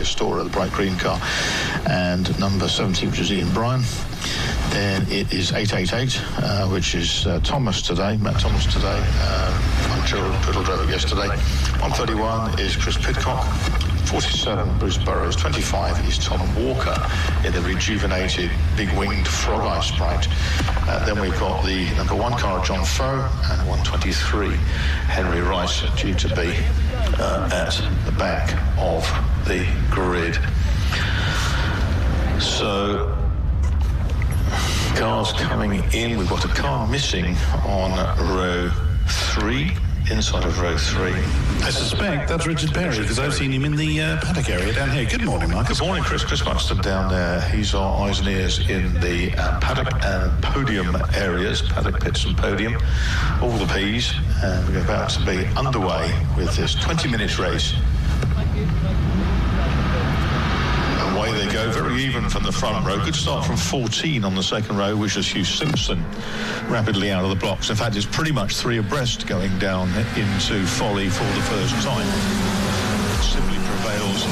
Storer, the bright green car, and number 17, which is Ian Bryan. Then it is 888, which is Matt Thomas today. I'm sure Twiddle drove it yesterday. 131 is Chris Pidcock. 47, Bruce Burrows. 25 is Tom Walker in the rejuvenated big-winged Frog Eye Sprite. Then we've got the number 1 car, John Foe, and 123, Henry Rice, due to be at the back of the grid. So, cars coming in. We've got a car missing on row 3. Inside of row 3. I suspect that's Richard Perry, because I've seen him in the paddock area down here. Good morning, Mark. Good morning, Chris. Chris Buxton down there. He's our eyes and ears in the paddock and podium areas, paddock, pits and podium, all the P's. And we're about to be underway with this 20-minute race. Away they go, very even from the front row. Good start from 14 on the second row, which is Hugh Simpson, rapidly out of the blocks. In fact, it's pretty much 3 abreast going down into Folly for the first time. It simply prevails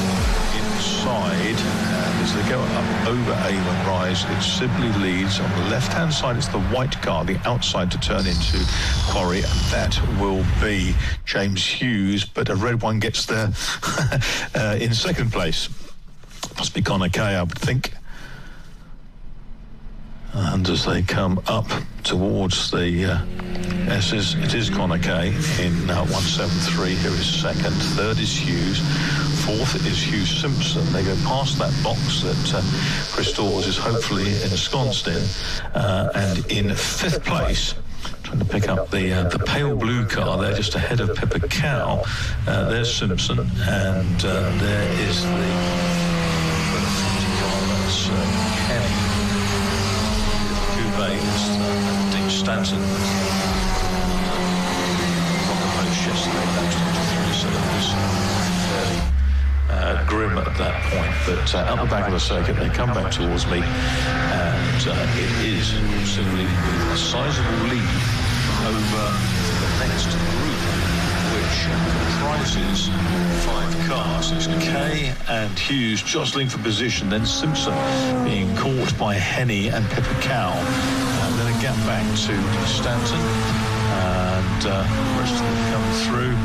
inside, and as they go up over Avon Rise, it simply leads. On the left-hand side, it's the white car, the outside to turn into Quarry, and that will be James Hughes, but a red one gets there in second place. Must be Connor Kay, I would think. And as they come up towards the S's, it is Connor Kay in 173, who is second. Third is Hughes. Fourth is Hugh Simpson. They go past that box that Chris Dawes is hopefully ensconced in. And in fifth place, trying to pick up the pale blue car there, just ahead of Pippa Cow. There's Simpson, and there is the Kenny. Coupe is Dean Stanton. On the post yesterday, that was 3 cylinders. Fairly grim at that point, but out the back of the circuit, they come back towards me, and it is simply with a sizable lead over the next group, which comprises 5 cars. It's Kay and Hughes jostling for position, then Simpson being caught by Henny and Pippa Cow, and then a gap back to Stanton, and the rest of them come through.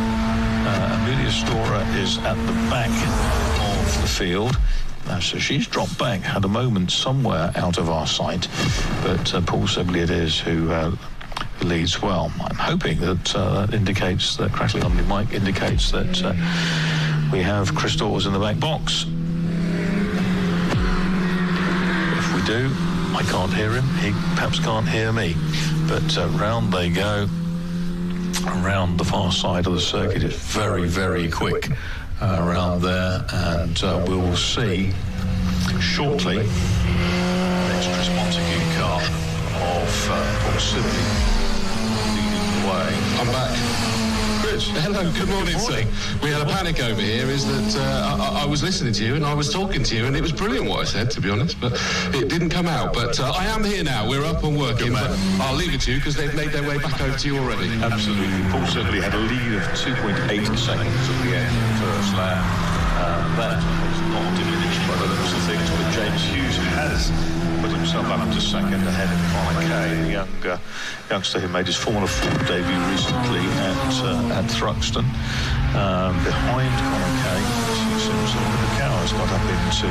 Amelia Storer is at the back of the field. So she's dropped back, had a moment somewhere out of our sight, but Paul Sibley it is who leads well. I'm hoping that that indicates that, crackling on the mic indicates that we have Chris Dawes in the back box. If we do, I can't hear him, he perhaps can't hear me, but round they go, around the far side of the circuit. It's very, very quick around there, and we will see shortly next Chris Montague car of Paul Sibley. I'm back. Chris. Hello, good morning, sir. We had a panic over here, is that I was listening to you and I was talking to you, and it was brilliant what I said, to be honest, but it didn't come out. But I am here now, we're up and working, but I'll leave it to you because they've made their way back over to you already. Absolutely. Paul Sibley had a lead of 2.8 seconds at the end of the first lap. That was not diminished by the looks of things, but James Hughes has put himself up to second ahead of Connor Kay, the youngster who made his Formula Ford debut recently at Thruxton. Behind Connor Kay, Simpson, the cow has got up into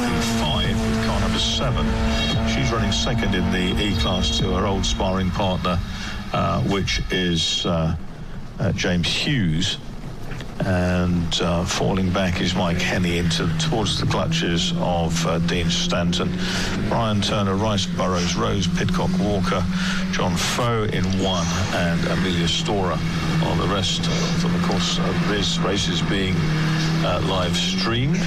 P5 with car number 7. She's running second in the E-Class to her old sparring partner, which is James Hughes. And falling back is Mike Henny towards the clutches of Dean Stanton. Brian Turner, Rice, Burrows, Rose, Pidcock, Walker, John Foe in 1, and Amelia Storer on the rest. Of course, this race is being live streamed.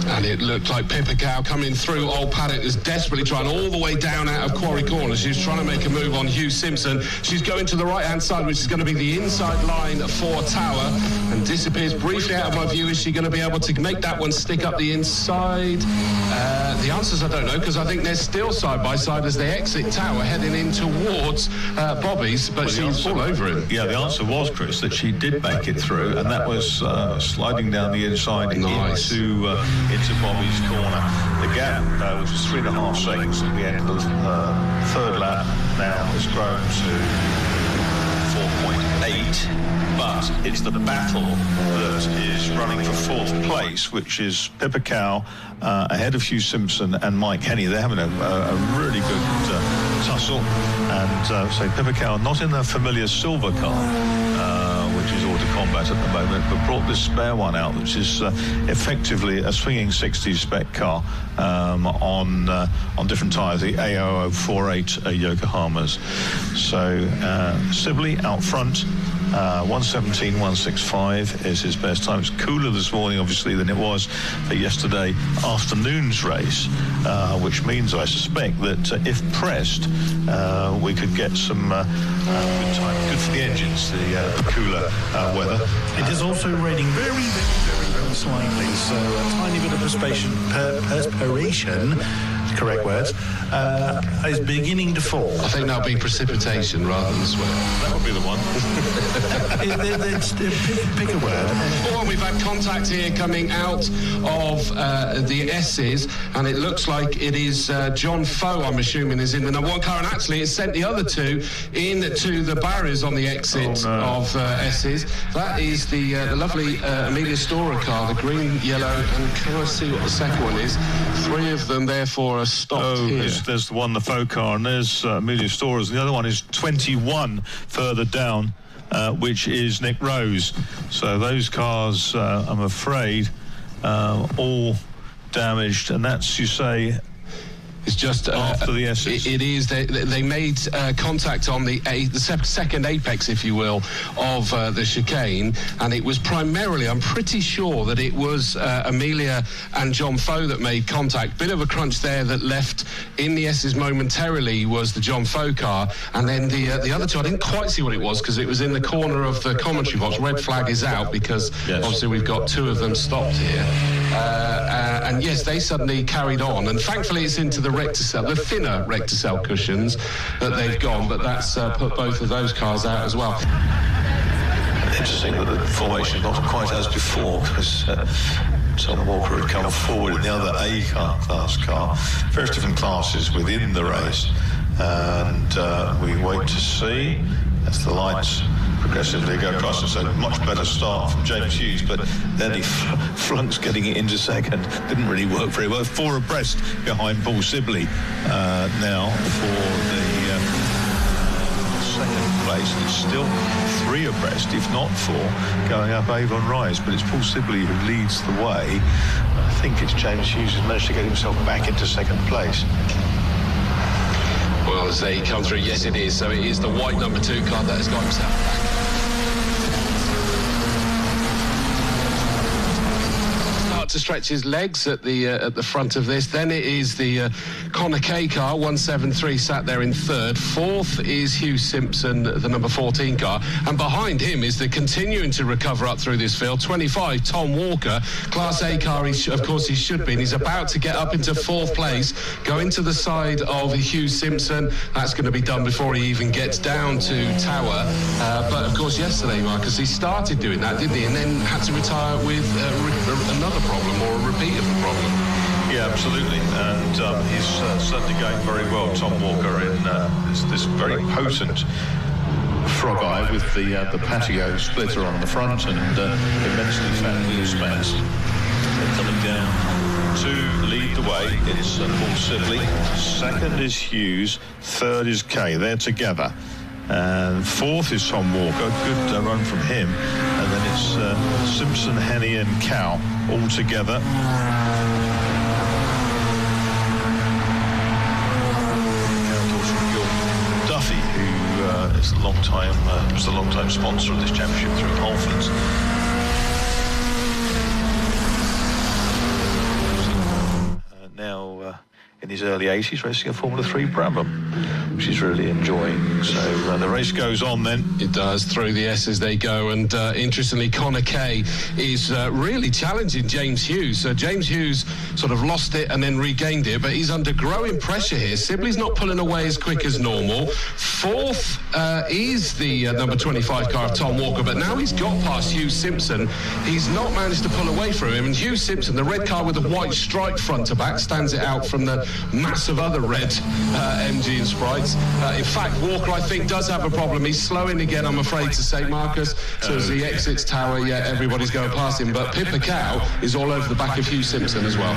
And it looked like Pippa Cow coming through Old Paddock is desperately trying all the way down out of Quarry Corner. She's trying to make a move on Hugh Simpson. She's going to the right-hand side, which is going to be the inside line for Tower, and disappears briefly out of my view. Is she going to be able to make that one stick up the inside? The answers I don't know, because I think they're still side by side as they exit Tower, heading in towards Bobby's, but she's all over him. Yeah, the answer was, Chris, that she did make it through, and that was sliding down the inside into Bobby's corner. The gap, which was 3.5 seconds at the end of the third lap, now has grown to 4.8. But it's the battle that is running for fourth place, which is Pippa Cow ahead of Hugh Simpson and Mike Henney. They're having a really good tussle. And so Pippa Cow, not in a familiar silver car, which is Auto Combat at the moment, but brought this spare one out, which is effectively a swinging 60s spec car on different tyres, the A0048 Yokohamas. So Sibley out front. 1:17.165 is his best time. It's cooler this morning, obviously, than it was for yesterday afternoon's race, which means, I suspect, that if pressed, we could get some good time. Good for the engines, the cooler weather. It is also raining very slightly, so a tiny bit of perspiration, correct words, is beginning to fall. I think that'll be precipitation rather than sweat. That would be the one. Pick a word. Oh, we've had contact here coming out of the S's, and it looks like it is John Foe, I'm assuming, is in the number one car, and actually it's sent the other two into the barriers on the exit of S's. That is the lovely Amelia Storer car, the green, yellow, and can I see what the second one is? Three of them, therefore, are stopped here. There's the one, the Foe car, and there's Amelia Storer's. The other one is 21 further down, which is Nick Rose. So those cars, I'm afraid, all damaged, and that's, you say, It's just after the S's. It is. They made contact on the second apex, if you will, of the chicane, and it was primarily, I'm pretty sure that it was Amelia and John Foe that made contact. Bit of a crunch there that left in the S's momentarily was the John Foe car, and then the other two, I didn't quite see what it was because it was in the corner of the commentary box. Red flag is out because obviously we've got two of them stopped here, and yes, they suddenly carried on, and thankfully it's into the Recticel, the thinner Recticel cushions that they've gone, but that's put both of those cars out as well. Interesting that the formation not quite as before, because Tom Walker had come forward in the other A-class car. Various different classes within the race, and we wait to see as the lights progressively go across, and so much better start from James Hughes, but then he flunks getting it into second. Didn't really work very well. 4 abreast behind Paul Sibley now for the second place. It's still 3 abreast, if not 4, going up Avon Rise, but it's Paul Sibley who leads the way. I think it's James Hughes who's managed to get himself back into second place. Well, as they come through, yes it is. So it is the white number 2 car that has got himself back. To stretch his legs at the front of this. Then it is the Connor K car, 173, sat there in third. Fourth is Hugh Simpson, the number 14 car, and behind him is the continuing to recover up through this field, 25, Tom Walker, Class A car. Of course he should be, and he's about to get up into 4th place, going to the side of Hugh Simpson. That's going to be done before he even gets down to Tower, but of course yesterday, Marcus, he started doing that, didn't he, and then had to retire with another problem, or a repeat of the problem. Yeah, absolutely, and he's certainly going very well, Tom Walker, in this very potent frog eye with the patio splitter on the front and immensely fat wheel space. They're coming down to lead the way. It's Paul Sibley. Second is Hughes. Third is Kay. They're together. And 4th is Tom Walker. Good run from him. And then it's Simpson, Henney and Cow all together. Duffy, who is the long-time sponsor of this championship through Halfords. in his early 80s, racing a Formula 3 Brabham, which he's really enjoying. So the race goes on then. It does. Through the S's they go, and interestingly, Connor Kay is really challenging James Hughes. James Hughes sort of lost it and then regained it, but he's under growing pressure here. Sibley's not pulling away as quick as normal. Fourth is the number 25 car of Tom Walker, but now he's got past Hugh Simpson. He's not managed to pull away from him, and Hugh Simpson, the red car with the white stripe front to back, stands it out from the massive other red MG and Sprites. In fact, Walker, I think, does have a problem. He's slowing again, I'm afraid to say, Marcus. So as he exits Tower, yeah, everybody's going past him. But Pippa Cow is all over the back of Hugh Simpson as well.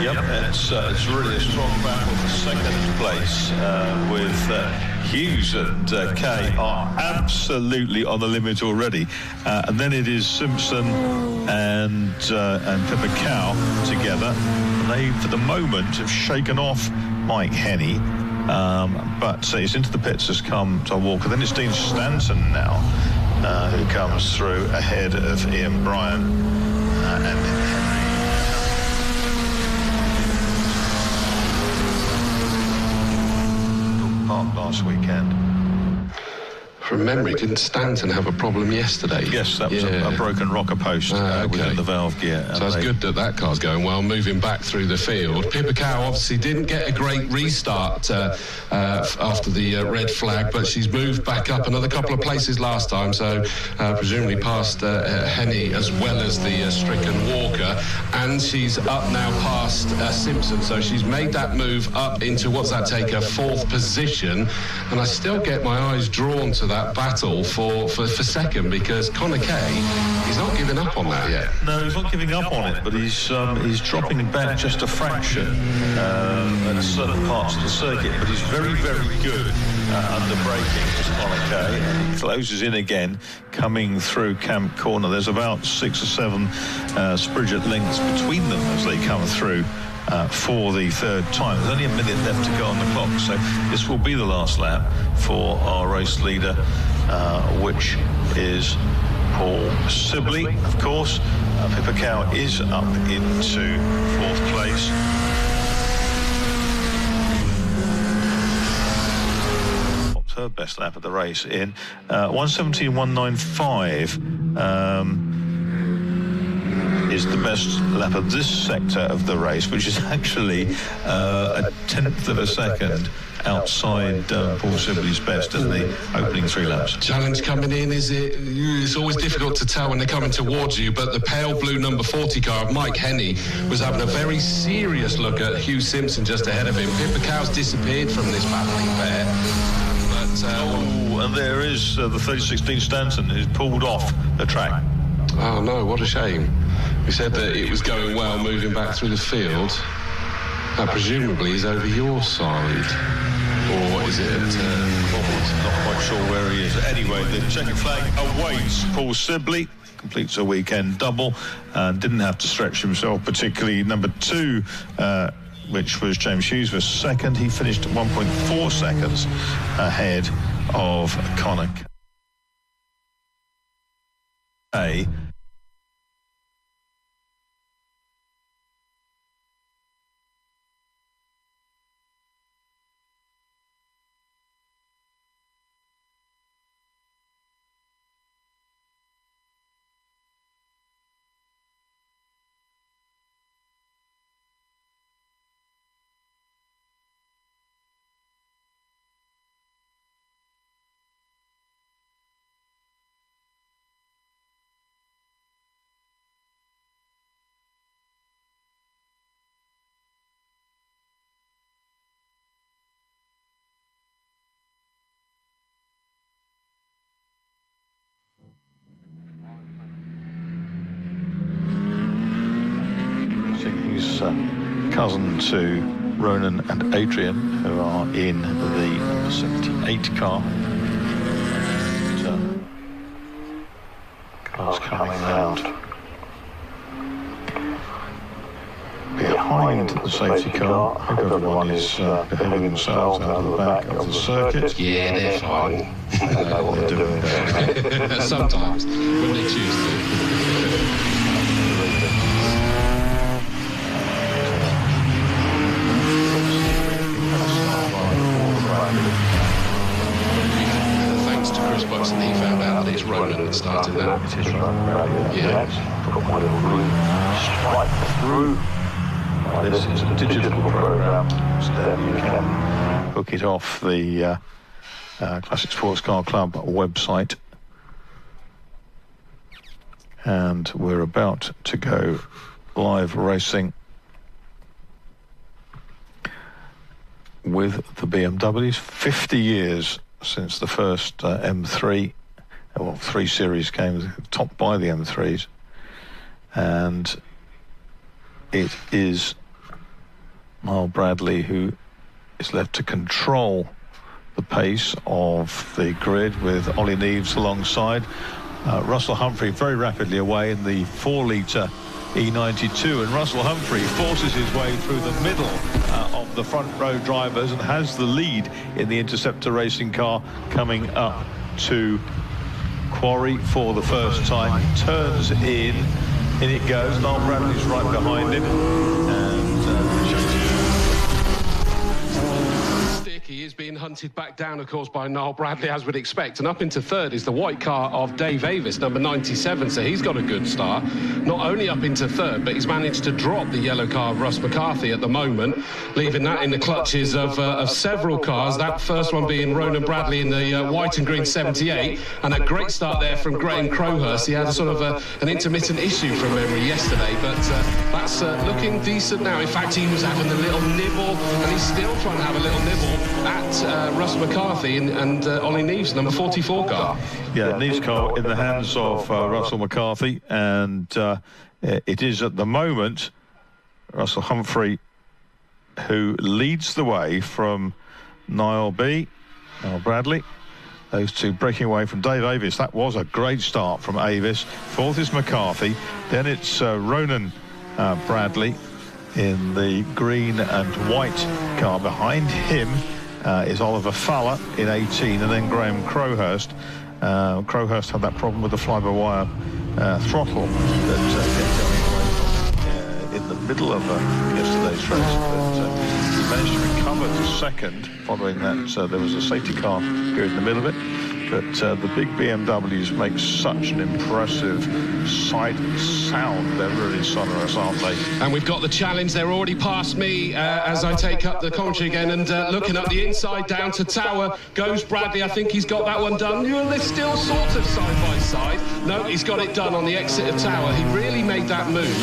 Yep, it's really a strong battle for second place with Hughes and Kay are absolutely on the limit already. And then it is Simpson and Pippa Cow together. They, for the moment, have shaken off Mike Henney. But he's into the pits has come Tom Walker. Then it's Dean Stanton now, who comes through ahead of Ian Bryan and Henry. Park last weekend. From memory, didn't Stanton have a problem yesterday? Yes, that was a broken rocker post within the valve gear. So it's good that that car's going well, moving back through the field. Pippa Cow obviously didn't get a great restart after the red flag, but she's moved back up another couple of places last time, so presumably past Henney as well as the stricken Walker, and she's up now past Simpson, so she's made that move up into, what's that take her, fourth position, and I still get my eyes drawn to that battle for second, because Connor Kay, he's not giving up on that yet. No, he's not giving up on it, but he's dropping back just a fraction at certain parts of the circuit, but he's very, very good under braking, just Connor Kay, and he closes in again, coming through Camp Corner. There's about 6 or 7 Spridget lengths between them as they come through for the third time. There's only a minute left to go on the clock, so this will be the last lap for our race leader, which is Paul Sibley, of course. Pippa Cow is up into fourth place. What's her best lap of the race in 1:17.195. Is the best lap of this sector of the race, which is actually a 10th of a second outside Paul Sibley's best in the opening 3 laps. Challenge coming in, is it? It's always difficult to tell when they're coming towards you, but the pale blue number 40 car of Mike Henney was having a very serious look at Hugh Simpson just ahead of him. Pippa Cow's disappeared from this battling pair. And there is the 3016 Stanton, who's pulled off the track. Oh no, what a shame. We said that it was going well, moving back through the field. That presumably is over your side. Or is it at Not quite sure where he is. Anyway, the checkered flag awaits Paul Sibley. Completes a weekend double and didn't have to stretch himself particularly. Number 2, which was James Hughes, was second. He finished 1.4 seconds ahead of Connor Kay. Cousin to Ronan and Adrian, who are in the number 78 car. Cars coming round behind the safety car. I hope everyone is behaving themselves out of the back of the circuit. Yeah, they're fine. They know what they're doing. Sometimes, when they choose to. found out that it's Ronan that started that. It is right. Yeah. Got my little green stripe through. This is a digital program, so that you can hook it off the Classic Sports Car Club website. And we're about to go live racing with the BMWs. 50 years since the first M3, well, 3 Series came, topped by the M3s. And it is Niall Bradley who is left to control the pace of the grid, with Ollie Neves alongside. Russell Humphrey very rapidly away in the 4-litre E92, and Russell Humphrey forces his way through the middle of the front row drivers and has the lead in the Interceptor racing car coming up to Quarry for the first time. Turns in it goes. Niall Bradley's right behind him, and He is being hunted back down, of course, by Niall Bradley, as we'd expect. And up into third is the white car of Dave Avis, number 97. So he's got a good start. Not only up into third, but he's managed to drop the yellow car of Russ McCarthy at the moment, leaving that in the clutches of several cars. That first one being Ronan Bradley in the white and green 78. And a great start there from Graham Crowhurst. He had a sort of an intermittent issue from memory yesterday, but that's looking decent now. In fact, he was having a little nibble, and he's still trying to have a little nibble at Russ McCarthy and Ollie Neves, number 44 car. Yeah, Neves car in the hands of Russell McCarthy, and it is at the moment Russell Humphrey who leads the way from Niall Bradley. Those two breaking away from Dave Avis. That was a great start from Avis. Fourth is McCarthy. Then it's Ronan Bradley in the green and white car. Behind him is Oliver Fowler in 18, and then Graham Crowhurst. Crowhurst had that problem with the fly-by-wire throttle that kept going away in the middle of yesterday's race. But he managed to recover to second following that. There was a safety car period in the middle of it. But the big BMWs make such an impressive sight and sound. They're really sonorous, aren't they? And we've got the challenge. They're already past me as I take up the commentary again, and looking up the inside down to Tower goes Bradley. I think he's got that one done. Well, they're still sort of side by side. No, he's got it done on the exit of Tower. He really made that move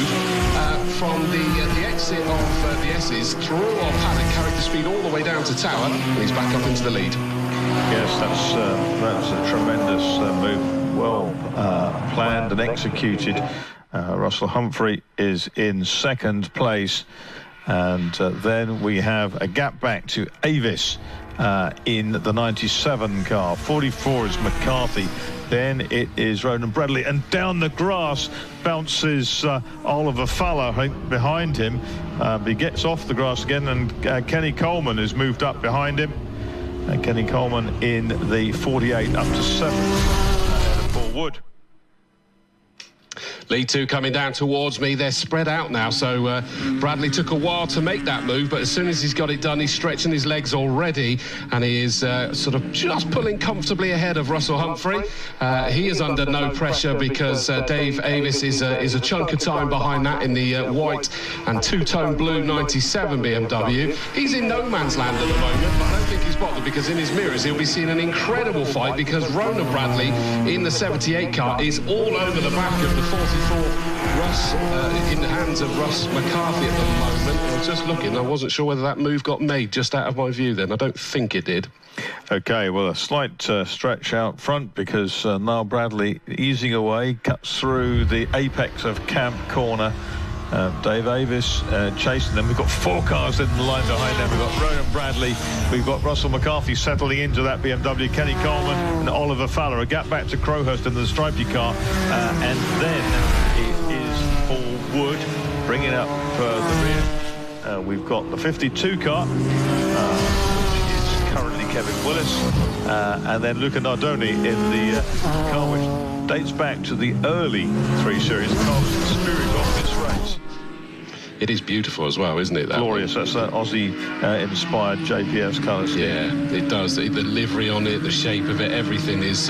from the exit of the S's through our paddock, carried the speed all the way down to Tower, and he's back up into the lead. Yes, that's a tremendous move, well planned and executed. Russell Humphrey is in second place, and then we have a gap back to Avis in the 97 car. 44 is McCarthy. Then it is Ronan Bradley, and down the grass bounces Oliver Fowler behind him. He gets off the grass again, and Kenny Coleman has moved up behind him. And Kenny Coleman in the 48 up to 7th ahead of Paul Wood. Lead two coming down towards me. They're spread out now, so Bradley took a while to make that move, but as soon as he's got it done, he's stretching his legs already, and he is sort of just pulling comfortably ahead of Russell Humphrey. He is under no pressure because Dave Avis is a chunk of time behind that in the white and two-tone blue 97 BMW. He's in no man's land at the moment, but I don't think he's bothered, because in his mirrors he'll be seeing an incredible fight, because Ronan Bradley in the 78 car is all over the back of the 44 Russ, in the hands of Russ McCarthy at the moment. I was just looking, I wasn't sure whether that move got made just out of my view then. I don't think it did. Okay, well, a slight stretch out front, because Niall Bradley easing away, cuts through the apex of Camp Corner. Dave Avis chasing them. We've got 4 cars in the line behind them. We've got Ronan Bradley, we've got Russell McCarthy settling into that BMW, Kenny Coleman and Oliver Fowler. A gap back to Crowhurst in the stripy car, and then it is Paul Wood bringing up the rear. We've got the 52 car, which is currently Kevin Willis, and then Luca Nardoni in the car which dates back to the early 3 Series. The car was experienced on this race. It is beautiful as well, isn't it? That Glorious. That's that Aussie-inspired JPS colours. Yeah, it does. The livery on it, the shape of it, everything is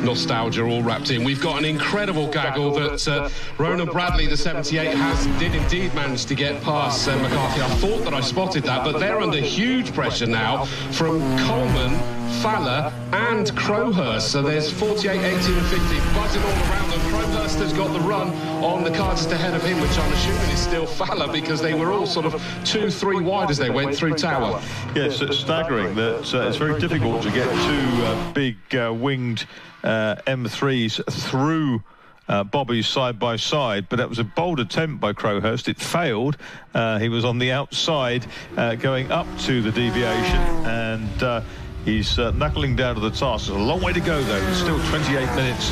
nostalgia all wrapped in. We've got an incredible gaggle that Ronan Bradley, the 78, did indeed manage to get past McCarthy. I thought that I spotted that, but they're under huge pressure now from Coleman, Fowler and Crowhurst. So there's 48, 18 and 50 buzzing all around them. Crowhurst has got the run on the car just ahead of him, which I'm assuming is still Fowler, because they were all sort of 2-3 wide as they went through Tower. Yes, it's staggering that it's very difficult to get two big winged M3s through Bobby's side by side, but that was a bold attempt by Crowhurst. It failed. He was on the outside going up to the deviation, and he's knuckling down to the task. There's a long way to go, though. There's still 28 minutes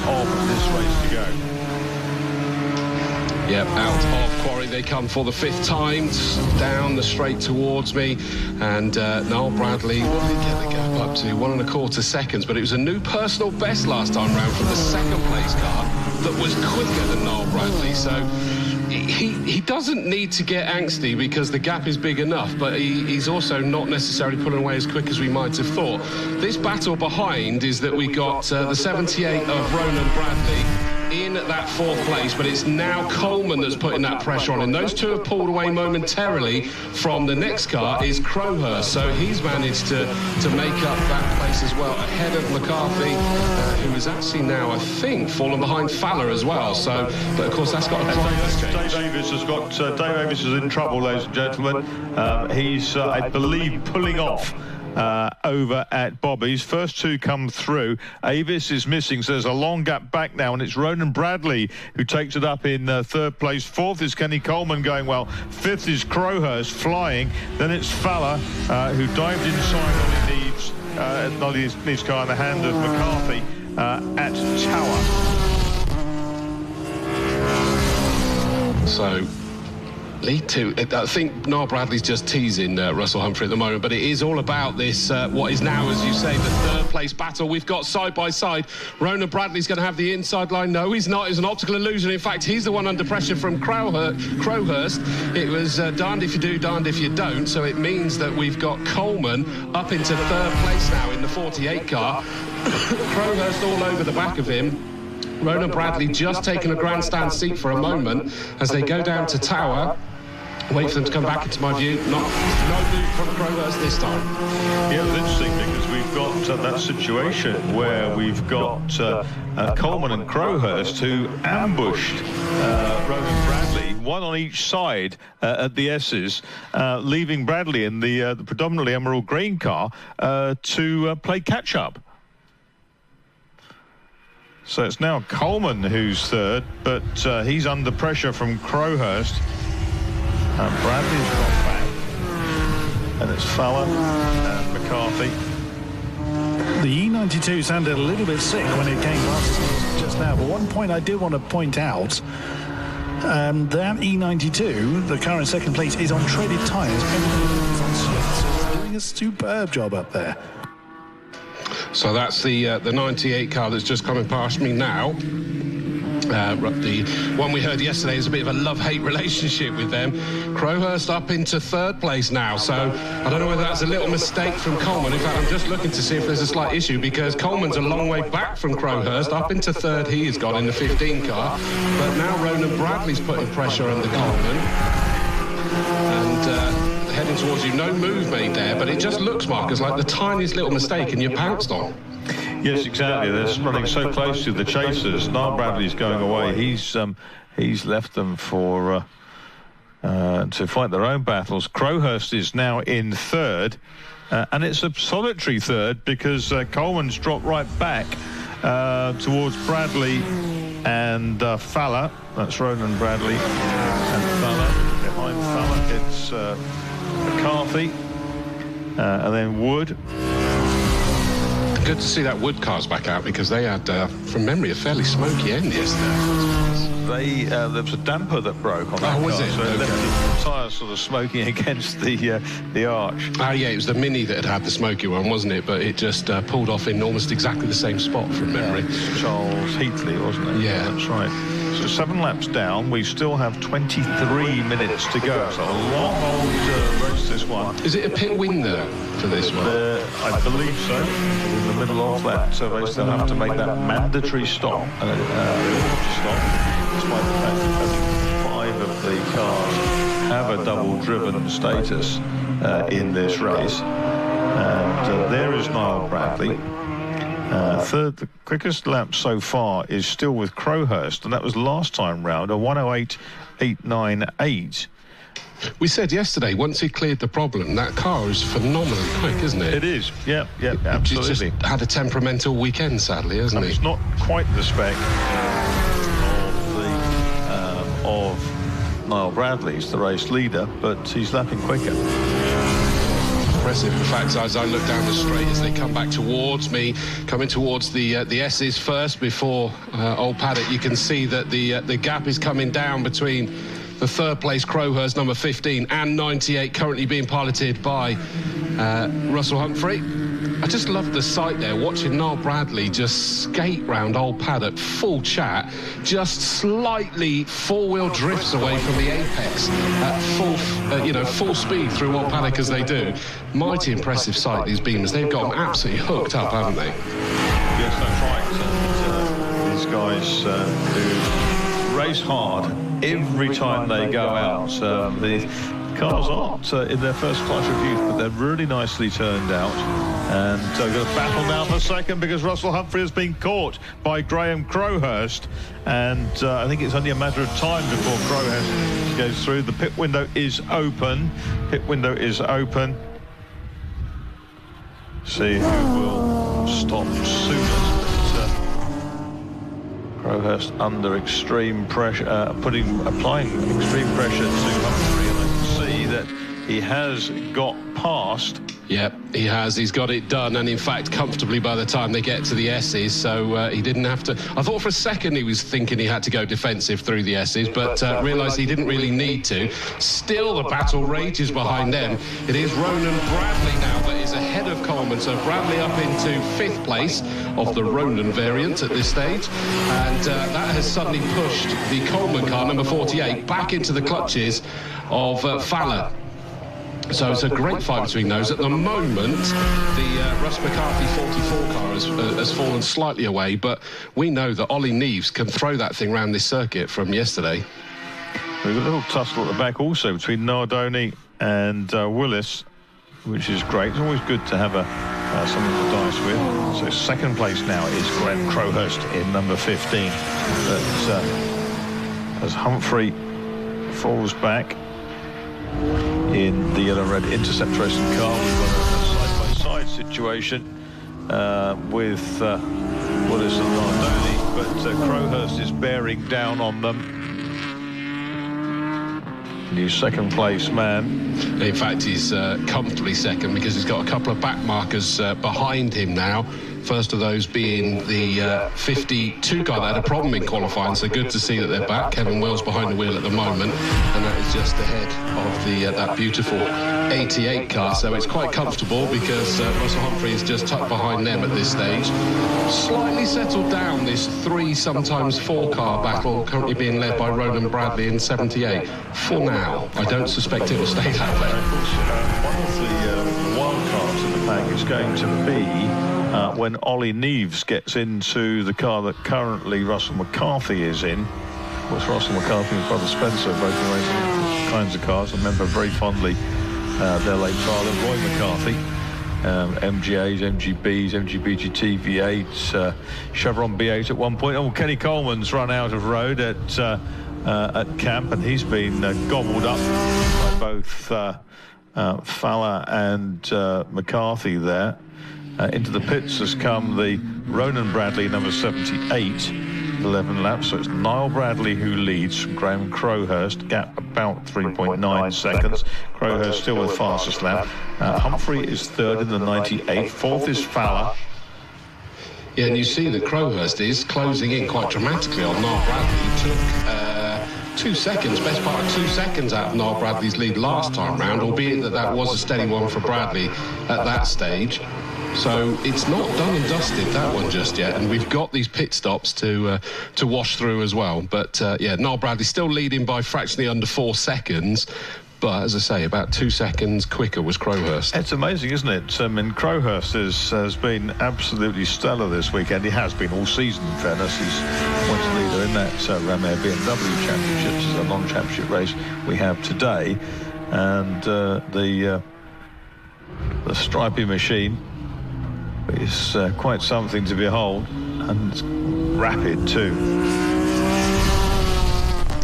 of this race to go. Yep, out of quarry they come for the 5th time, down the straight towards me, and Noel Bradley, what did he get the gap up to? 1.25 seconds, but it was a new personal best last time round from the 2nd place car that was quicker than Noel Bradley, so he doesn't need to get angsty because the gap is big enough, but he's also not necessarily pulling away as quick as we might have thought. This battle behind is that we got the 78 of Ronan Bradley in that 4th place, but it's now Coleman that's putting that pressure on him. Those two have pulled away momentarily from the next car is Crowhurst, so he's managed to make up that place as well, ahead of McCarthy, who is actually now, I think, fallen behind Fowler as well. So, but of course that's got a Dave Davis has got Dave Davis is in trouble, ladies and gentlemen. He's I believe pulling off over at Bobby's. First two come through. Avis is missing, so there's a long gap back now, and it's Ronan Bradley who takes it up in 3rd place. 4th is Kenny Coleman going well. 5th is Crowhurst flying. Then it's Fowler who dived inside on his Nolly's car in the hand of McCarthy at Tower. So lead 2. I think Noel Bradley's just teasing Russell Humphrey at the moment, but it is all about this, what is now, as you say, the 3rd place battle. We've got side by side. Ronan Bradley's going to have the inside line. No, he's not. He's an optical illusion. In fact, he's the one under pressure from Crowhurst. It was darned if you do, darned if you don't. So it means that we've got Coleman up into 3rd place now in the 48 car. Crowhurst all over the back of him. Ronan Bradley just taking a grandstand seat for a moment as they go down to Tower. Wait for them to come back into my view. No move from Crowhurst this time. Yeah, it's interesting because we've got that situation where we've got Coleman and Crowhurst who ambushed Ronan Bradley, one on each side at the S's, leaving Bradley in the predominantly emerald green car to play catch-up. So it's now Coleman who's 3rd, but he's under pressure from Crowhurst. Bradley's got back, and it's Fowler and McCarthy. The E92 sounded a little bit sick when it came past us just now, but one point I did want to point out, that E92, the car in 2nd place, is on treaded tyres. Everything is on slicks, so it's doing a superb job up there. So that's the 98 car that's just coming past me now. The one we heard yesterday is a bit of a love-hate relationship with them. Crowhurst up into 3rd place now, so I don't know whether that's a little mistake from Coleman. In fact, I'm just looking to see if there's a slight issue, because Coleman's a long way back from Crowhurst. Up into 3rd he has gone in the 15 car, but now Ronan Bradley's putting pressure on the Coleman. And heading towards you, no move made there, but it just looks, Marcus, like the tiniest little mistake and you're pounced on. Yes, exactly. They're running so close to the chasers. Noel Bradley's going away. He's left them for to fight their own battles. Crowhurst is now in 3rd, and it's a solitary 3rd because Coleman's dropped right back towards Bradley and Fowler. That's Ronan Bradley and Fowler. Behind Fowler, it's McCarthy, and then Wood. Good to see that Wood car's back out, because they had, from memory, a fairly smoky end yesterday. There was a damper that broke on that car, was it? So it left the tyres sort of smoking against the arch. Oh yeah, it was the Mini that had the smoky one, wasn't it? But it just pulled off in almost exactly the same spot from memory. Charles Heatley, wasn't it? Yeah, that's right. So 7 laps down. We still have 23 minutes to go. So a long old race, this one. Is it a pit window for this one? I believe so. In the middle of that, so they still have to make that mandatory stop. Despite the fact that only 5 of the cars have a double-driven status in this race. And there is Niall Bradley. Third, the quickest lap so far is still with Crowhurst, and that was last time round, a 1:08.898. We said yesterday, once he cleared the problem, that car is phenomenally quick, isn't it? It is, yeah, absolutely. He's just had a temperamental weekend, sadly, hasn't he? It's not quite the spec of Niall Bradley. He's the race leader, but he's lapping quicker. Impressive. In fact, as I look down the straight, as they come back towards me, coming towards the S's first before Old Paddock, you can see that the gap is coming down between the third place Crowhurst, number 15, and 98, currently being piloted by Russell Humphrey. I just love the sight there, watching Niall Bradley just skate round Old Paddock, full chat, just slightly four-wheel drifts away from the apex at full speed through Old Paddock as they do. Mighty impressive sight, these Beamers. They've got them absolutely hooked up, haven't they? Yes, that's right. And these guys who race hard every time they go out. The cars aren't in their first class of youth, but they're really nicely turned out. And we've got a battle now for second because Russell Humphrey has been caught by Graham Crowhurst. And I think it's only a matter of time before Crowhurst goes through. The pit window is open. See who will stop soonest. Crowhurst under extreme pressure, applying extreme pressure to Humphrey, and I can see that he has got past. Yep, he has. He's got it done, and in fact, comfortably by the time they get to the S's, so he didn't have to. I thought for a second he was thinking he had to go defensive through the S's, but realised he didn't really need to. Still, the battle rages behind them. It is Ronan Bradley now that is ahead of Coleman, so Bradley up into 5th place of the Ronan variant at this stage, and that has suddenly pushed the Coleman car, number 48, back into the clutches of Fowler. So it's a great fight between those. At the moment, the Russ McCarthy 44 car has fallen slightly away, but we know that Ollie Neves can throw that thing around this circuit from yesterday. We've got a little tussle at the back also between Nardoni and Willis, which is great. It's always good to have someone to dice with. So second place now is Graham Crowhurst in number 15. But as Humphrey falls back in the yellow-red Intercept racing car, we've got a side-by-side situation with Willis and Nardoni, but Crowhurst is bearing down on them. New second place man. In fact, he's comfortably second because he's got a couple of back markers behind him now. First of those being the 52 car that had a problem in qualifying, so good to see that they're back. Kevin Wells behind the wheel at the moment, and that is just ahead of that beautiful 88 car, so it's quite comfortable because Russell Humphrey is just tucked behind them at this stage. Slightly settled down, this 3, sometimes 4 car battle, currently being led by Ronan Bradley in 78. For now, I don't suspect it will stay that way. One of the wild cards in the pack is going to be when Ollie Neves gets into the car that currently Russell McCarthy is in. Of course, Russell McCarthy and his brother Spencer both been racing all kinds of cars. I remember very fondly their late father, Roy McCarthy. MG8s, MGBs, MGB-GT V8s, Chevron B8 at one point. Oh, Kenny Coleman's run out of road at camp, and he's been gobbled up by both Fowler and McCarthy there. Into the pits has come the Ronan Bradley, number 78, 11 laps. So it's Niall Bradley who leads from Graham Crowhurst, gap about 3.9 seconds. Crowhurst still with fastest lap. Humphrey is third in the 98. Fourth is Fowler. Yeah, and you see that Crowhurst is closing in quite dramatically on Niall Bradley. He took 2 seconds, best part of 2 seconds out of Niall Bradley's lead last time round, albeit that was a steady one for Bradley at that stage. So it's not done and dusted, that one, just yet, and we've got these pit stops to wash through as well. But yeah, Niall Bradley still leading by fractionally under 4 seconds. But, as I say, about 2 seconds quicker was Crowhurst. It's amazing, isn't it? I mean, Crowhurst has been absolutely stellar this weekend. He has been all season, in fairness. He's points leader in that BMW Championship, which is a non-championship race we have today. And the stripy machine is quite something to behold, and it's rapid too.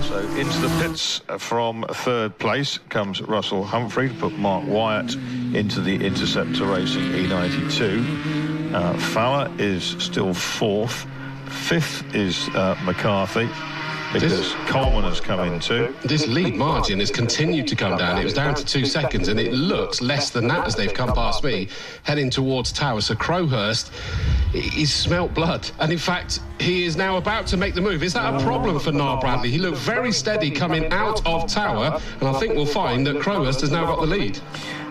So into the pits from 3rd place comes Russell Humphrey to put Mark Wyatt into the Interceptor Racing E92. Fowler is still 4th. 5th is McCarthy, because Coleman has come in too. This lead margin has continued to come down. It was down to 2 seconds, and it looks less than that as they've come past me, heading towards Tower. So Crowhurst, he's smelt blood. And in fact, he is now about to make the move. Is that a problem for Niall Bradley? He looked very steady coming out of Tower, and I think we'll find that Crowhurst has now got the lead.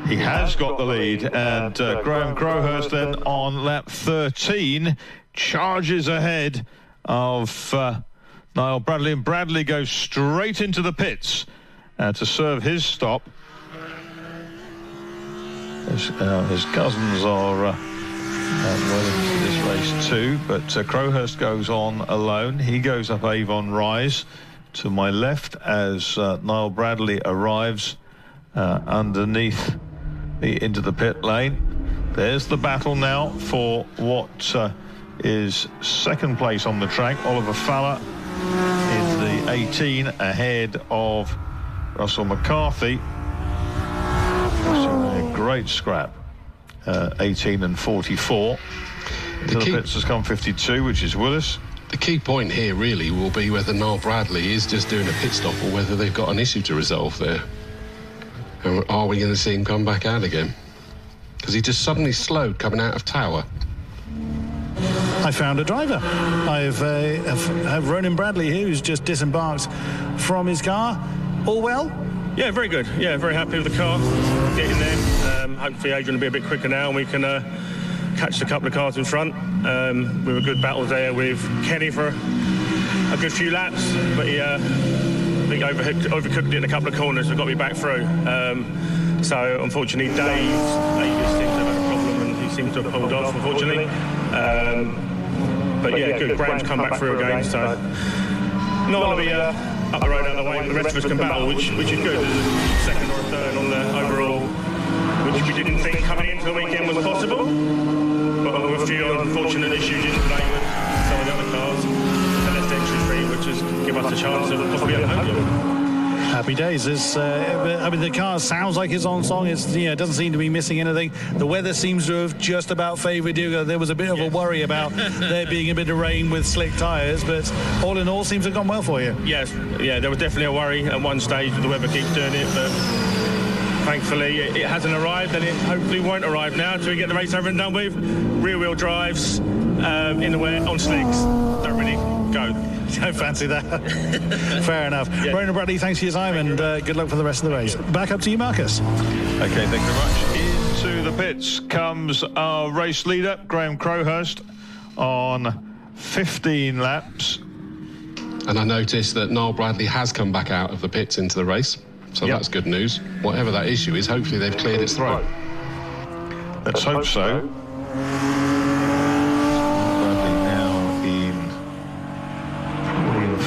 He has got the lead, and Graham Crowhurst then on lap 13 charges ahead of Niall Bradley, and Bradley goes straight into the pits to serve his stop. His cousins are well into this race too, but Crowhurst goes on alone. He goes up Avon Rise to my left as Niall Bradley arrives underneath into the pit lane. There's the battle now for what is 2nd place on the track. Oliver Fowler in the 18 ahead of Russell McCarthy. A great scrap, 18 and 44. The pits has come 52, which is Willis. The key point here really will be whether Niall Bradley is just doing a pit stop or whether they've got an issue to resolve there. And are we going to see him come back out again? Because he just suddenly slowed coming out of Tower. I found a driver. I have Ronan Bradley here, who's just disembarked from his car. All well? Yeah, very good. Yeah, very happy with the car. Getting there. Hopefully Adrian will be a bit quicker now and we can catch a couple of cars in front. We were a good battle there with Kenny for a good few laps, but he overcooked it in a couple of corners. We've got to be back through. So unfortunately, Davis seems to have had a problem and he seems to have pulled off, unfortunately. But yeah, good. Graham's come back through again, so not going to be up the road out of the way, but the rest of us can battle, which is good. There's a 2nd or a 3rd on the overall, which we didn't think coming into the weekend was possible. But with a few unfortunate issues yesterday with some of the other cars, the less entry free, which has given us a chance of possibly on the podium. Happy days. I mean, the car sounds like it's on song. It doesn't seem to be missing anything. The weather seems to have just about favoured you. There was a bit of a worry about there being a bit of rain with slick tyres, but all in all, seems to have gone well for you. Yes, yeah, there was definitely a worry at one stage. The weather keeps doing it, but thankfully it hasn't arrived, and it hopefully won't arrive now until we get the race over and done with. Rear-wheel drives in the wet on slicks. Don't really go. Don't fancy that. Fair enough. Yeah. Ronan Bradley, thanks for your time, and good luck for the rest of the race. Back up to you, Marcus. Okay, thank you very much. Into the pits comes our race leader, Graham Crowhurst, on 15 laps. And I noticed that Niall Bradley has come back out of the pits into the race, so that's good news. Whatever that issue is, hopefully they've cleared its throat. Let's hope so.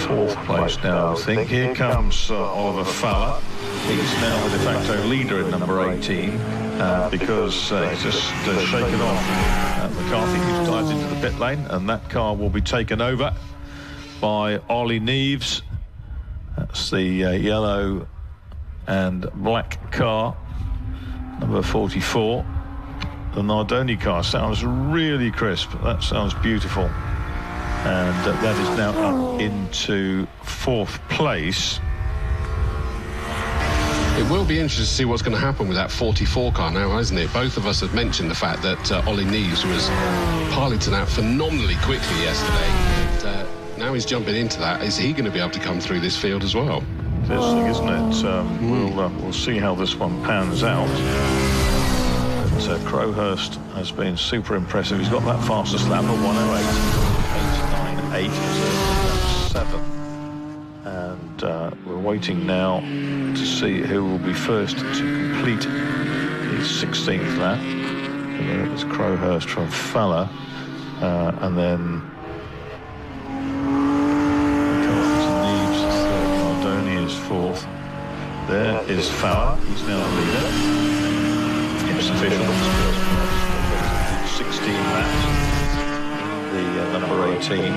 Fourth place now, I think. Here comes Oliver Fowler. He's now the de facto leader at number 18 because he's just shaken off McCarthy, who's dived into the pit lane, and that car will be taken over by Ollie Neves. That's the yellow and black car, number 44. The Nardoni car sounds really crisp. That sounds beautiful. And that is now up into 4th place. It will be interesting to see what's going to happen with that 44 car now, isn't it? Both of us have mentioned the fact that Ollie Neves was piloting out phenomenally quickly yesterday. And, now he's jumping into that. Is he going to be able to come through this field as well? Interesting, isn't it? We'll see how this one pans out. But Crowhurst has been super impressive. He's got that fastest lap of 108.898, so 7. And we're waiting now to see who will be first to complete his 16th lap. It's Crowhurst from Fowler, and then Neves third, Nardoni is fourth. There is Fowler, he's now the leader. It's official. 16 laps. The number 18.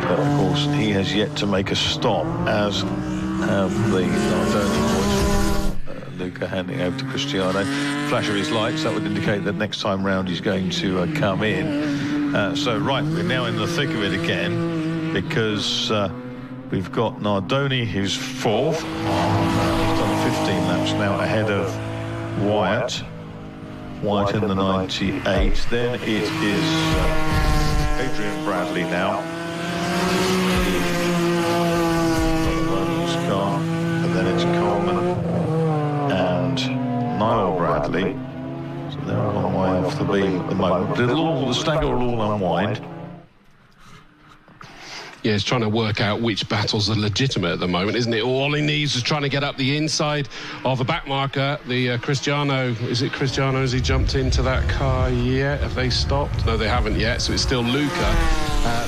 But of course, he has yet to make a stop, as have the Nardoni boys. Luca handing over to Cristiano. Flash of his lights, that would indicate that next time round he's going to come in. So right, we're now in the thick of it again, because we've got Nardoni, who's fourth. He's done 15 laps now ahead of Wyatt. Wyatt in the 98. Then it is Adrian Bradley now. Car. And then it's Coleman and Niall Bradley. So they're a long way off the beam at the moment. The stagger will all unwind. Yeah, he's trying to work out which battles are legitimate at the moment, isn't it? All he needs is trying to get up the inside of a back marker. The Cristiano, is it Cristiano? Has he jumped into that car yet? Have they stopped? No, they haven't yet, so it's still Luca.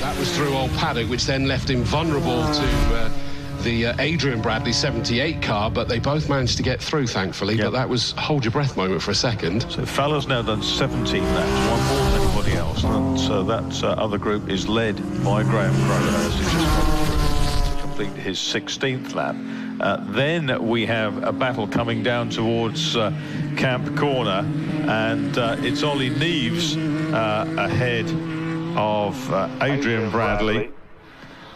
That was through old Paddock, which then left him vulnerable to the Adrian Bradley 78 car, but they both managed to get through, thankfully. Yep. But that was hold your breath moment for a second. So Fowler's now done 17 laps, one more than anybody else, and so that other group is led by Graham Crowhurst, who's just gone through to complete his 16th lap. Then we have a battle coming down towards Camp Corner, and it's Ollie Neves ahead of Adrian Bradley.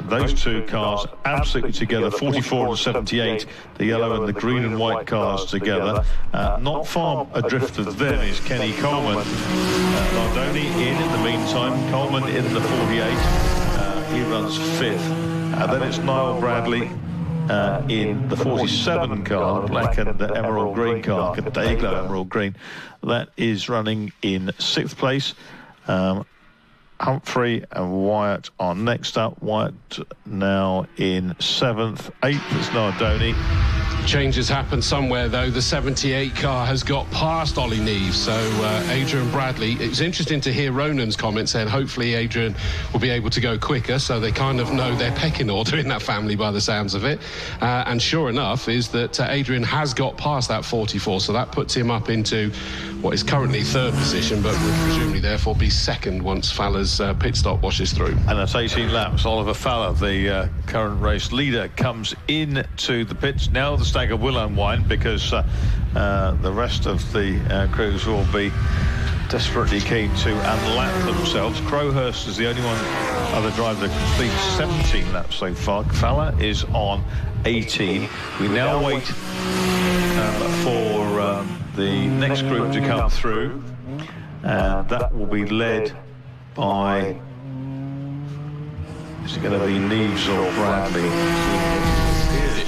Those two cars absolutely together, 44 and 78, the yellow and the green and white cars together. Not far adrift of them is Kenny Coleman. Nardoni in the meantime, Coleman in the 48, he runs fifth. Then it's Niall Bradley in the 47 car, the black and the emerald green car, Dayglow emerald green, that is running in sixth place. Humphrey and Wyatt are next up. Wyatt now in seventh. Eighth is Nardoni. Changes happened somewhere, though. The 78 car has got past Ollie Neves, so Adrian Bradley. It's interesting to hear Ronan's comment saying hopefully Adrian will be able to go quicker, so they kind of know their pecking order in that family by the sounds of it. And sure enough is that Adrian has got past that 44, so that puts him up into what is currently third position, but will presumably therefore be second once Fowler's pit stop washes through. And that's 18 laps. Oliver Fowler, the current race leader, comes into the pits. Now the stagger will unwind, because the rest of the crews will be desperately keen to unlap themselves. Crowhurst is the only other driver to complete 17 laps so far. Fowler is on 18. We now wait for the next group to come through, and that will be led by, is it going to be Neves or Bradley?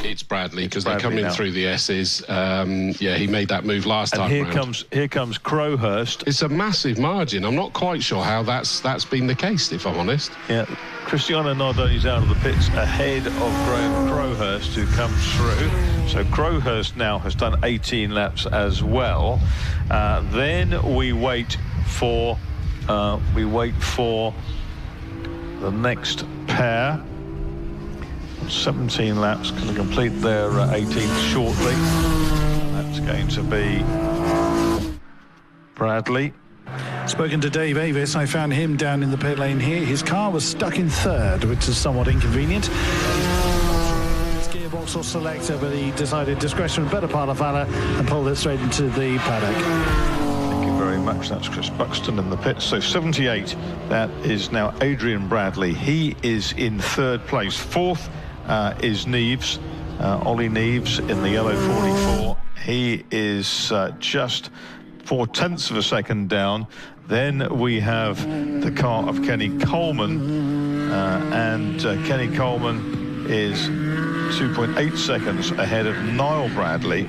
It's Bradley, because they're coming through the S's. Yeah, he made that move last time round. Here comes Crowhurst. It's a massive margin. I'm not quite sure how that's been the case, if I'm honest. Yeah, Cristiano Nardoni's out of the pits ahead of Graham Crowhurst, who comes through. So Crowhurst now has done 18 laps as well. Then we wait for the next pair. 17 laps, going to complete their 18th shortly. That's going to be Bradley. Spoken to Dave Avis, I found him down in the pit lane here. His car was stuck in third, which is somewhat inconvenient. His gearbox or selector, but he decided discretion was better part of Fowler and pulled it straight into the paddock. Thank you very much. That's Chris Buxton in the pits. So 78, that is now Adrian Bradley. He is in third place. Fourth is Neves, Ollie Neves in the yellow 44. He is just 0.4 of a second down. Then we have the car of Kenny Coleman, and Kenny Coleman is 2.8 seconds ahead of Niall Bradley.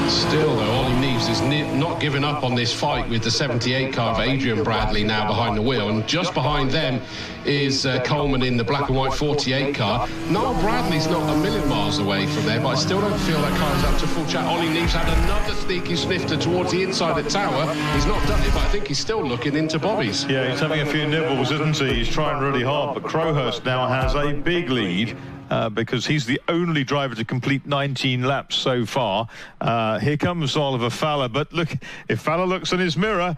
Still, though, Ollie Neves is not giving up on this fight with the 78 car of Adrian Bradley now behind the wheel. And just behind them is Coleman in the black and white 48 car. Niall Bradley's not a million miles away from there, but I still don't feel that car is up to full chat. Ollie Neves had another sneaky snifter towards the inside of Tower. He's not done it, but I think he's still looking into Bobby's. Yeah, he's having a few nibbles, isn't he? He's trying really hard, but Crowhurst now has a big lead. Because he's the only driver to complete 19 laps so far. Here comes Oliver Fowler, but look, if Fowler looks in his mirror,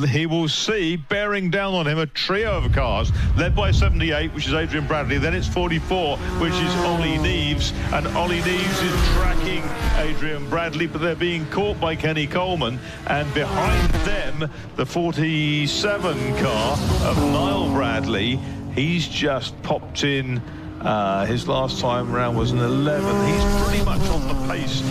he will see, bearing down on him, a trio of cars, led by 78, which is Adrian Bradley, then it's 44, which is Ollie Neves, and Ollie Neves is tracking Adrian Bradley, but they're being caught by Kenny Coleman, and behind them, the 47 car of Niall Bradley. He's just popped in. His last time round was an 11. He's pretty much on the pace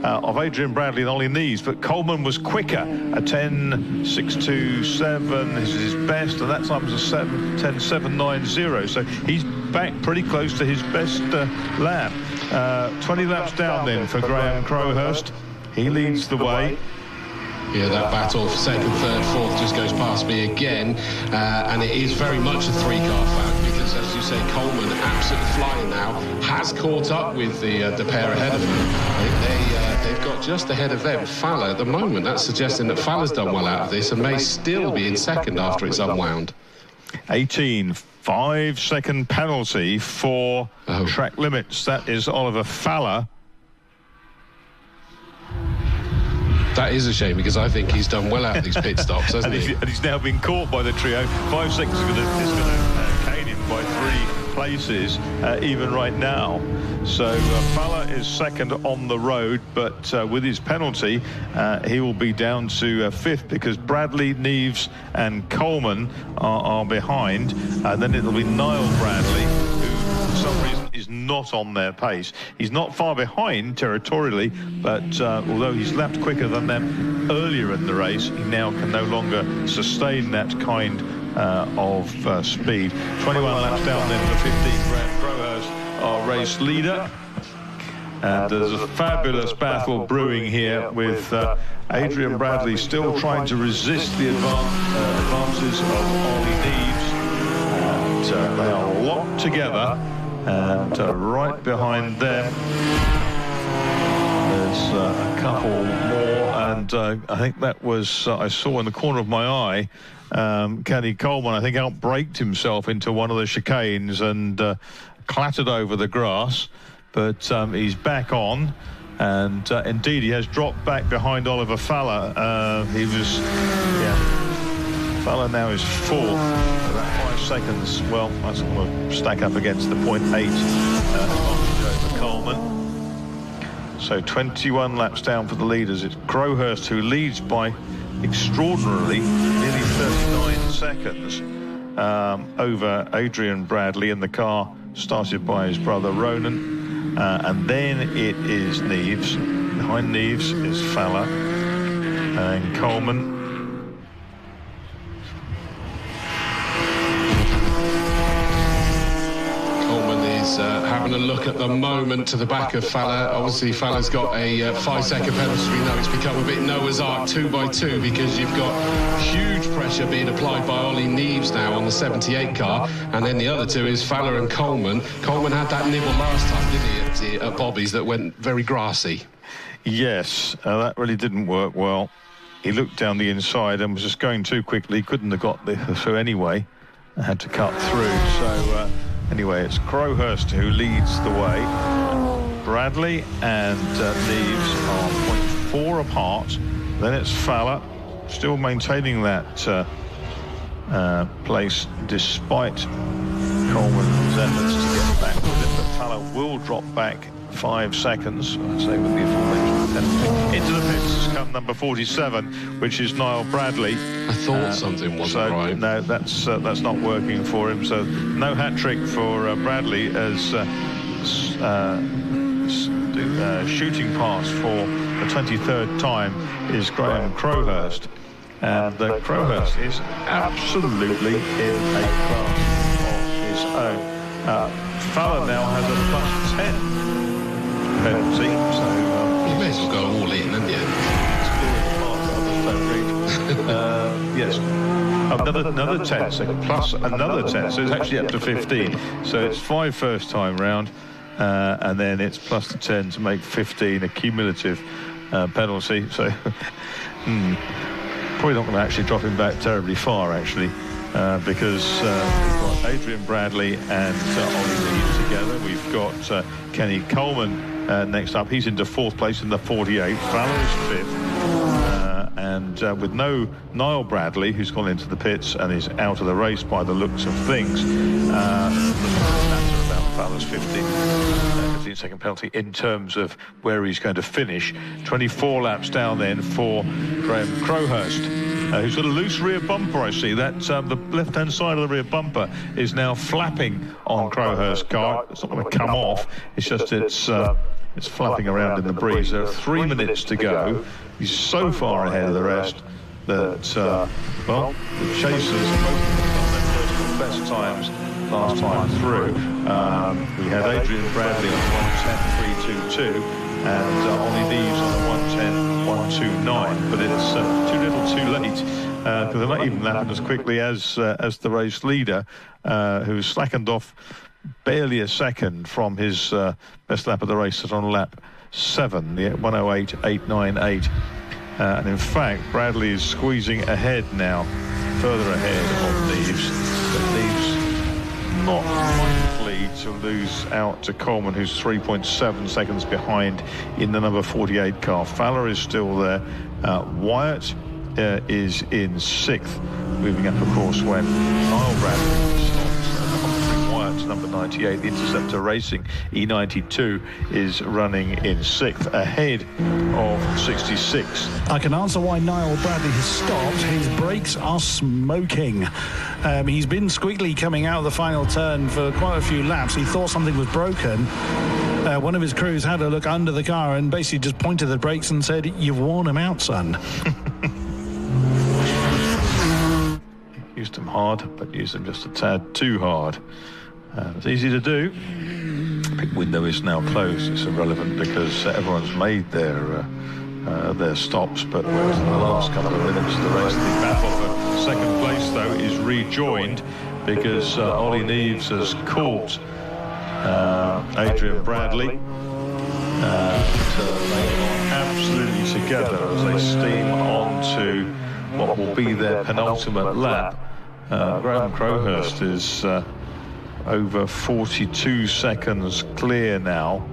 of Adrian Bradley and Ollie Neves, but Coleman was quicker, a 10.627. This is his best, and that time was a 10.790. So he's back pretty close to his best lap. 20 laps down then for Graham Crowhurst. He leads the way. Yeah, that battle for second, third, fourth just goes past me again, and it is very much a three-car fight because, as you say, Coleman absolutely flying now, has caught up with the pair ahead of him. They've got just ahead of them Fowler at the moment. That's suggesting that Fowler's done well out of this and may still be in second after it's unwound. 18, 5-second penalty for track limits. That is Oliver Fowler. That is a shame because I think he's done well out of these pit stops, hasn't he? And he's now been caught by the trio. 5 seconds is going to cane him by 3 places, even right now. So Fowler is second on the road, but with his penalty, he will be down to 5th because Bradley, Neves and Coleman are behind. And then it'll be Niall Bradley, who for some reason is not on their pace. He's not far behind territorially, but although he's lapped quicker than them earlier in the race, he now can no longer sustain that kind of speed. 21 laps down then for 15. Graham Crowhurst, our race leader. And there's a fabulous battle brewing here with Adrian Bradley still trying to resist the advances of Ollie Neves. And they are locked together. And right behind them, there's a couple more, and I think that was, I saw in the corner of my eye, Kenny Coleman, I think, outbraked himself into one of the chicanes and clattered over the grass, but he's back on, and indeed he has dropped back behind Oliver Fowler. Fowler now is 4th. About 5 seconds. Well, that's going to stack up against the 0.8 over Coleman. So 21 laps down for the leaders. It's Crowhurst who leads by extraordinarily nearly 39 seconds over Adrian Bradley in the car started by his brother Ronan. And then it is Neves. Behind Neves is Fowler and Coleman. Having a look at the moment to the back of Fowler. Obviously, Fowler's got a 5-second penalty. We know it's become a bit Noah's Ark 2x2 because you've got huge pressure being applied by Ollie Neves now on the 78 car, and then the other two is Fowler and Coleman. Coleman had that nibble last time, didn't he, at Bobby's that went very grassy. Yes, that really didn't work well. He looked down the inside and was just going too quickly. Couldn't have got through anyway. I had to cut through. So anyway, it's Crowhurst who leads the way. Bradley and Neves are 0.4 apart. Then it's Fowler, still maintaining that place despite Coleman's efforts to get back with it. But Fowler will drop back 5 seconds, I'd say, with the aforementioned penalty. Into the pits has come number 47, which is Niall Bradley. I thought something wasn't right. No, that's not working for him. So no hat trick for Bradley as shooting pass for the 23rd time is Graham Crowhurst. And Crowhurst is absolutely in a class of his own. Fowler now has a +10 penalty, so You may as well go all in, haven't you? yes, another 10 second plus another 10, so it's actually up to 15. So it's 5 first time round, and then it's plus the 10 to make 15 a cumulative penalty. So probably not going to actually drop him back terribly far, actually, because we've got Adrian Bradley and Ollie Lee together. We've got Kenny Coleman next up. He's into 4th place in the 48. Fowler is 5th. And with no Niall Bradley, who's gone into the pits and is out of the race by the looks of things, the stats are about Fowler's 15-second penalty in terms of where he's going to finish. 24 laps down then for Graham Crowhurst, who's got a loose rear bumper. I see that the left-hand side of the rear bumper is now flapping on Crowhurst's car. It's not going to come off. It's just it's flapping around in the breeze. There are 3 minutes to go. He's so far ahead of the rest that, well, the chasers both got their personal best times last time through. We had Adrian Bradley on 1:10.322 and Ollie Neves on 1:10.129, but it's too little too late, because they're not even lapping as quickly as the race leader, who's slackened off barely a second from his best lap of the race, on lap 7, the 1:08.898. And in fact, Bradley is squeezing ahead now, further ahead of Neves. But Neves not likely to lose out to Coleman, who's 3.7 seconds behind in the number 48 car. Fowler is still there. Wyatt is in 6th, moving up, of course, when Niall Bradley stops. Number 98, the Interceptor Racing E92 is running in 6th, ahead of 66. I can answer why Niall Bradley has stopped. His brakes are smoking. He's been squiggly coming out of the final turn for quite a few laps. He thought something was broken. One of his crews had a look under the car and basically just pointed the brakes and said, "You've worn them out, son." Used them hard, but used them just a tad too hard. It's easy to do. The pit window is now closed. It's irrelevant because everyone's made their stops, but whereas in the last couple of minutes of the race, the battle for second place, though, is rejoined because Ollie Neves has caught Adrian Bradley. They are absolutely together as they steam on to what will be their penultimate lap. Graham Crowhurst is over 42 seconds clear now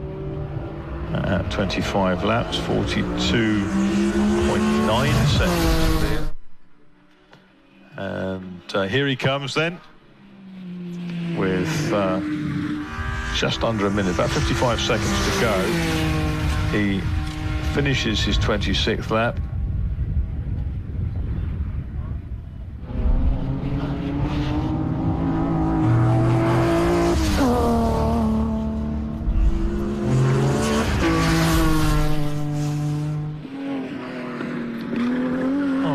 at 25 laps, 42.9 seconds clear. And here he comes then with just under a minute, about 55 seconds to go. He finishes his 26th lap.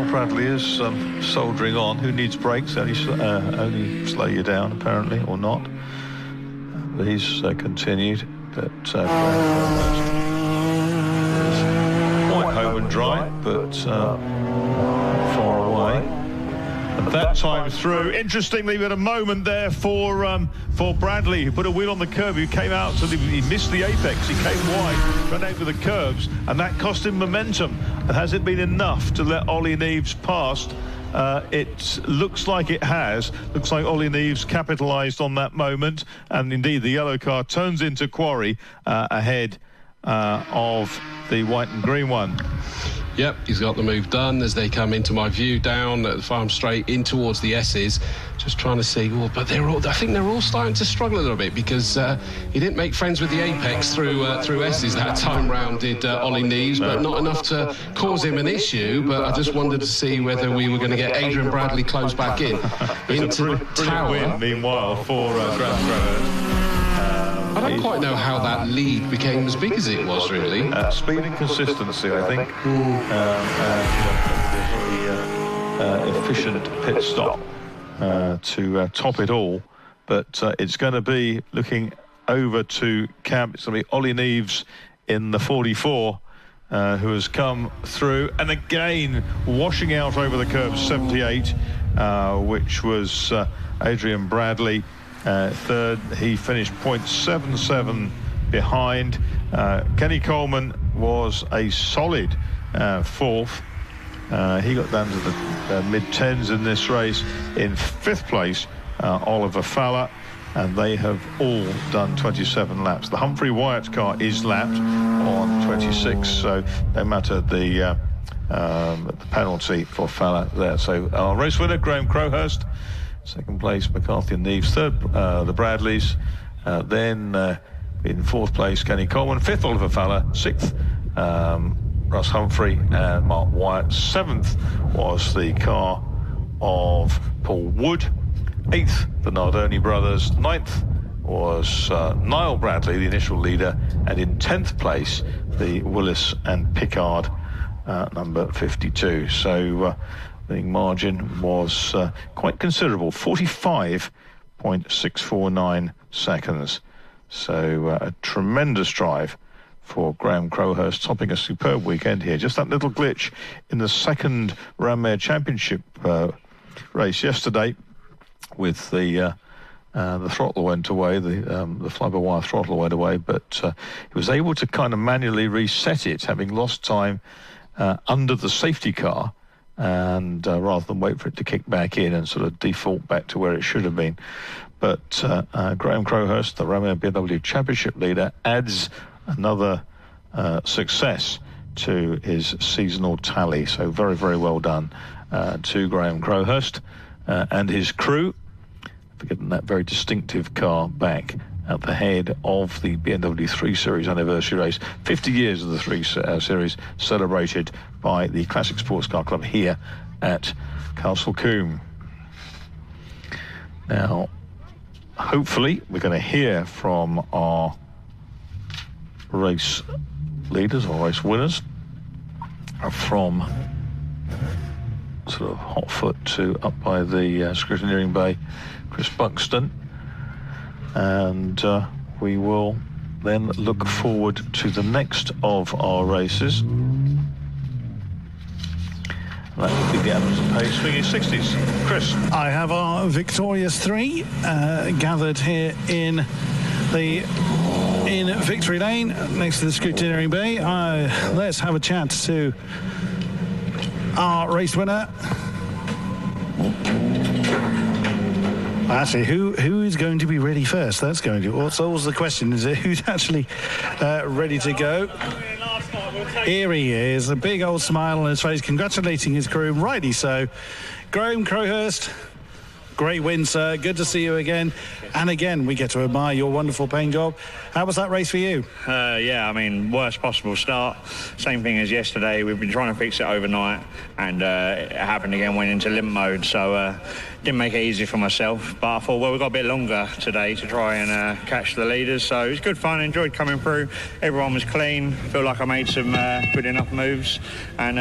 Bradley is soldering on. Who needs brakes? Only slow you down, apparently, or not. But he's continued. But quite home and dry, but far away. And that time through. Interestingly, we had a moment there for Bradley, who put a wheel on the curb. He came out, so he missed the apex. He came wide, ran over the curbs, and that cost him momentum. And has it been enough to let Ollie Neves past? It looks like it has. Looks like Ollie Neves capitalised on that moment, and indeed the yellow car turns into quarry ahead of the white and green one. Yep, he's got the move done as they come into my view down at the farm straight in towards the S's. Just trying to see, but I think they're all starting to struggle a little bit because he didn't make friends with the apex through S's that time round, did Ollie Neves, but not enough to cause him an issue. But I just wanted to see whether we were going to get Adrian Bradley close back into the tower. Win, meanwhile, for Graham Crowhurst. I don't quite know how that lead became as big as it was, really. Speed and consistency, I think. A very efficient pit stop to top it all. but it's going to be looking over to camp. It's going to be Ollie Neves in the 44 who has come through, and again washing out over the curb 78, which was Adrian Bradley. Third, he finished 0.77 behind. Kenny Coleman was a solid fourth. He got down to the mid-tens in this race. In fifth place, Oliver Fowler, and they have all done 27 laps. The Humphrey Wyatt car is lapped on 26, so no matter the penalty for Fowler there. So our race winner, Graham Crowhurst. Second place, McCarthy and Neves. Third, the Bradleys. Then in fourth place, Kenny Coleman. Fifth, Oliver Fowler. Sixth, Russ Humphrey and Mark Wyatt. Seventh was the car of Paul Wood. Eighth, the Nardoni brothers. Ninth was Niall Bradley, the initial leader. And in 10th place, the Willis and Pickard, number 52. So the margin was quite considerable, 45.649 seconds. So a tremendous drive for Graham Crowhurst, topping a superb weekend here. Just that little glitch in the second Ranmere Championship race yesterday, with the throttle went away, the fly-by-wire throttle went away, but he was able to kind of manually reset it, having lost time under the safety car, and rather than wait for it to kick back in and sort of default back to where it should have been. But Graham Crowhurst, the Ranmere BMW Championship leader, adds another success to his seasonal tally. So very, very well done to Graham Crowhurst and his crew for getting that very distinctive car back at the head of the BMW 3 Series anniversary race. 50 years of the 3 Series celebrated by the Classic Sports Car Club here at Castle Combe. Now, hopefully, we're going to hear from our race leaders or race winners from sort of Hotfoot to up by the scrutineering bay, Chris Buxton, and we will then look forward to the next of our races. That would be the Adams and Page Swinging 60s. Chris. I have our victorious three gathered here in Victory Lane next to the scrutineering bay. Let's have a chat to our race winner. Actually, who is going to be ready first? That's going to. What's always the question? Is it who's actually ready to go? Here he is, a big old smile on his face, congratulating his crew, rightly so. Graham Crowhurst, great win, sir. Good to see you again. And again, we get to admire your wonderful paint job. How was that race for you? Yeah, I mean, worst possible start. Same thing as yesterday. We've been trying to fix it overnight, and it happened again, went into limp mode. So didn't make it easy for myself. But I thought, well, we've got a bit longer today to try and catch the leaders. So it was good fun. Enjoyed coming through. Everyone was clean. Feel like I made some good enough moves. And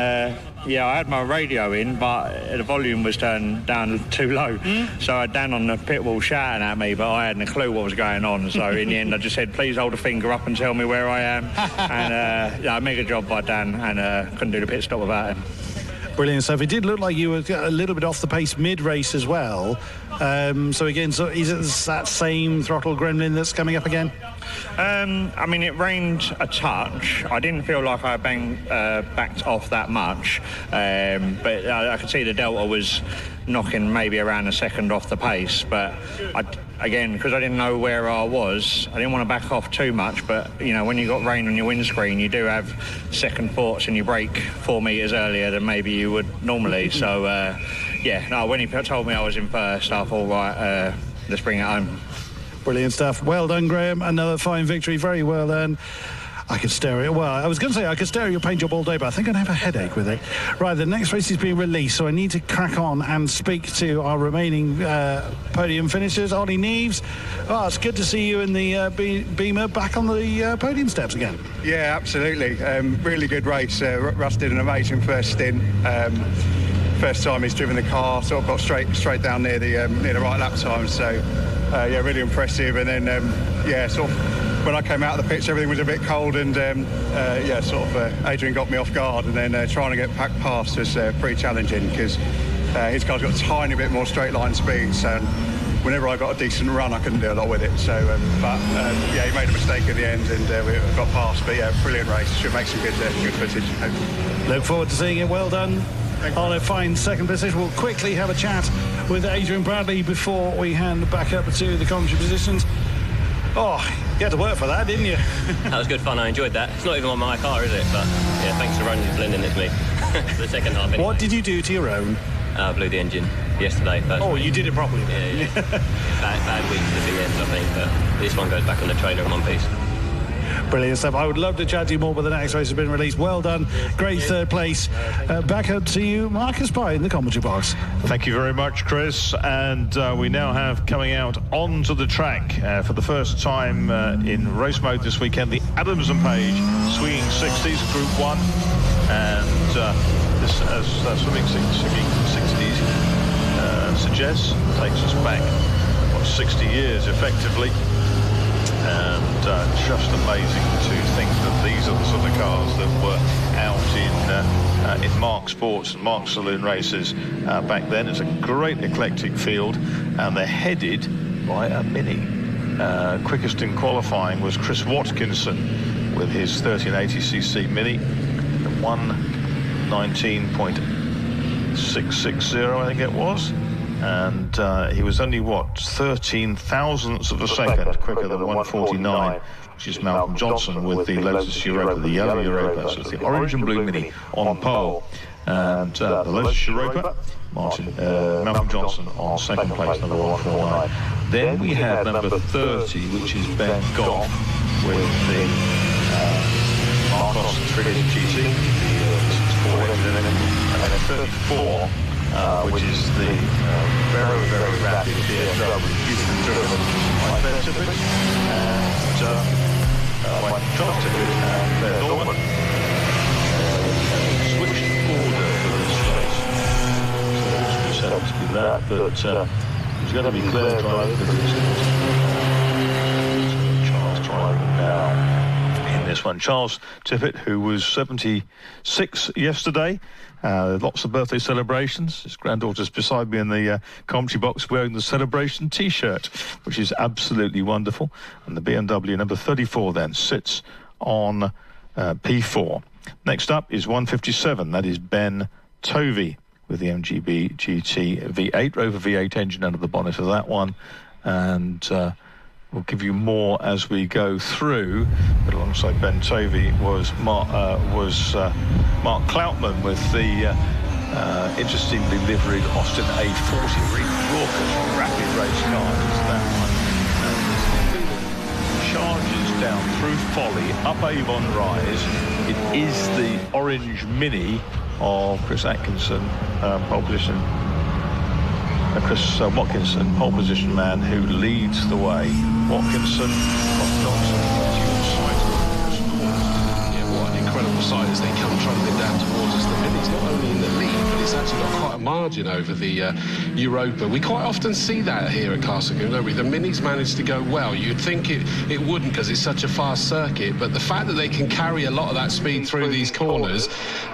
yeah, I had my radio in, but the volume was turned down too low. So I had Dan on the pit wall shouting at me, but I hadn't a clue what was going on. So in the end, I just said, please hold a finger up and tell me where I am. And yeah, mega job by Dan, and couldn't do the pit stop without him. Brilliant stuff. It did look like you were a little bit off the pace mid-race as well. So again, so is it that same throttle gremlin that's coming up again? I mean, it rained a touch. I didn't feel like I backed off that much, but I could see the delta was knocking maybe around a second off the pace. But again, because I didn't know where I was, I didn't want to back off too much. But you know, when you got rain on your windscreen, you do have second thoughts and you brake 4 meters earlier than maybe you would normally. So yeah, no, when he told me I was in first, I thought, right, let's bring it home. Brilliant stuff. Well done, Graham. Another fine victory. Very well done. I could stare at it. Well, I was going to say I could stare at your paint job all day, but I think I'd have a headache with it. Right, the next race is being released, so I need to crack on and speak to our remaining podium finishers. Ollie Neves. Oh, it's good to see you in the Beamer back on the podium steps again. Yeah, absolutely. Really good race. Russ did an amazing first stint. First time he's driven the car, sort of got straight down near the right lap time. So yeah, really impressive. And then, yeah, sort of when I came out of the pitch, everything was a bit cold, and yeah, sort of Adrian got me off guard, and then trying to get back past was pretty challenging because his car's got a tiny bit more straight line speed. So whenever I got a decent run, I couldn't do a lot with it. So, but yeah, he made a mistake at the end, and we got past. But yeah, brilliant race. Should make some good footage, hopefully. Look forward to seeing it. Well done on a fine second position. We'll quickly have a chat with Adrian Bradley before we hand back up to the commentary positions. Oh, you had to work for that, didn't you? That was good fun. I enjoyed that. It's not even on my car, is it? But yeah, thanks for running and lending it to me for the second half. Anyway. What did you do to your own? I blew the engine yesterday. Oh, you did it properly. Yeah. bad week for the big ends, I think. But this one goes back on the trailer in one piece. Brilliant stuff. I would love to chat to you more, but the next race has been released. Well done. Great third place. Back up to you, Marcus Pye, in the commentary box. Thank you very much, Chris. And we now have coming out onto the track for the first time in race mode this weekend, the Adams and Page Swinging 60s Group 1. And this, as Swinging 60s suggests, takes us back, 60 years effectively. And just amazing to think that these are the sort of cars that were out in Mark Sports and Mark Saloon races back then. It's a great eclectic field, and they're headed by a Mini. Quickest in qualifying was Chris Watkinson with his 1380cc Mini, the 1:19.660, I think it was. And he was only, 13 thousandths of a second quicker than 1:49, which is Malcolm Johnson with the Lotus Europa, the yellow Europa. So it's the orange and blue Mini on pole. And the Lotus Europa, Malcolm Johnson on second place, number 149. Then we have number 30, which is Ben Goff with the Marcos 380 GT, the 400, and then 34. Which is the very, very rapid BMW driven by Ben Tippett and by John Tippett and Ben Norman. Switched order for this race. So it was set up to be that, but it was going to be Claire driving because it's Charles driving now in this one. Charles Tippett, who was 76 yesterday. Lots of birthday celebrations. His granddaughter's beside me in the commentary box wearing the celebration T-shirt, which is absolutely wonderful. And the BMW number 34 then sits on P4. Next up is 157. That is Ben Tovey with the MGB GT V8, Rover V8 engine under the bonnet of that one. And we'll give you more as we go through. But alongside Ben Tovey was Mark Cloutman with the interestingly liveried Austin A40, really raucous, rapid race car. It's that one. Charges down through Folly, up Avon Rise. It is the orange Mini of Chris Atkinson, pole position. Chris Watkinson, pole position man, who leads the way. Watkinson, Johnson, what an incredible sight as they come trundling down towards us. The Mini's not only in the lead, but it's actually got quite a margin over the Europa. We quite often see that here at Castle, don't we? The Minis manage to go well. You'd think it wouldn't because it's such a fast circuit, but the fact that they can carry a lot of that speed through these corners,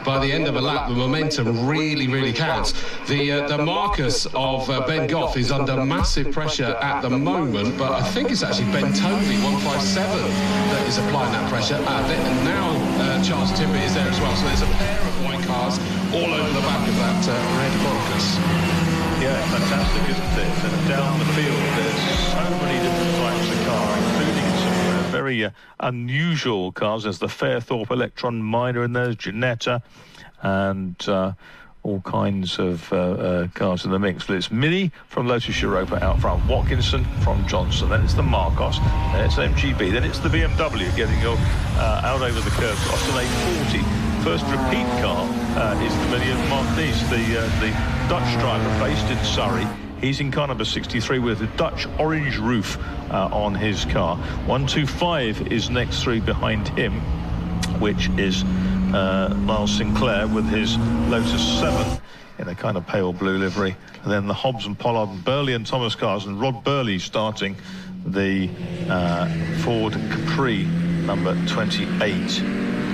by the end of a lap, the momentum really, really counts. The Marcus of Ben Goff is under massive pressure at the moment, but I think it's actually Ben Tovey, 157, that is applying that pressure. And now Charles Tippett is there as well, so there's a pair of white cars all over the back of that red Marcus. Yeah, fantastic, isn't it? And down the field, there's so many different types of car, including some very unusual cars. There's the Fairthorpe Electron Minor, and there's Ginetta, and all kinds of cars in the mix. But it's Mini from Lotus Europa out front, Watkinson from Johnson, then it's the Marcos, then it's MGB, then it's the BMW getting out over the curve. Austin A40, first repeat car is the Mini of Mark Nees, the Dutch driver based in Surrey. He's in car number 63 with a Dutch orange roof on his car. 125 is next through behind him, which is Miles Sinclair with his Lotus 7 in a kind of pale blue livery, and then the Hobbs and Pollard and Burley and Thomas cars, and Rod Burley starting the Ford Capri number 28.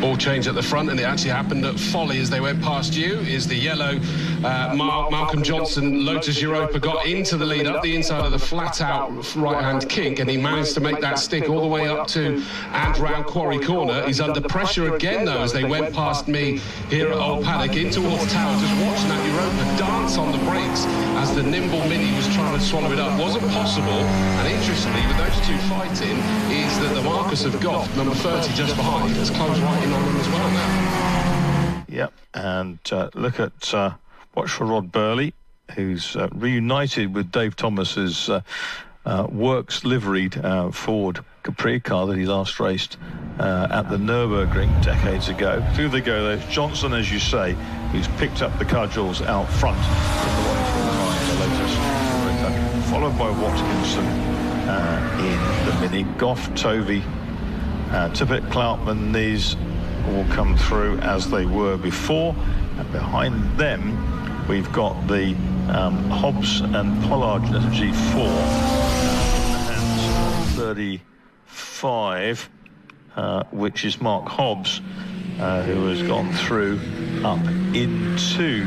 Ball change at the front, and it actually happened at Folly as they went past you. Is the yellow Malcolm Johnson Lotus Europa got into the lead up the inside of the flat-out right-hand kink, and he managed to make that stick all the way up to and round Quarry Corner. He's under pressure again, though, as they went past me here at Old Paddock in towards Tower, just watching that Europa dance on the brakes as the nimble Mini was trying to swallow it up. Wasn't possible, and interestingly, with those two fighting, is that the Marcus of Goff, number 30 just behind, has closed right in on them as well now. Yep, and look at watch for Rod Burley, who's reunited with Dave Thomas's works liveried Ford Capri car that he last raced at the Nürburgring decades ago. Through they go. There's Johnson, as you say, who's picked up the cudgels out front in the 149, the Lotus, followed by Watkinson in the Mini. Goff, Tovey, Tippett, Cloutman, these all come through as they were before, and behind them we've got the Hobbs and Pollard G4 and 35, which is Mark Hobbs, who has gone through up into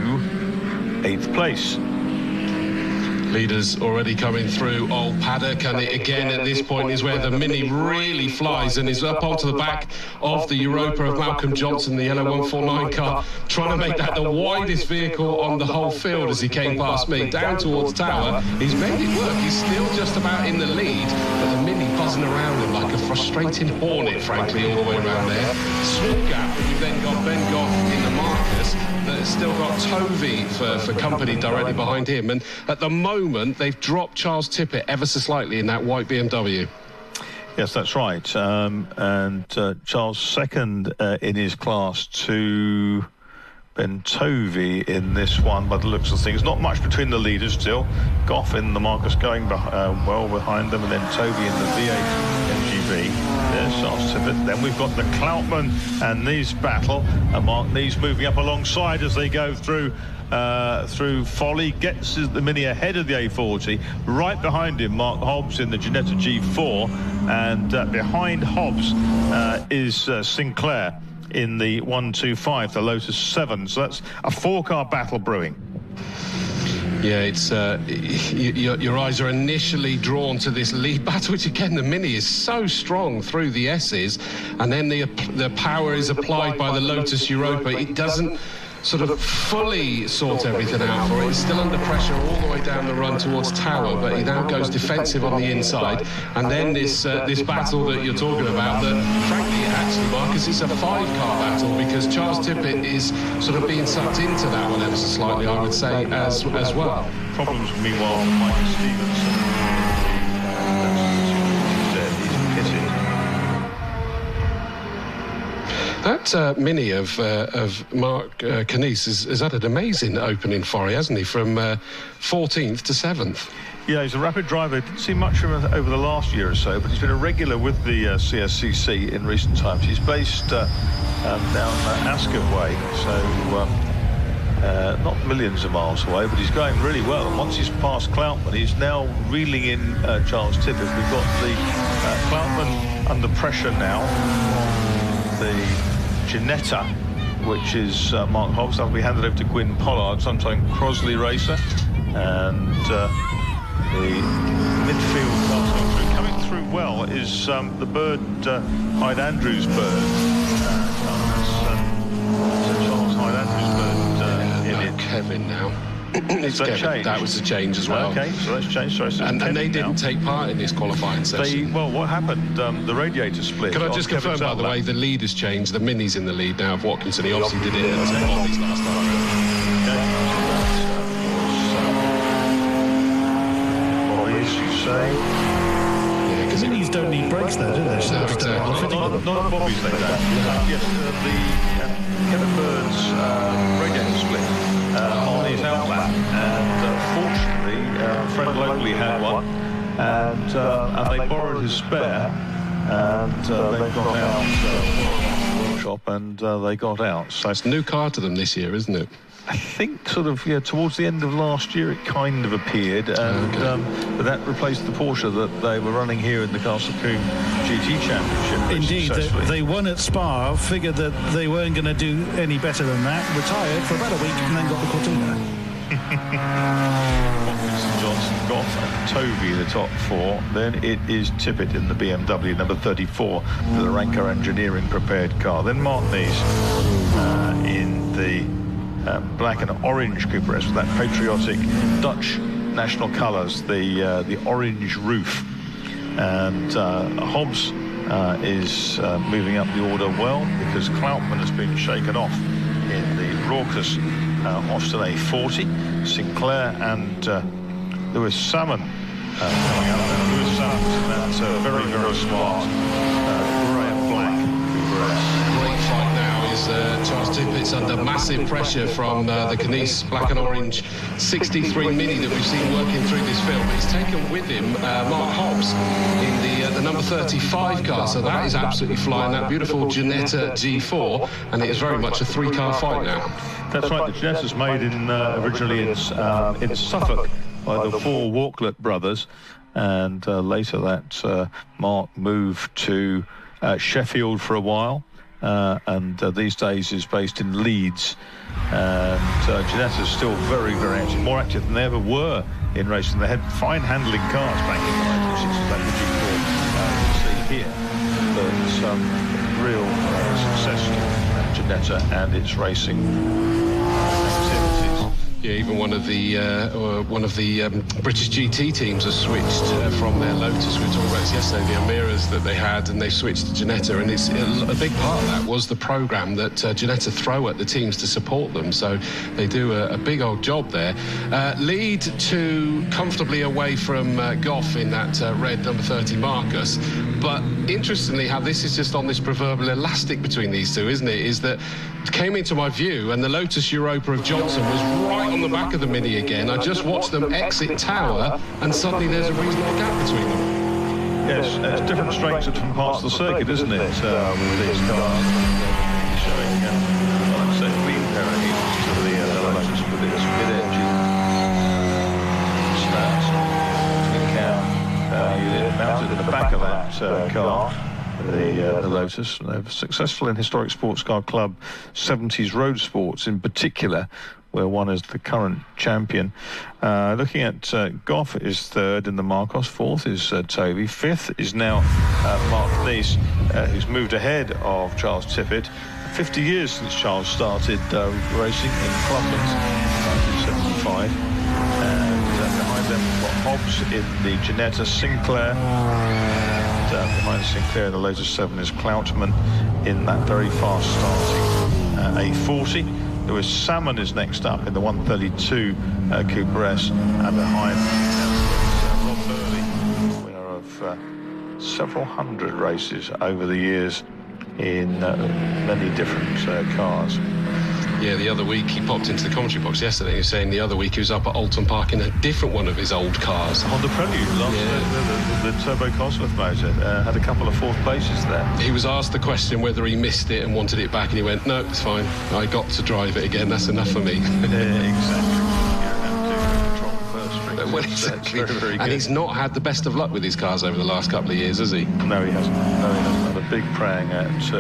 8th place. Leaders already coming through Old Paddock, and it again at this point is where the Mini really flies and is up onto the back of the Europa of Malcolm Johnson, the yellow 149 car, trying to make that the widest vehicle on the whole field as he came past me down towards Tower. He's made it work. He's still just about in the lead, but the Mini buzzing around him like a frustrating hornet, frankly, all the way around there. Small gap, but you've then got Ben Goff in the Marcus that has still got Tovey for company directly behind him, and at the moment they've dropped Charles Tippett ever so slightly in that white BMW. Yes, that's right, and Charles second in his class to Ben Tovey in this one, by the looks of things. Not much between the leaders still. Goff in the Marcus going well behind them, and then Tovey in the V8 MGB. There's Charles Tippett. Then we've got the Cloutman and Nees battle, and Mark Nees moving up alongside as they go through Folly, gets the Mini ahead of the A40. Right behind him, Mark Hobbs in the Ginetta G4, and behind Hobbs is Sinclair in the 125, the Lotus 7. So that's a 4-car battle brewing. Yeah, it's your eyes are initially drawn to this lead battle, which again the Mini is so strong through the S's, and then the power is applied by the Lotus Europa. It doesn't sort of fully sort everything out for it. It's still under pressure all the way down the run towards Tower, but he now goes defensive on the inside, and then this battle that you're talking about, that frankly actually, Marcus, it's a 5-car battle, because Charles Tippett is sort of being sucked into that one ever so slightly, I would say, as well. Problems meanwhile for Mike Stevenson. That Mini of Mark Canese has had an amazing opening for him, hasn't he? From 14th to 7th. Yeah, he's a rapid driver. Didn't see much of him over the last year or so, but he's been a regular with the CSCC in recent times. He's based down Ascot way, so not millions of miles away, but he's going really well. And once he's past Cloutman, he's now reeling in Charles Tippett. We've got the Cloutman under pressure now on the Ginetta, which is Mark Hobbs. That'll be handed over to Gwyn Pollard, sometime Crosley racer, and the midfield cars coming through well is the Bird Hyde Andrews Bird. Charles Hyde Andrews Bird in it. Kevin now. Is that changed? That was a change as well. Okay, so that's changed. Sorry, so and they didn't take part in this qualifying session. Well, what happened? The radiator split. Can I just confirm, by the way, the lead has changed. The Mini's in the lead now of Watkinson. He obviously did it at Bobby's last time. Bobby's, you say? Yeah, because Minis don't need brakes there, do they? So No, exactly. Not Bobby's like that. Yes, the Kevin Bird's radiator split on his outlap, and fortunately a friend locally had one, and they borrowed his spare, and they got out workshop, and they got out. So it's a new car to them this year, isn't it? I think towards the end of last year it kind of appeared, and but that replaced the Porsche that they were running here in the Castle Combe GT Championship. Indeed, they won at Spa, figured that they weren't going to do any better than that, retired for about a week, and then got the Cortina. Johnson, Goff and Tovey, the top four. Then it is Tippett in the BMW number 34, the Ranker Engineering prepared car. Then Martinez in the black and orange Cooper S with that patriotic Dutch national colours, the orange roof. And Hobbs is moving up the order well, because Cloutman has been shaken off in the raucous Austin A40. Sinclair and Lewis Salmon coming out there. Lewis Salmon's in that very, very smart grey and black Cooper S. Great fight now is Charles Tippett's under massive pressure from the Canice black and orange 63 Mini that we've seen working through this field. But he's taken with him Mark Hobbs in the number 35 car, so that is absolutely flying, that beautiful Ginetta G4, and it is very much a three-car fight now. That's right, the Ginetta's made originally in Suffolk by the four Walklet brothers, and later that Mark moved to Sheffield for a while, and these days is based in Leeds. And Ginetta's still very, very active, more active than they ever were in racing. They had fine handling cars back in the 1960s, like the G4 you see here, but real success story, Ginetta and its racing activities. Yeah, even one of the British GT teams has switched from their Lotus. We were talking about this yesterday, the Amiras that they had, and they switched to Ginetta. And it's a big part of that was the programme that Ginetta throw at the teams to support them. So they do a big old job there. Lead to comfortably away from Goff in that red number 30 Marcus. But interestingly, how this is just on this proverbial elastic between these two, isn't it? Is that it came into my view, and the Lotus Europa of Johnson was right on the back of the Mini again. I just watched them exit tower, and suddenly there's a reasonable gap between them. Yes, it's different strengths at different parts of the circuit, isn't it, with these cars? Showing, like I say, clean pair of heels to the Lotus with its mid-engine snouts. Mounted in the back of that car, the Lotus. They're successful in Historic Sports Car Club 70s road sports in particular, where one is the current champion. Looking at Goff is third in the Marcos, fourth is Tovey, fifth is now Mark Nice, who's moved ahead of Charles Tippett. 50 years since Charles started racing in Clublands in 1975. And behind them we've got Hobbs in the Ginetta, Sinclair. Behind Sinclair in the Lotus 7 is Cloutman in that very fast starting A40. Lewis Salmon is next up in the 132 Cooper S, and behind Rob Burley, winner of several hundred races over the years in many different cars. Yeah, the other week he popped into the commentary box yesterday. He was saying the other week he was up at Alton Park in a different one of his old cars. On the Prelude, the Turbo Cosworth motor, had a couple of fourth places there. He was asked the question whether he missed it and wanted it back, and he went, no, it's fine. I got to drive it again. That's enough for me. Exactly. Well, exactly. Very, very good. And he's not had the best of luck with his cars over the last couple of years, has he? No, he hasn't. Had a big prang at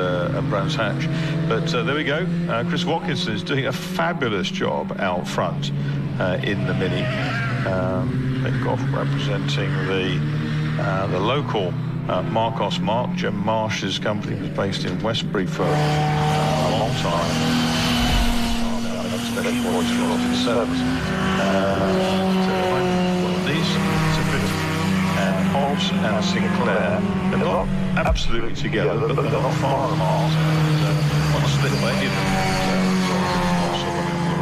Brands Hatch. But there we go. Chris Watkinson is doing a fabulous job out front in the Mini. They've got representing the local Marcos Mark. Jim Marsh's company was based in Westbury for a long time. Special voice for a lot of service. Hobbs and Sinclair, they're not absolutely together, but they're not far apart. One slip by him,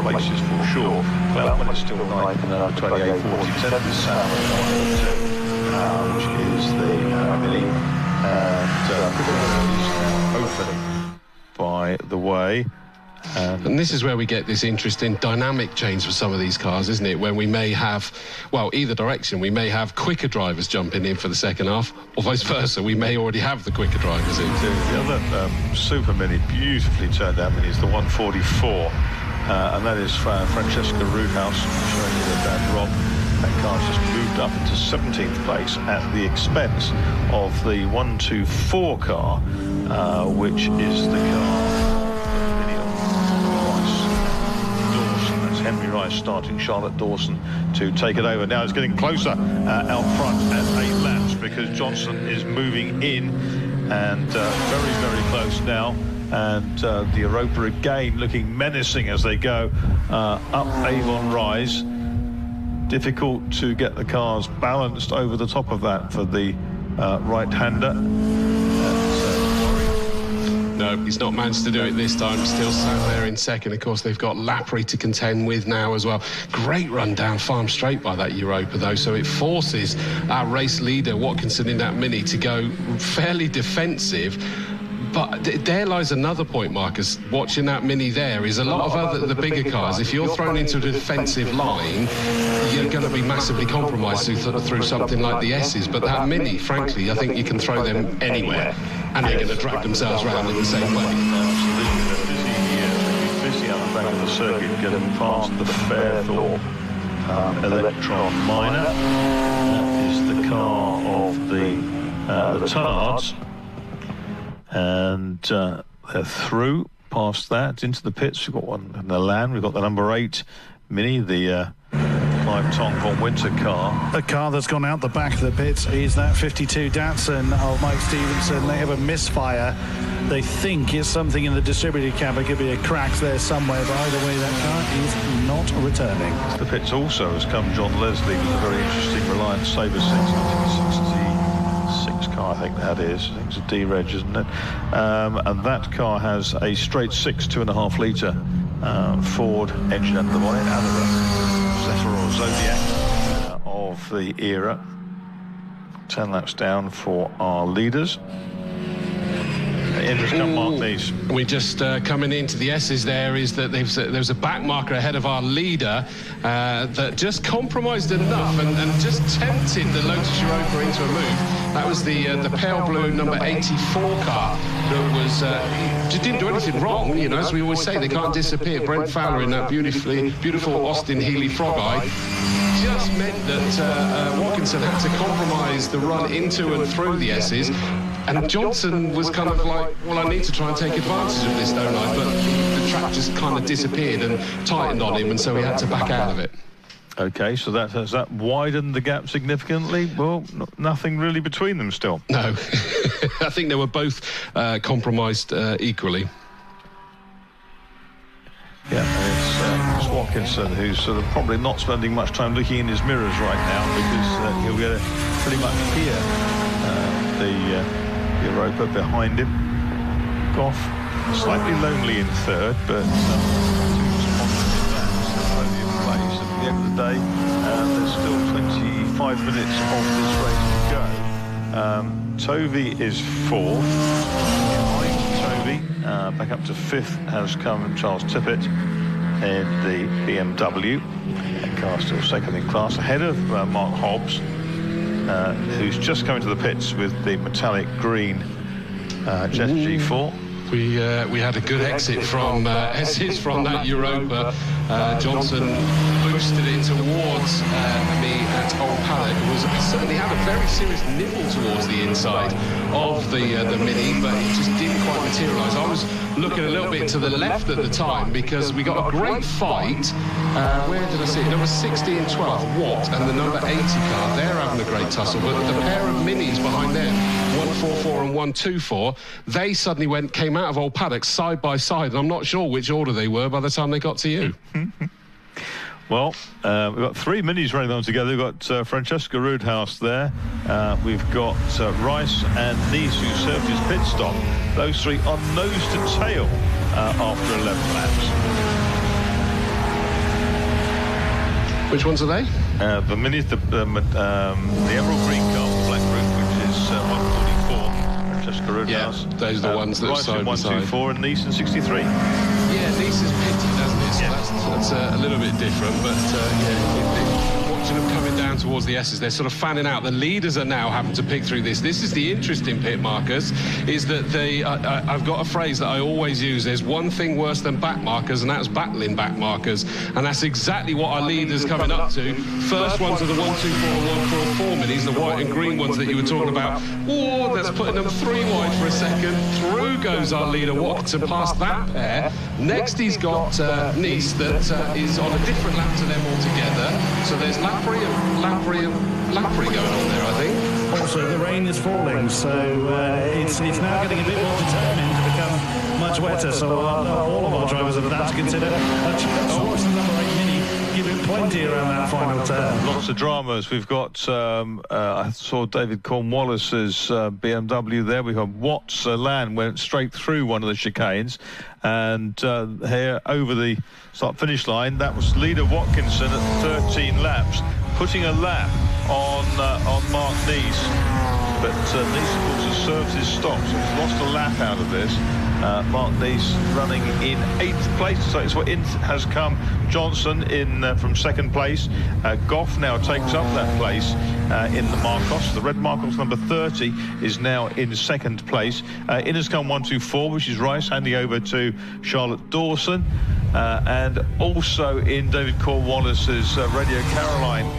places for sure. Cloutman is still ninth in the 28-40, 10th is Sam, which is the Mini, and is open by the way. And this is where we get this interesting dynamic change for some of these cars, isn't it? When we may have, well, either direction, we may have quicker drivers jumping in for the second half, or vice versa, we may already have the quicker drivers in. The other Super Mini, beautifully turned out Mini, is the 144, and that is Francesca Roodhouse, showing you that Rob. That car's just moved up into 17th place at the expense of the 124 car, which is the car Henry Rice starting Charlotte Dawson to take it over. Now it's getting closer out front at 8 laps because Johnson is moving in and very, very close now. And the Europa again looking menacing as they go up Avon Rise. Difficult to get the cars balanced over the top of that for the right-hander. No, he's not managed to do it this time. Still sat there in second. Of course, they've got Lapri to contend with now as well. Great run down farm straight by that Europa, though. So it forces our race leader, Watkinson, in that Mini to go fairly defensive. But there lies another point, Marcus. Watching that Mini there is a lot of the bigger cars. If you're thrown into a defensive line, you're going to be massively compromised through something like the S's. But that Mini, frankly, I think you can throw them anywhere, and they're going to drag themselves around in the same way. Busy out the back of the circuit, getting past the Fairthorpe Electron Minor. That is the car of the Tards. And they're through past that into the pits. We've got one in the land. We've got the number 8 Mini, the Clive Tonk Winter car. The car that's gone out the back of the pits is that 52 Datsun of Mike Stevenson. They have a misfire. They think it's something in the distributed cab. It could be a crack there somewhere, but either way, that car is not returning. The pits also has come John Leslie with a very interesting Reliance Sabre 6 1966 car, I think that is. I think it's a D-Reg, isn't it? And that car has a straight 6 2.5 litre Ford engine under the bonnet, out of a Zephyr or Zodiac of the era. 10 laps down for our leaders. Mark these. We just coming into the S's there is that there's a back marker ahead of our leader that just compromised enough and just tempted the Lotus Europa into a move. That was the pale blue number 84 car that was just didn't do anything wrong. You know, as we always say, they can't disappear. Brent Fowler in that beautiful Austin Healey frog eye just meant that Watkinson had to compromise the run into and through the S's. And Johnson was kind of like, well, I need to try and take advantage of this, don't I? But the track just kind of disappeared and tightened on him, and so he had to back out of it. OK, so has that widened the gap significantly? Well, nothing really between them still. No. I think they were both compromised equally. Yeah, and it's Watkinson who's sort of probably not spending much time looking in his mirrors right now because he'll get pretty much hear the Europa behind him. Goff slightly lonely in third, but place. At the end of the day, there's still 25 minutes of this race to go. Tovey is fourth. Behind Tovey, back up to fifth has come Charles Tippett in the BMW. That car still second in class, ahead of Mark Hobbs, who's just coming to the pits with the metallic green Jet G4. We had a good exit from from that Europa. Johnson boosted it towards me at Old Paddock. Certainly had a very serious nibble towards the inside of the Mini, but it just didn't quite materialise. I was looking a little bit to the left at the time because we got a great fight. Where did I see it? Number 60 and 12, Watt, and the number 80 car. They're having a great tussle, but the pair of Minis behind them, 144 and 124, they suddenly came out of Old Paddock side by side, and I'm not sure which order they were by the time they got to you. Well, we've got 3 Minis running on together. We've got Francesca Roodhouse there. We've got Rice and Nice, who served his pit stop. Those 3 are nose to tail after 11 laps. Which ones are they? The Minis, the emerald green car, the black roof, which is 144. Francesca Roodhouse. Yeah, those are the ones that are side by side. 124 and Nice and 63. Yeah, Nice is pitted, hasn't it? So that's a little bit different, but watching them coming down towards the S's, they're sort of fanning out. The leaders are now having to pick through this. This is the interesting pit, Marcus, is that I've got a phrase that I always use. There's one thing worse than back markers, and that's battling back markers, and that's exactly what our leaders coming up to. First ones are the 1, 2, 4, 1, 4, 4 minis, the white and green ones that you were talking about. Oh, that's putting them 3 wide for a second. Through goes our leader Watkinson past that pair. Next he's got Nice that is on a different lap to them altogether. So there's Lapri going on there, I think. Also, the rain is falling, so it's now getting a bit more determined to become much wetter. So all of our drivers have that to consider. Watch the number 8 Mini give it plenty around that final turn. Lots of dramas. We've got, I saw David Cornwallis's BMW there. We have Watts Land went straight through one of the chicanes, and here over the start-finish line, that was leader Watkinson at 13 laps, putting a lap on Mark Nice. But Nice, of course, has served his stop, so he's lost a lap out of this. Mark Nice running in 8th place, so it's what in has come Johnson in from 2nd place. Goff now takes up that place in the Marcos. The red Marcos number 30 is now in 2nd place. In has come 1, 2, 4, which is Rice, handing over to Charlotte Dawson, and also in David Cornwallis's Radio Caroline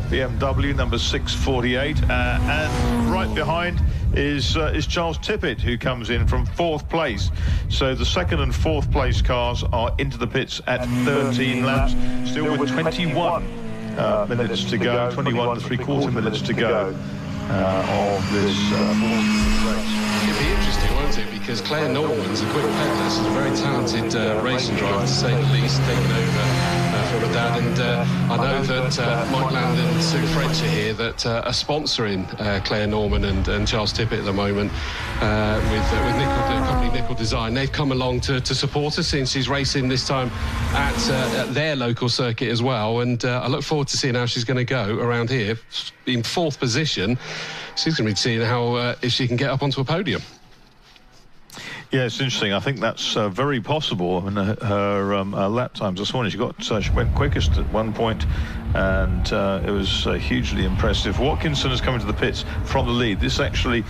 BMW number 648, and right behind is Charles Tippett, who comes in from 4th place. So the 2nd and 4th place cars are into the pits at 13 laps, still with 21 minutes to go, 21 to 3/4 minutes to go of this 4th race. It'll be interesting, won't it? Because Claire Norman's a quick peddler. She's a very talented racing driver, to say the least, taking over from her dad. And I know that Mike Land and Sue French are here that are sponsoring Claire Norman and Charles Tippett at the moment with Nickel, company Nickel Design. They've come along to support her since she's racing this time at their local circuit as well. And I look forward to seeing how she's going to go around here in 4th position. She's going to be seeing how if she can get up onto a podium. Yeah, it's interesting. I think that's very possible. I mean, her lap times this morning, she went quickest at one point, and it was hugely impressive. Watkinson has come into the pits from the lead. This actually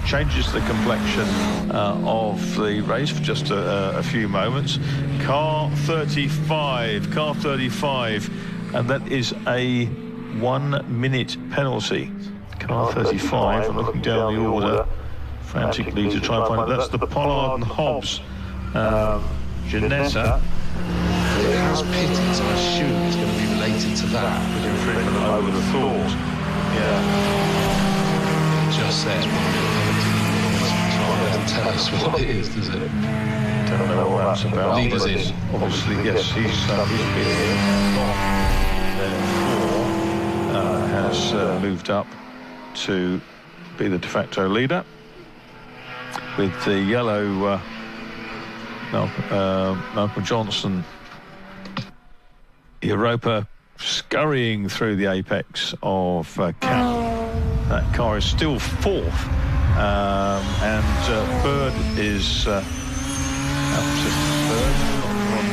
changes the complexion of the race for just a few moments. Car 35, and that is a 1-minute penalty. Car 35, I'm looking down the order frantically to try and find it. That's the Pollard and Hobbs Janetta. It has pitted, so I assume it's going to be related to that. With infringement, I would have thought. Yeah. It just says 1 minute penalty. It doesn't tell us what it is, does it? Don't know what that's about. Leaders in. Obviously, yes, he's been here. Therefore, has moved up to be the de facto leader, with the yellow Malcolm Johnson Europa scurrying through the apex of Cap. That car is still 4th, and Bird is up to 3rd.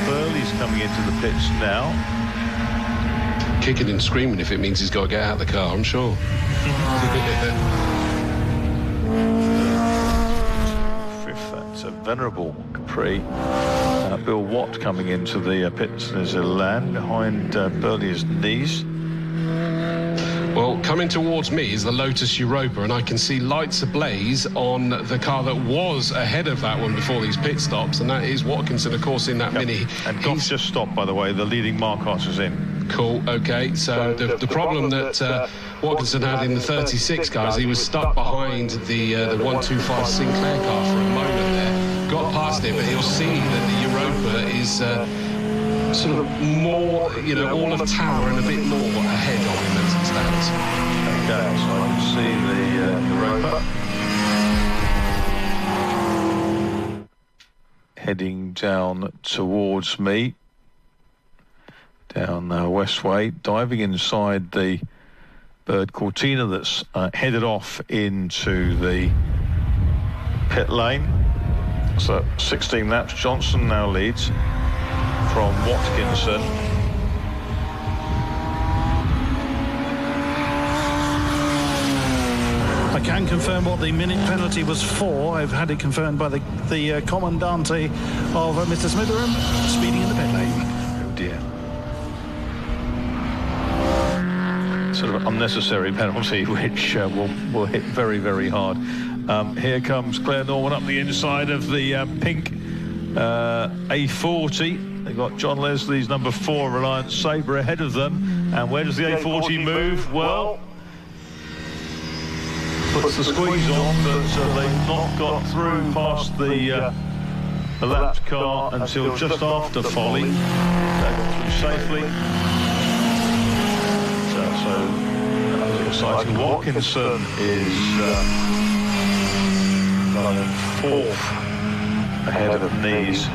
Burley's coming into the pits now. Kicking and screaming if it means he's got to get out of the car, I'm sure. That's a venerable Capri. Bill Watt coming into the pits. There's a Land behind Burley's knees. Well, coming towards me is the Lotus Europa, and I can see lights ablaze on the car that was ahead of that one before these pit stops, and that is Watkinson, of course, in that Mini. And Goff's just stopped, by the way. The leading Marcos is in. Cool, okay. So the problem that Watkinson had in the 36 cars, he was stuck behind the 125 Sinclair car for a moment there. Got past it, but he'll see that the Europa is sort of more, all of Tower and a bit more ahead of him as it stands. Okay, so I can see the Europa heading down towards me, down Westway, diving inside the Bird Cortina that's headed off into the pit lane. So 16 laps. Johnson now leads from Watkinson. I can confirm what the minute penalty was for. I've had it confirmed by the commandante of Mr. Smitheram, speeding in the pit lane. Oh dear. Sort of unnecessary penalty, which will hit very, very hard. Here comes Claire Norman up the inside of the pink A40. They've got John Leslie's number 4 Reliance Sabre ahead of them. And where does the A40 move? Well, puts the squeeze on, but they've not got through past the lapped car until just after Folly. They got through safely. So that was exciting. Watkinson is running 4th ahead of Nees.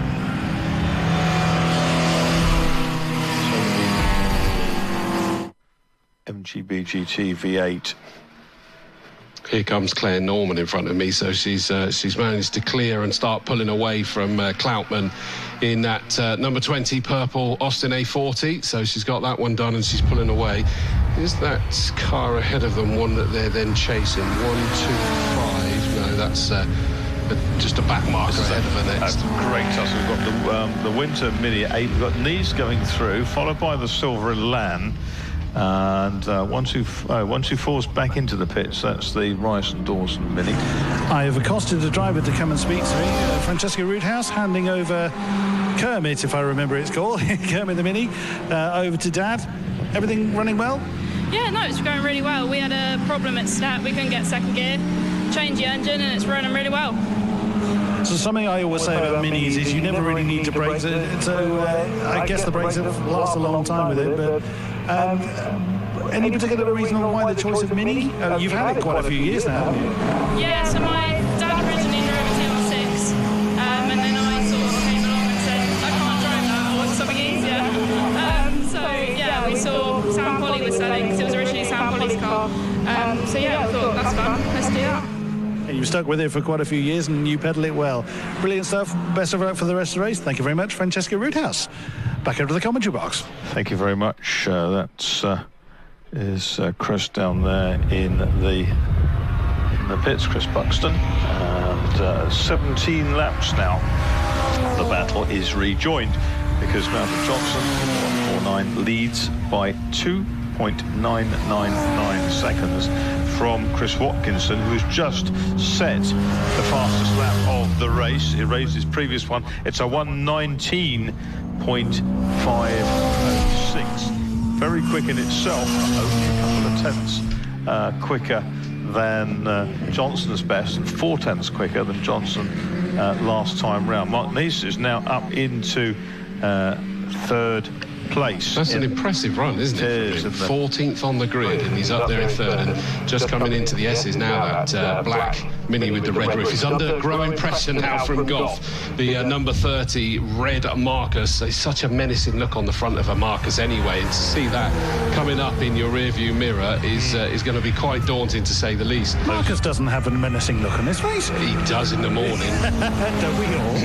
MGB GT V8. Here comes Claire Norman in front of me, so she's managed to clear and start pulling away from Cloutman in that number 20 purple Austin A40. So she's got that one done and she's pulling away. Is that car ahead of them one that they're then chasing? 1, 2, 5. No, that's just a back marker ahead of her next. Great tussle. We've got the Winter Mini 8. We've got Nees going through, followed by the Silver Elan. And 124's back into the pits. That's the Rice and Dawson Mini. I have accosted the driver to come and speak to me, Francesca Roothouse, handing over Kermit, if I remember it's called, Kermit the Mini, over to Dad. Everything running well? Yeah, no, it's going really well. We had a problem at start. We couldn't get second gear, change the engine, and it's running really well. So something I always say about minis is you never really need to brake. So I guess the brakes have lasted a long time with it, but any particular reason why the choice of Mini? You've had it quite a few years now, haven't you? Yeah, so my dad originally drove a TL6, and then I sort of came along and said, I can't drive that, I want something easier. So yeah, we saw Sam Polly was selling, because it was originally Sam Polly's car. So yeah, I thought, that's fun, let's do that. And you've stuck with it for quite a few years and you pedal it well. Brilliant stuff. Best of luck for the rest of the race. Thank you very much, Francesca Roothouse. Back over to the commentary box. Thank you very much. That's is Chris down there in the pits, Chris Buxton. And 17 laps now. The battle is rejoined because Malcolm Johnson, 149, leads by 2.999 seconds from Chris Watkinson, who has just set the fastest lap of the race. He raised his previous one. It's a 1:19.506. Very quick in itself, only a couple of tenths quicker than Johnson's best, and 4 tenths quicker than Johnson last time round. Mark Nees is now up into 3rd place. That's an impressive run, isn't it? 14th on the grid, and he's up there in 3rd, and just coming into the S's now. That black Mini with the red roof. He's under growing pressure now from Goff. The number 30 red Marcus. It's such a menacing look on the front of a Marcus anyway, and to see that coming up in your rearview mirror is going to be quite daunting, to say the least. Marcus doesn't have a menacing look on his face. He does in the morning. Don't we all?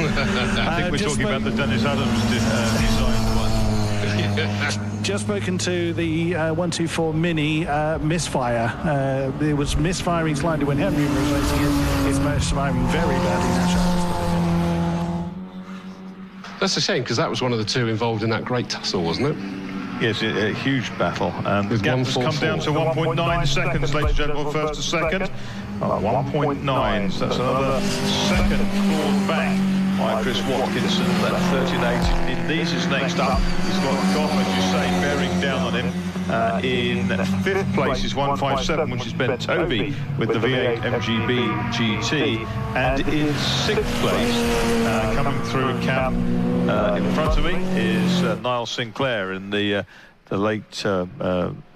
I think we're talking about the Dennis Adams designed one. Just spoken to the 124 Mini misfire. It was misfiring slightly when Henry was racing it. It's misfiring very badly now. That's a shame, because that was one of the two involved in that great tussle, wasn't it? Yes, a huge battle. And the gap has come down to 1.9 seconds, ladies and gentlemen, first to second. 1.9, so that's another second forward back by Chris Watkinson. That 13.8 in Nees is next up. He's got Goff, as you say, bearing down on him. In 5th place is 157, which is Ben Toby with the V8 MGB GT. And in 6th place, coming through Cam in front of me, is Niall Sinclair in the late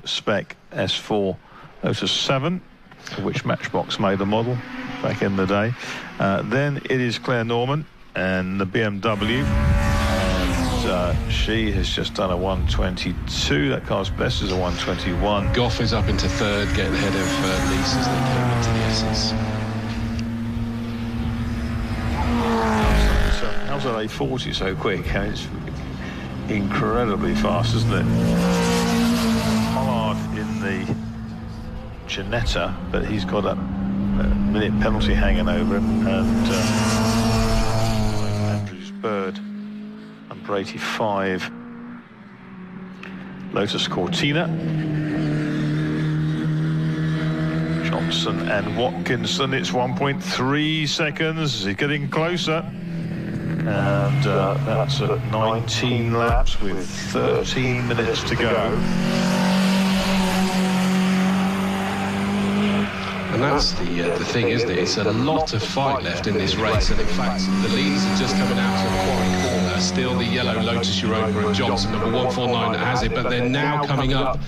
spec S4 Lotus 7, which Matchbox made a model back in the day. Then it is Claire Norman and the BMW, and she has just done a 122. That car's best is a 121. Goff is up into 3rd, getting ahead of Nees as they came into the S's. was at A40 so quick, and it's incredibly fast, isn't it? Pollard in the Ginetta, but he's got a minute penalty hanging over him, and Andrews Bird, number 85, Lotus Cortina. Johnson and Watkinson, it's 1.3 seconds. He's getting closer. And that's at 19 laps with 13 minutes to go. And that's the thing, isn't it? It's a lot of fight left in this race, and in fact, the leaders are just coming out to the quarry corner. Still the yellow Lotus Europa and Johnson, number 149, that has it, but they're now coming up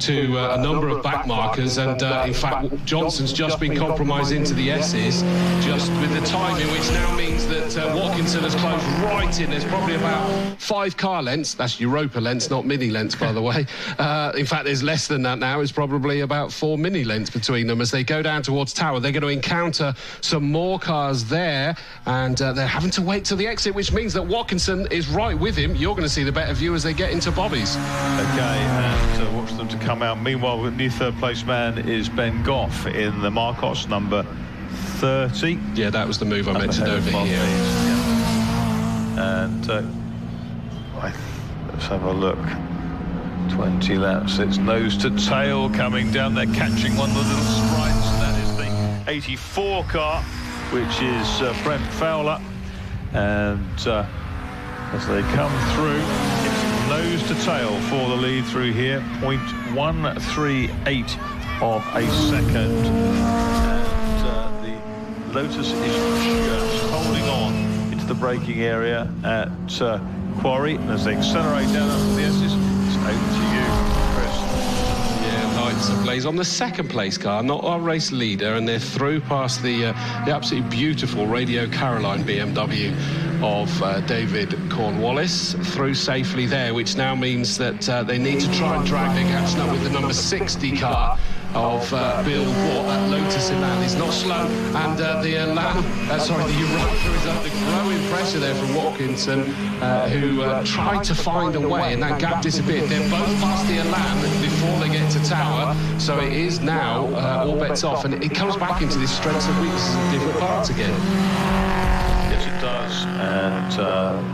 to a number of back markers, and in fact Johnson's just been compromised into the S's just with the timing, which now means that Watkinson has closed right in. There's probably about 5 car lengths. That's Europa lengths, not mini lengths, by the way. In fact, there's less than that now. It's probably about 4 mini lengths between them as they go down towards Tower. They're going to encounter some more cars there, and they're having to wait till the exit, which means that Watkinson is right with him. You're going to see the better view as they get into Bobby's. Okay, and watch them to come out. Meanwhile, the new third place man is Ben Goff in the Marcos number 30. Yeah, that was the move I mentioned over here. And let's have a look. 20 laps. It's nose to tail coming down. They're catching one of the little sprites, and that is the 84 car, which is Brent Fowler. And as they come through, it's nose to tail for the lead through here. 0.138 of a second. And the Lotus is just holding on into the braking area at Quarry. And as they accelerate down after the S's, it's over to you, Chris. Yeah, lights ablaze on the second place car, not our race leader, and they're through past the absolutely beautiful Radio Caroline BMW of David Cornwallis, through safely there, which now means that they need to try and drag. They're catching up with the number 60 car of Bill Watt. That Lotus Elan is not slow, and the Europa is under growing pressure there from Watkinson, who tried to find a way, and that gap disappeared. They're both past the Elan before they get to Tower, so it is now all bets off, and it comes back into this strengths and weaknesses of different parts again. Yes, it does, and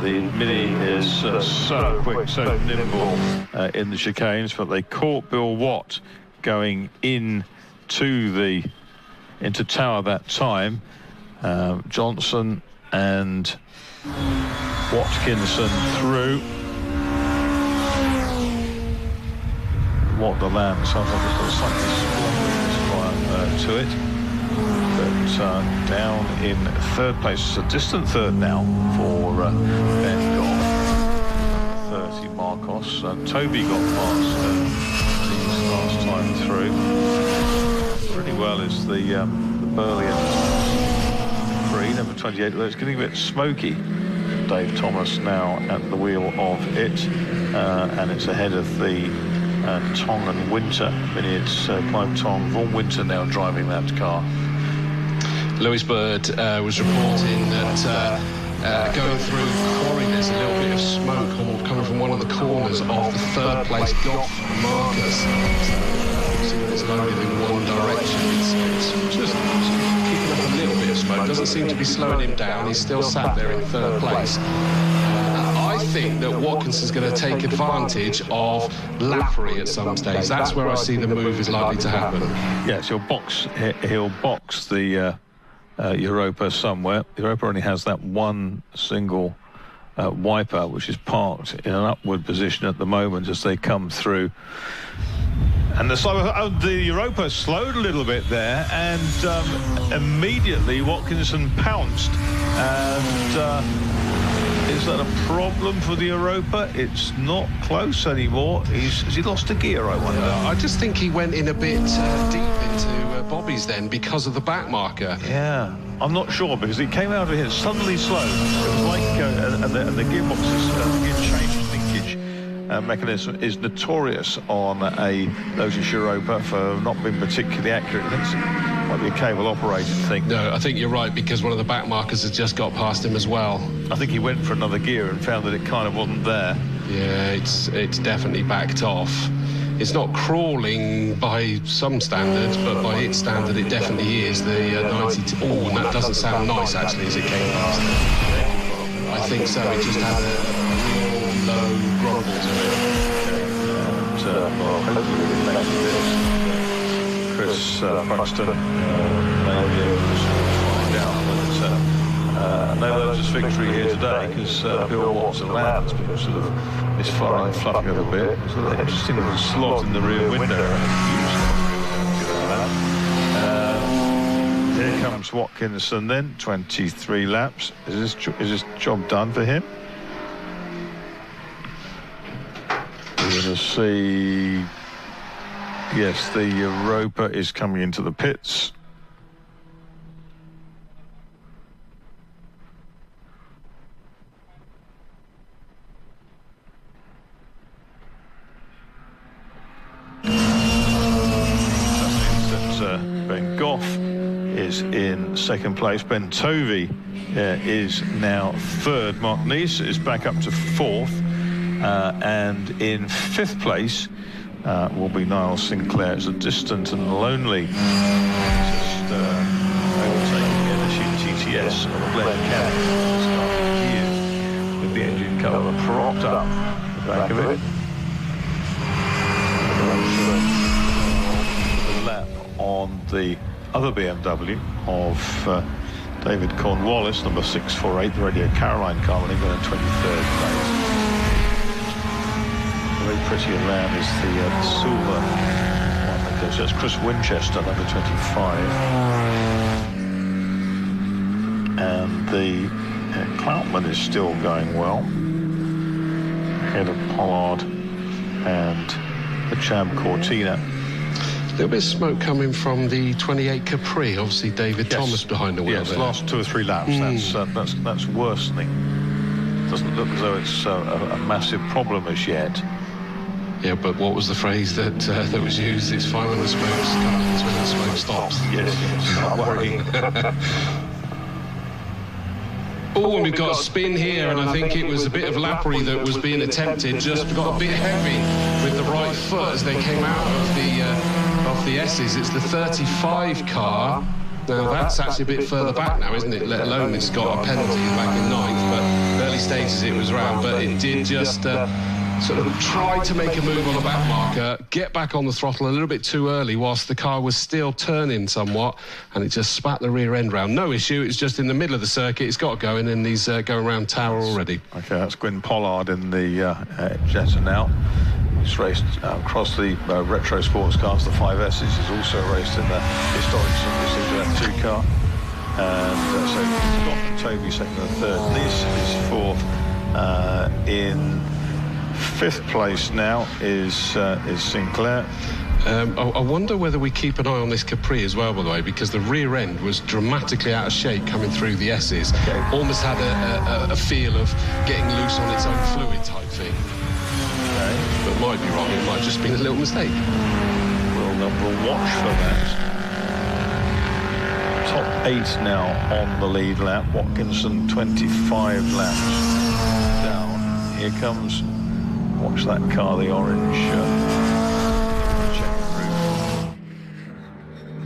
the Mini is so quick, so nimble in the chicanes, but they caught Bill Watt going into Tower that time. Johnson and Watkinson through. What the land sounds like it's got something to it. But down in third place, it's a distant third now for Ben Goff. 30 Marcos. Toby got past these last time through. Pretty well is the Burley free, number 28. Well, it's getting a bit smoky. Dave Thomas now at the wheel of it, and it's ahead of the Tong and Winter. It's Clive Tong, Vaughan Winter now driving that car. Lewis Bird was reporting that going through Quarry, there's a little bit of smoke coming from one of the corners of the third place Goff Marcus. So it's loaded in one direction. It's just keeping up a little bit of smoke. Doesn't seem to be slowing him down. He's still sat there in third place. I think that Watkinson's going to take advantage of Lafferty at some stage. That's where I see the move is likely to happen. Yes, he'll box the Europa somewhere. Europa only has that one single wiper, which is parked in an upward position at the moment as they come through. And the Europa slowed a little bit there, and immediately Watkinson pounced. And is that a problem for the Europa? It's not close anymore. Has he lost a gear, I wonder? I just think he went in a bit deep into Bobby's then because of the back marker. Yeah, I'm not sure, because he came out of here suddenly slow. It was like and the gearboxes, the gear change linkage mechanism is notorious on a Lotus Europa for not being particularly accurate. I think it might be a cable operated thing. No, I think you're right, because one of the back markers has just got past him as well. I think he went for another gear and found that it kind of wasn't there. Yeah, it's definitely backed off. It's not crawling by some standards, but by its standard it definitely is. The 92. Oh, and that doesn't sound nice actually as it came past. I think so. It just had a real low grumble to it. Well, hopefully next to this, Chris Buxton may be able to find out. But no Lotus victory here today, because Bill Watson Land's been sort of misfiring, fluffing a little bit. It's an interesting little slot in the rear window. Here comes Watkinson then, 23 laps. Is this job done for him? We're going to see, yes, the Europa is coming into the pits. Ben Goff is in second place. Ben Tovey is now third. Mark Neese is back up to fourth. And in fifth place will be Niall Sinclair. It's a distant and lonely just overtaking LSU TTS on the Glen County with the engine cover propped up the back of it. On the other BMW of David Cornwallis, number 648, the Radio Caroline car, running in 23rd place. Very pretty around is the silver one. That's Chris Winchester, number 25. And the Cloutman is still going well, ahead of Pollard and the Cham Cortina. A little bit of smoke coming from the 28 Capri. Obviously, David Thomas behind the wheel. Yes, there. Last 2 or 3 laps. That's worsening. Doesn't look as though it's a massive problem as yet. Yeah, but what was the phrase that that was used? It's fine when the smoke comes, it's when the smoke stops. Yes, start worrying. Oh, and we've got a spin here, and I think it was a bit of lappery that was being attempted. Just got a bit heavy with the right foot as they came out of the S's. It's the 35 car. Now that's actually a bit further back now, isn't it? Let alone it's got a penalty back in 9th, but early stages it was round. But it did just sort of try to make a move on the back marker, get back on the throttle a little bit too early whilst the car was still turning somewhat, and it just spat the rear end round. No issue, it's just in the middle of the circuit. It's got going, and he's going around Tower already. Okay, that's Gwyn Pollard in the Jetta now. He's raced across the retro sports cars, the 5Ss. He's also raced in the historic Super 2 car. And so he's got Toby second and third. This is fourth. In fifth place now is Sinclair. I wonder whether we keep an eye on this Capri as well, by the way, because the rear end was dramatically out of shape coming through the S's. Okay. Almost had a feel of getting loose on its own fluid type thing. Okay. But might be wrong, it might have just been a little mistake. We'll watch for that. Top 8 now on the lead lap. Watkinson 25 laps down. Here comes, watch that car, the orange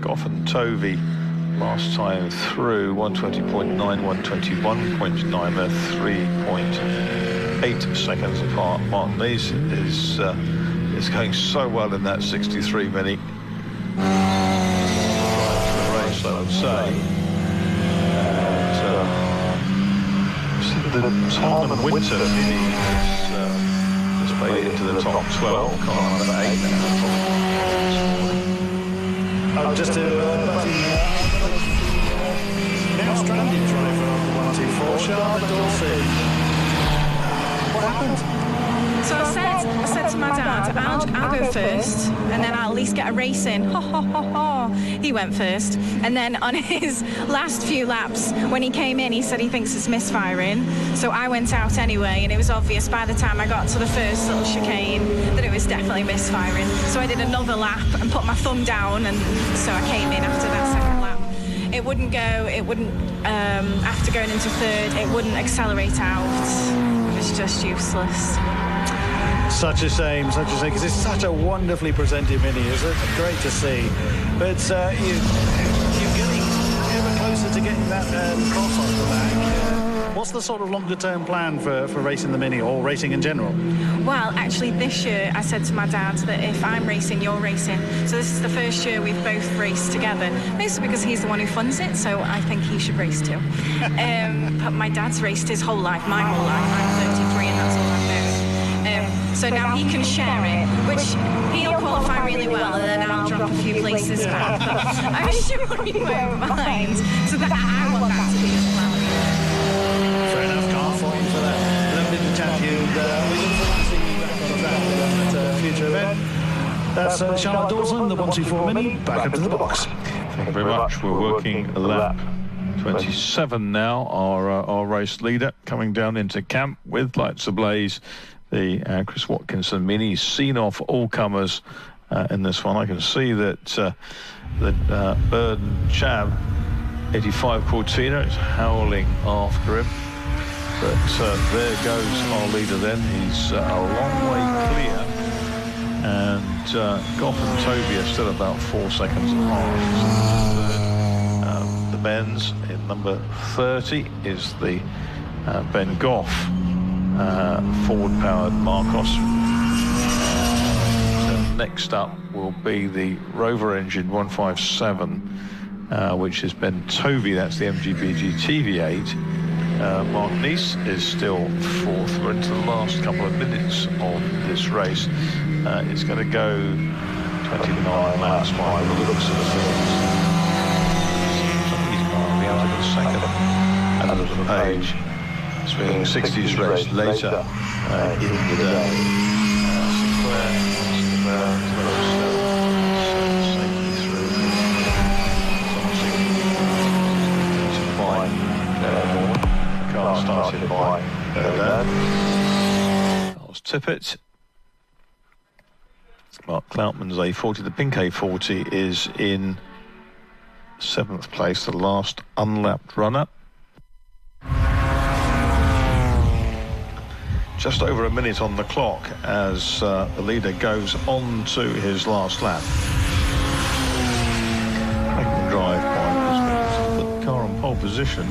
Goff and Tovey last time through 120.9, 121.9, they're 3.8 seconds apart. Martin Neese is going so well in that 63 Mini. The race, I would say. And, the Tom and Winter Mini has made it into the top 12. Car number 8 now. Just now stranded driver on the 124, Charlotte Dorsey. What happened? So I said said to my dad, I'll go first, and then I'll at least get a race in. Ha ha ha ha. He went first, and then on his last few laps, when he came in, he said he thinks it's misfiring. So I went out anyway, and it was obvious by the time I got to the first little chicane that it was definitely misfiring. So I did another lap and put my thumb down, and so I came in after that second lap. It wouldn't after going into third, it wouldn't accelerate out. It was just useless. Such a shame, because it's such a wonderfully presented Mini, isn't it? Great to see. But you're getting ever closer to getting that cross off the back. What's the sort of longer-term plan for racing the Mini or racing in general? Well, actually, this year I said to my dad that if I'm racing, you're racing. So this is the first year we've both raced together, mostly because he's the one who funds it, so I think he should race too. But my dad's raced his whole life, my whole life. I'm 33 and that's all I've known. So now he can share it, which he'll qualify really well, and then I'll drop a few places back. But I'm sure he won't mind. So that I want that to be as well. Fair enough, can't fault you for that. Limited champion. We look forward to seeing you back on the track at a future event. That's Charlotte Dawson, the 124 Mini, back up to the box. Thank you very much. We're working lap 27 now. Our race leader coming down into camp with lights ablaze. The Chris Watkinson Mini, seen off all comers in this one. I can see that Bird and Chav 85 Cortina is howling after him. But there goes our leader then. He's a long way clear. And Goff and Toby are still about 4 seconds behind. The Benz in number 30 is the Ben Goff Ford-powered Marcos. Next up will be the Rover engine 157, which is Ben Tovey. That's the MGBG TV8. Mark Neese is still fourth. We're into the last couple of minutes of this race. It's going to go 29 laps by the looks of things. Somebody's going to be out of the second end of the page. It's being 60s race later in the day. Started by Charles Tippett. Mark Cloutman's A40, the pink A40, is in 7th place, the last unlapped runner. Just over a minute on the clock as the leader goes on to his last lap. Making the drive by put the car on pole position.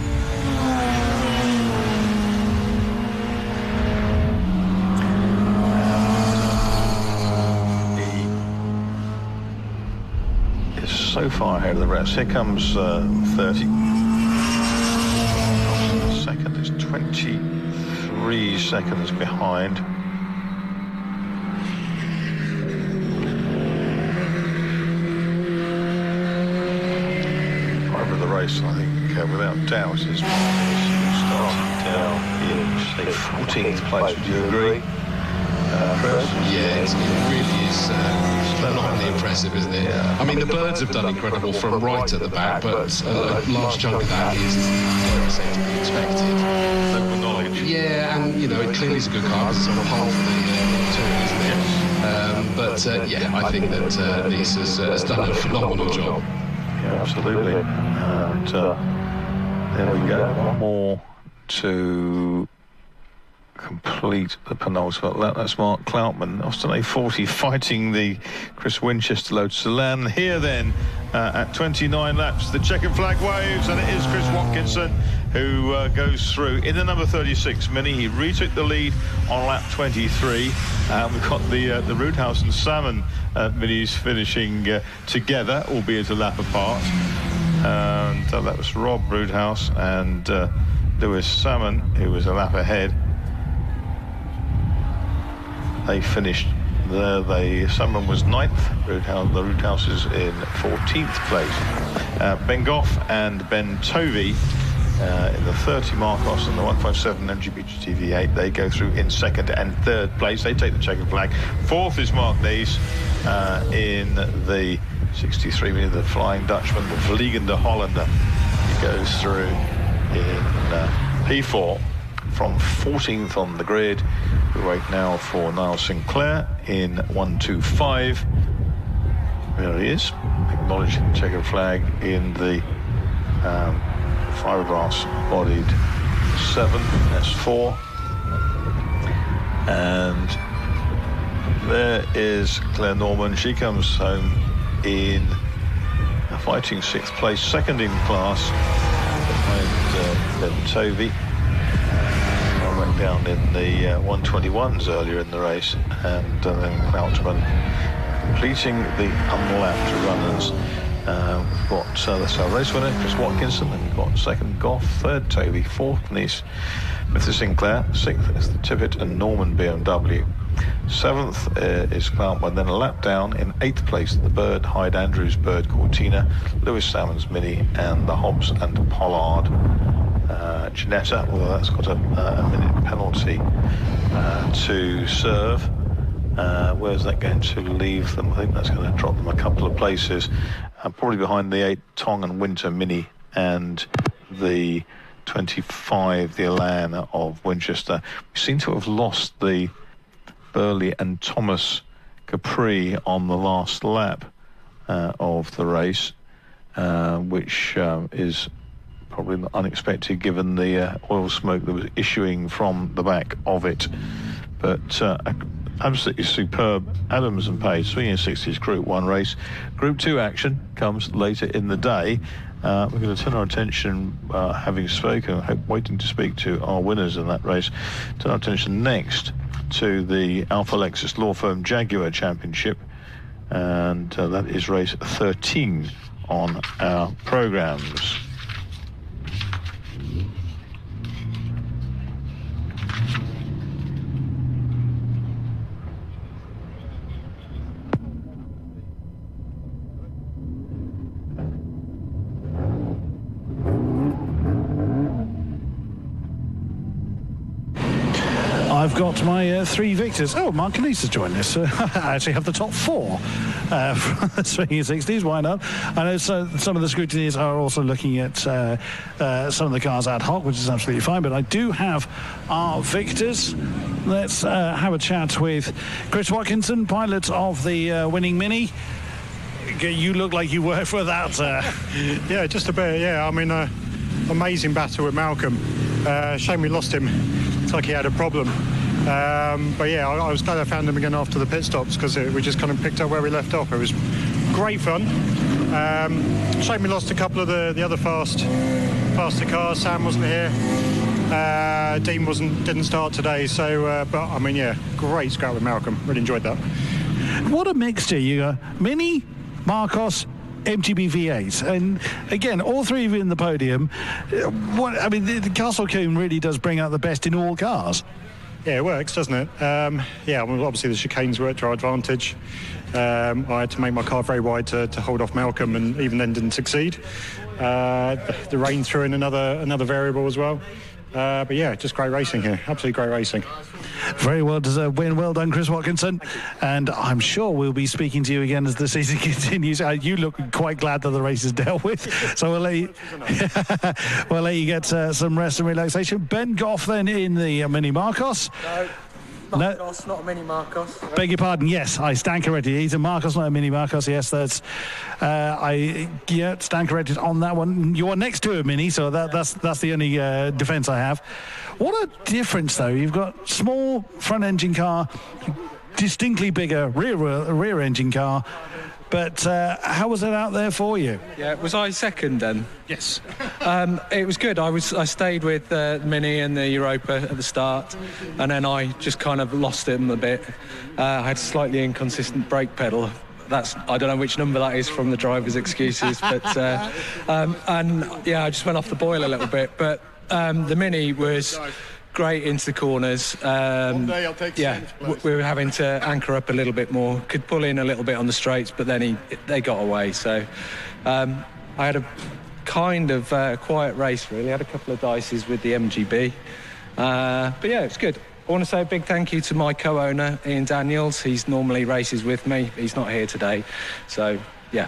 So far ahead of the rest. Here comes 30. Second is 23 seconds behind. Driver of the race, I think, without doubt, is starting down in, say, 14th place. Would you agree? Yeah, it really is phenomenally impressive, isn't it? Yeah. I mean, the Birds have done incredible from right at the back, but a large chunk of that is, dare I say, to be expected. Local knowledge. Yeah, and, you know, it clearly is a good car because it's on pole for the two, isn't it? But, yeah, I think that Neese has done a phenomenal job. Yeah, absolutely. And there we go. One more to complete the penultimate lap. That's Mark Cloutman, Austin A40, fighting the Chris Winchester Lotus Sedan. Here then, at 29 laps, the checkered flag waves, and it is Chris Watkinson who goes through in the number 36 Mini. He retook the lead on lap 23. We've got the Roothouse and Salmon Minis finishing together, albeit a lap apart. And that was Rob Roothouse and Lewis Salmon, who was a lap ahead. They finished there. Salmon was 9th. The Roothouse is in 14th place. Ben Goff and Ben Tovey in the 30 Marcos and the 157 MGB GTV8. They go through in second and third place. They take the checkered flag. Fourth is Mark Nees in the 63 metre, the Flying Dutchman, the Vliegende Hollander. He goes through in P4 from 14th on the grid. We wait now for Niall Sinclair in 125. There he is, acknowledging the checkered flag in the fiberglass bodied 7 S4. And there is Claire Norman. She comes home in a fighting 6th place, second in class behind Ben Tovey. I went down in the 121s earlier in the race, and then Crouchman completing the unlapped runners. We've got that's our race winner, Chris Watkinson, and we've got second Goff, third Tovey, fourth Nice, Mr. Sinclair, sixth is the Tippett and Norman BMW. Seventh is Cloutman, then a lap down in 8th place the Bird, Hyde Andrews Bird Cortina, Lewis Salmons Mini, and the Hobbs and Pollard Ginetta, although that's got a minute penalty to serve. Where's that going to leave them? I think that's going to drop them a couple of places, probably behind the 8 Tong and Winter Mini and the 25, the Elan of Winchester. We seem to have lost the Burley and Thomas Capri on the last lap of the race, which is probably unexpected given the oil smoke that was issuing from the back of it. But absolutely superb Adams and Page, 3 and 60s Group 1 race. Group 2 action comes later in the day. We're going to turn our attention, having spoken, waiting to speak to our winners in that race, turn our attention next to the Alpha Lexus Law Firm Jaguar Championship, and that is race 13 on our programmes. I've got my 3 victors. Oh, Mark Canese has joined us. I actually have the top 4 from the swinging 60s. Why not? I know some of the scrutineers are also looking at some of the cars ad hoc, which is absolutely fine. But I do have our victors. Let's have a chat with Chris Watkinson, pilot of the winning Mini. You look like you worked for that. Yeah, just a bit. Yeah, I mean, amazing battle with Malcolm. Shame we lost him. It's like he had a problem. But yeah, I was glad I found him again after the pit stops, because we just kind of picked up where we left off. It was great fun. Shame we lost a couple of the other faster cars. Sam wasn't here. Dean didn't start today. So, but I mean, yeah, great scrap with Malcolm. Really enjoyed that. What a mixture! You got Mini, Marcos, MGB V8, and again, all 3 of you in the podium. The Castle Combe really does bring out the best in all cars. Yeah, it works, doesn't it? Yeah, well, obviously the chicanes worked to our advantage. I had to make my car very wide to hold off Malcolm, and even then didn't succeed. The rain threw in another variable as well. But yeah, just great racing here. Absolutely great racing. Very well deserved win. Well done, Chris Watkinson. And I'm sure we'll be speaking to you again as the season continues. You look quite glad that the race is dealt with. So we'll let you get some rest and relaxation. Ben Goff then in the Mini Marcos. Marcos, not a Mini Marcos. Beg your pardon. Yes, I stand corrected. He's a Marcos, not a Mini Marcos. Yes, that's. Stand corrected on that one. You're next to a Mini, so that's the only defence I have. What a difference, though. You've got small front engine car, distinctly bigger rear engine car. But how was it out there for you? Yeah, was I second then? Yes. It was good. I stayed with the Mini and the Europa at the start, and then I just kind of lost him a bit. I had a slightly inconsistent brake pedal. I don't know which number that is from the driver's excuses, but and yeah, I just went off the boil a little bit. But the Mini was great into the corners. We were having to anchor up a little bit more. Could pull in a little bit on the straights, but then they got away. So I had a kind of quiet race, really. Had a couple of dices with the MGB. But yeah, it's good. I want to say a big thank you to my co-owner, Ian Daniels. He's normally races with me. He's not here today. So, yeah.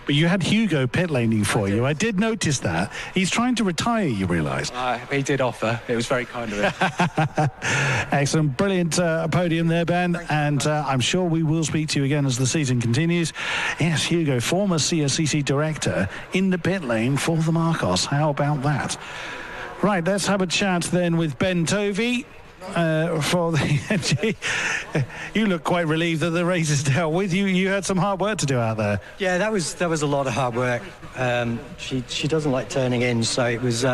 But you had Hugo pit laning for you. I did notice that. He's trying to retire, you realise. He did offer. It was very kind of him. Excellent. Brilliant podium there, Ben. And I'm sure we will speak to you again as the season continues. Yes, Hugo, former CSCC director, in the pit lane for the Marcos. How about that? Right, let's have a chat then with Ben Tovey. For the you look quite relieved that the race is dealt with. You had some hard work to do out there. Yeah, that was a lot of hard work. She doesn't like turning in, so it was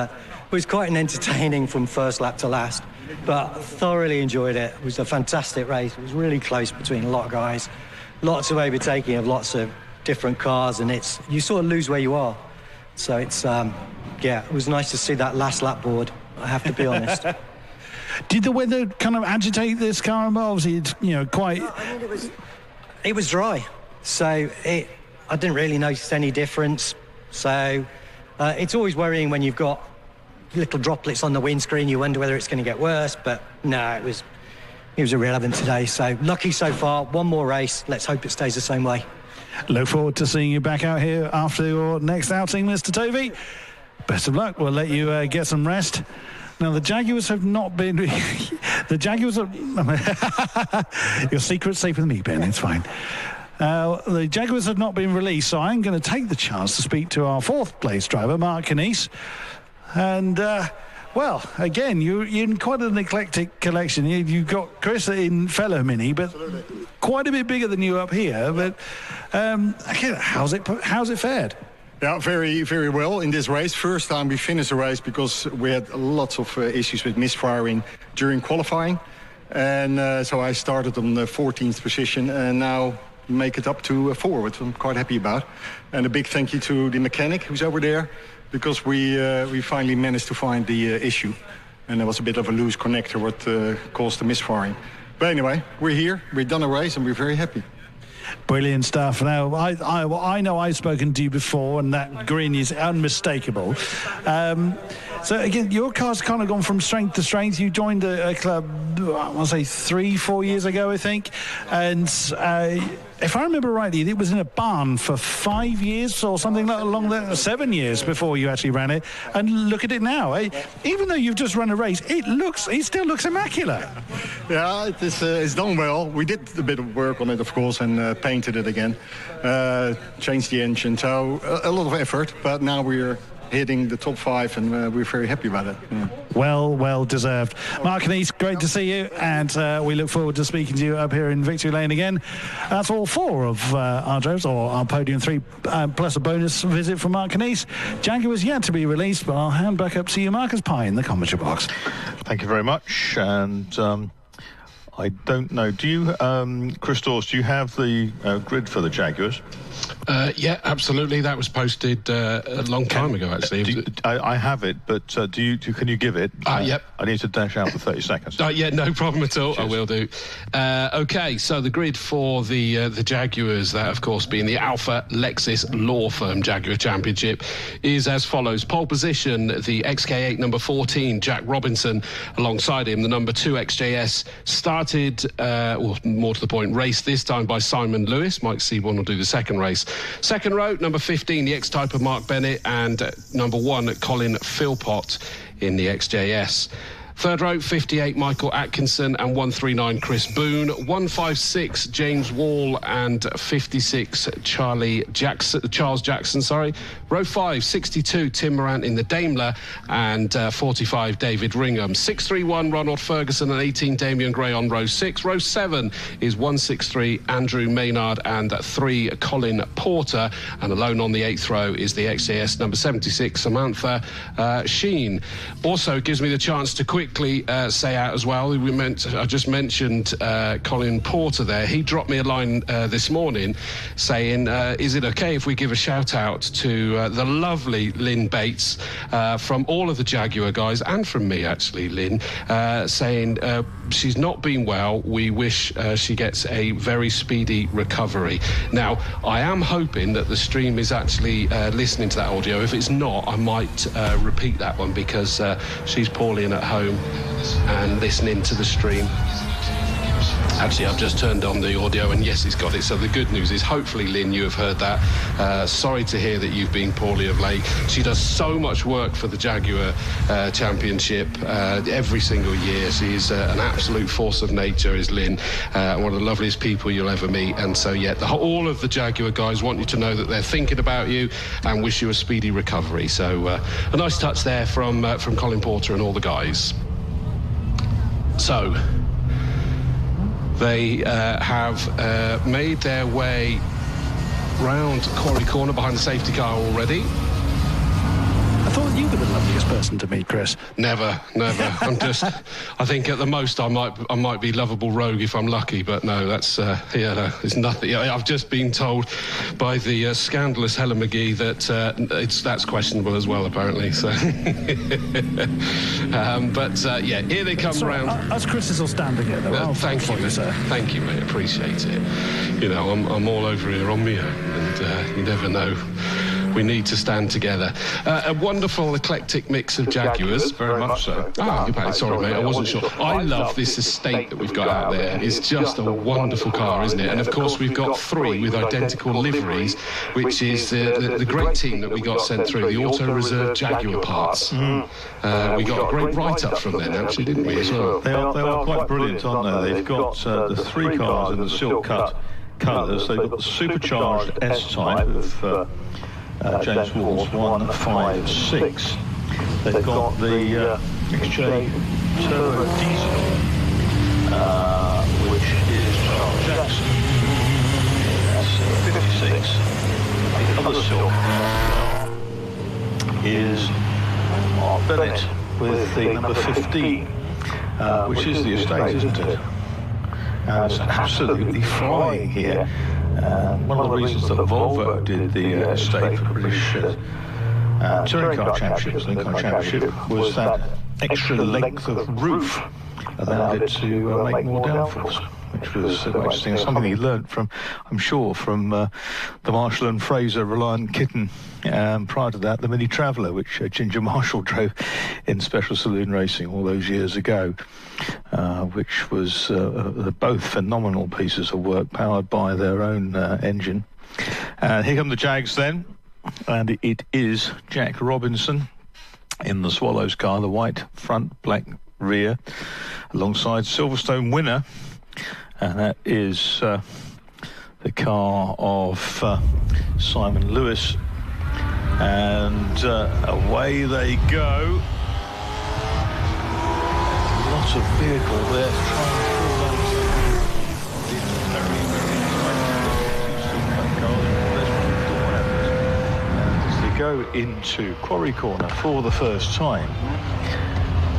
quite an entertaining from first lap to last. But thoroughly enjoyed it. It was a fantastic race. It was really close between a lot of guys, lots of overtaking of lots of different cars, and you sort of lose where you are. So it's it was nice to see that last lap board. I have to be honest. Did the weather kind of agitate this car? Obviously, it's quite. I mean, it was dry, so I didn't really notice any difference. So it's always worrying when you've got little droplets on the windscreen. You wonder whether it's going to get worse, but no, it was irrelevant today. So lucky so far. One more race. Let's hope it stays the same way. Look forward to seeing you back out here after your next outing, Mr. Tovey. Best of luck. We'll let you get some rest. Now, the Jaguars have not been... the Jaguars are... Your secret's safe with me, Ben. It's fine. The Jaguars have not been released, so I'm going to take the chance to speak to our fourth place driver, Mark Canese. And, well, again, you're in quite an eclectic collection. You've got Chris in fellow Mini, but quite a bit bigger than you up here. But again, how's it fared? Yeah, very, very well in this race. First time we finished the race because we had lots of issues with misfiring during qualifying. And so I started on the 14th position and now make it up to 4, which I'm quite happy about. And a big thank you to the mechanic who's over there because we finally managed to find the issue. And there was a bit of a loose connector what caused the misfiring. But anyway, we're here, we've done a race and we're very happy. Brilliant stuff. Now, I know I've spoken to you before, and that grin is unmistakable. So, again, your car's kind of gone from strength to strength. You joined a club, I want to say 3-4 years ago, I think. And if I remember rightly, it was in a barn for 5 years or something along there, 7 years before you actually ran it. And look at it now. Even though you've just run a race, it still looks immaculate. Yeah, it's done well. We did a bit of work on it, of course, and painted it again. Changed the engine, so a lot of effort. But now we're hitting the top 5, and we're very happy about it. Yeah. Well deserved. Mark Canese, great to see you, and we look forward to speaking to you up here in Victory Lane again. That's all 4 of our drivers, or our podium 3, plus a bonus visit from Mark Canese. Jaguar's yet to be released, but I'll hand back up to you, Marcus Pye, in the commentary box. Thank you very much, and I don't know, do you, Chris Dawes, do you have the grid for the Jaguars? Yeah, absolutely. That was posted a long time ago, actually. I have it, but can you give it? Yep. I need to dash out for 30 seconds. Yeah, no problem at all. Cheers. I will do. Okay, so the grid for the Jaguars, that of course being the Alpha Lexus Law Firm Jaguar Championship, is as follows. Pole position, the XK8 number 14, Jack Robinson. Alongside him, the number 2 XJS started, or more to the point, raced this time by Simon Lewis. Mike Seaborn will do the second race. Second row, number 15, the X-Type of Mark Bennett, and number 1, Colin Philpott in the XJS. Third row, 58, Michael Atkinson, and 139, Chris Boone. 156, James Wall, and 56, Charles Jackson. Row 5, 62, Tim Morant in the Daimler, and 45, David Ringham. 631, Ronald Ferguson, and 18, Damian Gray on row 6. Row 7 is 163, Andrew Maynard, and 3, Colin Porter. And alone on the 8th row is the XJS number 76, Samantha Sheen. Also gives me the chance to quickly quickly say out as well, I just mentioned Colin Porter there. He dropped me a line this morning saying, is it okay if we give a shout out to the lovely Lynn Bates from all of the Jaguar guys, and from me actually, Lynn, saying she's not been well. We wish she gets a very speedy recovery. Now, I am hoping that the stream is actually listening to that audio. If it's not, I might repeat that one, because she's poorly in at home and listening to the stream. Actually, I've just turned on the audio, and yes, it's got it. So the good news is, hopefully, Lynn, you have heard that. Sorry to hear that you've been poorly of late. She does so much work for the Jaguar Championship every single year. She is an absolute force of nature, is Lynn. One of the loveliest people you'll ever meet. And so, yeah, all of the Jaguar guys want you to know that they're thinking about you and wish you a speedy recovery. So a nice touch there from Colin Porter and all the guys. So they have made their way round Quarry Corner behind the safety car already. I thought you were the loveliest person to meet, Chris. Never. I think at the most I might be lovable rogue if I'm lucky, but no, that's it's nothing. I've just been told by the scandalous Helen McGee that that's questionable as well, apparently. So, yeah, here they come round. Us Chris's will stand again, though. Thank you, sir. Thank you, mate. Appreciate it. You know, I'm all over here on my own, and you never know. We need to stand together. A wonderful eclectic mix of Jaguars. Very much so. Sorry, mate, I wasn't sure. I love this estate that we've got out there. It's just a wonderful car, isn't it? And of course, we've got 3 with identical liveries, which is the great team that we got sent through, the Auto Reserve Jaguar parts. We got a great write-up from them, actually, didn't we, as well? They are quite brilliant, aren't they? They've got the 3 cars in the silk cut colours. They've got the supercharged S-Type of James Wall's 156. They've got the XJ Turbo Diesel, which is Charles Jackson. That's 56. The other silk is Mark Bennett with the number 15, which is the estate, isn't it? And it's absolutely flying here. One of the reasons that Volvo did the estate for British Touring Car Championship, was that extra length of roof allowed it to make more downforce, which was interesting. Something he learnt from, I'm sure, from the Marshall and Fraser Reliant Kitten. Prior to that, the Mini Traveller, which Ginger Marshall drove in special saloon racing all those years ago, which was both phenomenal pieces of work powered by their own engine. And here come the Jags then, and it is Jack Robinson in the Swallows car, the white front, black rear, alongside Silverstone winner, and that is the car of Simon Lewis. And away they go. Lots of vehicle there to try and pull that. As they go into Quarry Corner for the first time,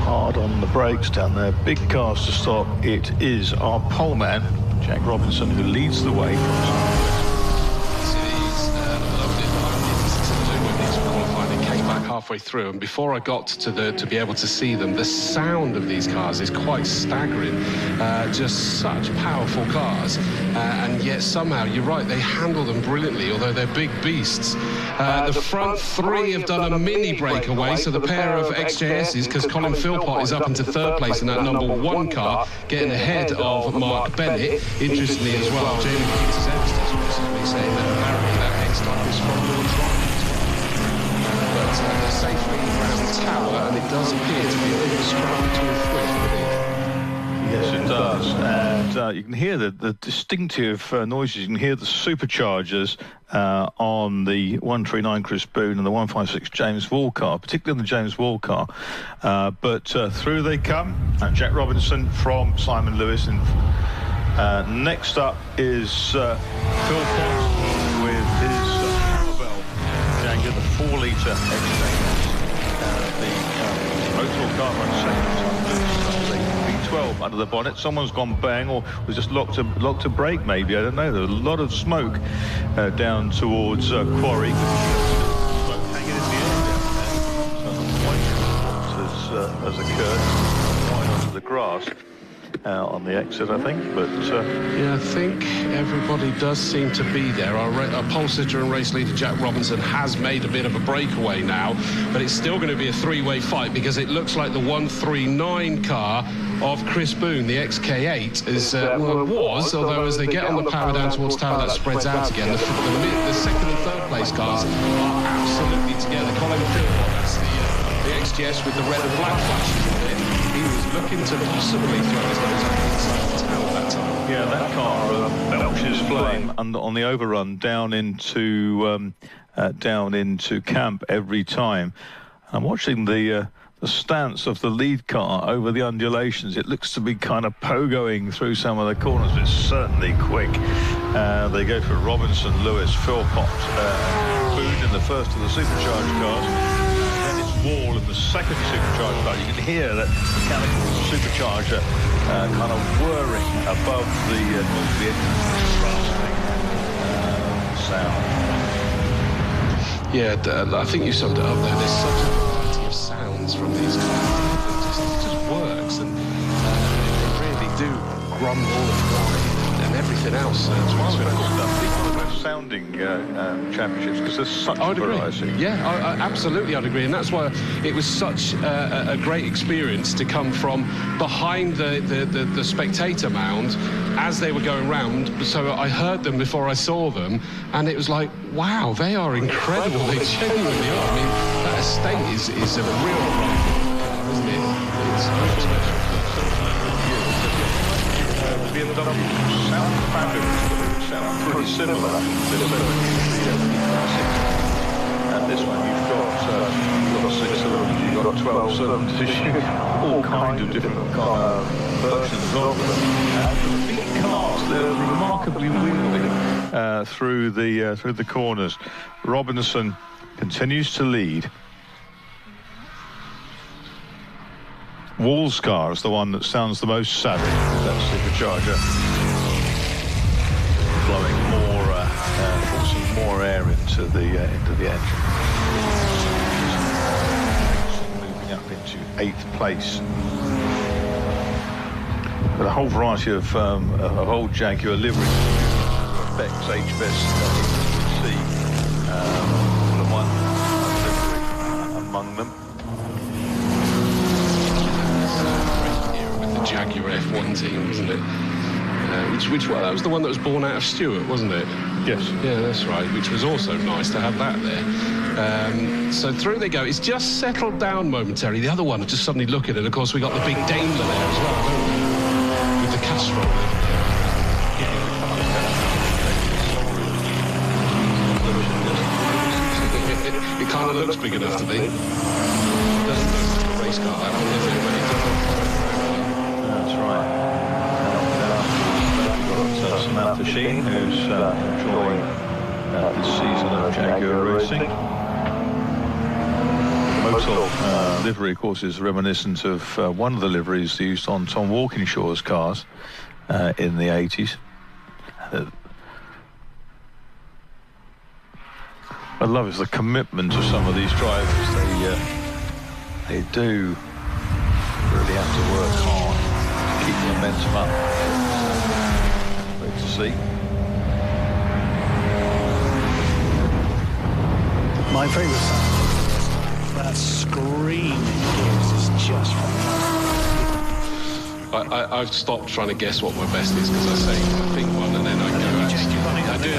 hard on the brakes down there, big cars to stop. It is our pole man, Jack Robinson, who leads the way from halfway through, and before I got to be able to see them, the sound of these cars is quite staggering. Just such powerful cars, and yet somehow, you're right, they handle them brilliantly, although they're big beasts. The front 3 have done a mini breakaway, so the pair of XJSs, because Colin Philpott is up into 3rd place in that number 1 car, getting ahead of Mark Bennett. Interestingly as well, Jamie Peters messaged me saying that apparently that X-Type is from Lord they're safely around the tower, and it does appear to be a little scramble to a thrift. Yes, it does. And you can hear the distinctive noises. You can hear the superchargers on the 139 Chris Boone and the 156 James Wall car, particularly on the James Wall car. But through they come. Jack Robinson from Simon Lewis. And next up is Phil Pott with his Jaguar, the 4-litre XJ. The Motor car runs second. under the bonnet. Someone's gone bang, or was just locked a brake, maybe. I don't know. There's a lot of smoke down towards Quarry. Smoke hanging in the air down there. Something has occurred. Right onto the grass. On the exit, I think, but... Yeah, I think everybody does seem to be there. Our pole sitter and race leader, Jack Robinson, has made a bit of a breakaway now, but it's still going to be a three-way fight because it looks like the 139 car of Chris Boone, the XK8, is, although as they get on the power down towards Tower, that spreads out again. The second and third place cars are absolutely together. Colin Philpott, that's the XGS with the red and black flashes on it. He was looking to possibly throw his nose up inside the tail that time. Yeah, that car belches flame on the overrun down into camp every time. I'm watching the stance of the lead car over the undulations. It looks to be kind of pogoing through some of the corners, but it's certainly quick. They go for Robinson, Lewis, Philpott, Boone in the first of the supercharged cars. Wall in the second supercharged car. You can hear that mechanical supercharger kind of whirring above the engine, rasping sound. Yeah, I think you summed it up there. There's such a variety of sounds from these cars. It just works, and they really do grumble and whine and everything else. It's one of the best sounding championships because there's such a variety. Yeah, absolutely, I'd agree, and that's why it was such a great experience to come from behind the spectator mound as they were going round. So I heard them before I saw them, and it was like, wow, they are incredible. They genuinely are. I mean, that estate is a real car, isn't it? It's very special. BMW sound fabulous, sound pretty similar to and this one you've got 6 cylinders, you've got 12 cylinders, all kinds of different versions of them. And the big cars, they're remarkably wieldy through the corners. Robinson continues to lead. Wall's car is the one that sounds the most savage. That supercharger blowing forcing more air into the engine. Moving up into 8th place. But a whole variety of old Jaguar livery, Beck's HBS, CSCC, Formula 1 among them. Jaguar F1 team, wasn't it? That was the one that was born out of Stewart, wasn't it? Yes. Yeah, that's right, which was also nice to have that there. So through they go. It's just settled down momentarily. The other one, just suddenly look at it. Of course, we got the big Daimler there as well, don't we? With the Castrol It kind of looks big enough to be. It doesn't look like a race car, that one, does it? But it does. That's right. We've got Samantha Sheen, who's enjoying this season of Jaguar racing. The Motul livery, of course, is reminiscent of one of the liveries used on Tom Walkinshaw's cars in the 80s. I love is the commitment of some of these drivers. They do really have to work hard to keep the momentum up. Great to see. My favourite sound, that scream it gives is just fantastic. I've stopped trying to guess what my best is because I say I think one and then I go. I do.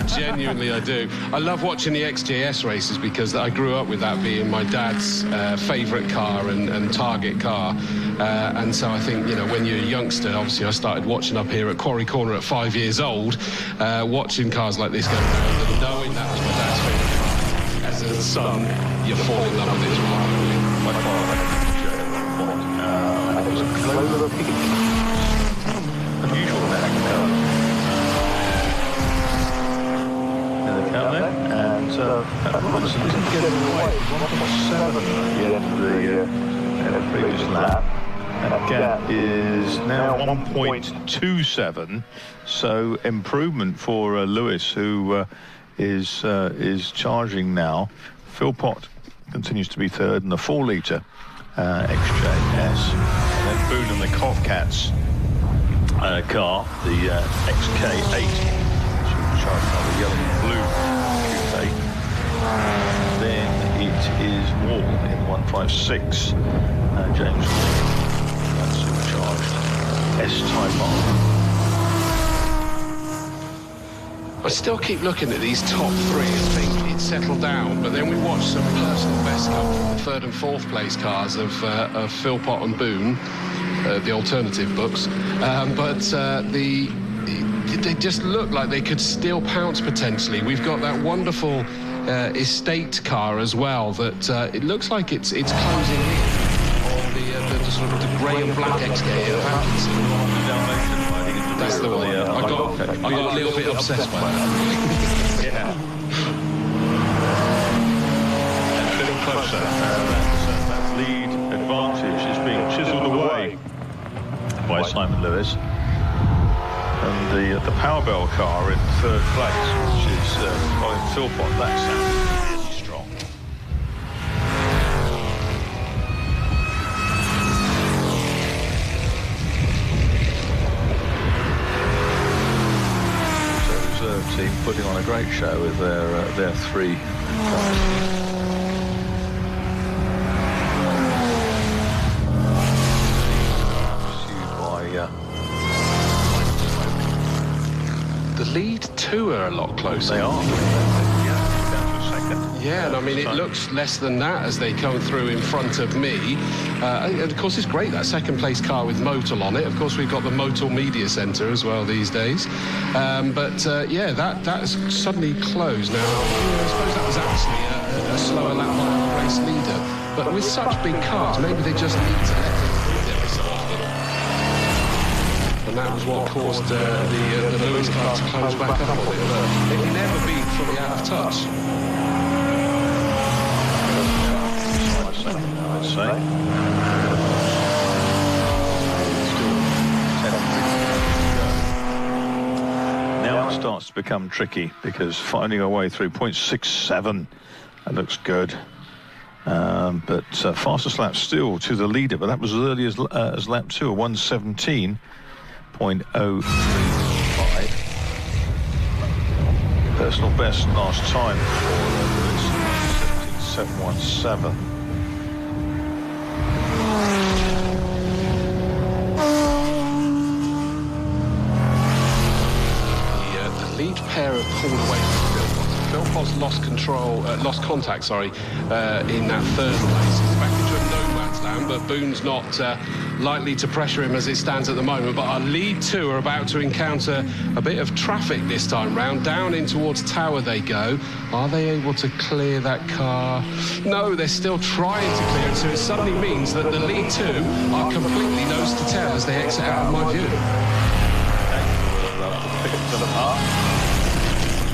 Genuinely, I do. I love watching the XJS races because I grew up with that being my dad's favourite car and target car. And so I think, you know, when you're a youngster, obviously I started watching up here at Quarry Corner at 5 years old, watching cars like this go around and knowing that was my dad's favourite car. As a son, you fall in love with it as well. My father it was a Clover Peak. Unusual American car. In the count there. And Robinson didn't get it away. 1.7 at the end of the previous lap. That gap is now 1.27, so improvement for Lewis, who is charging now. Philpott continues to be third in the 4-litre XJS. And then Boone and the Kovcats car, the XK8, charged by the yellow and blue coupe. Then it is Wall in 156. James Wall, that supercharged S-Type R. I still keep looking at these top three and think it's settled down, but then we watch some personal best come from the 3rd and 4th place cars of Philpott and Boone, the alternative books. They just look like they could still pounce potentially. We've got that wonderful estate car as well that it looks like it's closing in on the sort of the grey and black XK8 vacancy. That's the one. I got a little bit obsessed by that. Yeah. And a little closer. That lead advantage is being chiselled away by Simon Lewis. And the Powerbell car in 3rd place, which is Colin Philpott. That sounds really strong. Team putting on a great show with their 3 cars. The lead 2 are a lot closer. They are. Yeah, and I mean, it looks less than that as they come through in front of me. And of course, it's great, that 2nd place car with Motul on it. Of course, we've got the Motul Media Centre as well these days. Yeah, that's suddenly closed now. I suppose that was actually a slower lap by the race leader. But with such big cars, maybe they just need to let them through every so often. And that was what caused the Lewis car to close back up on it. But it can never be fully out of touch. I'd say. Now it starts to become tricky because finding our way through 0.67, that looks good. But fastest lap still to the leader, but that was as early as lap 2, a 1:17.035. Personal best last time for 17.717. Lead pair have pulled away from Philpott. Philpott's lost contact, in that 3rd place. He's back into a no man's land, but Boone's not likely to pressure him as it stands at the moment. But our lead 2 are about to encounter a bit of traffic this time round. Down in towards Tower they go. Are they able to clear that car? No, they're still trying to clear it, so it suddenly means that the lead 2 are completely nose to tail as they exit out of my view. Pick them up.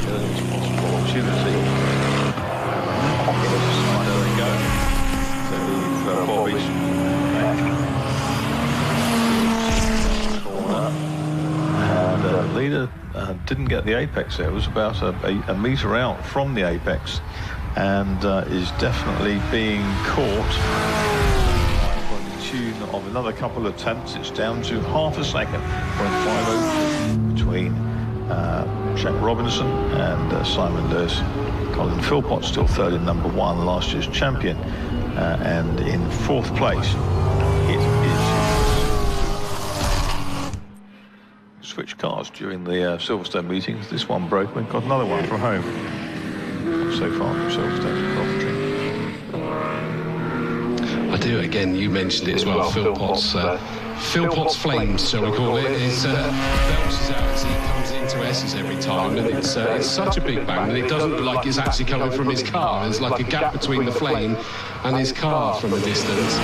There's possible opportunity. There we go. So Bobby's back. Corner. And the leader didn't get the apex there. It was about a metre out from the apex and is definitely being caught. By the tune of another couple of attempts, it's down to half a second, 0.50 between Jack Robinson and Simon Lewis. Colin Philpott still 3rd in number 1, last year's champion, and in 4th place it is. Switch cars during the Silverstone meetings. This one broke. We've got another one for home so far from Silverstone to Coventry. I do. Again, you mentioned it as well. Philpott's flames, shall we call it, is belches out as he comes into S's every time, and it's such a big bang, and it doesn't look like it's actually coming from his car. There's like a gap between the flame and his car from a distance.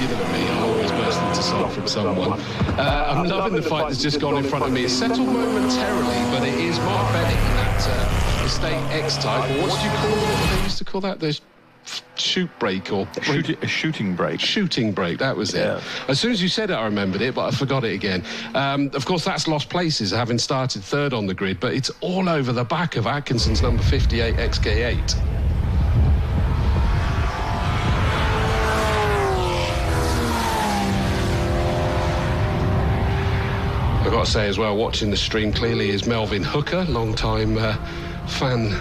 You know me, I always burst into song from someone. I'm loving the fight that's just gone in front of me. It's settled momentarily, but it is Mark Bennett in that estate X-Type, or what do you call it? What they used to call that? shoot brake or a shooting brake. Shooting brake, that was it. Yeah. As soon as you said it, I remembered it, but I forgot it again. Of course, that's lost places, having started third on the grid, but it's all over the back of Atkinson's number 58 XK8. I've got to say as well, watching the stream clearly is Melvin Hooker, long-time fan,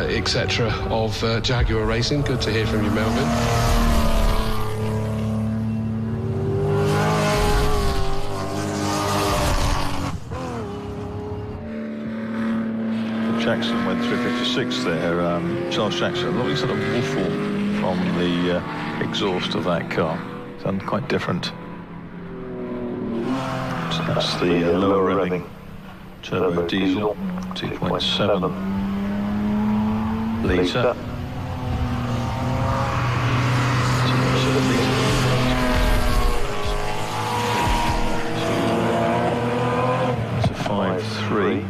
etc. of Jaguar Racing. Good to hear from you, Melvin. Jackson went through 56 there. Charles Jackson, a lovely sort of waffle from the exhaust of that car. Sounds quite different. So that's the lower revving turbo diesel, 2.7 litre. It's a 5.3.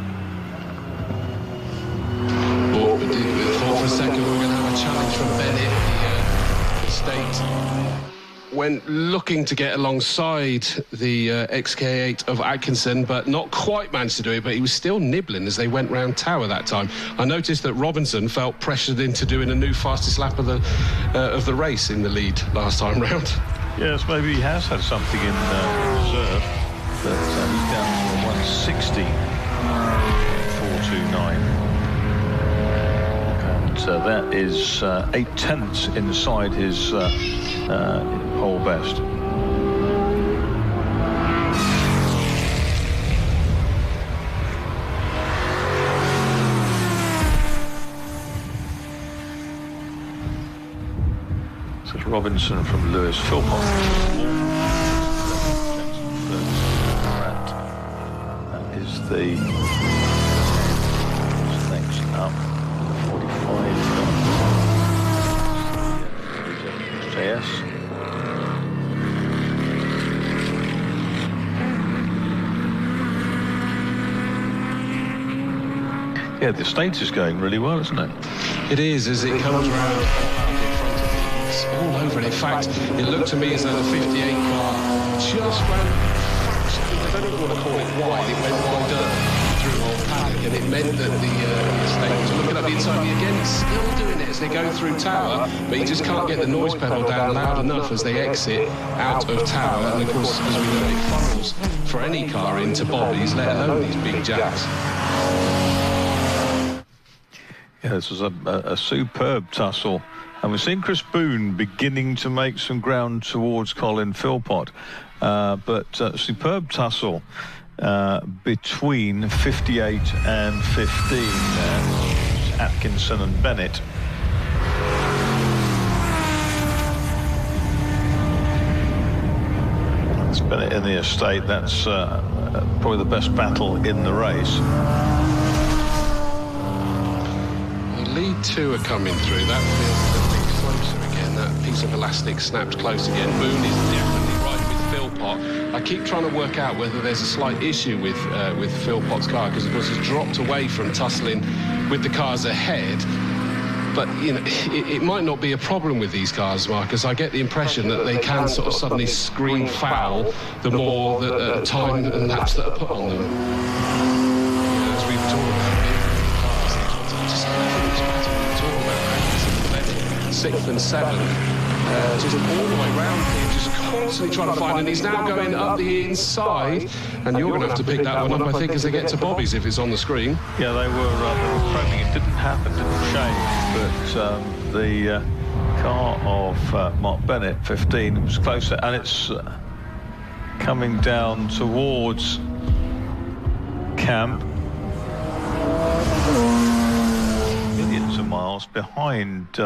But we thought for a second we were going to have a challenge from Bennett, the state. Went looking to get alongside the XK8 of Atkinson, but not quite managed to do it, but he was still nibbling as they went round Tower that time. I noticed that Robinson felt pressured into doing a new fastest lap of the race in the lead last time round. Yes, maybe he has had something in reserve, but he's down to 160.429. And that is 8/10 inside his whole best. This is Robinson from Lewis Philpott. That is the next up. 45. JS. Yeah, the States is going really well, isn't it? It is, as it comes round in front of me. It's all over it. In fact, it looked to me as though the 58 car just ran, I don't even want to call it wide, it went wider through the whole paddock, and it meant that the state was looking up the inside. Again, it's still doing it as they go through Tower, but you just can't get the noise pedal down loud enough as they exit out of Tower. And of course, as we know, it funnels for any car into bobbies, let alone these big jacks. Yeah, this was a superb tussle. And we've seen Chris Boone beginning to make some ground towards Colin Philpott. But superb tussle between 58 and 15. Atkinson and Bennett. That's Bennett in the estate. That's probably the best battle in the race. Lead two are coming through. That feels a little bit closer again. That piece of elastic snapped close again. Boone is definitely right with Philpott. I keep trying to work out whether there's a slight issue with Philpott's car, because of course he's dropped away from tussling with the cars ahead. But you know, it might not be a problem with these cars, Marcus. I get the impression that they can sort of suddenly scream foul the more that time and laps that are put on them. As we've talked about. Sixth and seventh, just all the way round here, just constantly trying to find, and he's now going up the inside, and you're going to have to pick that one up, I think, as they get to Bobby's, if it's on the screen. Yeah, they were probing. It didn't happen, didn't change, but the car of Mark Bennett, 15, was closer, and it's coming down towards Camp. Millions of miles behind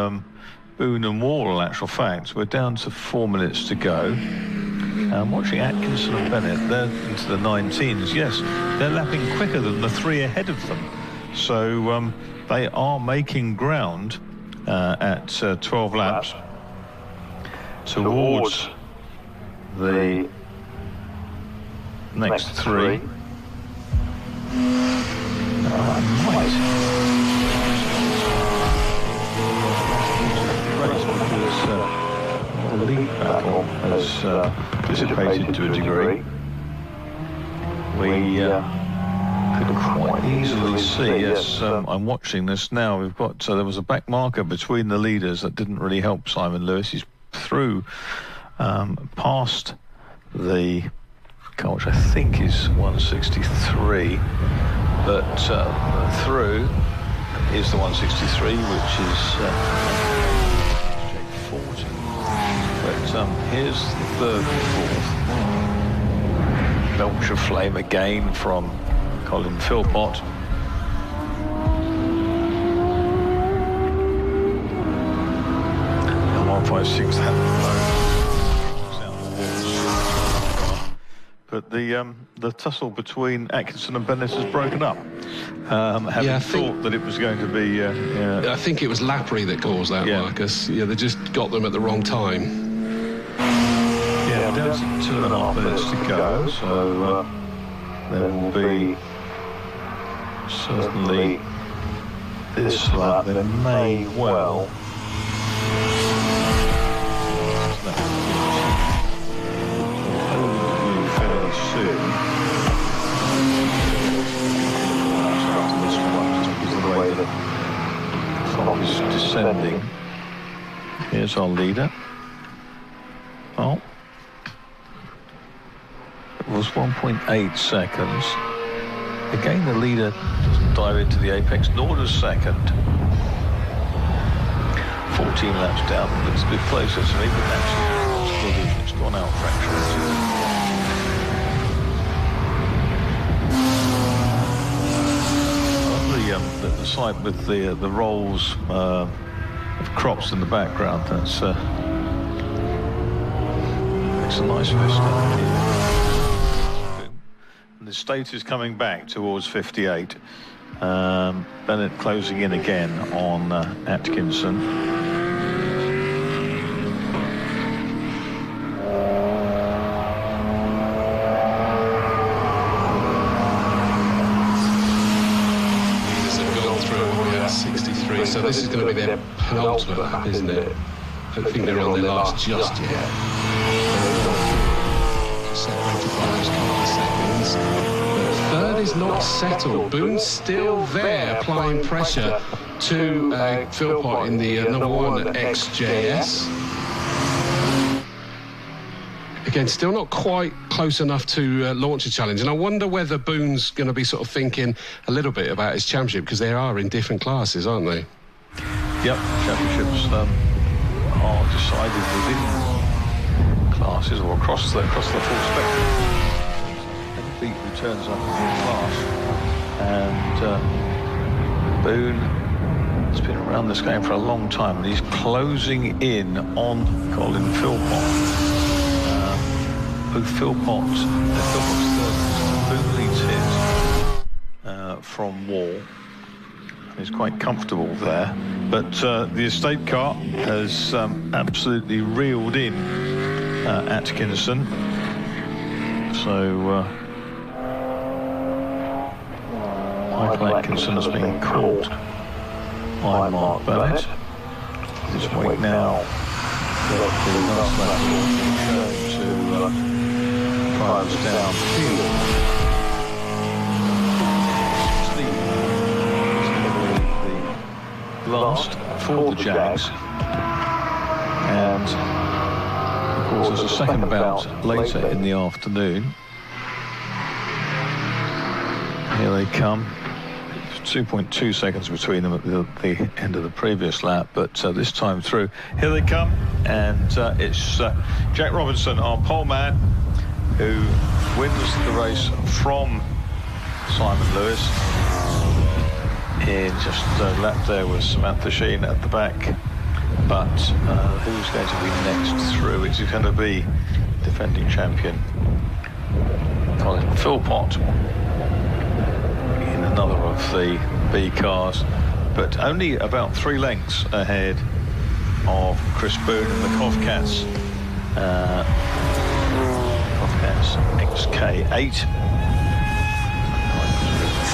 Boone and Wall, in actual fact. We're down to 4 minutes to go. I'm watching Atkinson and Bennett. They're into the 19s. Yes, they're lapping quicker than the three ahead of them. So they are making ground at 12 laps towards the next three. has dissipated to a degree. We could quite easily see, yes, I'm watching this now, we've got, there was a back marker between the leaders that didn't really help Simon Lewis. He's through past the car, which I think is 163, but through is the 163, which is J40. But here's the third and fourth. Belcher Flame again from Colin Philpott. And 156 but the tussle between Atkinson and Bennett has broken up. Having thought that it was going to be... I think it was Lapri that caused that, Marcus. Yeah, they just got them at the wrong time. Yeah, down to 2.5 minutes to go, so there will be certainly this lap. There may well... Is descending. Here's our leader. Oh, it was 1.8 seconds. Again, the leader doesn't dive into the apex, nor does second. 14 laps down, looks a bit closer to me, but actually it's gone out fractionally. The side with the rolls of crops in the background, that's makes a nice vista. And the state is coming back towards 58. Bennett closing in again on Atkinson. So this is going to be their penultimate lap, isn't it? I don't think they're on their last just yet. Separated by those couple of seconds. But third is not settled. Boone's still there, applying pressure to Philpott in the number 1 at XJS. Again, still not quite close enough to launch a challenge. And I wonder whether Boone's going to be sort of thinking a little bit about his championship, because they are in different classes, aren't they? Yep, championships are decided within classes or across the full spectrum. Any beat who turns up in class. And Boone has been around this game for a long time, and he's closing in on Colin Philpott. Philpott's third. Boone leads his from wall. He's quite comfortable there, but the estate car has absolutely reeled in Atkinson. So Michael Atkinson has been caught by Mark Bennett. Just wait now to drive us downfield. Last for the Jags, and of course there's a second bout later in the afternoon. Here they come. 2.2 seconds between them at the end of the previous lap, but this time through, here they come, and it's Jack Robinson, our pole man, who wins the race from Simon Lewis. In just a lap there was Samantha Sheen at the back, but who's going to be next through? It's going to be defending champion Colin Philpott in another of the B cars, but only about 3 lengths ahead of Chris Boone and the Kovcats. Kovcats XK8.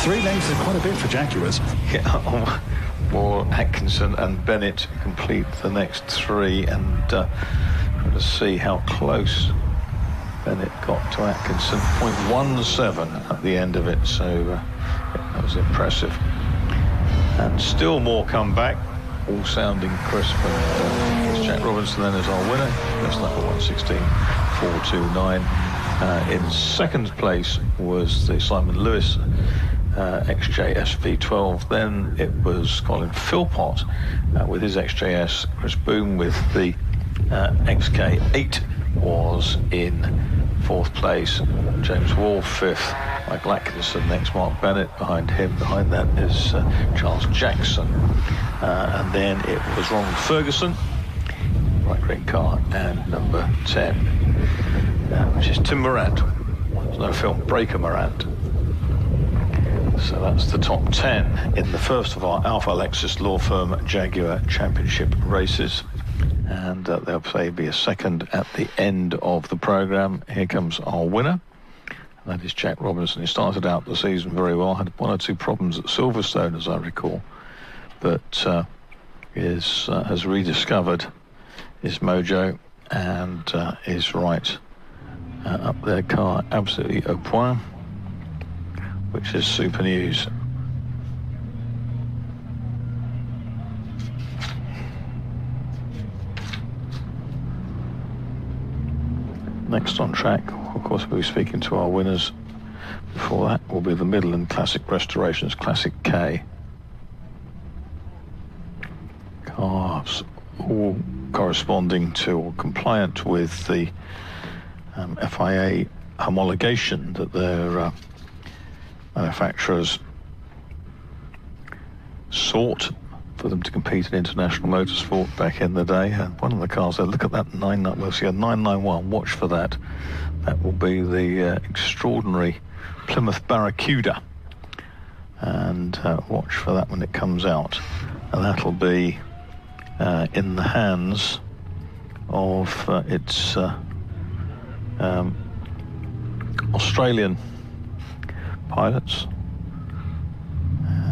3 lengths is quite a bit for Jaguars. Yeah, or Atkinson and Bennett complete the next 3, and Let's see how close Bennett got to Atkinson. 0.17 at the end of it, so that was impressive. And still more come back, all sounding crisp. And it's Jack Robinson then as our winner. Best lap at 1:16.429. In second place was the Simon Lewis XJS V12. Then it was Colin Philpott with his XJS. Chris Boom with the XK8 was in fourth place. James Wall fifth. Michael Atkinson next. Mark Bennett behind him. Behind that is Charles Jackson. And then it was Ronald Ferguson, right green car, and number 10, which is Tim Morant. There's no film, Breaker Morant. So that's the top 10 in the first of our Alpha Lexus Law Firm Jaguar Championship races. And there'll be a second at the end of the programme. Here comes our winner. And that is Jack Robinson. He started out the season very well, had one or two problems at Silverstone, as I recall, but has rediscovered his mojo and is right up their car, absolutely au point, which is super news. Next on track, of course, we'll be speaking to our winners. Before that will be the Midland Classic Restorations Classic K. Cars all corresponding to or compliant with the FIA homologation that their manufacturers sought for them to compete in international motorsport back in the day. And one of the cars there, look at that 991, watch for that. That will be the extraordinary Plymouth Barracuda. And watch for that when it comes out. And that'll be in the hands of its Australian pilots.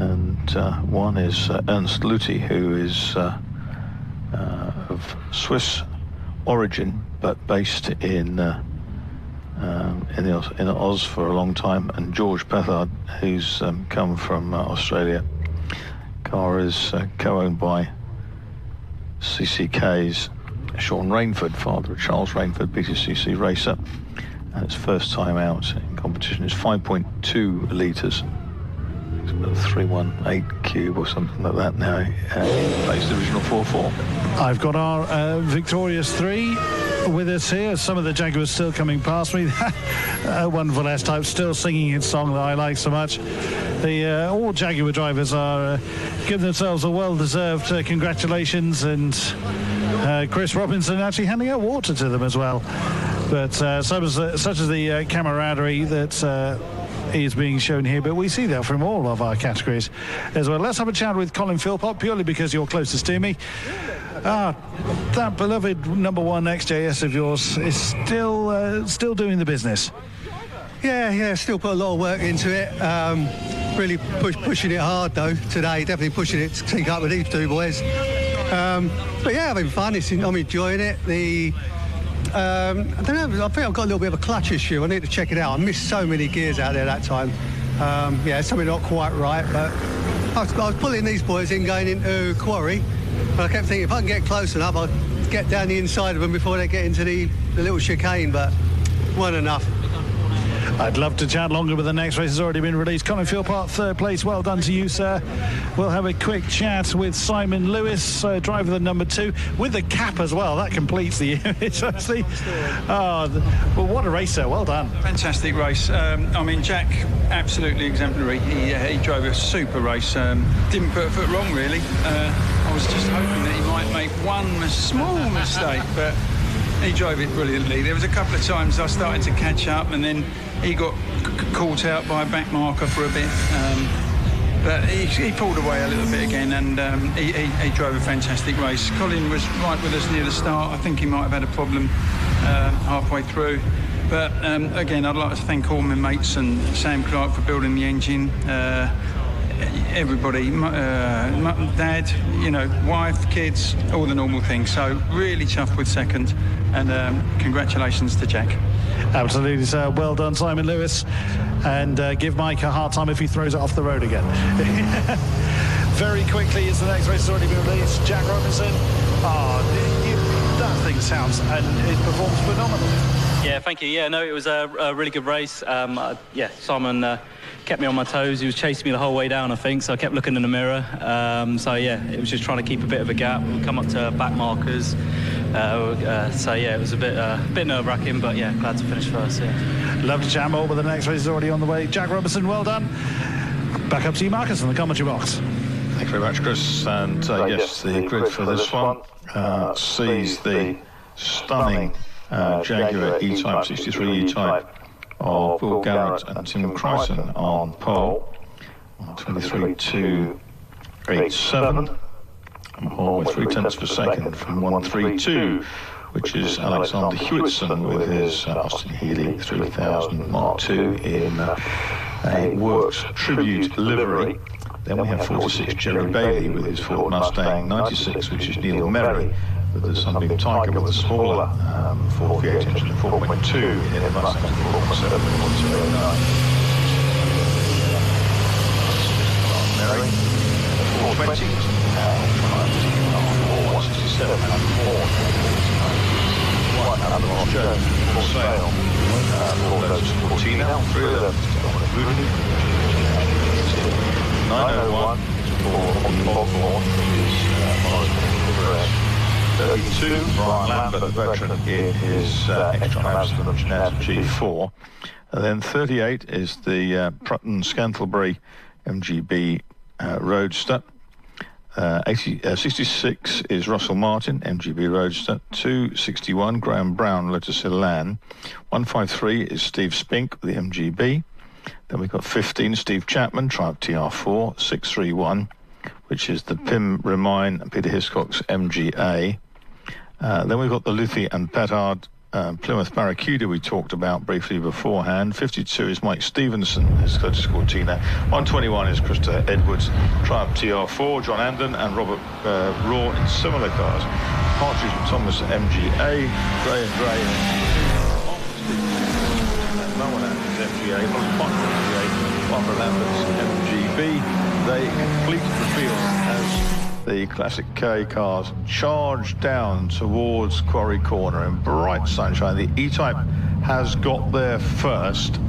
And one is Ernst Luthi, who is of Swiss origin but based in Oz for a long time, and George Pethard, who's come from Australia. Car is co-owned by CCK's Sean Rainford, father of Charles Rainford, BTCC racer, and its first time out in competition is 5.2 litres. 318 cube or something like that now in place divisional 4-4. I've got our victorious 3 with us here. Some of the Jaguars still coming past me. Wonderful S-Type still singing its song that I like so much. The all Jaguar drivers are giving themselves a well-deserved congratulations, and Chris Robinson actually handing out water to them as well. But such as the camaraderie that is being shown here, but we see that from all of our categories as well. Let's have a chat with Colin Philpott, purely because you're closest to me. That beloved number 1 XJS of yours is still doing the business. Yeah, still put a lot of work into it. Really pushing it hard though today, definitely pushing it to sync up with these two boys. But yeah, having fun. I'm enjoying it. I don't know, I think I've got a little bit of a clutch issue. I need to check it out. I missed so many gears out there that time. Something not quite right, but I was pulling these boys in going into Quarry, but I kept thinking if I can get close enough, I'll get down the inside of them before they get into the little chicane, but weren't enough. I'd love to chat longer, but the next race has already been released. Colin Philpott, third place. Well done to you, sir. We'll have a quick chat with Simon Lewis, driver the number 2, with the cap as well. That completes the image, actually. Well, what a race, sir. Well done. Fantastic race. Jack, absolutely exemplary. He drove a super race. Didn't put a foot wrong, really. I was just hoping that he might make one small mistake, but he drove it brilliantly. There was a couple of times I started to catch up, and then he got caught out by a back marker for a bit. But he pulled away a little bit again, and he drove a fantastic race. Colin was right with us near the start. I think he might have had a problem halfway through. But again, I'd like to thank all my mates and Sam Clark for building the engine. everybody, mum, dad, you know, wife, kids, all the normal things. So really chuffed with second, and congratulations to Jack. Absolutely, sir. Well done, Simon Lewis. And give Mike a hard time if he throws it off the road again. Very quickly, as the next race has already been released, Jack Robinson. That thing sounds and it performs phenomenally. Yeah, thank you. Yeah, no, it was a really good race. Simon kept me on my toes. He was chasing me the whole way down, I think, so I kept looking in the mirror. It was just trying to keep a bit of a gap. We come up to back markers. It was a bit nerve-wracking, but yeah, glad to finish first. Yeah. Love to chat more, but the next race is already on the way. Jack Robinson, well done. Back up to you, Marcus, in the commentary box. Thank you very much, Chris. And yes, the grid for this one sees the stunning Jaguar E-Type, 63 E-Type of Will Garrett and Tim Crichton on pole, 23.287, and pole with 0.3 per second from 132, which is Alexander Hewitson with his Austin Healey 3000 Mark II in a Works Tribute livery. Then we have 46 Jerry Bailey with his Ford Mustang, 96, which is Neil Merry, with the Sunbeam Tiger with the smaller Ford V8 engine, 4.2 in a Mustang, 4.7, 109. Merry, 420, 167, and 4. One, Alan Ross Jones, for sale. All those 14 now, 3 of them, 901 for Bognor is Morris 32, Brian Lambert, the veteran, in his Extron Amsterdam Jeanette G4. And then 38 is the Prutton Scantlebury MGB Roadster. 66 is Russell Martin, MGB Roadster. 261, Graham Brown, Lotus Elan. 153 is Steve Spink, the MGB. Then we've got 15, Steve Chapman, Triumph TR4, 631, which is the Pim Remine and Peter Hiscock's MGA. Then we've got the Luthi and Petard Plymouth Barracuda we talked about briefly beforehand. 52 is Mike Stevenson, his Lotus Cortina. 121 is Krista Edwards, Triumph TR4, John Andon and Robert Raw in similar cars. Partridge and Thomas MGA, Gray and Gray. No one else is MGA, Barbara Lambert's MGB. They complete the field as the Classic K cars charge down towards Quarry Corner in bright sunshine. The E-Type has got there first.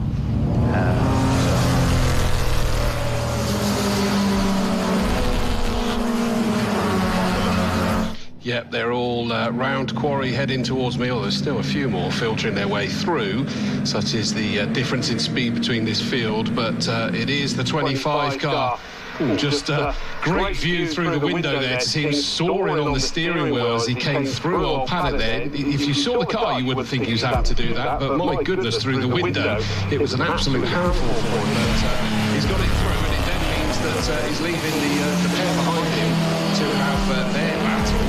Yep, they're all round Quarry heading towards me, although there's still a few more filtering their way through, such is the difference in speed between this field, but it is the 25 car. Ooh, just a great view through the window there to see him soaring on the steering wheel as he came through old Paddock there. If you saw the car, you wouldn't think he was having to do that, but my goodness, through the window, it was an absolute handful for him, but he's got it through, and it then means that he's leaving the pair behind him to have their battle.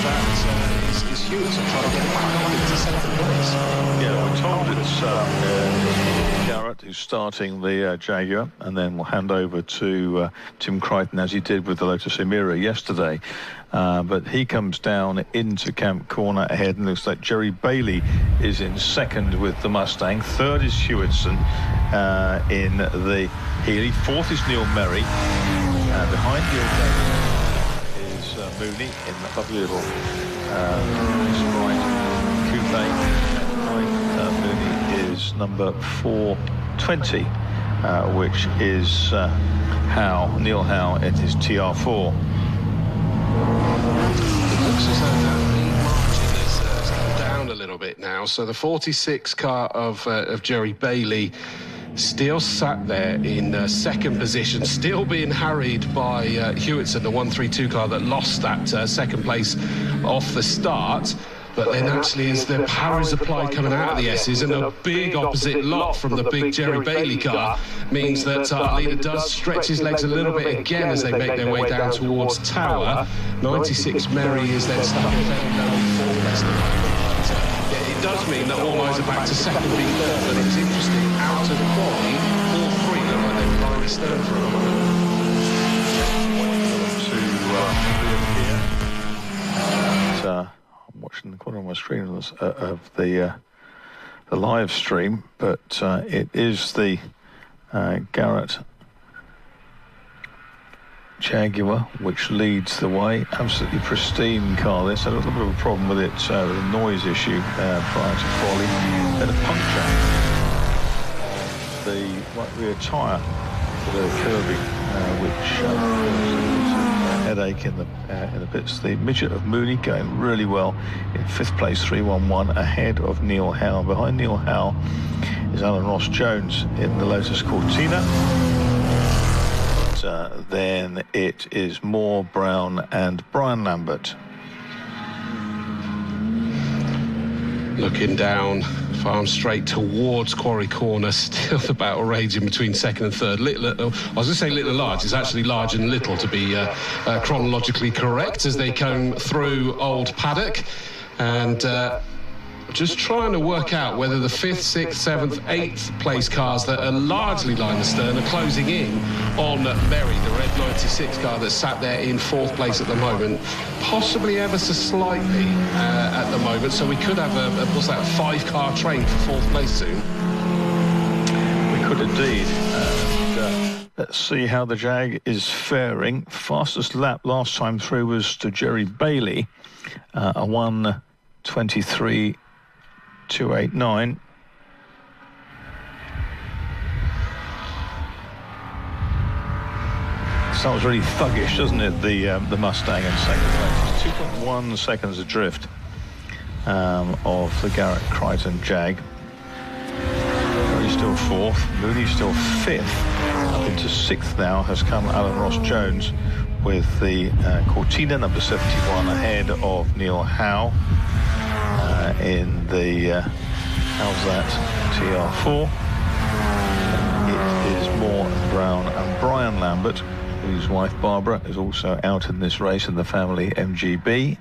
That is Hewitson trying to get back on into second place. Yeah, we're told it's Garrett who's starting the Jaguar, and then we'll hand over to Tim Crichton, as he did with the Lotus Emira yesterday. But he comes down into Camp Corner ahead, and looks like Jerry Bailey is in second with the Mustang. Third is Hewitson in the Healey. Fourth is Neil Merry. Behind Neil Merry is Mooney in the lovely little Sprite coupe. Mooney is number 420, which is Neil Howe at his TR4. It looks as though that lead margin has come down a little bit now. So the 46 car of Jerry Bailey still sat there in second position, still being harried by Hewitson, the 132 car that lost that second place off the start. But then actually, as the power is applied coming out of the S's, and a big opposite lot from the big Jerry Bailey car, means that our leader does stretch his legs a little bit again as they make their way down towards Tower. 96 Merry is then stuck in fourth place. It does mean that all eyes are back to second v third, but it's interesting, out of the quality, all three look like they're stern for a moment. I'm watching the corner of my screen of the live stream, but it is the Garrett Jaguar which leads the way. Absolutely pristine car. This had a little bit of a problem with it, with a noise issue prior to quali. Had a puncture. The right rear tyre for the Kirby, which was a headache in the pits. The midget of Mooney going really well in 5th place, 3-1-1, ahead of Neil Howe. Behind Neil Howe is Alan Ross Jones in the Lotus Cortina. Then it is Moore, Brown and Brian Lambert. Looking down farm straight towards Quarry Corner, still the battle raging between second and third. I was going to say little and large, it's actually large and little to be chronologically correct as they come through Old Paddock. And just trying to work out whether the 5th, 6th, 7th, 8th place cars that are largely line astern are closing in on Berry, the red 96 car that's sat there in 4th place at the moment, possibly ever so slightly at the moment. So we could have a 5-car train for 4th place soon. We could indeed. Let's see how the Jag is faring. Fastest lap last time through was to Jerry Bailey, a 1:23.289. Sounds really thuggish, doesn't it? The Mustang in second place. 2.1 seconds adrift of the Garrett Crichton Jag. Berry's still 4th. Mooney's still 5th. Up into 6th now has come Alan Ross Jones with the Cortina number 71 ahead of Neil Howe. In the how's that TR4. It is Moore and Brown and Brian Lambert, whose wife Barbara is also out in this race in the family MGB.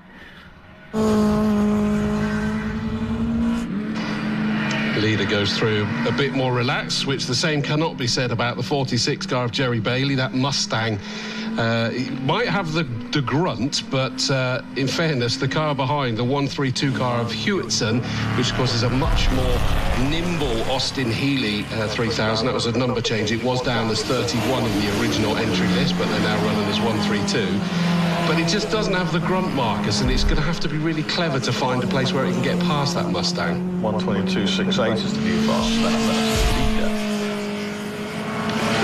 Leader goes through a bit more relaxed, which the same cannot be said about the 46 car of Jerry Bailey. That Mustang might have the grunt, but in fairness, the car behind, the 132 car of Hewitson, which of course is a much more nimble Austin Healey 3000. That was a number change. It was down as 31 in the original entry list, but they're now running as 132. But it just doesn't have the grunt, Marcus, and it's going to have to be really clever to find a place where it can get past that Mustang. 122.68 is the new fast lap.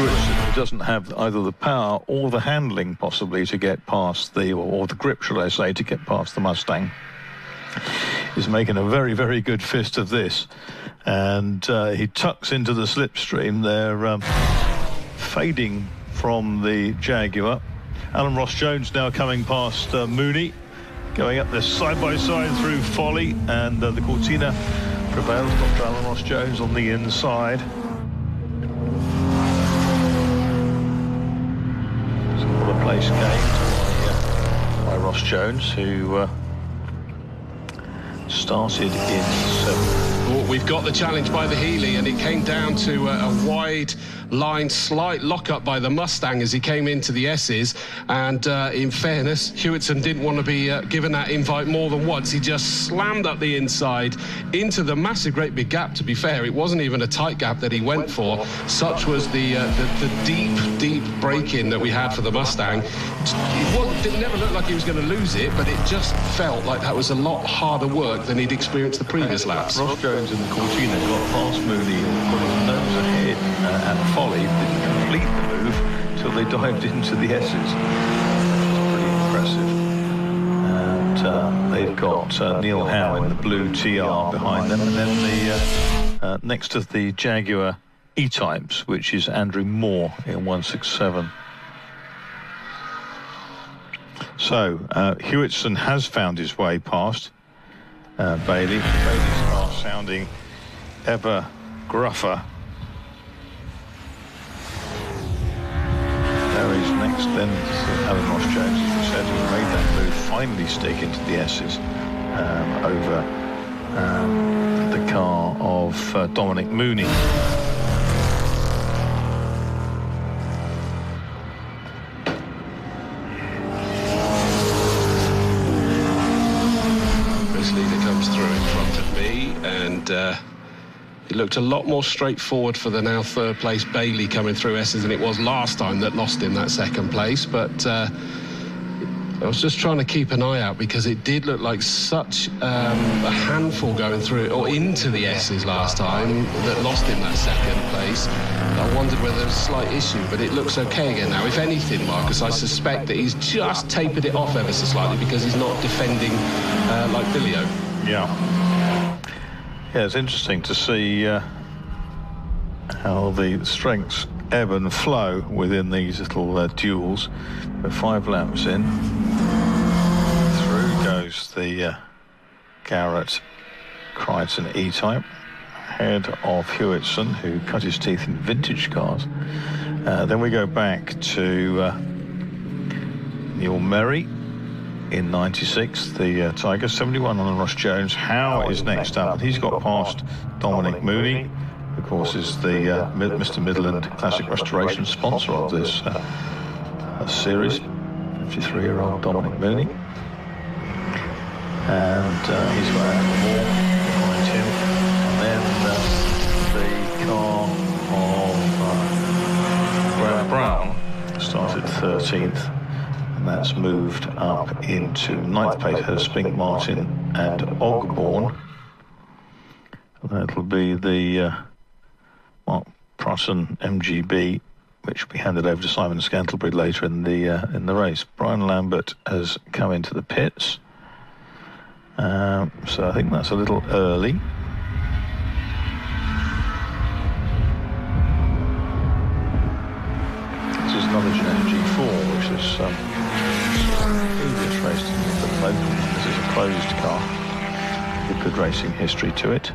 It doesn't have either the power or the handling possibly to get past or the grip, shall I say, to get past the Mustang. He's making a very, very good fist of this. And he tucks into the slipstream. They're fading from the Jaguar. Alan Ross Jones now coming past Mooney, going up there side by side through Folly, and the Cortina prevails. Dr. Alan Ross Jones on the inside. So what a place gained by Ross Jones, who started in 7th. Well, we've got the challenge by the Healey, and it came down to a wide line, slight lock-up by the Mustang as he came into the S's. And in fairness, Hewitson didn't want to be given that invite more than once. He just slammed up the inside into the massive, great big gap. To be fair, it wasn't even a tight gap that he went for. Such was the deep break-in that we had for the Mustang. It never looked like he was going to lose it, but it just felt like that was a lot harder work than he'd experienced the previous laps. Ross Jones in the Cortina got past Mooney and put his nose ahead and Folly didn't complete the move till they dived into the S's. It's pretty impressive. And they've got Neil Howe in the blue TR behind them, and then the next to the Jaguar E-Types, which is Andrew Moore in 167. So Hewitson has found his way past Bailey. Bailey's car sounding ever gruffer. Berry's next, then Alan Ross Jones, as we said, who made that move, finally stick into the S's over the car of Dominic Mooney. it looked a lot more straightforward for the now third place Bailey coming through S's than it was last time that lost him that second place. But I was just trying to keep an eye out because it did look like such a handful going through or into the S's last time that lost him that second place. I wondered whether there was a slight issue, but it looks okay again now. If anything, Marcus, I suspect that he's just tapered it off ever so slightly because he's not defending like Billio. Yeah, it's interesting to see how the strengths ebb and flow within these little duels. We're 5 laps in. Through goes the Garrett Crichton E-Type, ahead of Hewitson, who cut his teeth in vintage cars. Then we go back to Neil Merry in 96, the Tiger. 71 on Ross Jones. Howe is next up, and he's got past Dominic Mooney, who of course is the Mr. Midland Classic Restoration sponsor of this series. 53-year-old Dominic Mooney, and he's got out more behind him, and then the car of Graham Brown started 13th, and that's moved up into 9th place ahead of Spink Martin and Ogborn. That'll be the Mark Prutton MGB, which will be handed over to Simon Scantlebury later in the race. Brian Lambert has come into the pits, so I think that's a little early. This is another Geneva G4, which is previous race at the local. This is a closed car with good racing history to it.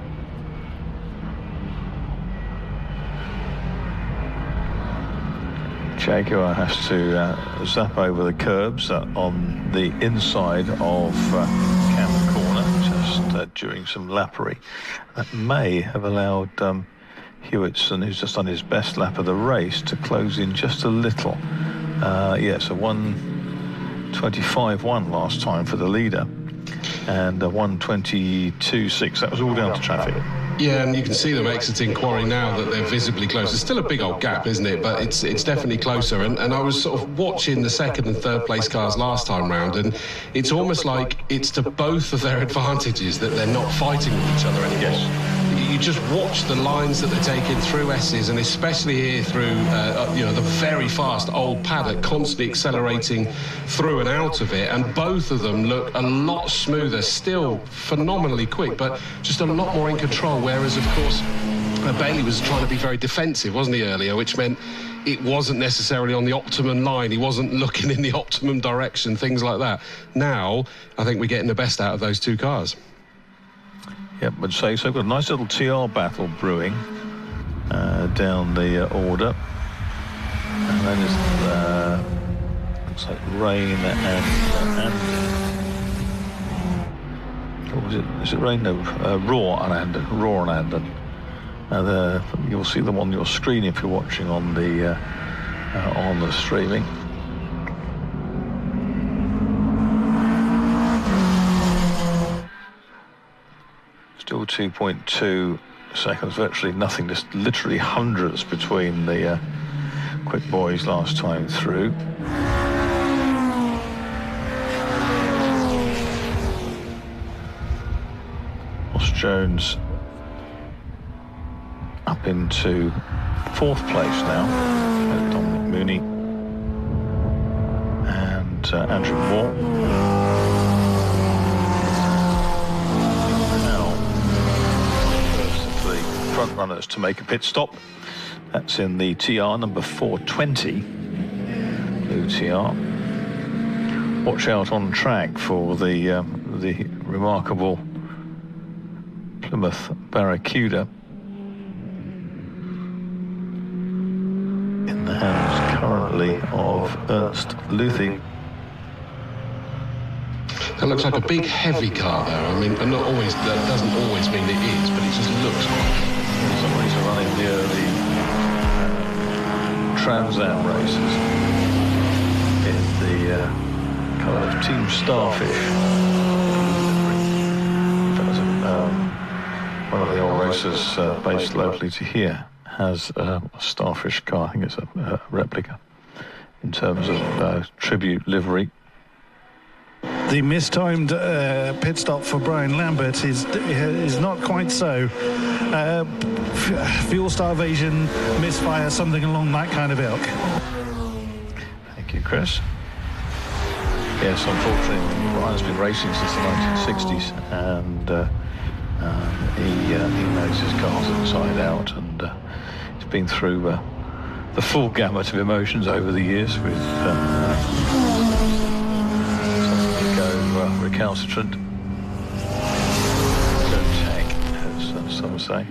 Jaguar has to zap over the curbs on the inside of Camden Corner just during some lappery. That may have allowed Hewitson, who's just on his best lap of the race, to close in just a little. So 1:25.1 last time for the leader, and 1:22.6. That was all down to traffic. Yeah, and you can see them exiting Quarry now that they're visibly close. It's still a big old gap, isn't it? But it's definitely closer. And I was sort of watching the second and third place cars last time round, and it's almost like it's to both of their advantages that they're not fighting with each other anymore. Yes. You just watch the lines that they're taking through S's, and especially here through the very fast old paddock, constantly accelerating through and out of it, and both of them look a lot smoother, still phenomenally quick, but just a lot more in control. Whereas, of course, Bailey was trying to be very defensive, wasn't he, earlier, which meant it wasn't necessarily on the optimum line. He wasn't looking in the optimum direction, things like that. Now, I think we're getting the best out of those two cars. Yep, but so we've got a nice little TR battle brewing down the order. And then looks like Rain and what was it? Is it Rain? No, Raw and Anden. You'll see them on your screen if you're watching on the streaming. Still 2.2 seconds, virtually nothing, just literally hundreds between the quick boys last time through. Ross Jones up into 4th place now, Dominic Mooney and Andrew Moore. Front runners to make a pit stop. That's in the TR number 420, blue TR. Watch out on track for the remarkable Plymouth Barracuda in the hands currently of Ernst Luthi. That looks like a big heavy car there. I mean, that doesn't always mean it is, but it just looks like it. Somebody's running the early Trans Am races in the colour of Team Starfish. one of the old racers based locally to here has a Starfish car. I think it's a replica in terms of tribute livery. The mistimed pit stop for Brian Lambert is not quite so. Fuel starvation, misfire, something along that kind of ilk. Thank you, Chris. Yes, unfortunately, Brian's been racing since the 1960s, and he knows his cars inside out, and he's been through the full gamut of emotions over the years with recalcitrant, go tag, as some say.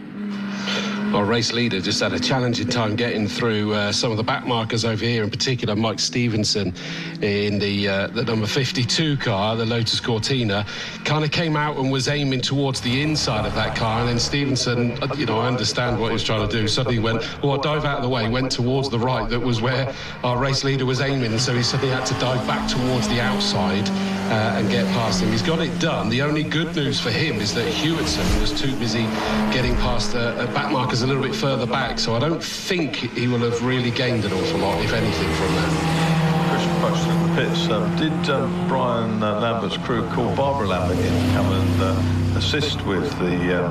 Our race leader just had a challenging time getting through some of the back markers over here, in particular Mike Stevenson in the number 52 car, the Lotus Cortina, kind of came out and was aiming towards the inside of that car, and then Stevenson, I understand what he was trying to do, suddenly went, dive out of the way, went towards the right, that was where our race leader was aiming, and so he suddenly had to dive back towards the outside and get past him. He's got it done. The only good news for him is that Hewitson was too busy getting past the back markers a little bit further back, so I don't think he will have really gained an awful lot, if anything, from that. Question in the pits. Did Brian Lambert's crew call Barbara Lambert in to come and assist with the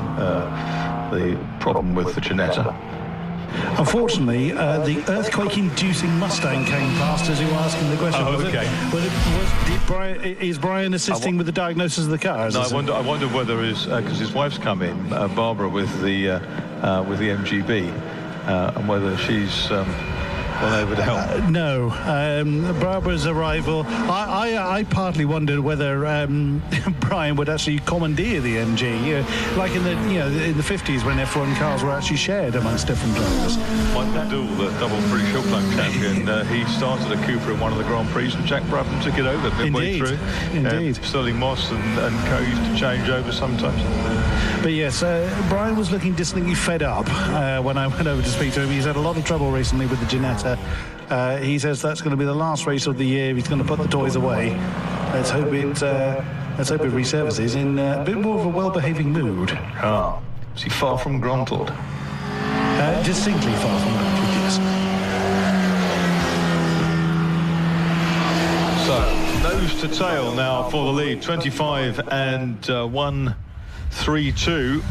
problem with the Ginetta? Unfortunately, the earthquake-inducing Mustang came past as you were asking the question. Is Brian assisting with the diagnosis of the car? No, I wonder whether because his wife's come in, Barbara, with the MGB, and whether she's gone over to help. No, Barbara's arrival. I partly wondered whether Brian would actually commandeer the MG, like in the 50s when F1 cars were actually shared amongst different drivers. Mike McDougall, the double British Hill Climb champion, he started a Cooper in one of the Grand Prix, and Jack Brabham took it over midway through. Indeed. Sterling Moss and co used to change over sometimes. But yes, Brian was looking distinctly fed up when I went over to speak to him. He's had a lot of trouble recently with the Ginetta. He says that's going to be the last race of the year. He's going to put the toys away. Let's hope it resurfaces in a bit more of a well-behaving mood. Is he far from Gruntled? Distinctly far from Gruntled, yes. So, nose to tail now for the lead. 25 and 1-3-2.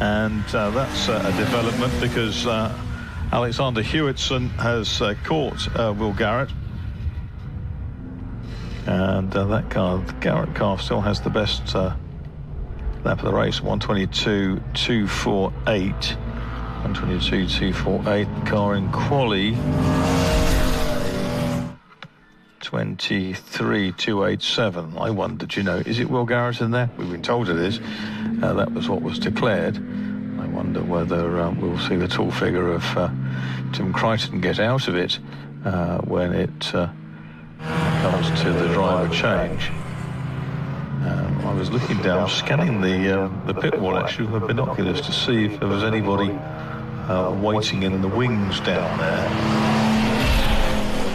And that's a development because Alexander Hewitson has caught Will Garrett. And that car, the Garrett car, still has the best lap of the race, 122.248. 122.248. Car in quali, 23.287. I wondered, is it Will Garrett in there? We've been told it is. That was what was declared. I wonder whether we'll see the tall figure of Tim Crichton get out of it when it comes to the driver change. I was looking down, scanning the pit wall actually with binoculars to see if there was anybody waiting in the wings down there.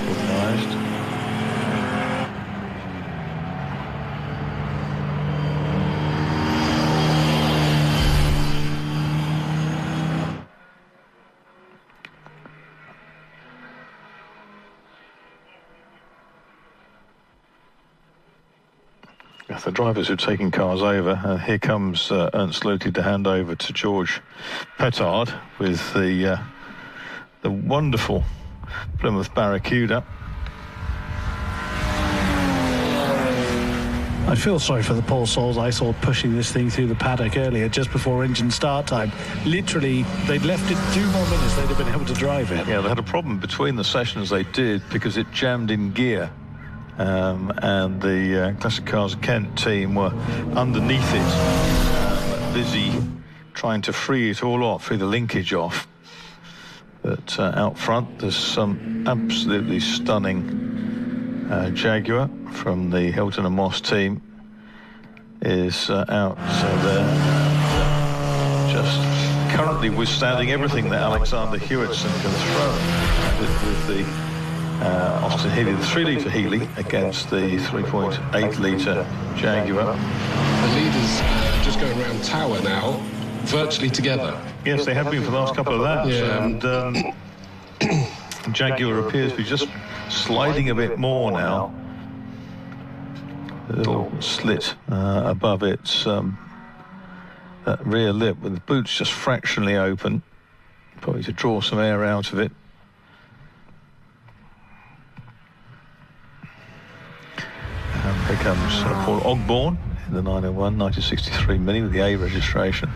Organised. The drivers who've taken cars over. Here comes Ernst Lutli to hand over to George Petard with the wonderful Plymouth Barracuda. I feel sorry for the Paul Souls I saw pushing this thing through the paddock earlier, just before engine start time. Literally, they'd left it 2 more minutes, they'd have been able to drive it. Yeah, they had a problem between the sessions they did because it jammed in gear. And the Classic Cars Kent team were underneath it, busy trying to free it all off, free the linkage off. But out front, there's some absolutely stunning Jaguar from the Hilton and Moss team is out there, just currently withstanding everything that Alexander Hewitson can throw with the Austin Healey, the 3-litre Healey against the 3.8-litre Jaguar. The leader's just going around Tower now. virtually together. Yes, they have been for the last couple of laps. Yeah. And Jaguar appears to be just sliding a bit more now. A little slit above its that rear lip, with the boots just fractionally open, probably to draw some air out of it. And here comes Paul Ogborn in the 901 1963 Mini with the A registration.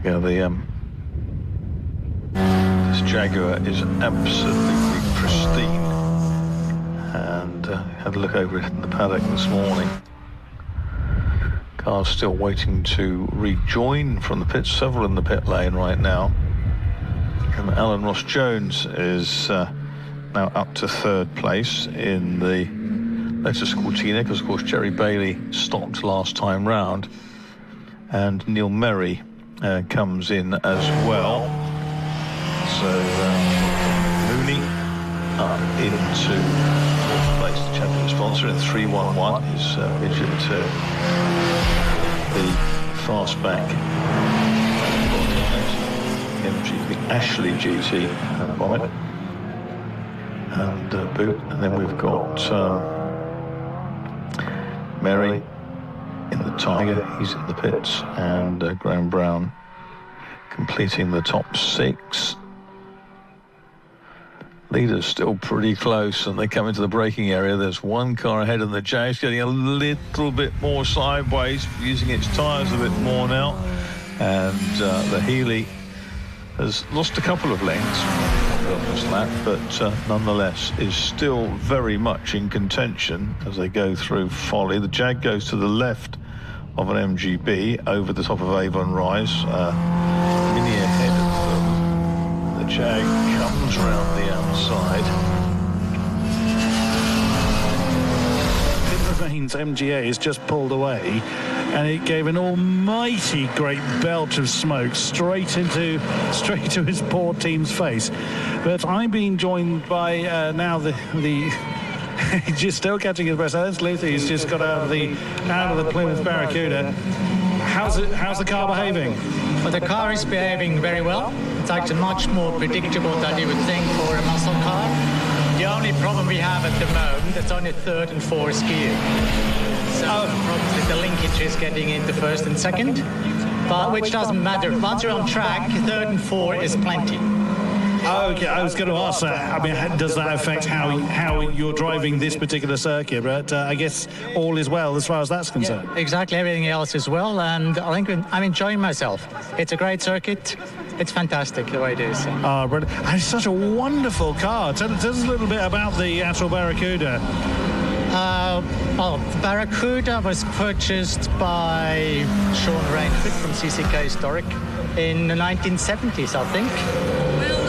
Yeah, this Jaguar is absolutely pristine, and had a look over it in the paddock this morning. Cars still waiting to rejoin from the pits, several in the pit lane right now. And Alan Ross-Jones is now up to third place in the Lotus Cortina, because of course Jerry Bailey stopped last time round, and Neil Merry comes in as well. So Mooney up into fourth place, the champion sponsor in 311 is Midget, the fastback MG, the Ashley GT bonnet and boot, and then we've got Merry in the Tiger, he's in the pits, and Graham Brown completing the top six. Leaders still pretty close, and they come into the braking area. There's one car ahead, and the Jag's getting a little bit more sideways, using its tyres a bit more now, and the Healy has lost a couple of lengths on this lap, but nonetheless is still very much in contention as they go through Folly. The Jag goes to the left of an MGB over the top of Avon Rise, Mini ahead of them. The Jag comes round the outside. Rain's MGA is just pulled away, and it gave an almighty great belch of smoke straight to his poor team's face. But I'm being joined by now the he's just still catching his breath. That's Luther. He's just got out of the Plymouth Barracuda. How's the car behaving? Well, the car is behaving very well. It's actually much more predictable than you would think for a muscle car. The only problem we have at the moment, it's only third and fourth gear. So the problem with the linkages getting into first and second, but which doesn't matter. Once you're on track, third and fourth is plenty. Okay, I was going to ask that. I mean, does that affect how you're driving this particular circuit? But I guess all is well as far as that's concerned. Yeah, exactly, everything else is well, and I think I'm enjoying myself. It's a great circuit. It's fantastic the way it is. Oh, brilliant. And it's such a wonderful car. Tell us a little bit about the actual Barracuda. Well, Barracuda was purchased by Sean Rainford from CCK Historic in the 1970s, I think.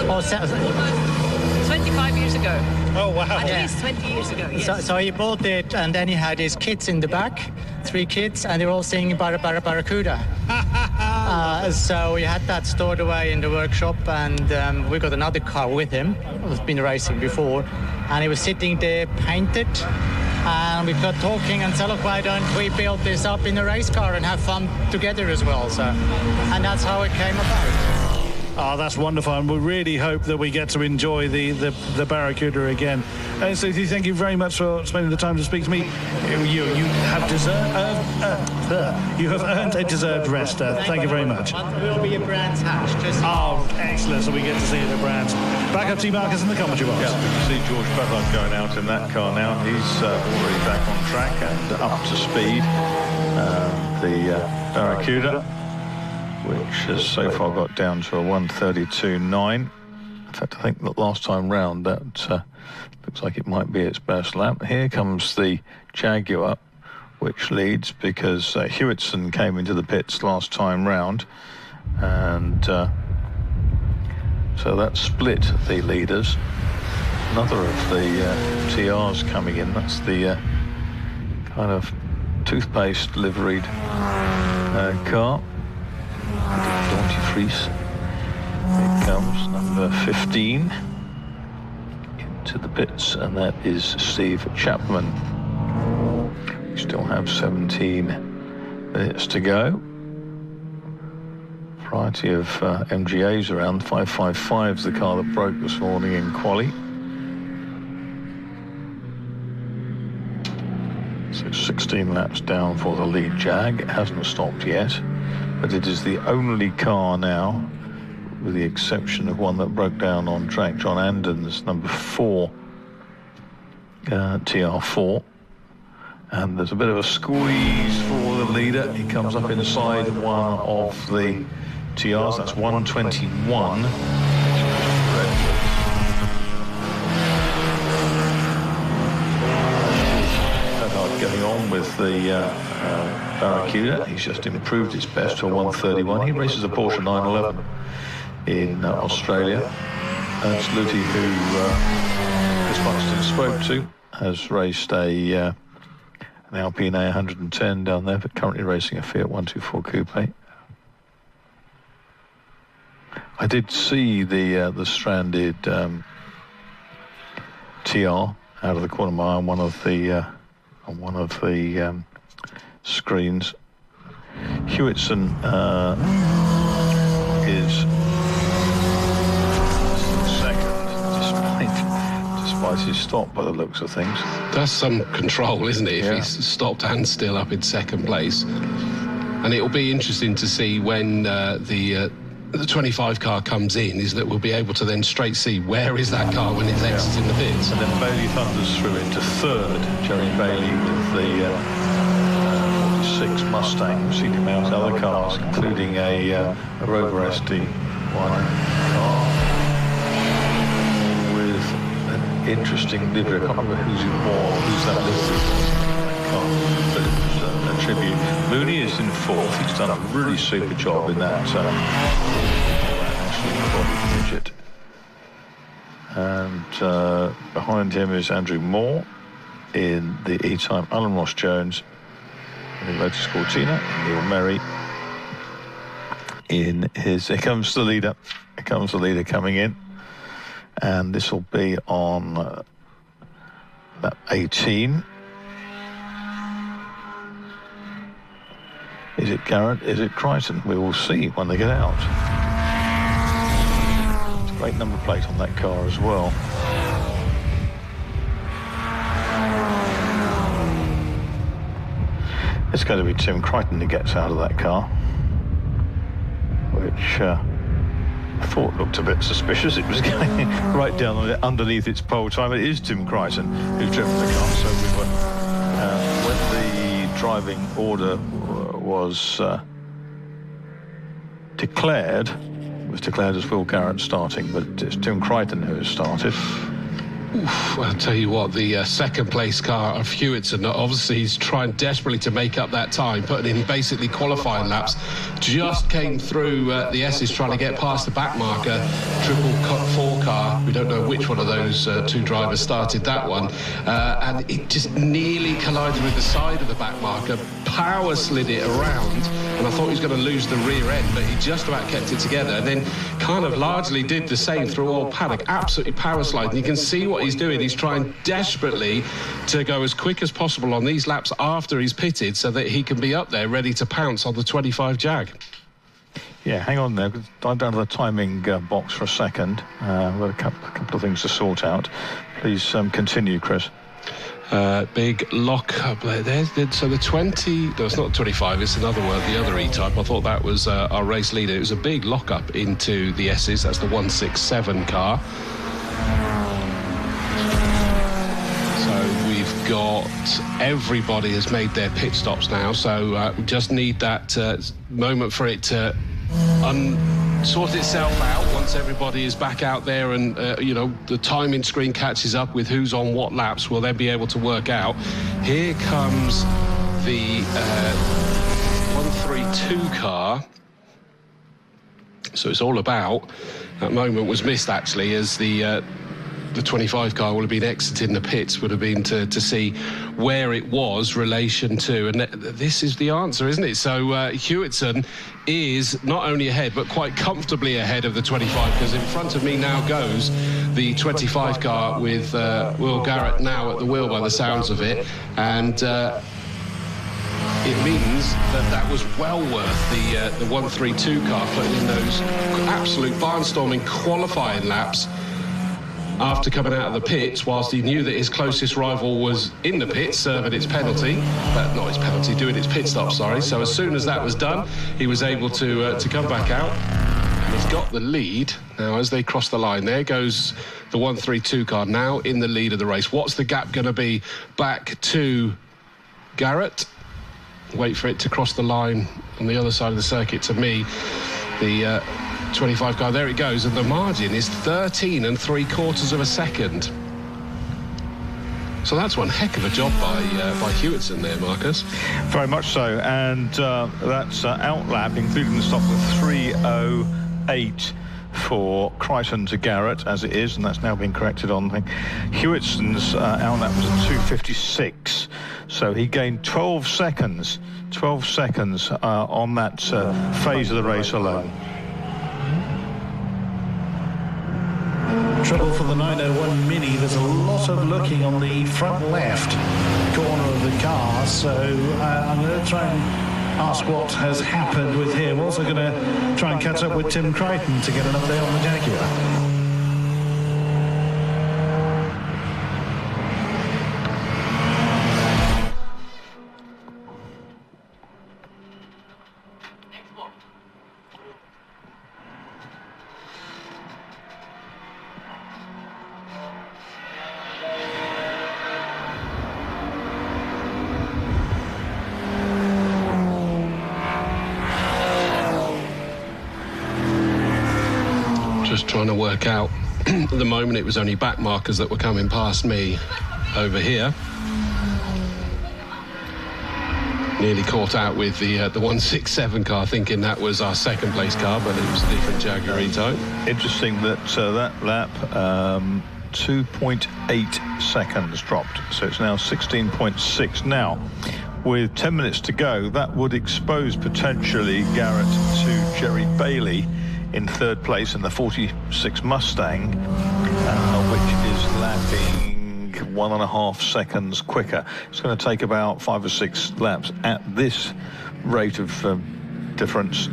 Well, 25 years ago. Oh, wow. At least 20 years ago, yes. So he bought it, and then he had his kids in the back, 3 kids, and they were all singing Barracuda. So we had that stored away in the workshop, and we got another car with him, who's been racing before, and he was sitting there painted, and we got talking and said, look, why don't we build this up in a race car and have fun together as well? So, and that's how it came about. Oh, that's wonderful, and we really hope that we get to enjoy the Barracuda again. So thank you very much for spending the time to speak to me. You have earned a deserved rest. Thank you very much. We'll be at Brands Hatch. Excellent, so we get to see it at Brands. Back up to Marcus in the commentary box. Yeah, we can see George Ballard going out in that car now. He's already back on track and up to speed. The Barracuda, which has so far got down to a 1:32.9. In fact, I think that last time round that looks like it might be its best lap. Here comes the Jaguar, which leads because Hewitson came into the pits last time round, and so that split the leaders. Another of the TRs coming in. That's the kind of toothpaste liveried car. Fries. Here comes number 15 into the pits, and that is Steve Chapman. He's still have 17 minutes to go. Variety of MGAs around. 555's the car that broke this morning in quali. So 16 laps down for the lead Jag. It hasn't stopped yet, but it is the only car now, with the exception of one that broke down on track, John Andon's number 4 TR4. And there's a bit of a squeeze for the leader. He comes up inside one of the TRs. That's 121. Getting on with the Barracuda. He's just improved his best to a 131. He races a Porsche 911 in Australia. Ernst Luthi, who Chris Buxton spoke to, has raced an Alpine A110 down there, but currently racing a Fiat 124 Coupe. I did see the stranded TR out of the corner of my eye on one of the screens. Hewitson is second, despite his stop, by the looks of things. That's some control, isn't it? If he's stopped and still up in second place. And it'll be interesting to see when the 25 car comes in, is that we'll be able to then straight see where is that car when it's exiting the pits. And then Bailey thunders through into third. Jerry Bailey with the 46 Mustang. We've seen him out other cars, including a Rover SD1 car with an interesting livery. I can't remember who's that livery car, but it was a tribute. Mooney is in fourth. He's done a really super job in that midget. And behind him is Andrew Moore in the E-Type, Alan Ross Jones in the Lotus Cortina, Neil Merry in his... Here comes the leader. Here comes the leader coming in. And this will be on lap 18. Is it Garrett? Is it Crichton? We will see when they get out. It's a great number plate on that car as well. It's going to be Tim Crichton who gets out of that car, which I thought looked a bit suspicious. It was going right down underneath its pole time. It is Tim Crichton who's driven the car, so we were... when the driving order was declared, it was declared as Will Garrett starting, but it's Tim Crichton who has started. Oof, I'll tell you what, the second place car of Hewitson, obviously he's trying desperately to make up that time, putting in basically qualifying laps, just came through the S's trying to get past the back marker, triple cut 4 car. We don't know which one of those two drivers started that one, and it just nearly collided with the side of the back marker, power slid it around, and I thought he was going to lose the rear end, but he just about kept it together, and then kind of largely did the same through all paddock, absolutely power sliding. You can see what he's doing. He's trying desperately to go as quick as possible on these laps after he's pitted so that he can be up there ready to pounce on the 25 Jag. Yeah, hang on there. Dive down to the timing box for a second. We've got a couple of things to sort out. Please continue, Chris. Big lock up there. So the 20, no, it's not 25, it's another one, the other E-Type. I thought that was our race leader. It was a big lock up into the S's. That's the 167 car. So we've got, everybody has made their pit stops now. So we just need that moment for it to sort itself out once everybody is back out there and, you know, the timing screen catches up with who's on what laps. We'll then be able to work out. Here comes the 132 car. So it's all about, that moment was missed actually, as the 25 car would have been exiting the pits, would have been to see where it was relation to, and this is the answer, isn't it? So Hewitson is not only ahead but quite comfortably ahead of the 25, because in front of me now goes the 25 car with Will Garrett now at the wheel by the sounds of it, and it means that was well worth the 132 car putting in those absolute barnstorming qualifying laps after coming out of the pits, whilst he knew that his closest rival was in the pits serving its penalty, not its penalty, doing its pit stop, sorry. So as soon as that was done, he was able to come back out. And he's got the lead. Now, as they cross the line, there goes the 132 car now in the lead of the race. What's the gap going to be back to Garrett? Wait for it to cross the line on the other side of the circuit to me. The 25 car, there it goes, and the margin is 13 3/4 of a second. So that's one heck of a job by Hewitson there, Marcus. Very much so, and that's outlap, including the stop with 3:08 for Crichton to Garrett, as it is, and that's now been corrected on. Hewitson's outlap was at 2:56, so he gained 12 seconds on that phase of the race alone. Trouble for the 901 Mini. There's a lot of looking on the front left corner of the car, so I'm going to try and ask what has happened with him. Also going to try and catch up with Tim Crichton to get an update on the Jaguar. Just trying to work out. At the moment, it was only back markers that were coming past me over here. Nearly caught out with the 167 car, thinking that was our second place car, but it was a different Jaguarito. Interesting that that lap, 2.8 seconds dropped, so it's now 16.6. Now, with 10 minutes to go, that would expose potentially Garrett to Jerry Bailey in third place in the 46 Mustang, which is lapping 1.5 seconds quicker. It's going to take about 5 or 6 laps at this rate of difference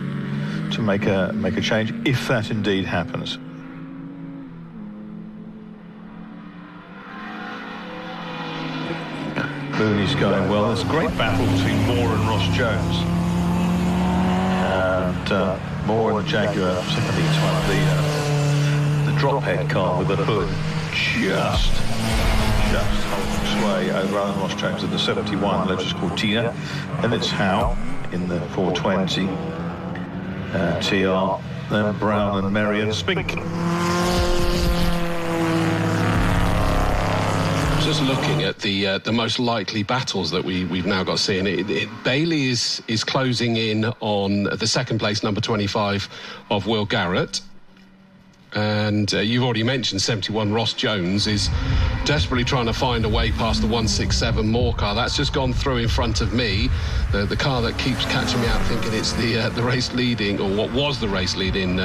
to make a change, if that indeed happens. Mooney's going well. There's a great battle between Moore and Ross Jones. And Moore and Jaguar secondly to the drop head car with the hood just holds sway over Alan Ross Jones in the 71 Lotus Cortina. Then it's Howe in the 420 TR, then Brown and Merrion Spink. Just looking at the most likely battles that we've now got seeing it, Bailey is closing in on the second place number 25 of Will Garrett, and you've already mentioned 71 Ross Jones is desperately trying to find a way past the 167 Moore car. That's just gone through in front of me, the car that keeps catching me out thinking it's the race leading, or what was the race leading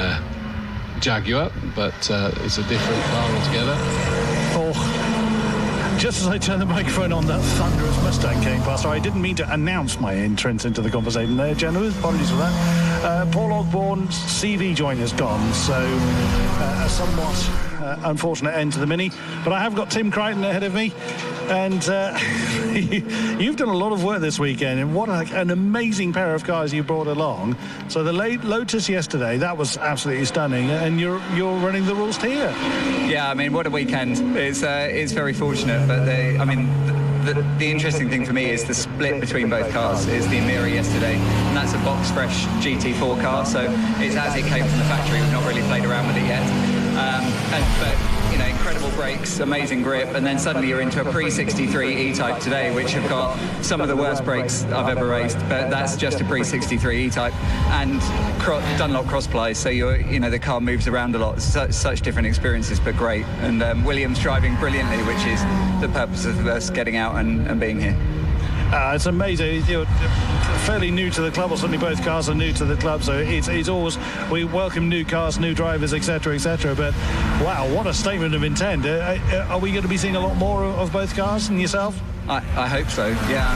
Jaguar, but it's a different car altogether. Just as I turned the microphone on, that thunderous Mustang came past. So I didn't mean to announce my entrance into the conversation there, Jenna. Apologies for that. Paul Ogborn's CV joint has gone, so a somewhat unfortunate end to the Mini. But I have got Tim Crichton ahead of me, and you've done a lot of work this weekend, and what an amazing pair of cars you brought along. So the Lotus yesterday, that was absolutely stunning, and you're running the rules here. Yeah, I mean, what a weekend. It's very fortunate, but the interesting thing for me is the split between both cars. Is the Emira yesterday, and that's a box fresh GT4 car, so it's as it came from the factory. We've not really played around with it yet, but you know, incredible brakes, amazing grip, and then suddenly you're into a pre-63 E-Type today, which have got some of the worst brakes I've ever raced, but that's just a pre-63 E-Type, and Dunlop cross-ply, so the car moves around a lot. Such different experiences, but great. And Williams driving brilliantly, which is the purpose of us getting out and being here. It's amazing. You're fairly new to the club, or certainly both cars are new to the club, so it's always, we welcome new cars, new drivers, etc., but wow, what a statement of intent. Are we going to be seeing a lot more of both cars and yourself? I hope so. Yeah,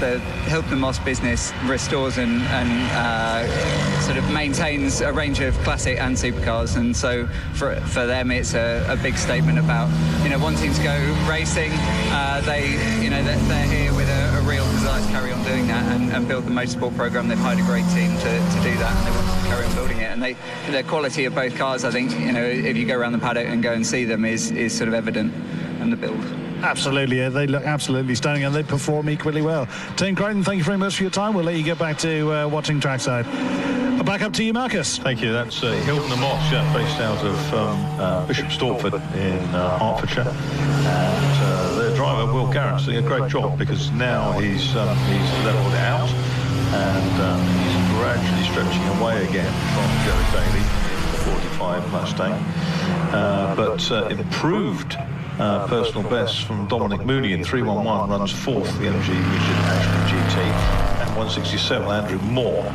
the Hilton Moss business restores and sort of maintains a range of classic and supercars, and so for them it's a big statement about wanting to go racing. They're here with a real desire to carry on doing that and build the motorsport program. They've hired a great team to do that, and they want to carry on building it. And the quality of both cars, I think, if you go around the paddock and go and see them, is sort of evident, and the build. Absolutely, yeah, they look absolutely stunning and they perform equally well. Team Crichton, thank you very much for your time. We'll let you get back to watching trackside. Back up to you, Marcus. Thank you. That's Hilton and Moss, based out of Bishop Stortford in Hertfordshire. And their driver, Will Garrett's doing a great job, because now he's levelled it out and he's gradually stretching away again from Jerry Bailey, the 45 Mustang. But improved personal best from Dominic Mooney in 311, runs fourth, the MG Richard Ashley GT, and 167 Andrew Moore.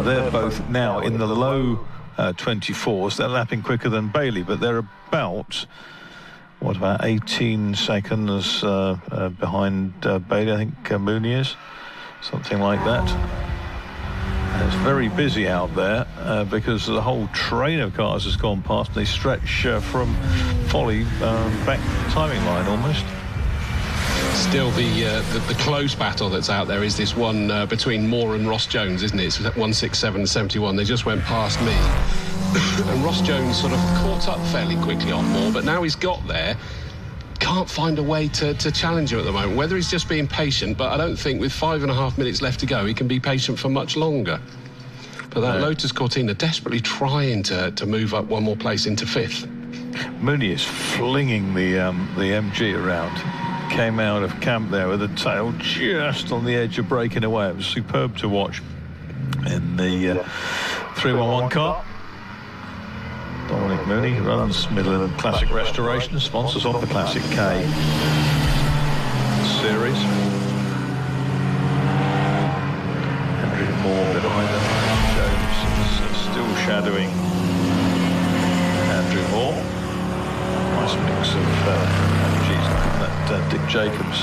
They're both now in the low 24s. They're lapping quicker than Bailey, but they're about 18 seconds behind Bailey, I think Mooney is, something like that. And it's very busy out there because the whole train of cars has gone past, and they stretch from Folly back to the timing line almost. Still, the close battle that's out there is this one between Moore and Ross Jones, isn't it? It's 167.71. They just went past me. And Ross Jones sort of caught up fairly quickly on Moore, but now he's got there, can't find a way to challenge him at the moment. Whether he's just being patient, but I don't think with 5.5 minutes left to go, he can be patient for much longer. But that Lotus Cortina desperately trying to move up one more place into fifth. Mooney is flinging the MG around. Came out of camp there with the tail just on the edge of breaking away. It was superb to watch in the 311 car. Dominic Mooney runs Midland Classic Restoration, sponsors of the Classic K series. Andrew Moore behind him. Jones is still shadowing Andrew Moore. Nice mix of MGs like that Dick Jacobs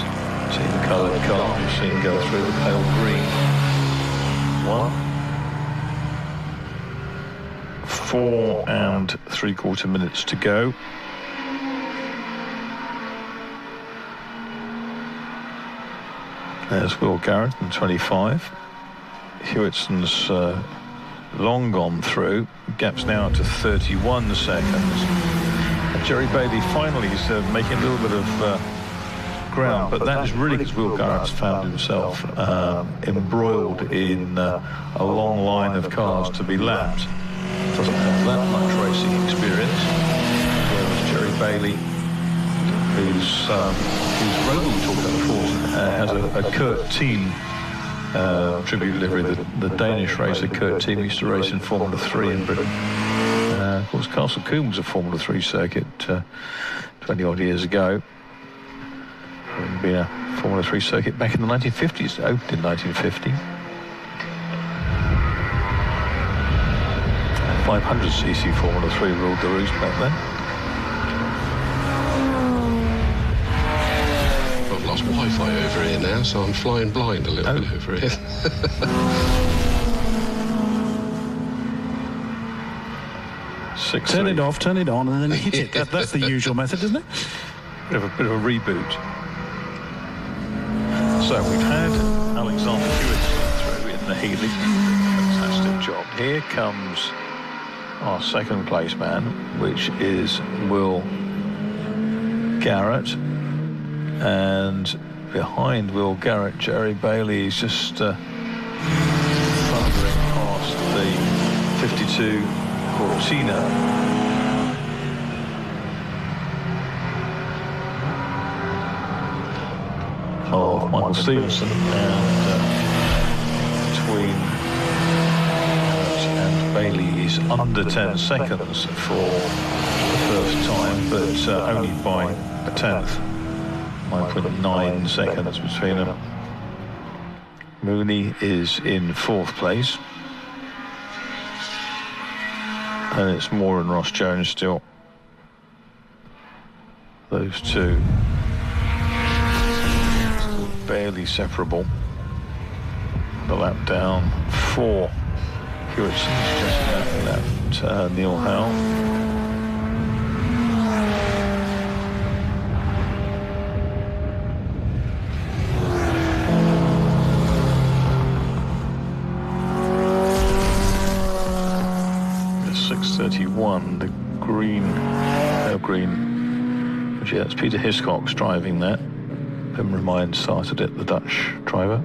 team coloured car. You've seen go through the pale green. 4 3/4 minutes to go. There's Will Garrett in 25. Hewittson's long gone through. Gap's now to 31 seconds. And Jerry Bailey finally is making a little bit of ground, but that is really because Will Garrett's found himself embroiled in a long line of cars to be lapped. Doesn't have that much racing experience, whereas Jerry Bailey, whose rover we talked about before, has a Kurt Team tribute livery. The Danish racer Kurt Team used to race in Formula 3 in Britain. Of course, Castle Combe was a Formula 3 circuit 20 odd years ago. It been a Formula 3 circuit back in the 1950s, opened in 1950. 500cc Formula 3 ruled the roost back then. I've lost Wi-Fi over here now, so I'm flying blind a little bit over here. Turn it off, turn it on, and then hit it. That's the usual method, isn't it? Bit of a reboot. So we've had Alexander Hewitson through in the Healy. Fantastic job. Here comes our second place man, which is Will Garrett, and behind Will Garrett, Jerry Bailey is just thundering past the 52 Cortina. Of Michael Stevenson, and between and Bailey is under 10 seconds for the first time, but only by a tenth. 9.9 seconds between them. Mooney is in fourth place, and it's Moore and Ross Jones still. Those two. barely separable. The lap down for Hewitson, just left Neil Howe. The 6:31, the green. Yeah, it's Peter Hiscox driving that. Pim Remind started it, the Dutch driver.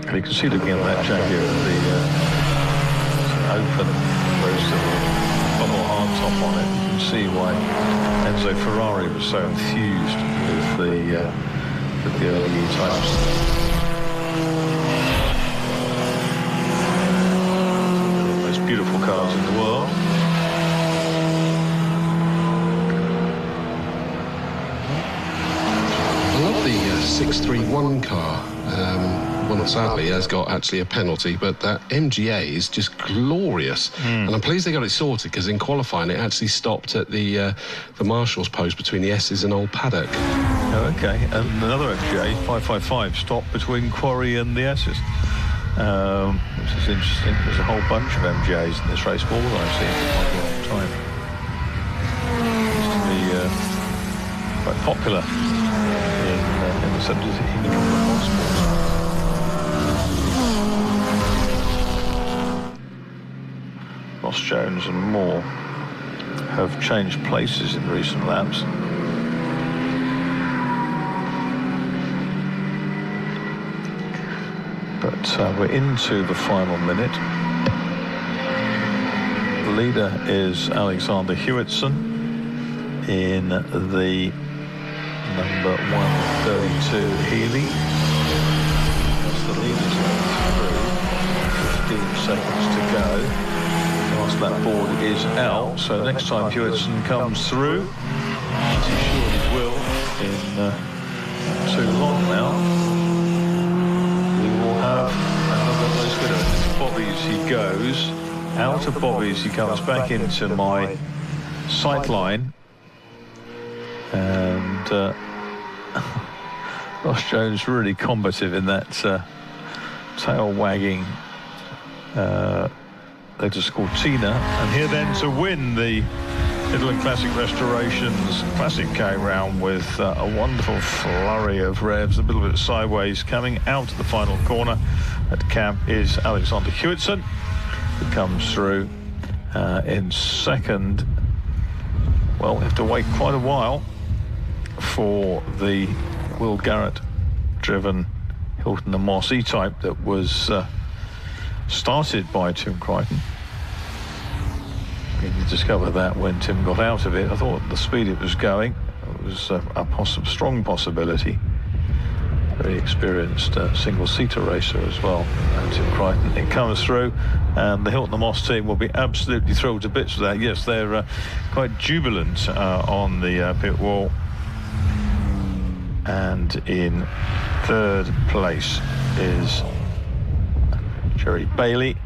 And you can see looking at that Jaguar, the open, whereas the bubble hardtop on it, you can see why Enzo Ferrari was so enthused with the early E-types. Beautiful cars in the world. I love the 631 car. Well, sadly, has got actually a penalty, but that MGA is just glorious. And I'm pleased they got it sorted, because in qualifying it actually stopped at the marshal's post between the S's and Old Paddock. Oh, okay. And another MGA, 555, stopped between Quarry and the S's. Which is interesting. There's a whole bunch of MGAs in this race, more than I've seen for quite a long time. Used to be quite popular in the 70s in a couple of motorsports. Ross Jones and Moore have changed places in recent laps. But we're into the final minute. The leader is Alexander Hewitson in the number 132 Healy. That's the leader's through. 15 seconds to go. Last lap board is out, so next time Hewitson comes through, as he surely will in not too long now, another race winner. Into Bobby's he goes, out of Bobby's he comes back into my sight line, and Ross Jones really combative in that tail wagging Lotus Cortina, and here then to win the Midland Classic Restorations Classic K round with a wonderful flurry of revs, a little bit sideways, coming out of the final corner at camp is Alexander Hewitson, who comes through in second. Well, we have to wait quite a while for the Will Garrett driven Hilton and Moss E-Type that was started by Tim Crichton. You discovered that when Tim got out of it. I thought the speed it was going, it was a strong possibility. Very experienced single-seater racer as well, Tim Crichton. It comes through, and the Hilton and Moss team will be absolutely thrilled to bits with that. Yes, they're quite jubilant on the pit wall. And in third place is Jerry Bailey.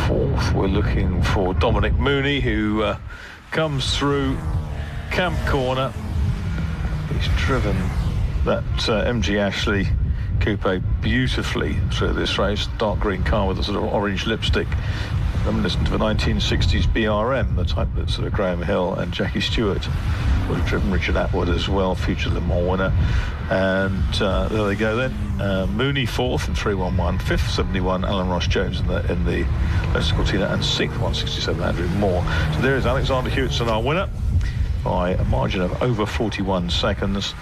Fourth, we're looking for Dominic Mooney, who comes through Camp Corner. He's driven that MG Ashley coupe beautifully through this race. Dark green car with a sort of orange lipstick, reminiscent of a 1960s BRM, the type that sort of Graham Hill and Jackie Stewart would have driven. Richard Atwood as well, future Le Mans winner. And there they go then. Mooney fourth in 311, fifth 71 Alan Ross Jones in the Lotus Cortina, and sixth 167 Andrew Moore. So there is Alexander Hewitson, our winner, by a margin of over 41 seconds.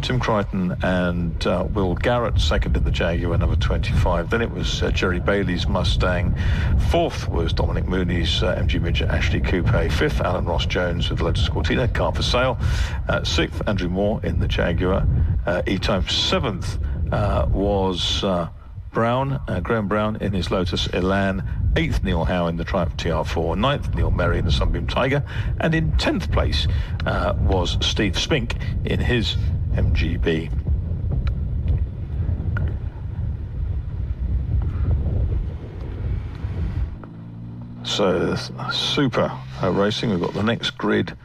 Tim Crichton and Will Garrett second in the Jaguar, number 25. Then it was Jerry Bailey's Mustang. Fourth was Dominic Mooney's MG Midget Ashley Coupe. Fifth, Alan Ross Jones with the Lotus Cortina, car for sale. Sixth, Andrew Moore in the Jaguar E-Type. Seventh was Graham Brown in his Lotus Elan. Eighth, Neil Howe in the Triumph TR4. Ninth, Neil Merry in the Sunbeam Tiger. And in 10th place was Steve Spink in his MGB. super racing. We've got the next grid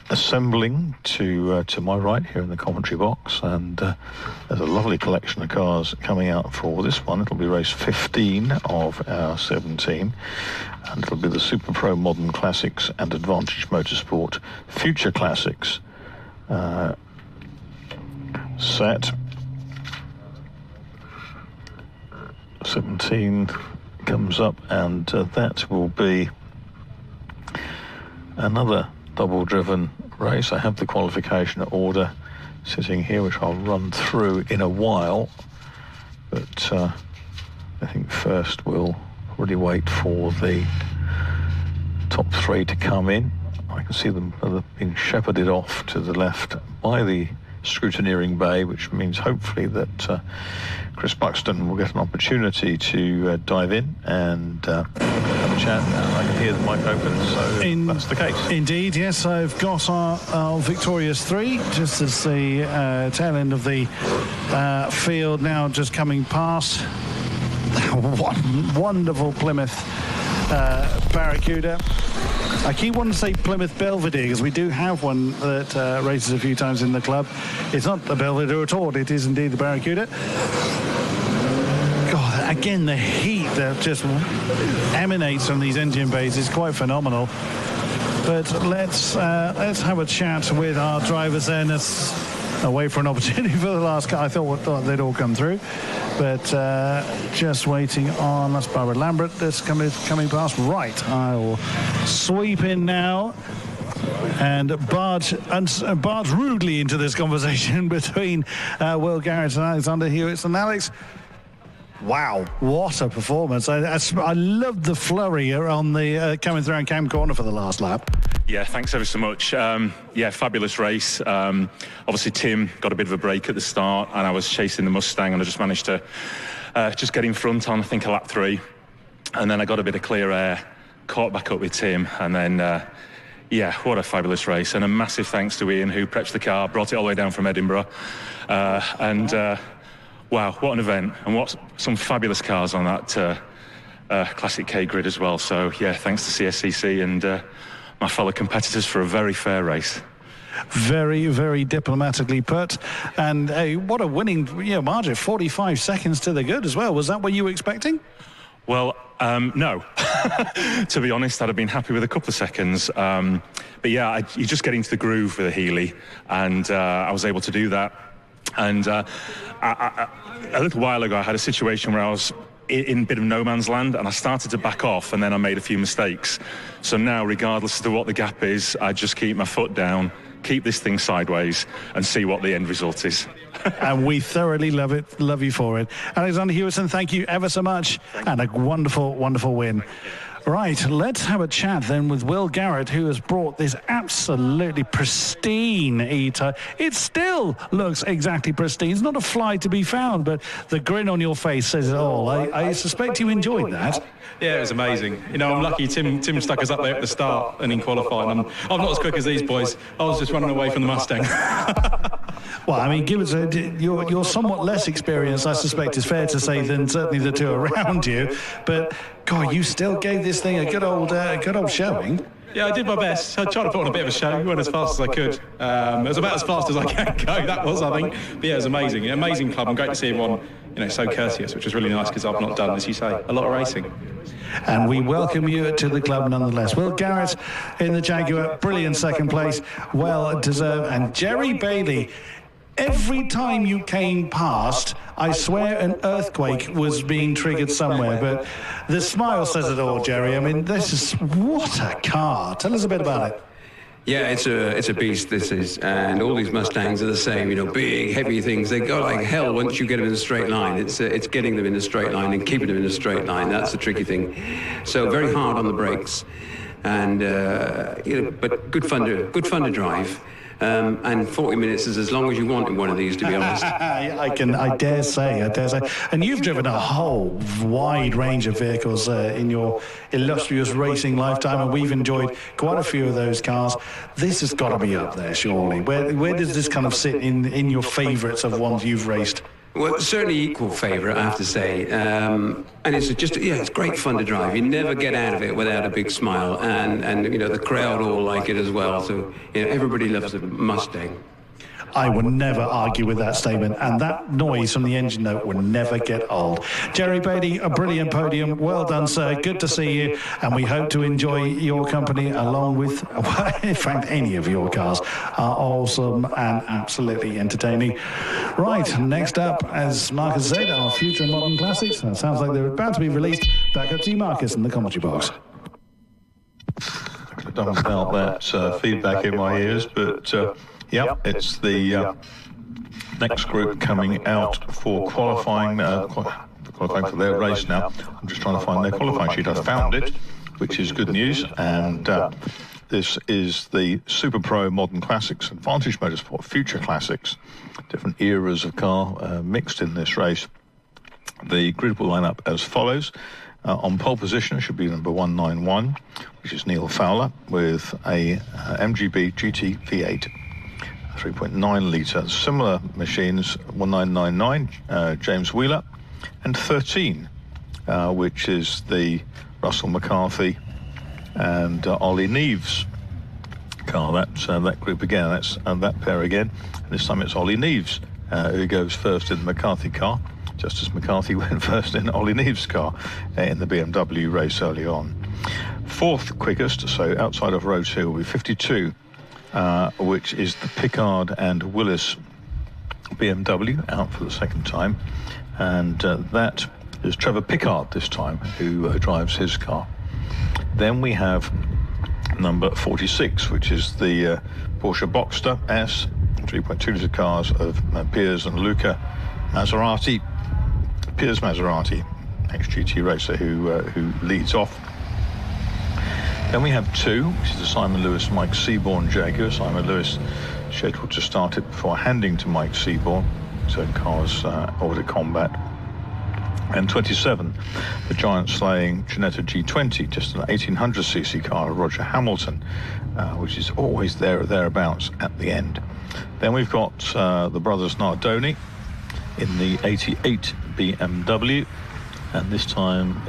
assembling to my right here in the commentary box, and there's a lovely collection of cars coming out for this one. It'll be race 15 of our 17, and it'll be the Super Pro Modern Classics and Advantage Motorsport Future Classics set. 17 comes up, and that will be another double-driven race. I have the qualification order sitting here, which I'll run through in a while, but I think first we'll really wait for the top three to come in. I can see them being shepherded off to the left by the scrutineering bay, which means hopefully that Chris Buxton will get an opportunity to dive in and have a chat. I can hear the mic open, so that's the case. Indeed, yes. I've got our victorious three, just as the tail end of the field now just coming past. Wonderful Plymouth Barracuda. I keep wanting to say Plymouth Belvedere, because we do have one that races a few times in the club. It's not the Belvedere at all, it is indeed the Barracuda. God, again, the heat that just emanates from these engine bays is quite phenomenal. But let's have a chat with our drivers then. Let's wait for an opportunity for the last car. I thought they'd all come through. But just waiting on, that's Barbara Lambert that's coming past. Right, I will sweep in now and barge rudely into this conversation between Will Garrett and Alexander Hewitt. And Alex, wow, what a performance. I loved the flurry on the coming through on Cam Corner for the last lap. Yeah, thanks ever so much. Yeah, fabulous race. Obviously, Tim got a bit of a break at the start, and I was chasing the Mustang, and I just managed to just get in front on, I think, a lap 3. And then I got a bit of clear air, caught back up with Tim, and then, yeah, what a fabulous race. And a massive thanks to Ian, who prepped the car, brought it all the way down from Edinburgh. Wow, what an event, and what some fabulous cars on that Classic K grid as well. So, yeah, thanks to CSCC and my fellow competitors for a very fair race. Very, very diplomatically put. And what a winning margin, 45 seconds to the good as well. Was that what you were expecting? Well, no. To be honest, I'd have been happy with a couple of seconds. But yeah, you just get into the groove with a Healy, and I was able to do that. And a little while ago, I had a situation where I was in a bit of no man's land, and I started to back off, and then I made a few mistakes. So now, regardless of what the gap is, I just keep my foot down, keep this thing sideways, and see what the end result is. And we thoroughly love you for it. Alexander Hewison, thank you ever so much, and a wonderful, wonderful win. Right, let's have a chat then with Will Garrett, who has brought this absolutely pristine E-Type. It still looks exactly pristine. It's not a fly to be found, but the grin on your face says it all. I suspect you enjoyed that. Yeah, it was amazing. You know, I'm lucky Tim stuck us up there at the start and in qualifying. I'm not as quick as these boys. I was just running away from the Mustang. Well, I mean, you're somewhat less experienced, I suspect it's fair to say, than certainly the two around you. But, God, you still gave this thing a good old showing. Yeah, I did my best. I tried to put on a bit of a show. We went as fast as I could. It was about as fast as I can go, that was, I think. But yeah, it was amazing. An amazing club, and great to see everyone, so courteous, which was really nice, because I've not done, as you say, a lot of racing. And we welcome you to the club nonetheless. Will Garrett in the Jaguar, brilliant second place, well deserved. And Jerry Bailey, every time you came past, I swear an earthquake was being triggered somewhere, but the smile says it all, Jerry. I mean, what a car. Tell us a bit about it. Yeah, it's a beast, this is, and all these Mustangs are the same, big, heavy things. They go like hell once you get them in a straight line. It's getting them in a straight line and keeping them in a straight line. That's the tricky thing. So very hard on the brakes, and but good fun to drive. And 40 minutes is as long as you want in one of these, to be honest. I dare say. And you've driven a whole wide range of vehicles in your illustrious racing lifetime, and we've enjoyed quite a few of those cars. This has got to be up there, surely. Where does this kind of sit in your favourites of ones you've raced? Well, certainly equal favourite, I have to say. And it's just, it's great fun to drive. You never get out of it without a big smile. And the crowd all like it as well. So, everybody loves a Mustang. I would never argue with that statement, and that noise from the engine note will never get old. Jerry Beatty, a brilliant podium. Well done, sir. Good to see you, and we hope to enjoy your company along with, in fact, any of your cars are awesome and absolutely entertaining. Right, next up, as Marcus said, our future and modern classics. It sounds like they're about to be released. Back up to you, Marcus, in the commentary box. I could have done without that feedback in my ears, but... it's the next group coming out for qualifying for their race now. I'm just trying to find their qualifying sheet. I found it, which is good news. And this is the Super Pro Modern Classics, Advantage Motorsport Future Classics. Different eras of car mixed in this race. The grid will line up as follows. On pole position should be number 191, which is Neil Fowler, with a MGB GT V8. 3.9 litre. Similar machines, 1999, James Wheeler, and 13, which is the Russell McCarthy and Ollie Neves car. That's that group again. That's that pair again. And this time it's Ollie Neves who goes first in the McCarthy car, just as McCarthy went first in Ollie Neves' car in the BMW race early on. Fourth quickest, so outside of row 2, will be 52. Which is the Pickard and Willis BMW, out for the second time. And that is Trevor Pickard this time, who drives his car. Then we have number 46, which is the Porsche Boxster S, 3.2 litre cars of Piers and Luca Maserati. Piers Maserati, ex-GT racer, who leads off. Then we have 2, which is the Simon Lewis Mike Seaborn Jaguar. Simon Lewis scheduled to start it before handing to Mike Seaborn. So cars order combat. And 27, the giant slaying Ginetta G20, just an 1800cc car of Roger Hamilton, which is always there or thereabouts at the end. Then we've got the brothers Nardoni in the 88 BMW. And this time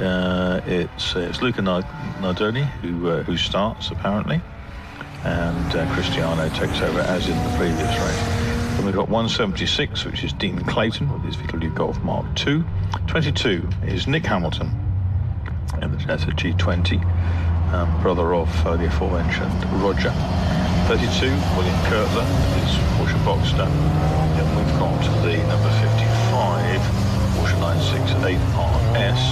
it's Luca Nardoni who starts, apparently. And Cristiano takes over, as in the previous race. Then we've got 176, which is Dean Clayton with his Victory Golf Mark II. 22 is Nick Hamilton in the Ginetta G20, brother of the aforementioned Roger. 32, William Kurtler with his Porsche Boxster. Then we've got the number 55, Porsche 968 RS,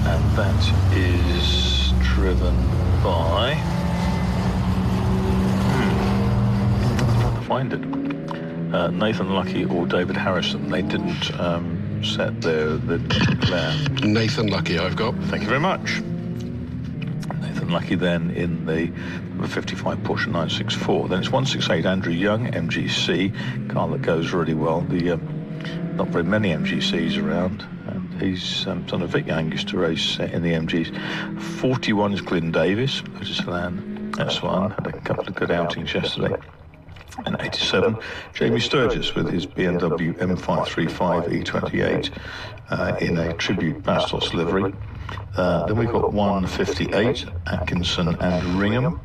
and that is driven by... trying to find it. Nathan Lucky or David Harrison. They didn't set their plan. Nathan Lucky I've got. Thank you very much. Nathan Lucky then in the number 55 Porsche 964. Then it's 168 Andrew Young MGC, car that goes really well. The not very many MGCs around, and he's son of Vic Young, used to race in the MGs. 41 is Glyn Davis, Lotusland S1, had a couple of good outings yesterday. And 87, Jamie Sturgis with his BMW M535 E28 in a tribute Bastos livery. Then we've got 158, Atkinson and Ringham.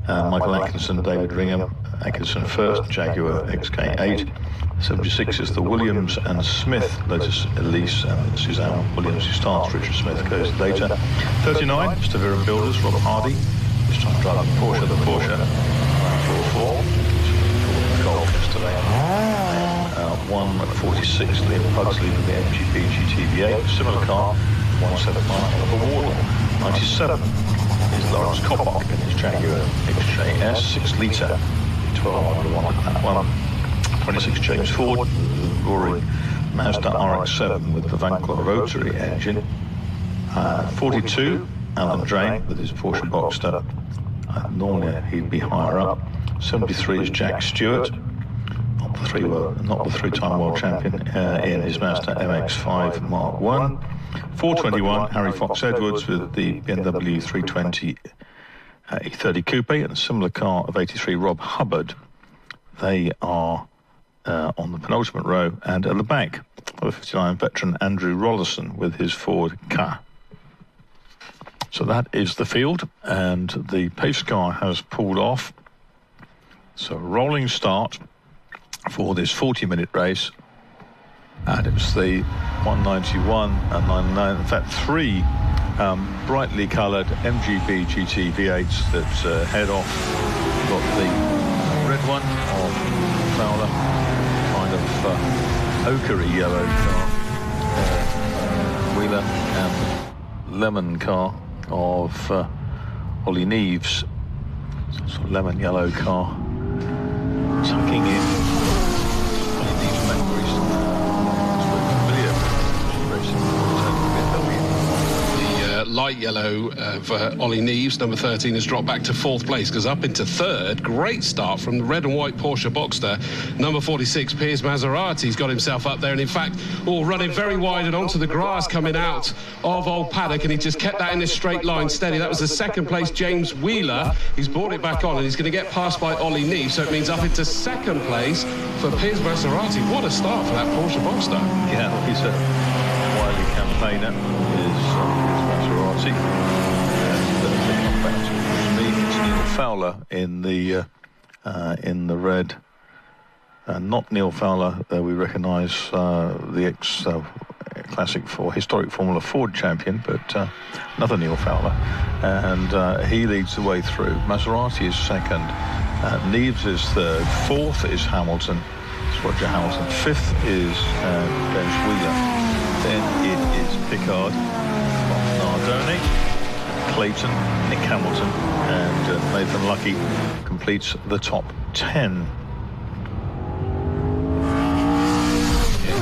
Michael Atkinson, David Ringham, Atkinson first, Jaguar XK8. 76 is the Williams and Smith Lotus Elise, and Suzanne Williams who starts, Richard Smith goes later. 39, Stavira Builders, Rob Hardy, this time driving Porsche, the Porsche 944. Golf yesterday. 146, Liam Pugsley with the MGB GTV8, similar car, 179 Oliver Wardle. 97 is Lawrence Koppach in his Jaguar XJS, 6 litre, 12 under 1 on that one. 26 James Ford, Rory Mazda RX-7 with the Vanclaw rotary engine. 42 Alan Drain with his Porsche Boxster. Normally he'd be higher up. 73 is Jack Stewart, not the three-time world champion, in his Mazda MX-5 Mark 1. 421 Harry Fox Edwards with the BMW 320 E30 Coupe, and a similar car of 83 Rob Hubbard. They are on the penultimate row, and at the back, the 59 veteran Andrew Rollerson with his Ford Ka. So that is the field, and the pace car has pulled off. So rolling start for this 40-minute race, and it's the 191 and 99, in fact 3 brightly coloured MGB GT V8s that head off. We've got the red one of Fowler, kind of ochre yellow car Wheeler, and lemon car of Ollie Neves, sort of lemon yellow car, tucking in Ollie Neves memories. It's very familiar racing light yellow for Ollie Neves, number 13, has dropped back to 4th place, goes up into 3rd. Great start from the red and white Porsche Boxster. Number 46, Piers Maserati's got himself up there, and in fact, running very wide and onto the grass coming out of Old Paddock, and he just kept that in a straight line steady. That was the 2nd place, James Wheeler. He's brought it back on, and he's going to get passed by Ollie Neves, so it means up into 2nd place for Piers Maserati. What a start for that Porsche Boxster. Yeah, he's a wily campaigner, is Maserati. It's Neil Fowler in the red. Not Neil Fowler, we recognise the ex-classic historic Formula Ford champion, but another Neil Fowler, and he leads the way through. Maserati is 2nd, Neves is 3rd, 4th is Hamilton, it's Roger Hamilton, 5th is James Wheeler, then it is Pickard, Nardoni, Clayton, Nick Hamilton, and Nathan Lucky completes the top 10.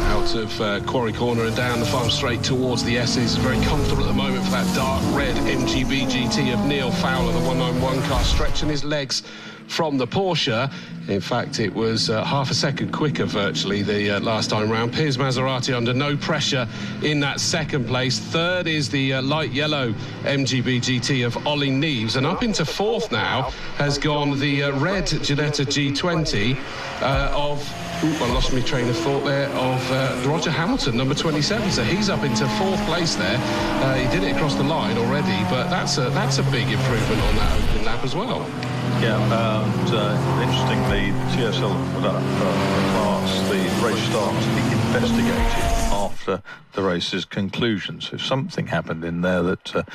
Out of Quarry Corner and down the farm straight towards the S's. Very comfortable at the moment for that dark red MGB GT of Neil Fowler, the 191 car, stretching his legs from the Porsche. In fact, it was half a second quicker virtually the last time round. Piers Maserati under no pressure in that 2nd place. 3rd is the light yellow MGB GT of Ollie Neves, and up into 4th now has gone the red Ginetta G20 of I lost my train of thought there, of Roger Hamilton, number 27. So he's up into 4th place there. He did it across the line already, but that's a big improvement on that opening lap as well. Yeah, and interestingly, TSL put up class, the race starts to be investigated after the race's conclusion. So something happened in there that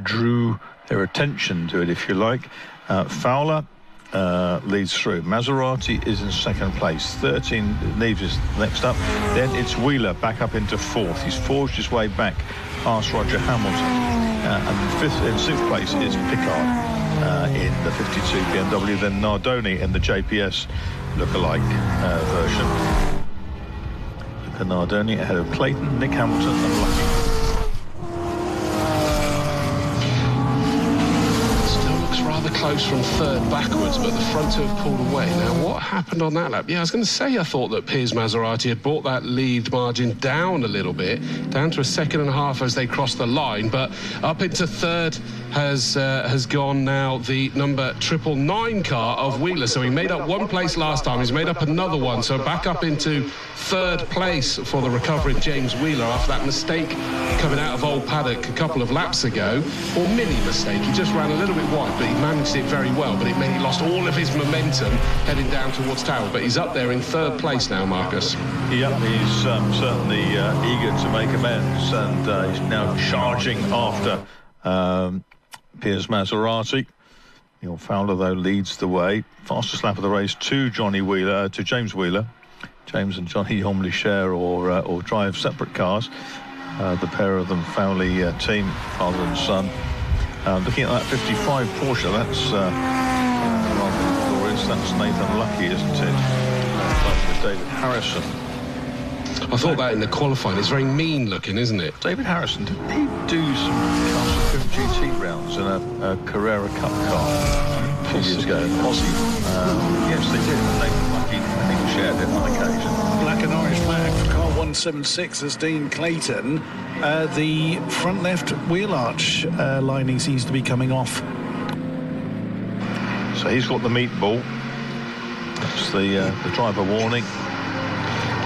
drew their attention to it, if you like. Fowler leads through. Maserati is in 2nd place. 13, Neves is next up. Then it's Wheeler back up into 4th. He's forged his way back past Roger Hamilton. And in 6th place is Pickard in the 52 BMW. Then Nardoni in the JPS lookalike version. Luca Nardoni ahead of Clayton, Nick Hamilton and Lucky. Rather close from 3rd backwards, but the front two have pulled away. Now, what happened on that lap? Yeah, I was going to say I thought that Piers Maserati had brought that lead margin down a little bit, down to a 2.5 seconds as they crossed the line, but up into 3rd has gone now the number 999 car of Wheeler. So he made up 1 place last time, he's made up another one, so back up into 3rd place for the recovering James Wheeler after that mistake coming out of Old Paddock a couple of laps ago, or mini mistake. He just ran a little bit wide, but he managed it very well, but it meant he lost all of his momentum heading down towards Tower. But he's up there in 3rd place now, Marcus. Yeah, he's certainly eager to make amends, and he's now charging after Piers Maserati. Neil Fowler, though, leads the way. Fastest lap of the race to James Wheeler. James and Johnny normally share or drive separate cars. The pair of them, Fowley team, father and son. Looking at that 55 Porsche, that's rather glorious. That's Nathan Lucky, isn't it? With David Harrison. I thought that in the qualifying. It's very mean looking, isn't it? David Harrison, didn't he do some Castle GT rounds in a Carrera Cup car a few years ago? Yes, they did. Nathan Lucky, I think, shared it on occasion. Black and orange flag for car 176 as Dean Clayton. The front left wheel arch lining seems to be coming off. So he's got the meatball. That's the driver warning.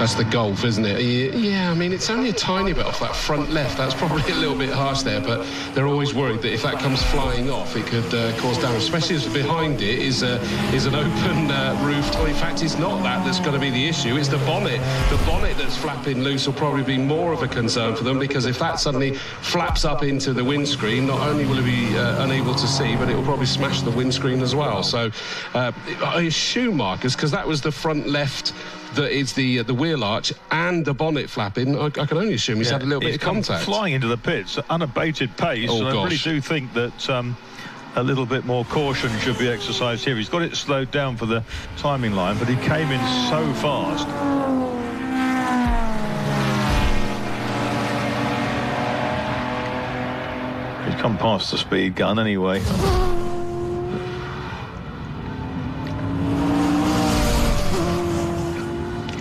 That's the Golf, isn't it? Yeah, I mean, it's only a tiny bit off that front left. That's probably a little bit harsh there, but they're always worried that if that comes flying off, it could cause damage, especially as behind it is an open roof. In fact, it's not that's going to be the issue. It's the bonnet. The bonnet that's flapping loose will probably be more of a concern for them, because if that suddenly flaps up into the windscreen, not only will it be unable to see, but it will probably smash the windscreen as well. So I assume, Marcus, because that was the front left, that it's the wheel arch and the bonnet flapping, I can only assume he's had a little bit of contact. Flying into the pits at unabated pace, and I really do think that a little bit more caution should be exercised here. He's got it slowed down for the timing line, but he came in so fast. He's come past the speed gun anyway.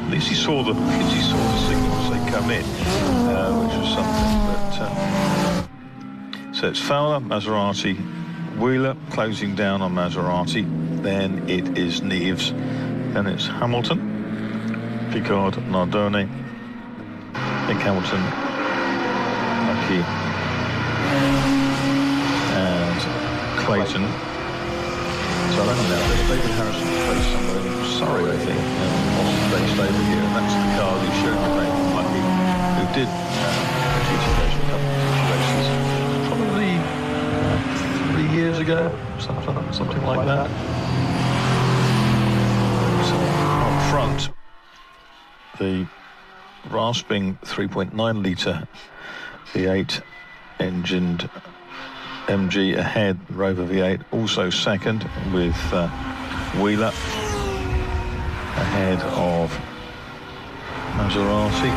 At least he saw the signals as they come in, which was something. But so it's Fowler, Maserati, Wheeler closing down on Maserati. Then it is Neves. Then it's Hamilton, Picard, Nardone, Nick Hamilton, Lucky, and Clayton. So I don't know, David Harrison plays somewhere in Surrey, I think, they stayed here, and that's the car who showed me Lucky, who did probably 3 years ago, something like that. So up front, the rasping 3.9 litre V8 engined MG ahead, Rover V8 also second, with Wheeler ahead of Maserati.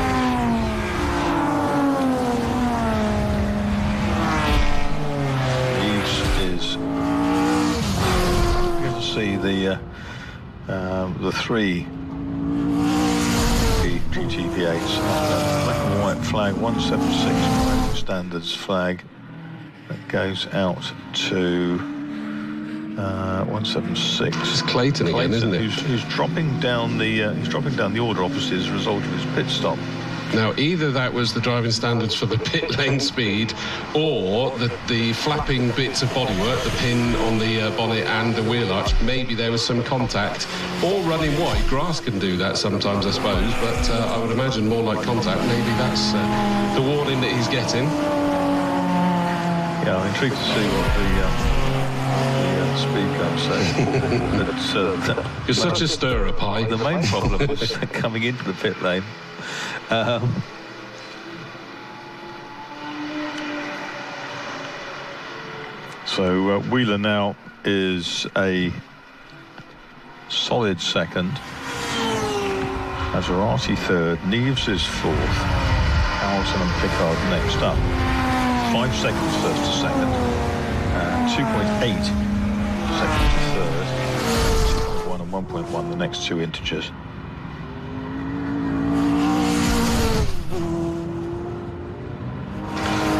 Neves is you can see the three GT V8s, black and white flag, 176 standards flag. That goes out to 176. It's Clayton again, isn't it? Who's dropping down the order opposite as a result of his pit stop. Now, either that was the driving standards for the pit lane speed, or the flapping bits of bodywork, the pin on the bonnet and the wheel arch. Maybe there was some contact, or running white. Grass can do that sometimes, I suppose, but I would imagine more like contact. Maybe that's the warning that he's getting. Yeah, I'm intrigued to see what the speed gun says. You're such a stirrer, Pie. The main problem was coming into the pit lane. So Wheeler now is a solid second. Maserati third. Neves is fourth. Hamilton and Picard next up. 5 seconds first to second, and 2.8 second to third, 2.1 and 1.1 the next two integers.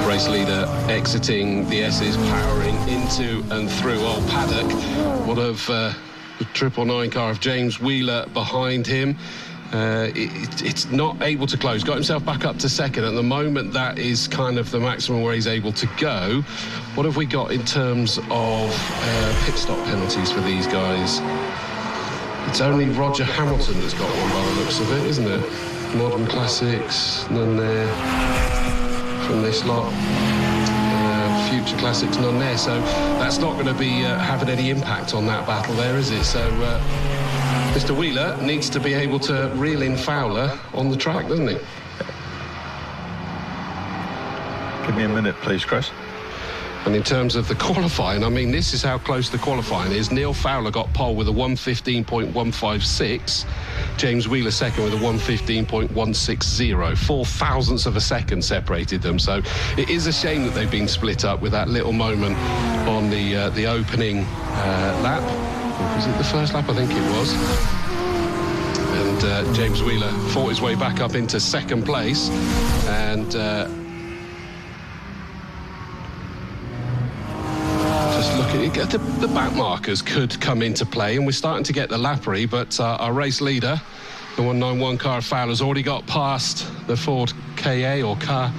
Race leader exiting the S's, powering into and through old paddock. What of the 999 car of James Wheeler behind him. It's not able to close. Got himself back up to second. At the moment, that is kind of the maximum where he's able to go. What have we got in terms of pit stop penalties for these guys? It's only Roger Hamilton that's got one by the looks of it, isn't it? Modern Classics, none there from this lot. Future Classics, none there. So that's not going to be having any impact on that battle there, is it? So Mr. Wheeler needs to be able to reel in Fowler on the track, doesn't he? Give me a minute, please, Chris. And in terms of the qualifying, I mean, this is how close the qualifying is. Neil Fowler got pole with a 1:15.156. James Wheeler second with a 1:15.160. 4 thousandths of a second separated them. So it is a shame that they've been split up with that little moment on the opening lap. Was it the first lap? I think it was. And James Wheeler fought his way back up into second place. And just looking, the back markers could come into play, and we're starting to get the lappery, but our race leader The 191 car of Fowler's already got past the Ford KA or car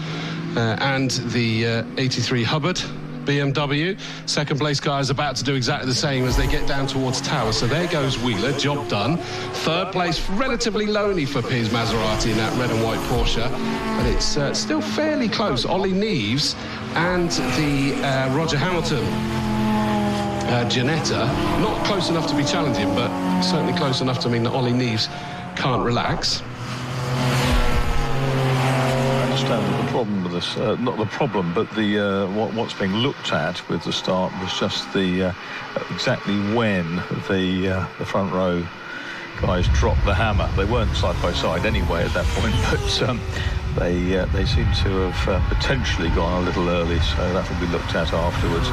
and the 83 Hubbard BMW. Second place car is about to do exactly the same as they get down towards Tower. So there goes Wheeler, job done. Third place, relatively lonely for Piers Maserati in that red and white Porsche. But it's still fairly close. Ollie Neves and the Roger Hamilton Ginetta, not close enough to be challenging, but certainly close enough to mean that Ollie Neves can't relax. I understand that the problem with this, not the problem, but the what's being looked at with the start was just the exactly when the front row guys dropped the hammer. They weren't side by side anyway at that point, but they seem to have potentially gone a little early, so that will be looked at afterwards.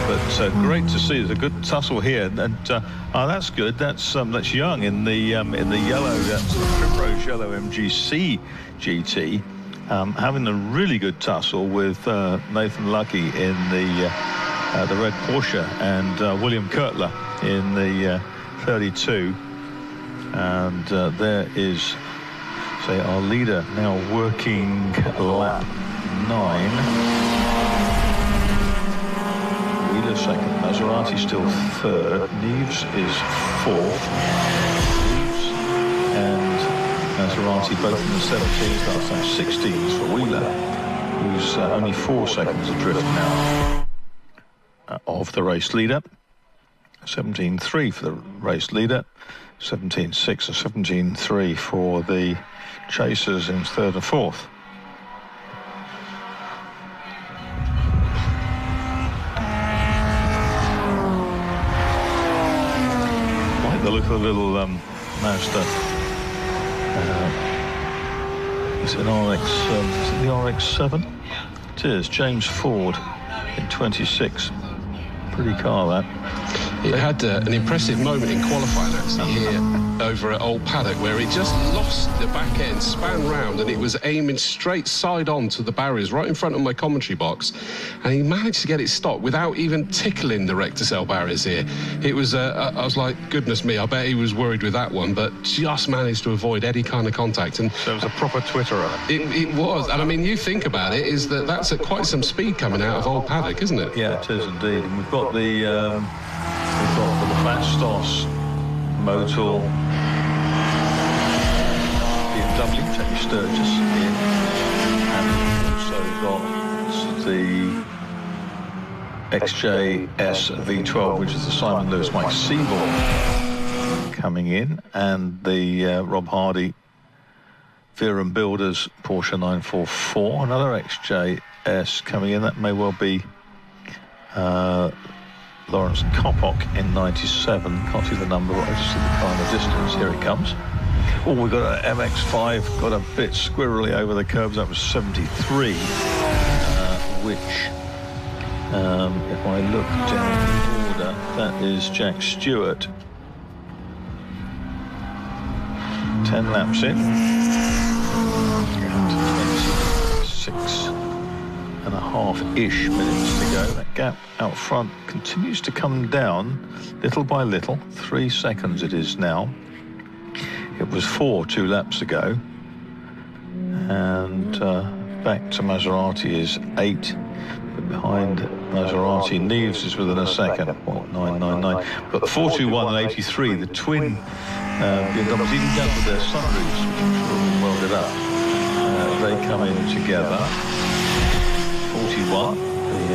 But great to see. There's a good tussle here, and that's good. That's Young in the yellow, that's the Primrose yellow MGC GT, having a really good tussle with Nathan Lucky in the red Porsche and William Kurtler in the 32. And there is, say, our leader now working lap 9. Wheeler second, Maserati still third, Neves is fourth. Neves and Maserati both in the 17s, last time 16s for Wheeler, who's only 4 seconds adrift now of the race leader. 17.3 for the race leader, 17.6 or 17.3 for the chasers in third and fourth. Like the look of the little Mazda. It's an RX, is it the RX-7? It is, James Ford in 26. Pretty car, that. It had an impressive moment in qualifying actually here over at Old Paddock, where it just lost the back end, span round, and it was aiming straight side on to the barriers right in front of my commentary box, and he managed to get it stopped without even tickling the Recticel barriers here. It was I was like, goodness me, I bet he was worried with that one, but just managed to avoid any kind of contact. And so it was a proper Twitterer. It was, and I mean, you think about it, is that's at quite some speed coming out of Old Paddock, isn't it? Yeah, it is indeed. And we've got the Fastos Motul BMW, Jamie Sturgis in, and we've also got the XJS V12, which is the Simon Lewis Mike Seaborn coming in, and the Rob Hardy Viren Builders Porsche 944, another XJS coming in. That may well be Lawrence Kopok in 97. Can't see the number, but I just see the car in the distance. Here it comes. Oh, we've got an MX-5, got a bit squirrely over the curbs. That was 73, which, if I look down the order, that is Jack Stewart. 10 laps in. 26.5-ish minutes to go. That gap out front continues to come down little by little. 3 seconds it is now. It was 4 2 laps ago. And back to Maserati is 8. But behind Maserati, Neves is within a second. 999. But 421 and 83, the twin BMWs, even down with their sunroofs, which I'm sure will weld it up. They come in together. 41, the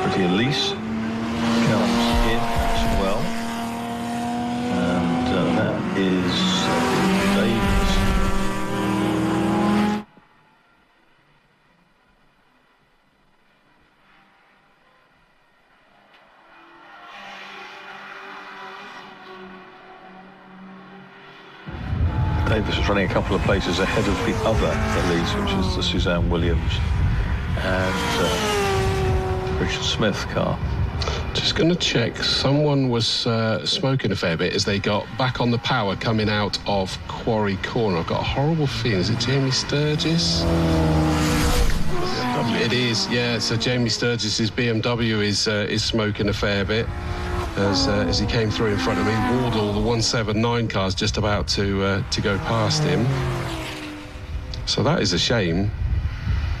Pretty Elise comes in as well, and that is Davis. Davis is running a couple of places ahead of the other Elise, which is the Suzanne Williams and Richard Smith car. Just going to check. Someone was smoking a fair bit as they got back on the power coming out of Quarry Corner. I've got a horrible feeling. Is it Jamie Sturgis? It is, yeah. So Jamie Sturgis's BMW is smoking a fair bit. as he came through in front of me. Wardle, the 179 car's just about to go past him. So that is a shame.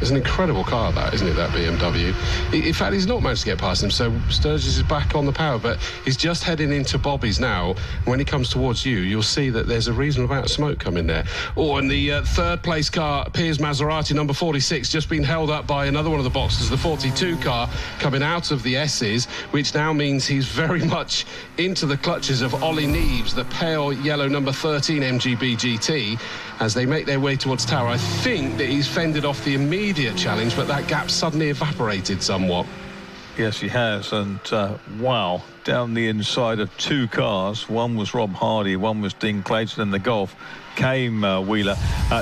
It's an incredible car, that, isn't it, that BMW? In fact, he's not managed to get past him, so Sturgis is back on the power, but he's just heading into Bobby's now. When he comes towards you, you'll see that there's a reasonable amount of smoke coming there. Oh, and the third place car, Piers Maserati, number 46, just been held up by another one of the boxers, the 42 car, coming out of the S's, which now means he's very much into the clutches of Ollie Neves, the pale yellow number 13 MGB GT, as they make their way towards Tower. I think that he's fended off the immediate challenge, but that gap suddenly evaporated somewhat. Yes, he has, and wow, down the inside of two cars. One was Rob Hardy, one was Dean Clayton in the Golf. Came Wheeler.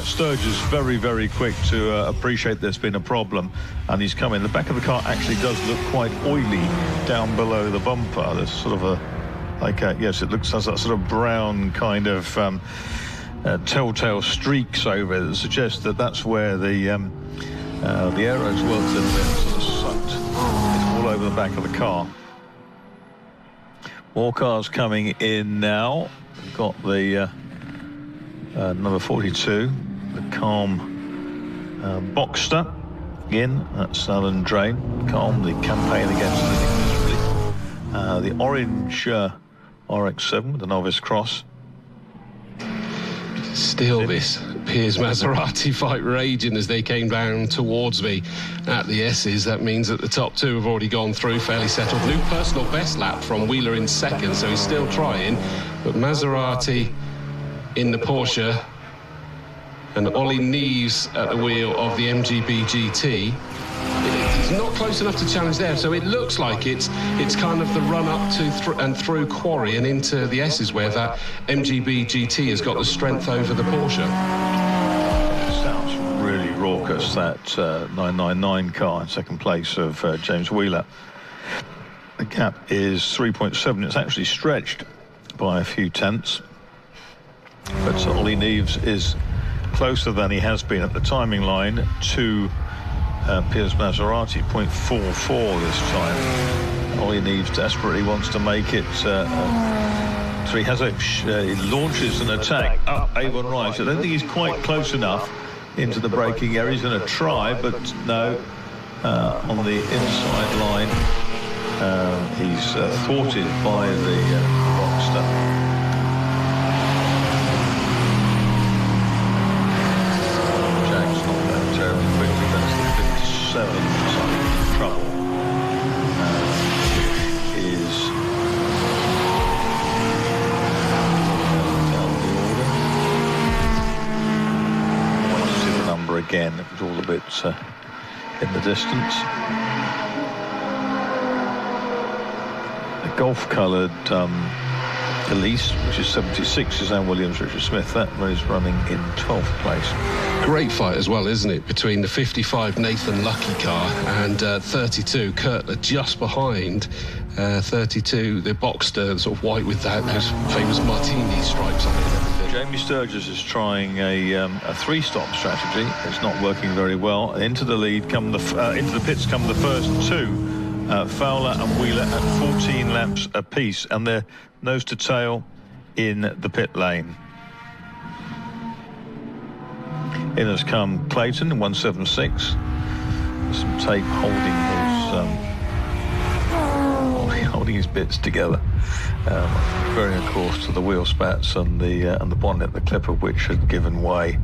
Sturgis very, very quick to appreciate there's been a problem, and he's coming. The back of the car actually does look quite oily down below the bumper. There's sort of yes, it looks as that sort of brown kind of telltale streaks over it that suggest that that's where the aero's worked a bit, sort of sucked. It's all over the back of the car. More cars coming in now. We've got the number 42, the Combe Boxster in. That's Alan Drain. Combe, the campaign against the orange RX-7 with the novice cross. Still this Piers Maserati fight raging as they came down towards me at the S's. That means that the top two have already gone through, fairly settled. New personal best lap from Wheeler in second, so he's still trying. But Maserati in the Porsche and Ollie Neves at the wheel of the MGB GT. He's not close enough to challenge there, so it looks like it's kind of the run up to and through Quarry and into the S's where that MGB GT has got the strength over the Porsche. Sounds really raucous, that 999 car in second place of James Wheeler. The gap is 3.7. It's actually stretched by a few tenths, but Ollie Neves is closer than he has been at the timing line to Piers Maserati, 0.44 this time. Ollie Neves desperately wants to make it. So he has he launches an attack up Avon Rise. I don't think he's quite close enough into the braking area. He's going to try, but no. On the inside line, he's thwarted by the Boxster. Trouble is down the order. I want to see the number again. It was all a bit in the distance. The golf-coloured Elise, which is 76, is Anne Williams, Richard Smith. That is running in 12th place. Great fight as well, isn't it, between the 55 Nathan Lucky car and 32 Kurtler just behind 32, the Boxster, sort of white with those famous martini stripes on it and everything. Jamie Sturgis is trying a three-stop strategy. It's not working very well. Into the lead come into the pits come the first two. Fowler and Wheeler at 14 laps apiece, and they're nose to tail in the pit lane. In has come Clayton in 176. Some tape holding his bits together, referring of course to the wheel spats and the bonnet, the clip of which had given way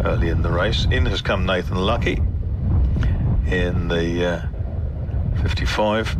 early in the race. In has come Nathan Lucky in the 55.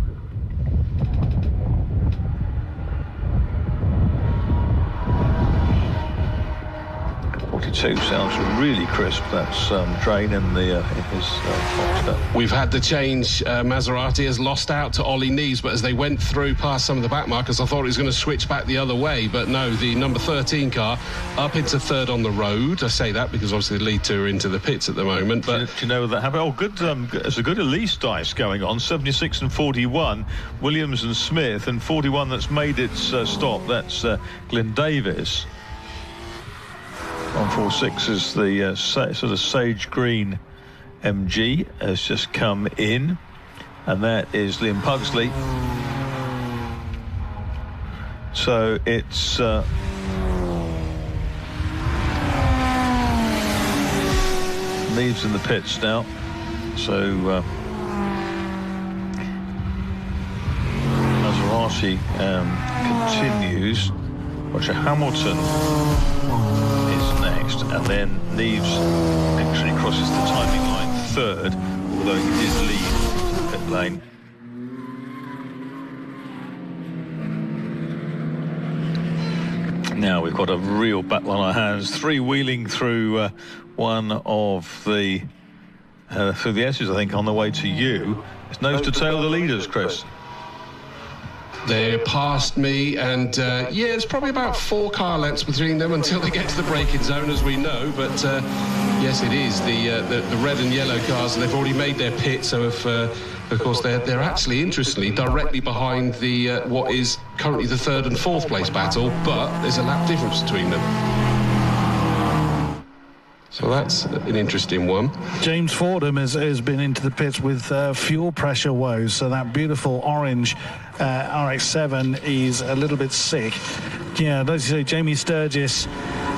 Sounds really crisp. That's Drain in his Boxster. We've had the change. Maserati has lost out to Ollie Neves, but as they went through past some of the back markers, I thought he was going to switch back the other way, but no, the number 13 car up into third on the road. I say that because obviously the lead two are into the pits at the moment. But do you know that happened? Oh, good. There's a good Elise dice going on. 76 and 41, Williams and Smith, and 41 that's made its stop. That's Glyn Davis. 146 is the sort of sage green MG has just come in, and that is Liam Pugsley So it's Neves in the pits now. So Maserati continues. Roger Hamilton is next, and then Neves actually crosses the timing line third, although he did lead to the pit lane. Now we've got a real battle on our hands. Three wheeling through one of the through the S's, I think, on the way to you. It's nose to tail the leaders, Chris. They're past me, and yeah, it's probably about 4 car lengths between them until they get to the braking zone, as we know. But yes, it is the red and yellow cars. They've already made their pit, so if of course they're actually, interestingly, directly behind the what is currently the 3rd and 4th place battle, but there's a lap difference between them. So that's an interesting one. James Fordham has been into the pits with fuel pressure woes, so that beautiful orange RX-7 is a little bit sick. Yeah, as you say, Jamie Sturgis,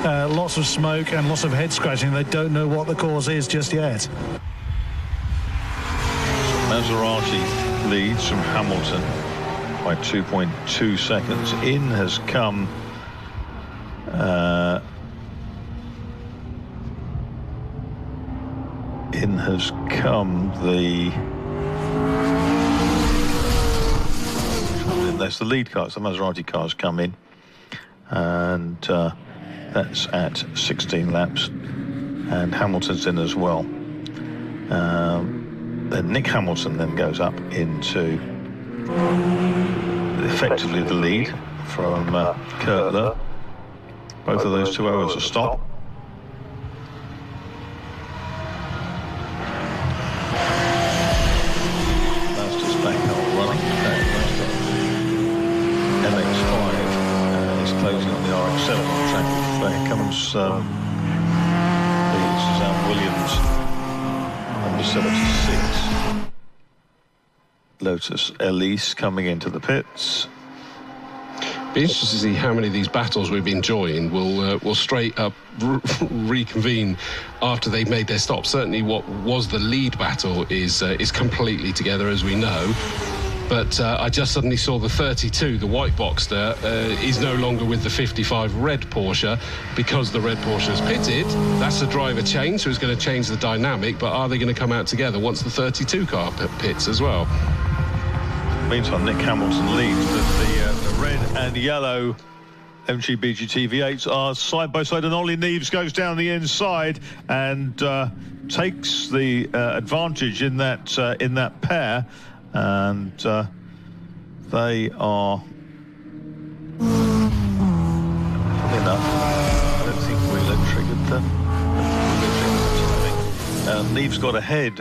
lots of smoke and lots of head scratching. They don't know what the cause is just yet. Maserati leads from Hamilton by 2.2 seconds. In has come that's the lead car. So the Maserati cars come in, and that's at 16 laps, and Hamilton's in as well. Then Nick Hamilton then goes up into effectively the lead from Kurtler. Both of those 2 hours a stop. Closing on the RX-7 on track. There comes Suzanne Williams, number 76. Lotus Elise coming into the pits. Be interested to see how many of these battles we've been enjoying will straight up reconvene after they've made their stop. Certainly, what was the lead battle is completely together, as we know. But I just suddenly saw the 32, the white Boxster, is no longer with the 55 red Porsche because the red Porsche has pitted. That's the driver change, so it's going to change the dynamic. But are they going to come out together once the 32 car pits as well? Meantime, Nick Hamilton leads, but the red and yellow MG BGT V8s are side by side, and Ollie Neves goes down the inside and takes the advantage in that pair. And they are, funny enough, I don't think Wheeler triggered them. Neves got ahead,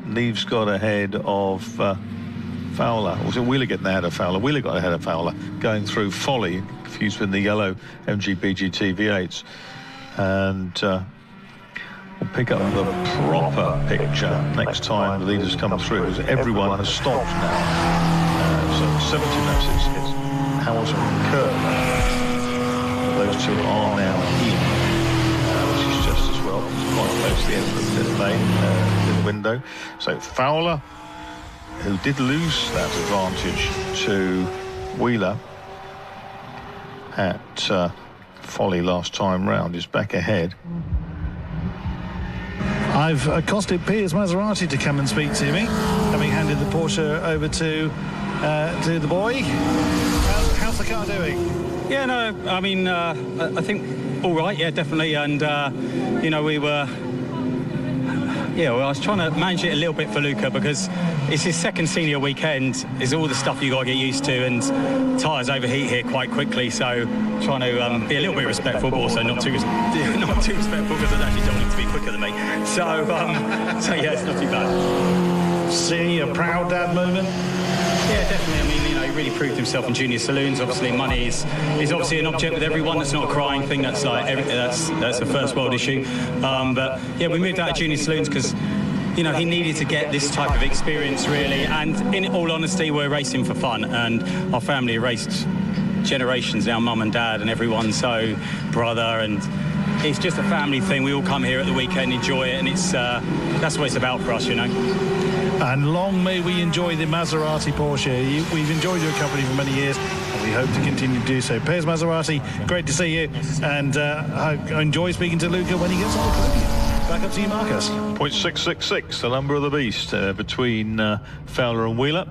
Neves got ahead of Fowler. Or was it Wheeler getting ahead of Fowler? Wheeler got ahead of Fowler, going through Folly, confused with the yellow MG BGT V8s. And we'll pick up the proper picture next time the leaders come through, because everyone has stopped now. So 70 laps, it's Hamilton and Kurtler. Those two are now in, which is just as well. It's quite close to the end of the pit lane, in the window. So Fowler, who did lose that advantage to Wheeler at Folly last time round, is back ahead. I've accosted Piers Maserati to come and speak to me, having handed the Porsche over to the boy. How's the car doing? Yeah, no, I mean, I think all right, yeah, definitely. And, you know, I was trying to manage it a little bit for Luca because it's his second senior weekend. Is all the stuff you got to get used to, and tyres overheat here quite quickly. So trying to be a little bit respectful, but also not too respectful because I actually don't want him to be quicker than me. So yeah, it's not too bad. See a proud dad moment. Yeah, definitely. I mean, you know, he really proved himself in junior saloons. Obviously, money is obviously an object with everyone. That's not a crying thing. That's like that's a first world issue. But yeah, we moved out of junior saloons because you know, he needed to get this type of experience, really. And in all honesty, we're racing for fun, and our family raced generations now, mum and dad and everyone, so brother, and it's just a family thing. We all come here at the weekend, enjoy it, and it's that's what it's about for us, you know. And long may we enjoy the Maserati Porsche. We've enjoyed your company for many years, and we hope to continue to do so. Piers Maserati, great to see you, and I enjoy speaking to Luca when he gets on the podium. Back up to you, Marcus. 0.666, the number of the beast, between Fowler and Wheeler.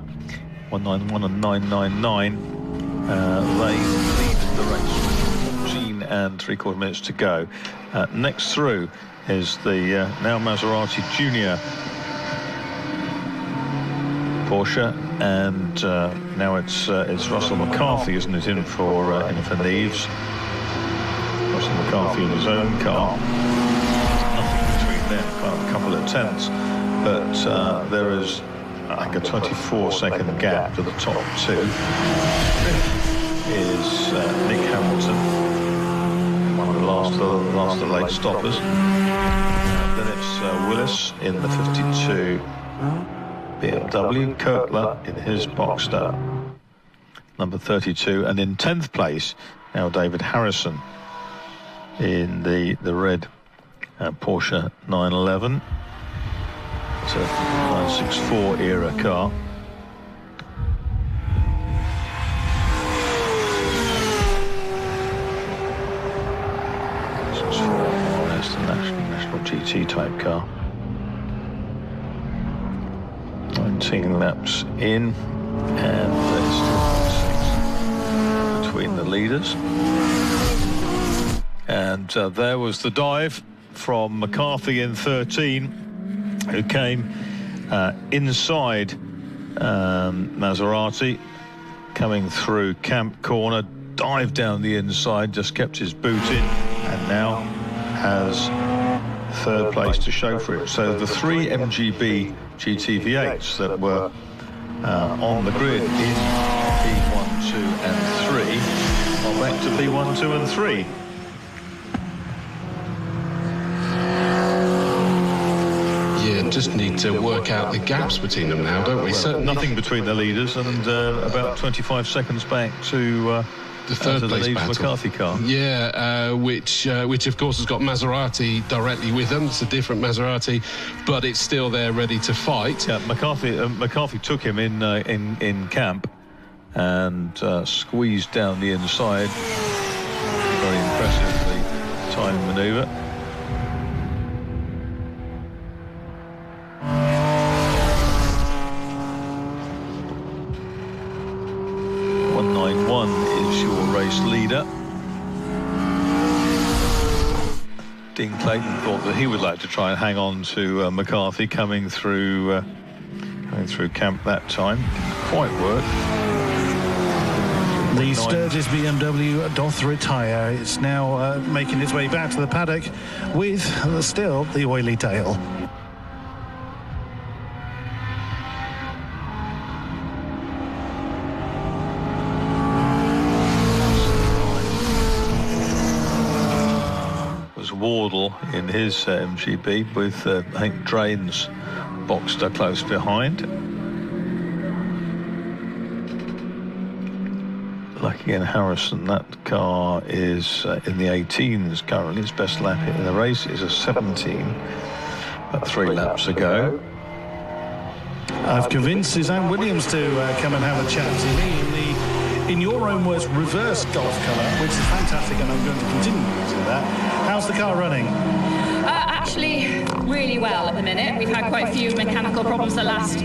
191 and 999. They lead the race with 14 and 3/4 minutes to go. Next through is the now Maserati Junior Porsche, and now it's Russell McCarthy, isn't it, in for Neves. Russell McCarthy in his own car. Nothing between them, kind of a couple of tenths, but there is, I think, a 24-second gap to the top two. Is Nick Hamilton, one of the last of the late stoppers. Then it's Willis in the 52 BMW, Kirkler in his Boxster, number 32, and in 10th place now David Harrison in the red Porsche 911. It's a 964 era car. That's the national GT type car. 19 laps in, and there's still 6 between the leaders. And there was the dive from McCarthy in 13, who came inside Maserati, coming through Camp Corner, dived down the inside, just kept his boot in, and now has third place to show for it. So the 3 MGB GT-V8s that were on the grid in P1, 2 and 3 are back to P1, 2 and 3. Yeah, just need to work out the gaps between them now, don't we? Well, nothing between the leaders, and about 25 seconds back to the third place battle. McCarthy car. Yeah, which of course has got Maserati directly with them. It's a different Maserati, but it's still there ready to fight. Yeah, McCarthy took him in camp and squeezed down the inside. Very impressively timed manoeuvre. Leader. Dean Clayton thought that he would like to try and hang on to McCarthy coming through camp that time. Didn't quite work. The Sturgis BMW doth retire. It's now making its way back to the paddock with still the oily tail. Wardle in his MGB with I think Drain's Boxster close behind. Lucky and Harrison, that car is in the 18s currently. Its best lap in the race is a 17, about 3 laps ago. I've convinced Suzanne Williams to come and have a chat to me in your own words, reverse golf colour, which is fantastic, and I'm going to continue using that. How's the car running? Actually, really well at the minute. We've had quite a few mechanical problems the last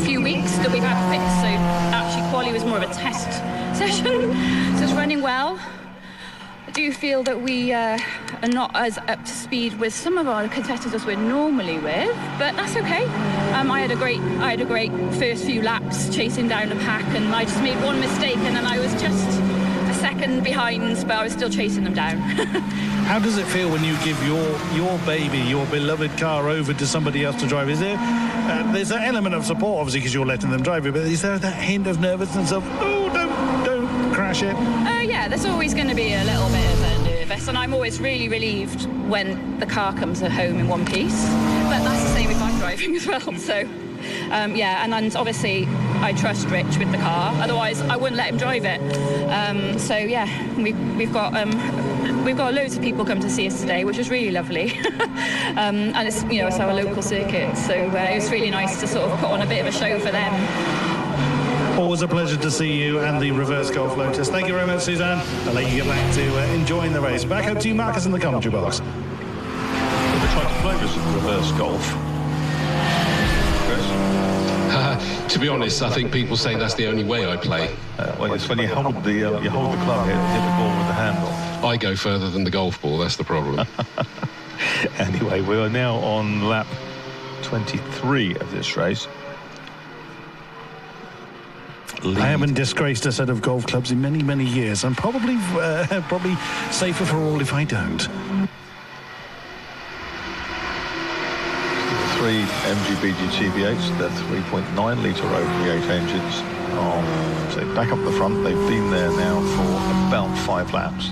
few weeks that we've had fixed, so actually quali was more of a test session, so it's running well. I do feel that we are not as up to speed with some of our competitors as we're normally with, but that's okay. I had a great first few laps chasing down the pack, and I just made one mistake, and then I was just a second behind, but I was still chasing them down. How does it feel when you give your baby, your beloved car over to somebody else to drive? Is there there's an element of support, obviously, because you're letting them drive it, but is there that hint of nervousness of, oh, don't crash it? Yeah, there's always going to be a little bit of a nervous, and I'm always really relieved when the car comes home in one piece. But that's the same if I'm driving. driving as well. So, yeah, and obviously I trust Rich with the car. Otherwise, I wouldn't let him drive it. So yeah, we've got loads of people come to see us today, which is really lovely. And it's it's our local circuit, so it was really nice to sort of put on a bit of a show for them. Always a pleasure to see you and the reverse golf Lotus. Thank you very much, Suzanne. I'll let you get back to enjoying the race. Back up to you, Marcus, in the commentary box. We're trying to play this reverse golf. Chris? To be honest, I think people say that's the only way I play. Well, it's when you hold the club here and hit the ball with the handle. I go further than the golf ball, that's the problem. Anyway, we are now on lap 23 of this race. I haven't disgraced a set of golf clubs in many, many years. I'm probably safer for all if I don't. Three MGB GTV8s, they're 3.9 litre O3 engines. So back up the front, they've been there now for about 5 laps.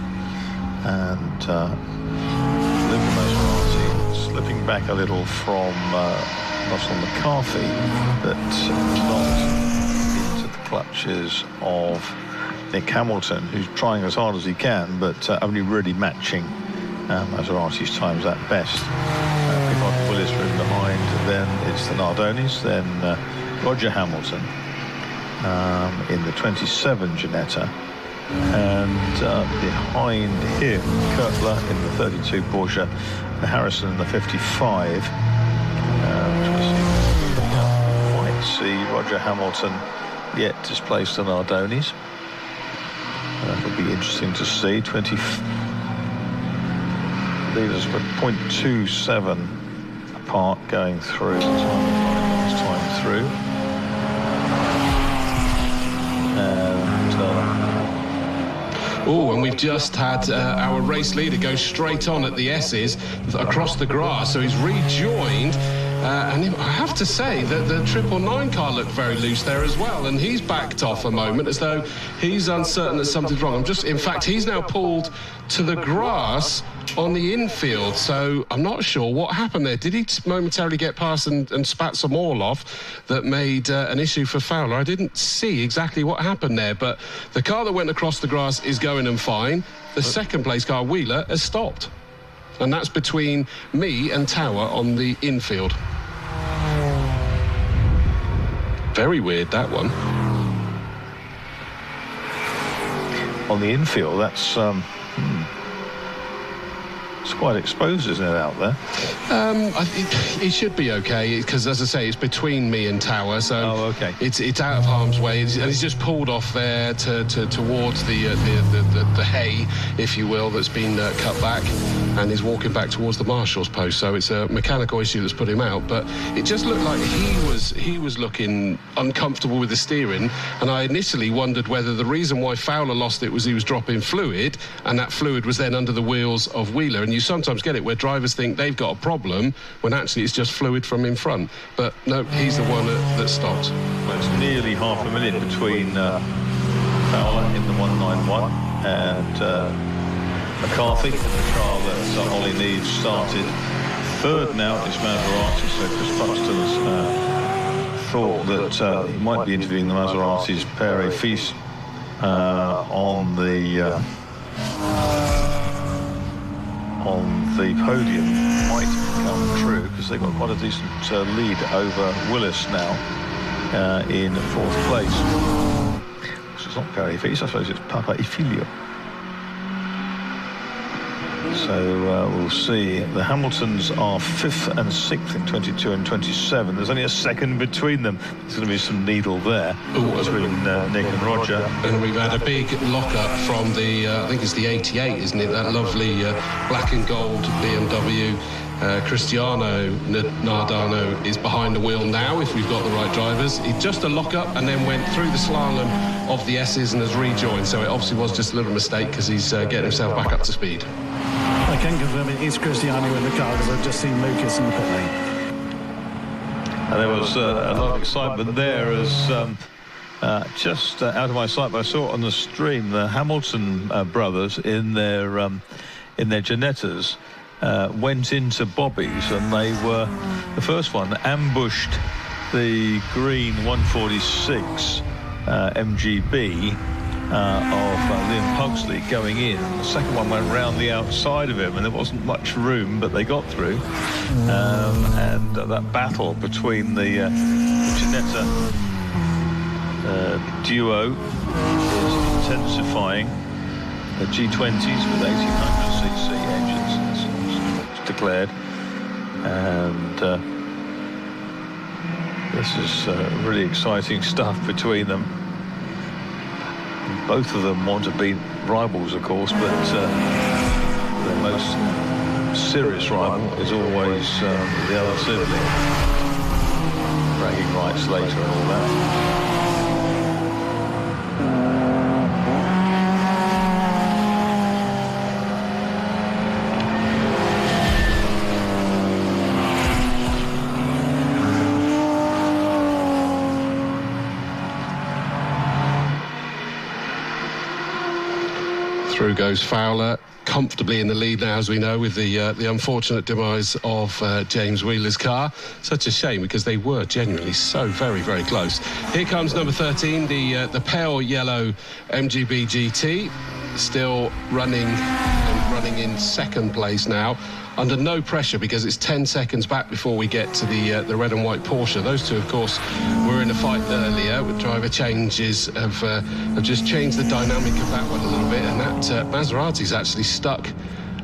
And Luca Maserati slipping back a little from Russell McCarthy, but not clutches of Nick Hamilton, who's trying as hard as he can, but only really matching Maserati's times at best. Pickard Willis are in behind, then it's the Nardonis, then Roger Hamilton in the 27 Ginetta, and behind him Kurtler in the 32 Porsche, and Harrison in the 55. Might see Roger Hamilton yet displaced the Nardonis. That would be interesting to see. 20 leaders were 0.27 apart going through. Time through. And we've just had our race leader go straight on at the S's across the grass, so he's rejoined. And I have to say that the 999 car looked very loose there as well, and he's backed off a moment as though he's uncertain that something's wrong. In fact, he's now pulled to the grass on the infield, so I'm not sure what happened there. Did he momentarily get past and spat some oil off that made an issue for Fowler? I didn't see exactly what happened there, but the car that went across the grass is going in fine. The second place car, Wheeler, has stopped. And that's between me and Tower on the infield. Very weird, that one. On the infield, that's it's quite exposed, isn't it, out there? It should be okay, because as I say, it's between me and Tower, so okay. It's out of harm's way, and he's just pulled off there towards the hay, if you will, that's been cut back, and he's walking back towards the marshal's post. So it's a mechanical issue that's put him out, but it just looked like he was looking uncomfortable with the steering, and I initially wondered whether the reason why Fowler lost it was he was dropping fluid, and that fluid was then under the wheels of Wheeler. And you sometimes get it where drivers think they've got a problem when actually it's just fluid from in front. But no, he's the one that stopped. Well, it's nearly half a minute between Fowler in the 191 and McCarthy in the car that Ollie Neves started. Third now is Maserati, so Chris Buxton's thought that he might be interviewing the Maserati's Pere Fils on the podium might come true, because they've got quite a decent lead over Willis now in 4th place. So it's not Pere Fils, I suppose it's Papa e Filho. So we'll see. The Hamiltons are 5th and 6th in 22 and 27. There's only a second between them. There's going to be some needle there between Nick and Roger. And we've had a big lock-up from the, I think it's the 88, isn't it? That lovely black and gold BMW. Cristiano Nardano is behind the wheel now, if we've got the right drivers. He just a lock-up and then went through the slalom of the S's and has rejoined. So it obviously was just a little mistake, because he's getting himself back up to speed. I can confirm it is Cristiano in the car, because I've just seen Lucas in the pit lane. And there was a lot of excitement there as just out of my sight, but I saw it on the stream, the Hamilton brothers in their Ginettas went into Bobby's, and they were the first one ambushed the green 146 MGB of Liam Pugsley going in. The second one went round the outside of him, and there wasn't much room, but they got through. And that battle between the Ginetta duo is intensifying. The G20s with 1800cc engines, it's declared. And this is really exciting stuff between them. Both of them want to be rivals, of course, but their most serious rival is always the other sibling. Bragging rights later and all that. Through goes Fowler, comfortably in the lead now, as we know, with the unfortunate demise of James Wheeler's car. Such a shame, because they were genuinely so very, very close. Here comes number 13, the pale yellow MGB GT, still running in second place now, under no pressure, because it's 10 seconds back before we get to the red and white Porsche. Those two, of course, were in a fight earlier. With driver changes have just changed the dynamic of that one a little bit, and that Maserati's actually stuck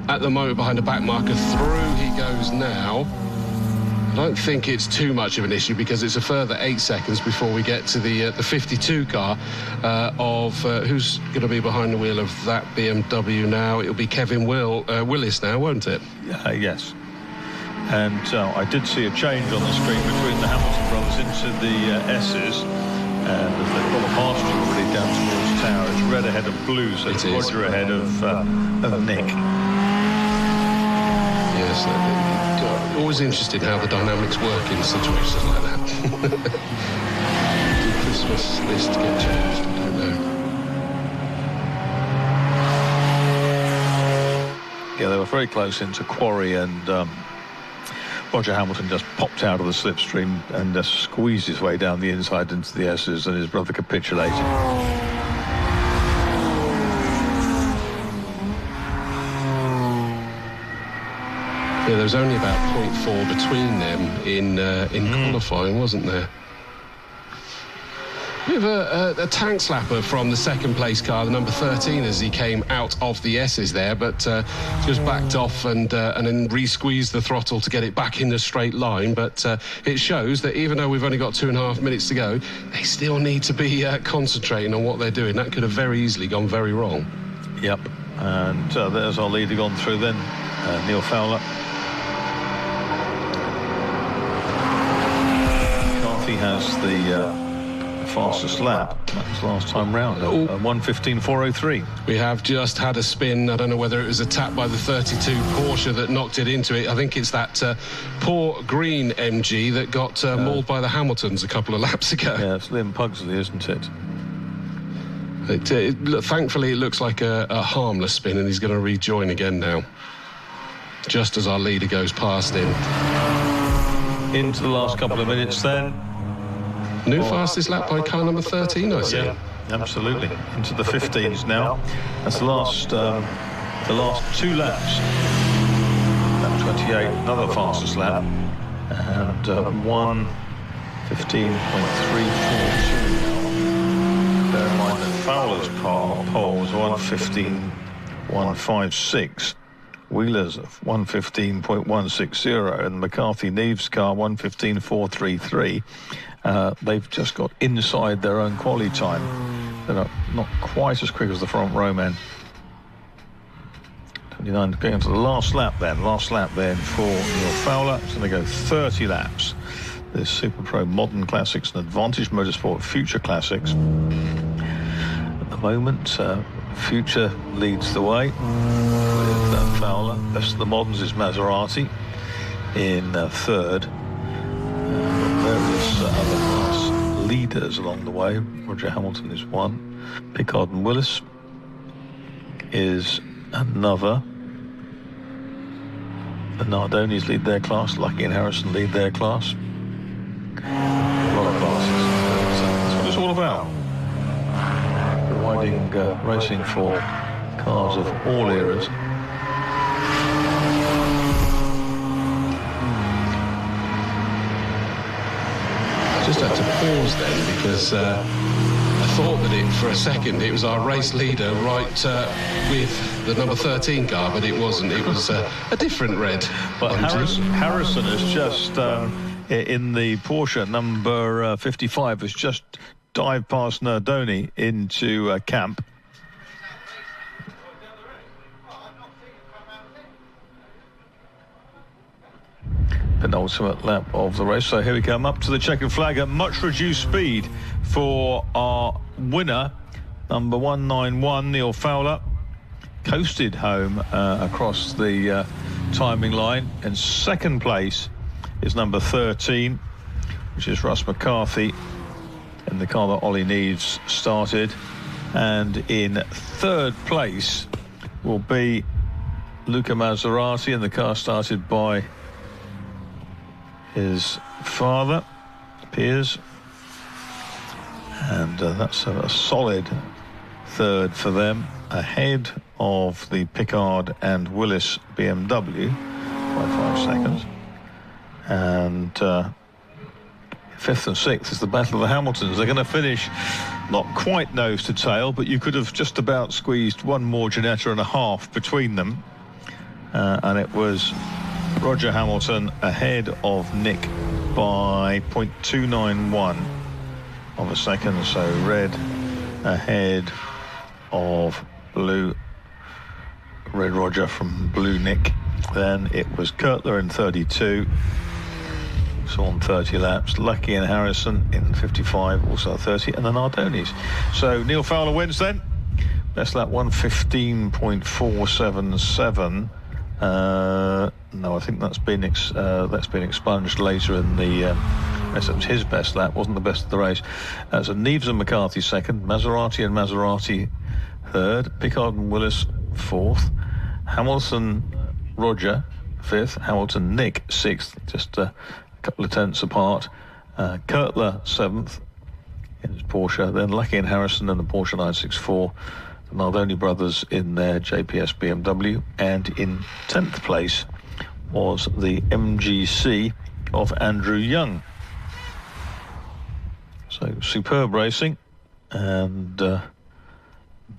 at the moment behind the back marker. Through he goes now. I don't think it's too much of an issue, because it's a further 8 seconds before we get to the 52 car of who's going to be behind the wheel of that BMW now. It'll be Kevin Willis now, won't it? Yes. And I did see a change on the screen between the Hamilton brothers into the S's, and as they've got a pasture already down towards Tower. It's red ahead of blue, so it's Roger ahead of Nick. Yes, always interested how the dynamics work in situations like that. Did Christmas list get changed? I don't know. Yeah, they were very close into Quarry, and Roger Hamilton just popped out of the slipstream and just squeezed his way down the inside into the S's, and his brother capitulated. Yeah, there was only about 0.4 between them in qualifying, wasn't there? We have a tank slapper from the second place car, the number 13, as he came out of the S's there, but just backed off and then re-squeezed the throttle to get it back in the straight line. But it shows that even though we've only got 2.5 minutes to go, they still need to be concentrating on what they're doing. That could have very easily gone very wrong. Yep, and there's our leader gone through then, Neil Fowler. McCarthy has the fastest lap. That was last time round, 1:15.403. We have just had a spin. I don't know whether it was a tap by the 32 Porsche that knocked it into it. I think it's that poor green MG that got mauled by the Hamiltons a couple of laps ago. Yeah, it's Liam Pugsley, isn't it? Thankfully, it looks like a harmless spin, and he's going to rejoin again now, just as our leader goes past him. Into the last couple of minutes then. New fastest lap by car number 13, I see. Yeah, absolutely. Into the 15s now. That's the last 2 laps. Lap 28, another fastest lap. And 1:15.342. Bear in mind that Fowler's pole was 1:15.156. Wheeler's 1:15.160, and McCarthy-Neve's car 1:15.433. They've just got inside their own quali time. They're not quite as quick as the front row men. 29 going to the last lap then. Last lap then for Neil Fowler. It's going to go 30 laps. There's Super Pro Modern Classics and Advantage Motorsport Future Classics. At the moment, Future leads the way with Fowler. Best of the Moderns is Maserati in third. Various other class leaders along the way. Roger Hamilton is one. Pickard and Willis is another. The Nardonis lead their class. Lucky and Harrison lead their class. A lot of classes. So that's what it's all about. Providing racing for cars of all eras. Just had to pause then because I thought that for a second it was our race leader right with the number 13 car, but it wasn't. It was a different red. But Harrison has just, in the Porsche number 55, has just dived past Nardoni into camp. Penultimate lap of the race. So here we come up to the checkered flag at much reduced speed for our winner, number 191, Neil Fowler. Coasted home across the timing line. And second place is number 13, which is Russ McCarthy, in the car that Ollie Neves started. And in third place will be Luca Maserati, in the car started by his father, Piers. And that's a solid third for them, ahead of the Pickard and Willis BMW by 5 seconds. And fifth and sixth is the Battle of the Hamiltons. They're going to finish not quite nose to tail, but you could have just about squeezed one more Ginetta and a half between them. And it was Roger Hamilton ahead of Nick by 0.291 of a second. So red ahead of blue, Red Roger from blue Nick. Then it was Kurtler in 32, so on 30 laps. Lucky and Harrison in 55, also 30, and the Nardonis. So Neil Fowler wins then. Best lap 1:15.477. No, I think that's been expunged later in the. Yes, it was his best lap, wasn't the best of the race. So Neves and McCarthy second, Maserati and Maserati third, Pickard and Willis fourth, Hamilton Roger fifth, Hamilton Nick sixth, just a couple of tenths apart, Kurtler seventh in his Porsche, then Lucky and Harrison in the Porsche 964, the Nardoni brothers in their JPS BMW, and in 10th place was the MGC of Andrew Young. So superb racing, and the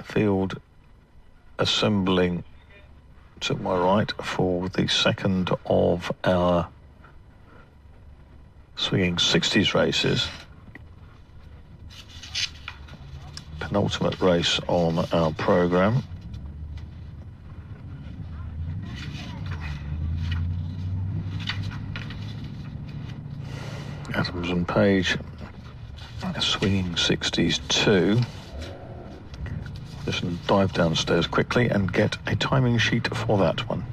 field assembling to my right for the second of our swinging 60s races. Penultimate race on our programme. Adams and Page, swinging 60s 2. Just dive downstairs quickly and get a timing sheet for that one.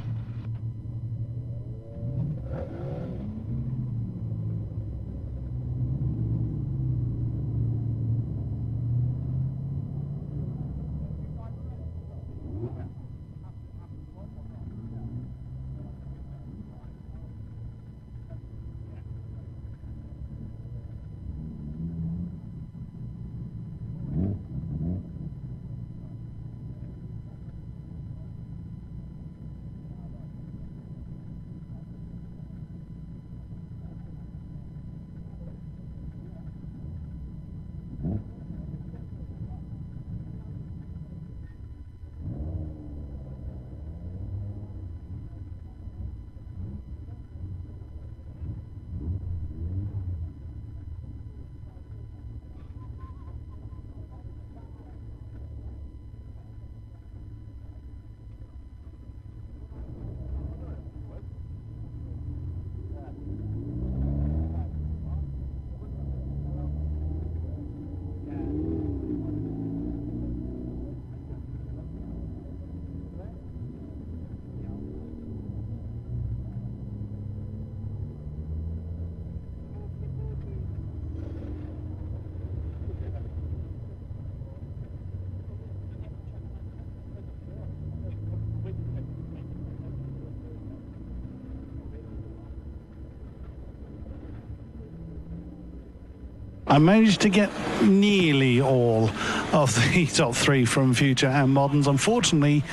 I managed to get nearly all of the top 3 from Future and Moderns. Unfortunately,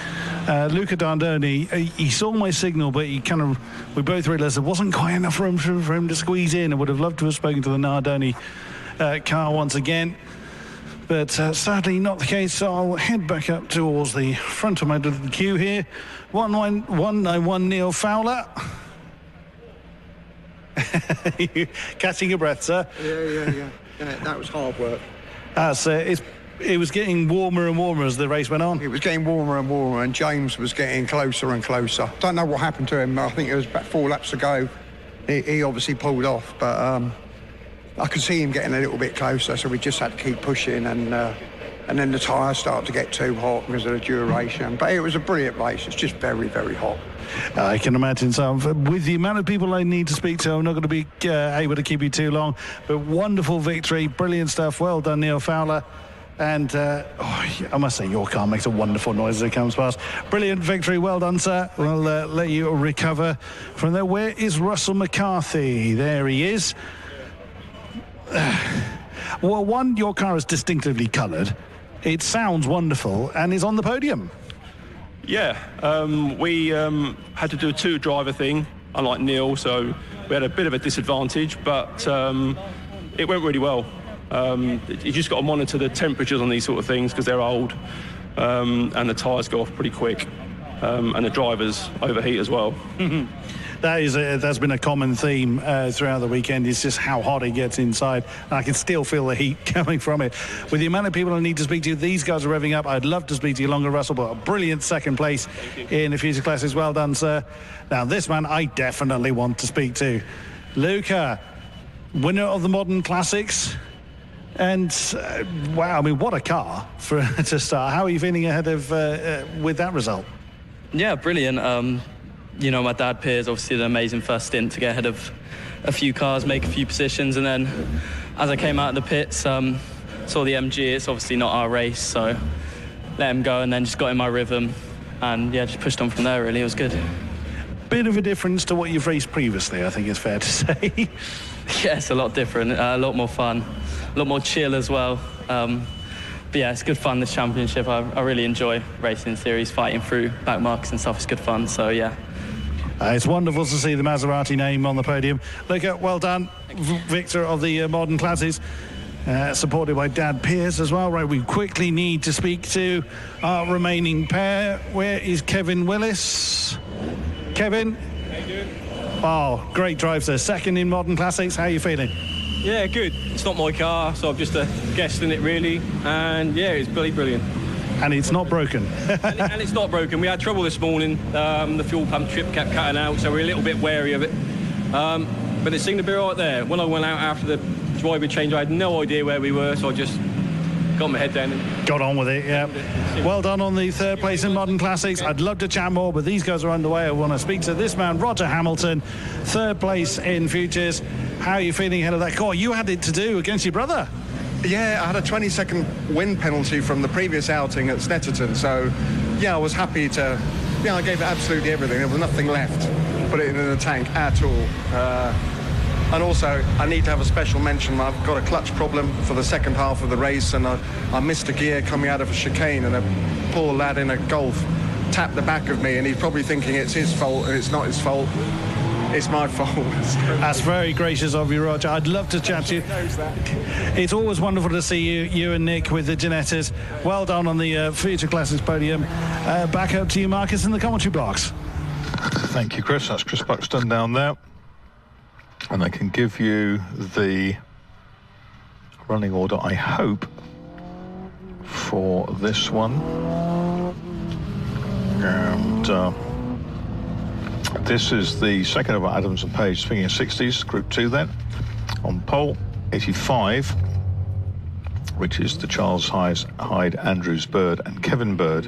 Luca Dandoni, he saw my signal, but we both realised there wasn't quite enough room for him to squeeze in. I would have loved to have spoken to the Nardoni car once again, but sadly not the case. So I'll head back up towards the front of my little queue here. 191 Neil Fowler. You catching your breath, sir? Yeah, that was hard work. It was getting warmer and warmer as the race went on. It was getting warmer and warmer, and James was getting closer and closer. Don't know what happened to him. I think it was about 4 laps to go. He obviously pulled off, but I could see him getting a little bit closer, so we just had to keep pushing, and then the tyres started to get too hot because of the duration. But it was a brilliant race. It's just very, very hot. I can imagine so. With the amount of people I need to speak to, I'm not going to be able to keep you too long. But wonderful victory, brilliant stuff. Well done, Neil Fowler. And I must say, your car makes a wonderful noise as it comes past. Brilliant victory. Well done, sir. We'll let you recover from there. Where is Russell McCarthy? There he is. Well, your car is distinctively coloured. It sounds wonderful and is on the podium. Yeah, we had to do a 2-driver thing, unlike Neil, so we had a bit of a disadvantage, but it went really well. You just got to monitor the temperatures on these sort of things because they're old, and the tyres go off pretty quick, and the drivers overheat as well. That's been a common theme throughout the weekend. It's just how hot it gets inside, and I can still feel the heat coming from it. With the amount of people I need to speak to, these guys are revving up. I'd love to speak to you longer, Russell, but a brilliant second place in the Future Classics. Well done, sir. Now, this man I definitely want to speak to. Luca, winner of the Modern Classics. And, wow, I mean, what a car to start. How are you feeling ahead of with that result? Yeah, brilliant. My dad, Piers, obviously did an amazing first stint to get ahead of a few cars, make a few positions, and then as I came out of the pits, saw the MG. It's obviously not our race, so let him go, and then just got in my rhythm, and just pushed on from there. Really, it was good. Bit of a difference to what you've raced previously, I think it's fair to say. Yeah, it's a lot different, a lot more fun, a lot more chill as well. But yeah, it's good fun, this championship. I really enjoy racing series, fighting through back marks and stuff. It's good fun, so yeah. It's wonderful to see the Maserati name on the podium. Luca, well done. Victor of the Modern Classics, supported by Dad Piers as well. Right, we quickly need to speak to our remaining pair. Where is Kevin Willis? Kevin? How you doing? Oh, great drive, sir. Second in Modern Classics. How are you feeling? Yeah, good. It's not my car, so I'm just a guest in it, really. And yeah, it's brilliant. And it's not broken. and it's not broken. We had trouble this morning. The fuel pump trip kept cutting out, so we're a little bit wary of it. But it seemed to be right there. When I went out after the driver change, I had no idea where we were, so I just got my head down and got on with it. Yeah. Well done on the third place in Modern Classics. I'd love to chat more, but these guys are underway. I want to speak to this man, Roger Hamilton, third place in Futures. How are you feeling ahead of that car? You had it to do against your brother. Yeah, I had a 20-second win penalty from the previous outing at Snetterton, so yeah, I was happy to. Yeah, I gave it absolutely everything. There was nothing left. Put it in the tank at all. And also, I need to have a special mention. I've got a clutch problem for the second half of the race, and I missed a gear coming out of a chicane, and a poor lad in a Golf tapped the back of me, and he's probably thinking it's his fault, and it's not his fault. It's my fault. That's very gracious of you, Roger. I'd love to chat to you. It's always wonderful to see you and Nick with the Ginettas. Well done on the Future Classics podium. Back up to you, Marcus, in the commentary box. Thank you, Chris. That's Chris Buxton down there. And I can give you the running order, I hope, for this one. And this is the second of Adams and Page swinging 60s, Group 2 then. On pole, 85, which is the Charles Hyde, Andrews Bird and Kevin Bird,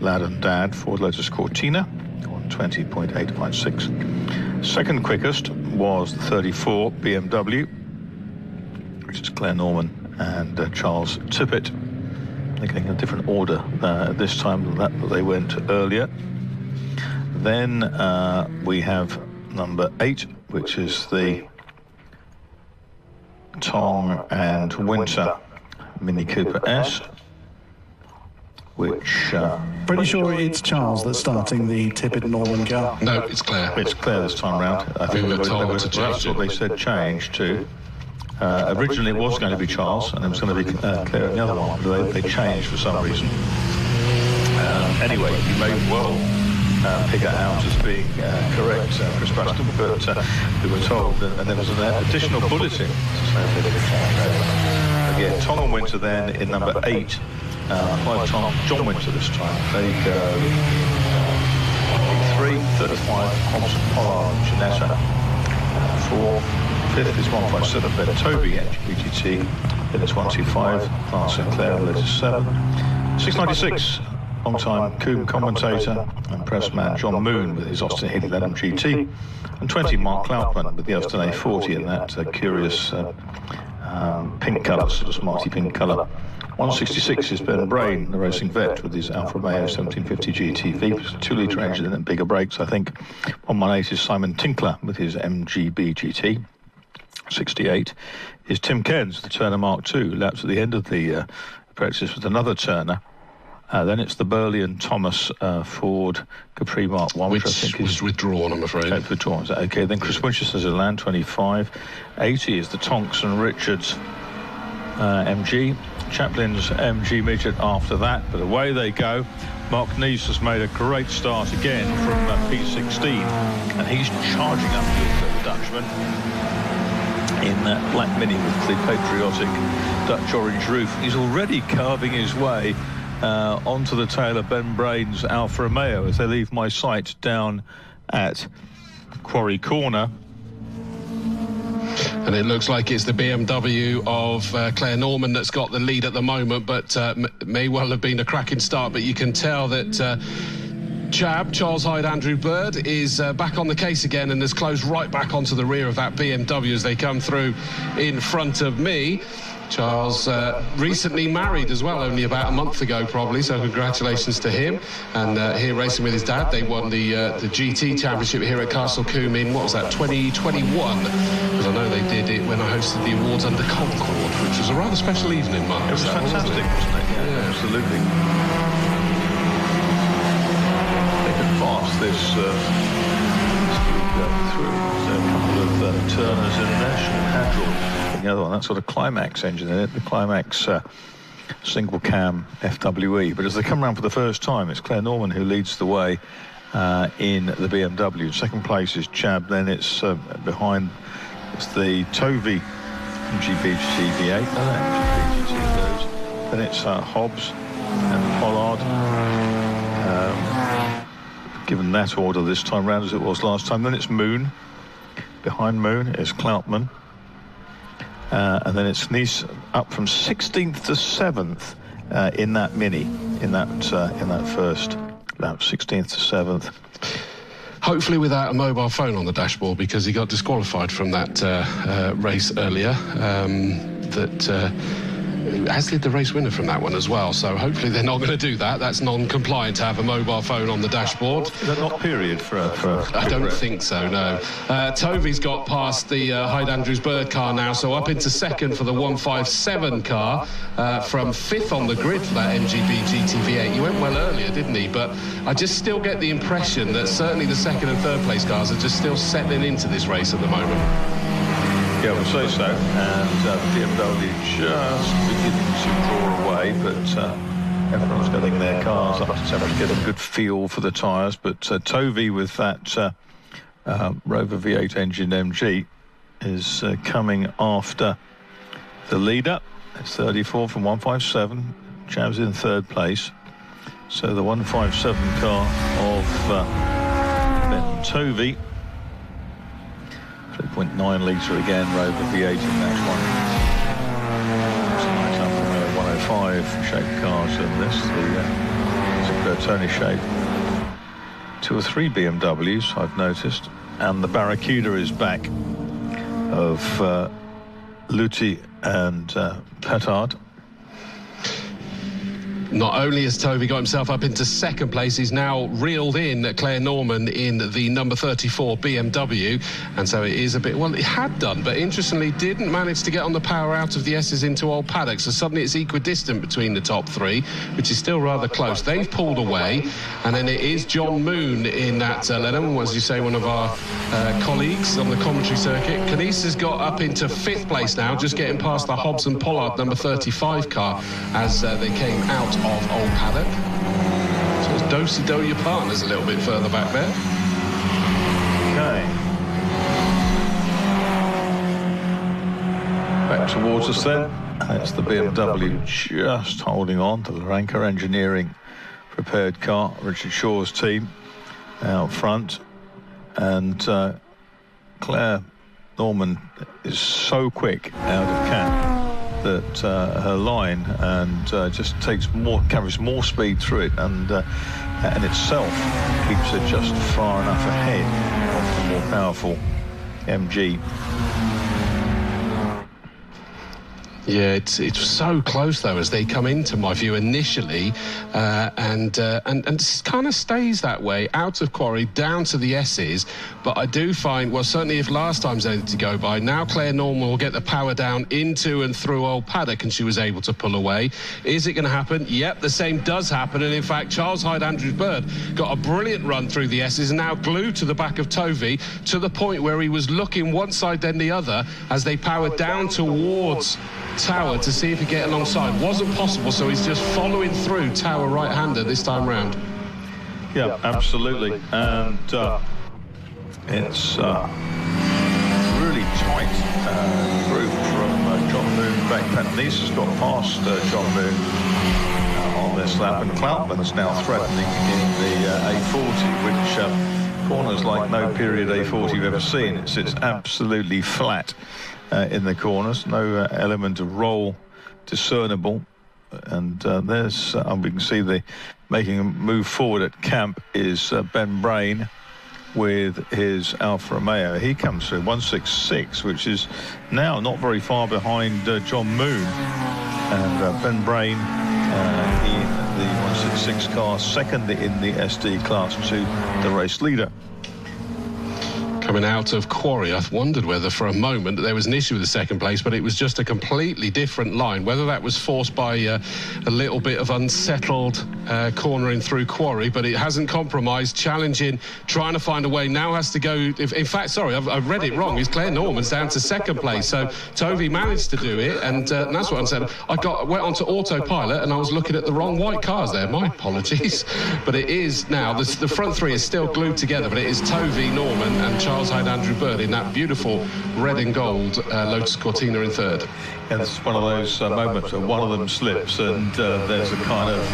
lad and dad, Ford Lotus Cortina, on 20.856. Second quickest was the 34 BMW, which is Claire Norman and Charles Tippett. They're getting a different order this time than that they went earlier. Then we have number 8, which is the Tong and Winter Mini Cooper S, which... Pretty sure it's Charles that's starting the Tippett Norman car. No, it's Claire. It's Claire this time round. I think we were told to change that's what they said change to. Originally it was going to be Charles, and it was going to be Claire in the other one, but they changed for some reason. Anyway, you may well pick it out as being correct, Chris Preston, but we were told, and there was an additional bulletin to say they did change over. Again, Tong and Winter then in number 8. 5 Tom, John Winter this time. They go 3, 35, Thompson, Pollard, Janetta. 4, 5th is 157, Ben Toby, HBGT. Then it's 125, Clark Sinclair, latest 7. 696, long-time Combe commentator and pressman John Moon with his Austin Healy 11 GT. And 20, Mark Cloutman with the Austin A40 in that curious pink colour, sort of smarty pink colour. 166 is Ben Brain, the racing vet, with his Alfa Romeo 1750 GTV, 2-litre engine and bigger brakes, I think. 118 is Simon Tinkler with his MGB GT. 68 is Tim Cairns, the Turner Mark II, laps at the end of the practice with another Turner. Then it's the Burley and Thomas Ford Capri Mark 1, which I think was withdrawn, I'm afraid. Withdrawn, is that okay? Then Chris Winchester's a Land 25. 80 is the Tonks and Richards MG. Chaplin's MG midget after that, but away they go. Mark Neese has made a great start again from P16, and he's charging up the Dutchman in that black Mini with the patriotic Dutch orange roof. He's already carving his way onto the tail of Ben Brain's Alfa Romeo as they leave my sight down at Quarry Corner. And it looks like it's the BMW of Claire Norman that's got the lead at the moment, but may well have been a cracking start. But you can tell that Chab, Charles Hyde, Andrew Bird, is back on the case again and has closed right back onto the rear of that BMW as they come through in front of me. Charles recently married as well, only about a month ago probably, so congratulations to him. And here racing with his dad, they won the GT Championship here at Castle Combe in, what was that, 2021? Because I know they did it when I hosted the awards under Concord, which was a rather special evening, Mark. It was fantastic, wasn't it? Yeah, absolutely. They could pass this through. There's a couple of Turners in there, Sean Hadrell. The other one, that sort of Climax engine in it, the Climax single cam FWE. But as they come around for the first time, it's Claire Norman who leads the way in the BMW. Second place is Chab, then it's behind, it's the Tovey MGB V8, then it's Hobbs and Pollard. Given that order this time round as it was last time. Then it's Moon. Behind Moon is Cloutman. And then it's Nice up from 16th to 7th in that Mini, in that first lap, 16th to 7th. Hopefully without a mobile phone on the dashboard, because he got disqualified from that race earlier. As did the race winner from that one as well. So hopefully they're not going to do that. That's non-compliant to have a mobile phone on the dashboard. Is that not period for I don't think so, no. Tovey's got past the Hyde Andrews Bird car now, so up into second for the 157 car, from 5th on the grid for that MGB GTV8. He went well earlier, didn't he? But I just still get the impression that certainly the 2nd and 3rd place cars are just still settling into this race at the moment. Yeah, I would say so. And BMW just beginning to draw away, but everyone's getting their cars up to temperature, get a good feel for the tyres. But Tovey with that Rover V8 engine MG is coming after the leader. It's 34 from 157. Chav's in 3rd place. So the 157 car of Ben Tovey. 3.9 litre again, Rover V8 in that one. It's a nice 105 shaped cars in this, the Bertoni shape. 2 or 3 BMWs I've noticed, and the Barracuda is back of Lutti and Petard. Not only has Tovey got himself up into second place, he's now reeled in Claire Norman in the number 34 BMW, and so it is a bit, well, it had done, but interestingly didn't manage to get on the power out of the S's into Old Paddock, so suddenly it's equidistant between the top three, which is still rather close. They've pulled away, and then it is John Moon in that Lennon, as you say, one of our colleagues on the commentary circuit. Canice's got up into 5th place now, just getting past the Hobbs and Pollard number 35 car as they came out of Old Paddock. So it's do-si-do your partners a little bit further back there. Okay. Back towards us then. That's the BMW just holding on to the Ranker Engineering prepared car, Richard Shaw's team out front. And Claire Norman is so quick out of camp that her line and just carries more speed through it, and in itself keeps her just far enough ahead of the more powerful MG. Yeah, it's so close though as they come into my view initially, and kind of stays that way out of Quarry down to the S's. But I do find, well, certainly if last time's anything to go by, now Claire Norman will get the power down into and through Old Paddock, and she was able to pull away. Is it going to happen? Yep, the same does happen, and in fact Charles Hyde Andrews Bird got a brilliant run through the S's and now glued to the back of Tovey to the point where he was looking one side then the other as they powered down towards Tower to see if he get alongside. Wasn't possible, so he's just following through Tower right-hander this time round. Yeah, absolutely. And it's really tight group from John Moon back. Nice has got past John Moon on this lap, and Cloutman's now threatening in the A40, which corners like no period A40 you've ever seen. It sits absolutely flat in the corners, no element of roll discernible, and there's we can see the making a move forward at camp is Ben Brain with his Alfa Romeo. He comes through 166, which is now not very far behind John Moon, and Ben Brain in the 166 car, second in the SD class to the race leader. Coming out of Quarry, I wondered whether for a moment there was an issue with the second place, but it was just a completely different line. Whether that was forced by a little bit of unsettled cornering through Quarry, but it hasn't compromised, challenging, trying to find a way. Now has to go, in fact, sorry, I've read it wrong. It's Claire Norman's down to second place. So Tovey managed to do it, and that's what I'm saying. I went onto autopilot and I was looking at the wrong white cars there. My apologies. But it is now, the front three is still glued together, but it is Tovey, Norman and Charles Hyde Andrew Bird in that beautiful red and gold Lotus Cortina in third. Yeah, this is one of those moments where one of them slips and there's a kind of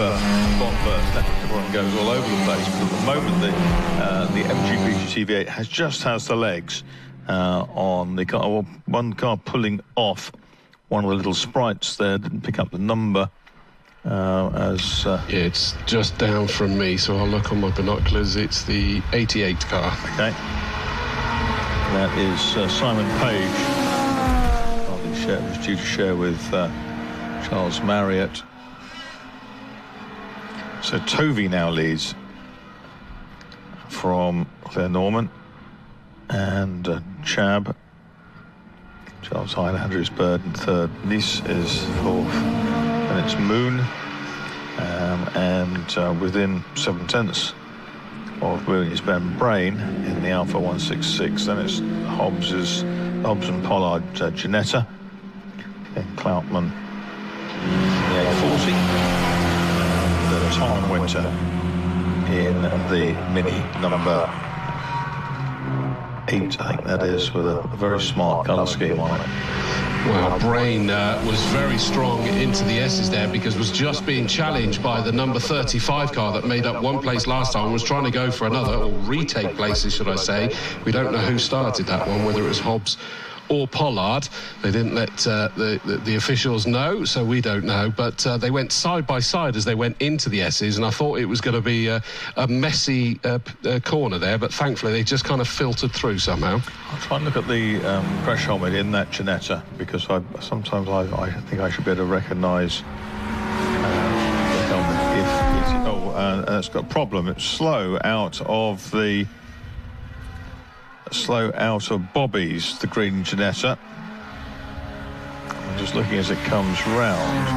bomb burst. Everyone goes all over the place. But at the moment, the MG GT V8 just has the legs on the car. Well, one car pulling off one of the little sprites there, didn't pick up the number. Yeah, it's just down from me, so I'll look on my binoculars. It's the 88 car. Okay. That is Simon Page. Was due to share with Charles Marriott. So Tovey now leads from Claire Norman and Chab. Charles Hyde Andrews Bird in third. Nice is fourth. And it's Moon. And within 7/10 of Moon is Ben Brain in the Alfa 166. Then it's Hobbs and Pollard, Janetta. Then Cloutman in the A40. And Tom Winter in the Mini number 8, I think that is, with a very smart colour scheme on it. Well, Brain was very strong into the S's there because was just being challenged by the number 35 car that made up one place last time and was trying to go for another, or retake places, should I say. We don't know who started that one, whether it was Hobbs or Pollard. They didn't let the officials know, so we don't know. But they went side by side as they went into the S's, and I thought it was going to be a messy corner there, but thankfully they just kind of filtered through somehow. I'll try and look at the crash helmet in that Janetta, because sometimes I think I should be able to recognise the helmet and it's got a problem. It's slow out of Bobby's, the green Ginetta. I'm just looking as it comes round.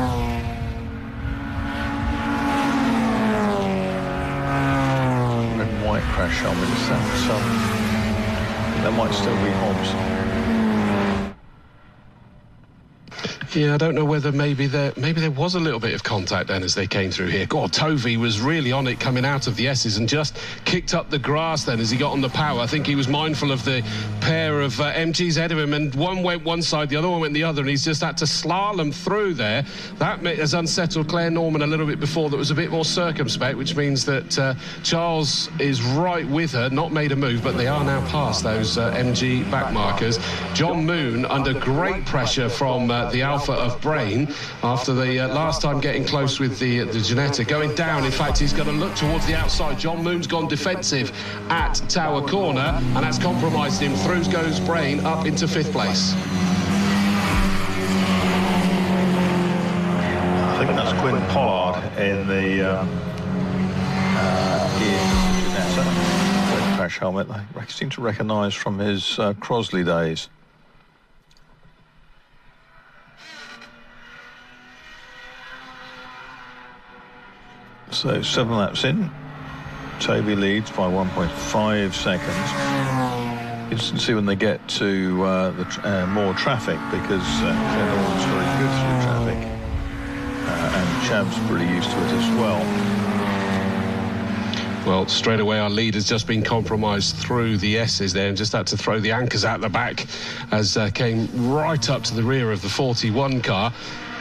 Red and white crash helmet. Is that might still be Hobbs. Yeah, I don't know whether maybe there was a little bit of contact then as they came through here. God, Tovey was really on it coming out of the S's and just kicked up the grass then as he got on the power. I think he was mindful of the pair of MGs ahead of him, and one went one side, the other one went the other, and he's just had to slalom through there. That has unsettled Claire Norman a little bit before. That was a bit more circumspect, which means that Charles is right with her, not made a move, but they are now past those MG back markers. John Moon under great pressure from the Alpha of Brain after the last time getting close with the Ginetta, going down. In fact, he's going to look towards the outside. John Moon's gone defensive at Tower Corner, and that's compromised him. Through goes Brain up into 5th place. I think that's Gwyn Pollard in the Ginetta. Crash helmet. I seem to recognise from his Crosley days. So 7 laps in, Toby leads by 1.5 seconds. Interesting to see when they get to more traffic, because Claire Norman's very good through traffic, and Chab's pretty used to it as well. Well, straight away our lead has just been compromised through the S's there, and just had to throw the anchors out the back as came right up to the rear of the 41 car.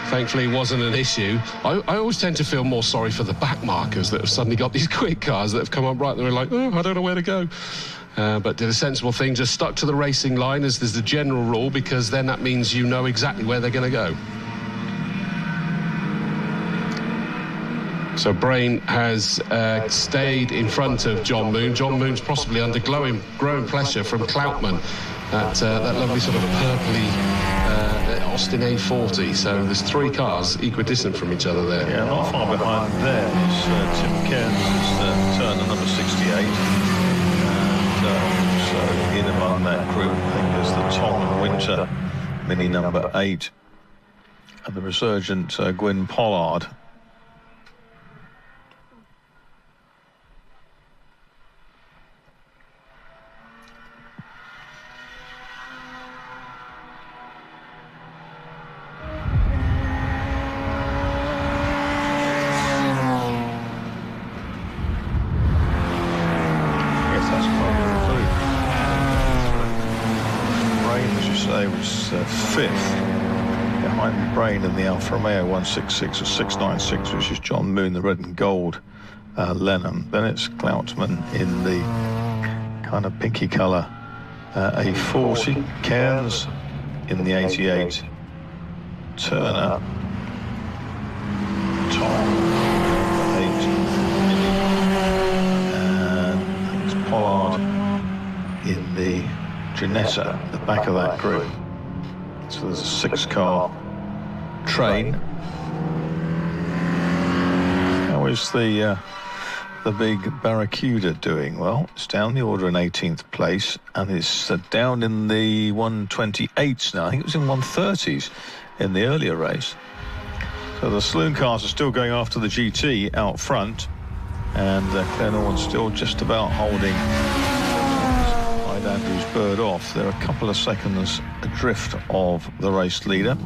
Thankfully, it wasn't an issue. I always tend to feel more sorry for the back markers that have suddenly got these quick cars that have come up right there and like, oh, I don't know where to go. But did a sensible thing, just stuck to the racing line as there's the general rule, because then that means you know exactly where they're going to go. So Brain has stayed in front of John Moon. John Moon's possibly under growing pressure from Cloutman, that lovely sort of purpley Austin A40. So there's 3 cars equidistant from each other there. Yeah, not far behind there is Tim Cairns' Turner number 68. And so in among that group, I think, is the Tom and Winter Mini number 8. And the resurgent Gwyn Pollard. Was 5th behind Brain in the Alfa Romeo 166 or 696, which is John Moon, the red and gold Lenham. Then it's Cloutman in the kind of pinky colour A40, Cairns in the 88, Turner, Tom 8, and it's Pollard in the Ginetta, the back of that group. So there's a 6-car train. How is the big Barracuda doing? Well, it's down the order in 18th place, and it's down in the 128s now. I think it was in 130s in the earlier race. So the saloon cars are still going after the GT out front, and Claire Norman's still just about holding Andrews Bird off. They're a couple of seconds adrift of the race leader,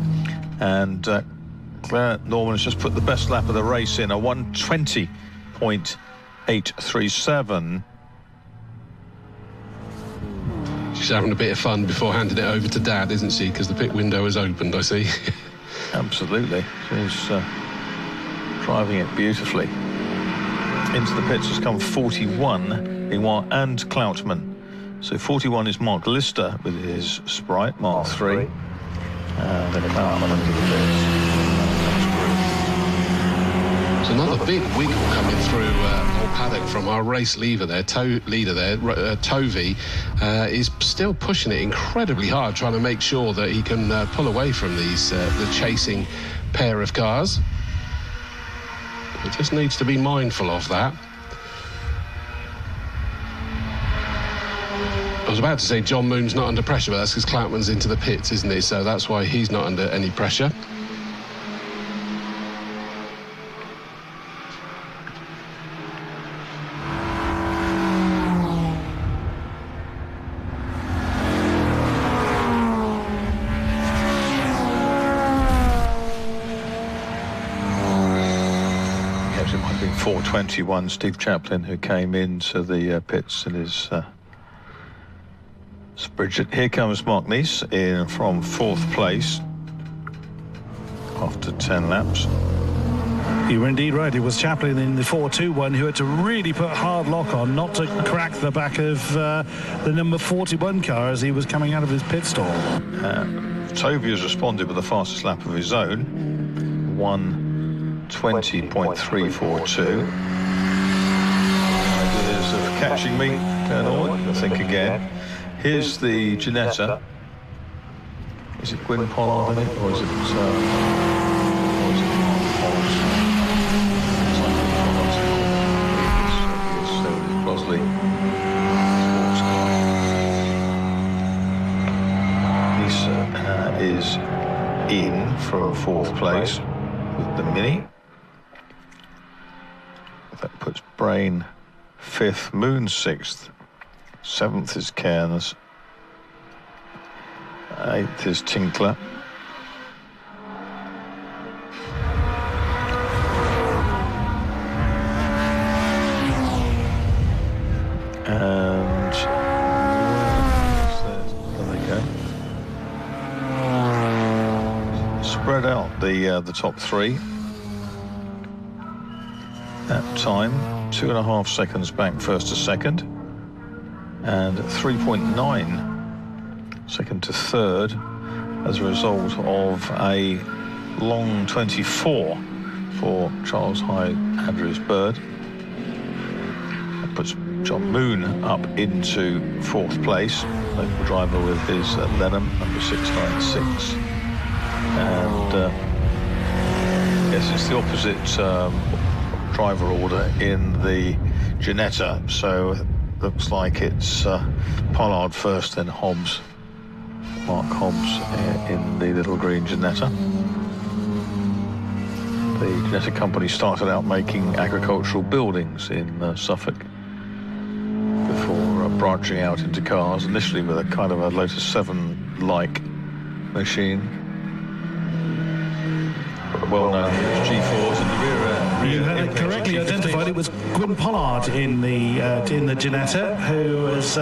and Claire Norman has just put the best lap of the race in, a 1:20.837. She's having a bit of fun before handing it over to Dad, isn't she? Because the pit window has opened, I see. Absolutely. She's driving it beautifully. Into the pits has come 41, meanwhile, and Cloutman. So 41 is Mark Lister with his Sprite Mark 3, and then Cloutman into the pits. There's another big wiggle coming through Old Paddock from our race leader there, Tovey, is still pushing it incredibly hard, trying to make sure that he can pull away from these the chasing pair of cars. He just needs to be mindful of that. I was about to say John Moon's not under pressure, but that's because Cloutman's into the pits, isn't he? So that's why he's not under any pressure. Yes, it might have been 4:21, Steve Chaplin, who came into the pits in his Bridget. Here comes Mark Neese in from 4th place after 10 laps. You were indeed right. It was Chaplin in the 4-2-1 who had to really put hard lock on not to crack the back of the number 41 car as he was coming out of his pit stall. Tovey has responded with the fastest lap of his own, 1:20.342. Ideas of catching me, Colonel, I think again. Here's the Ginetta. Is it Gwyn Pollard in it, or is it Hobbs? It's Bosley. Lisa is in for 4th place with the Mini. That puts Brain 5th, Moon 6th. 7th is Cairns. 8th is Tinkler. And there they go. Spread out the top 3. That time, 2.5 seconds back first to second. And 3.9 second to third as a result of a long 24 for Charles Hyde Andrews Bird. That puts John Moon up into 4th place, local driver with his Lenham, number 696. And yes, it's the opposite driver order in the Ginetta, so looks like it's Pollard first, then Hobbs, Mark Hobbs in the little green Ginetta. The Ginetta company started out making agricultural buildings in Suffolk before branching out into cars, initially with a kind of a Lotus 7-like machine. Well known as G4s in the rear end. You had it correctly identified. It was Gwyn Pollard in the Ginetta who has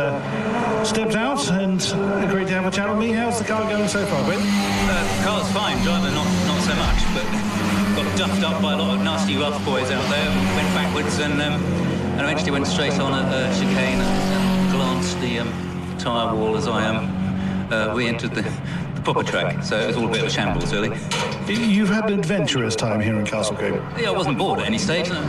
stepped out and agreed to have a chat with me. How's the car going so far, Gwyn? The car's fine, driver not so much, but got duffed up by a lot of nasty rough boys out there and went backwards and eventually went straight on a chicane and glanced the tyre wall as I re-entered the proper track, so it was all a bit of a shambles, really. You've had an adventurous time here in Castle Combe. Yeah, I wasn't bored at any stage. No.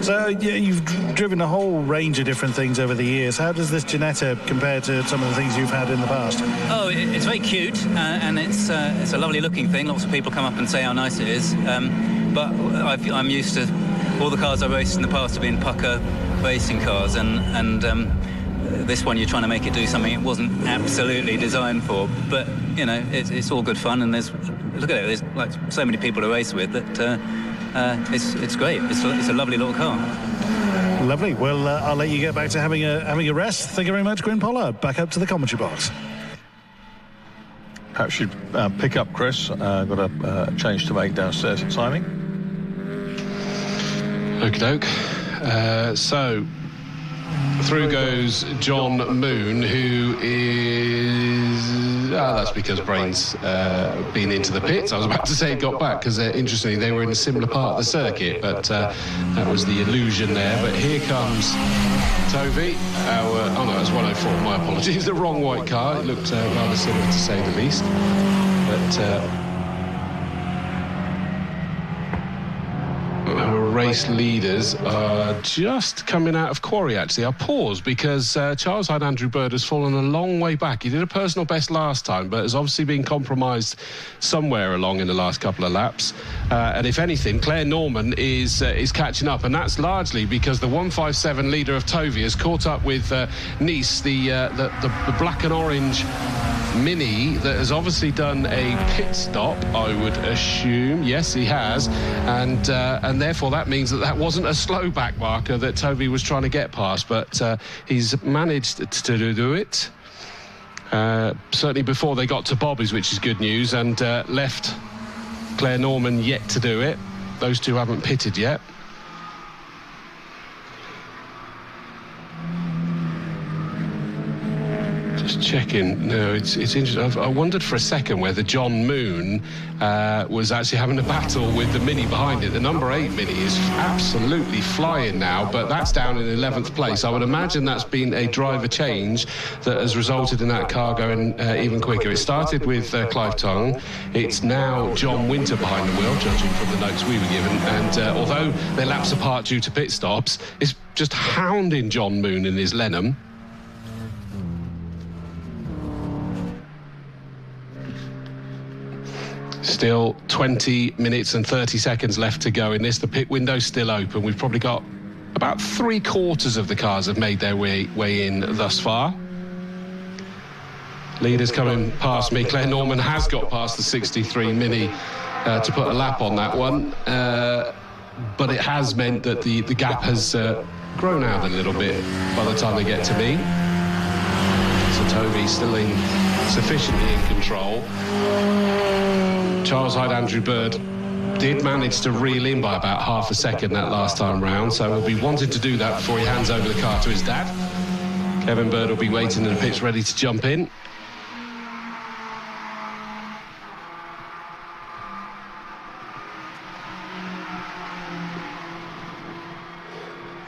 So, yeah, you've driven a whole range of different things over the years. How does this Ginetta compare to some of the things you've had in the past? Oh, it's very cute, and it's a lovely looking thing. Lots of people come up and say how nice it is, but I'm used to all the cars I raced in the past have been pucker racing cars, and this one you're trying to make it do something it wasn't absolutely designed for, but you know it's all good fun, and look at it, there's like so many people to race with that it's great. It's a lovely little car. Lovely. Well, I'll let you get back to having a rest. Thank you very much, Gwyn Pollard. Back up to the commentary box. Perhaps you'd pick up Chris. Got a change to make downstairs at timing. Okie doke. So through goes John Moon, who is... that's because Brain's been into the pits. I was about to say he got back, because interestingly, they were in a similar part of the circuit, but that was the illusion there. But here comes Tovey. Oh no, it's 104, my apologies. The wrong white car. It looked rather similar, to say the least. But... race leaders are just coming out of quarry, actually. I'll pause because Charles Hyde Andrew Bird has fallen a long way back. He did a personal best last time, but has obviously been compromised somewhere along in the last couple of laps. And if anything, Claire Norman is catching up, and that's largely because the 157 leader of Tovey has caught up with Nice, the black and orange Mini that has obviously done a pit stop, I would assume. Yes, he has, and therefore that means that wasn't a slow back marker that Tovey was trying to get past, but he's managed to do it. Certainly before they got to Bobby's, which is good news, and left Claire Norman yet to do it. Those two haven't pitted yet. Just checking. No, it's interesting. I wondered for a second whether John Moon was actually having a battle with the Mini behind it. The number 8 Mini is absolutely flying now, but that's down in 11th place. I would imagine that's been a driver change that has resulted in that car going even quicker. It started with Clive Tongue. It's now John Winter behind the wheel, judging from the notes we were given. And although they're laps apart due to pit stops, it's just hounding John Moon in his Lenham. Still 20 minutes and 30 seconds left to go in this. The pit window's still open. We've probably got about 3/4 of the cars have made their way in thus far. Leaders coming past me. Claire Norman has got past the 63 Mini to put a lap on that one. But it has meant that the gap has grown out a little bit by the time they get to me. So Tovey's still sufficiently in control. Charles Hyde Andrew Bird did manage to reel in by about half a second that last time round, so he'll be wanting to do that before he hands over the car to his dad. Kevin Bird will be waiting in the pits ready to jump in.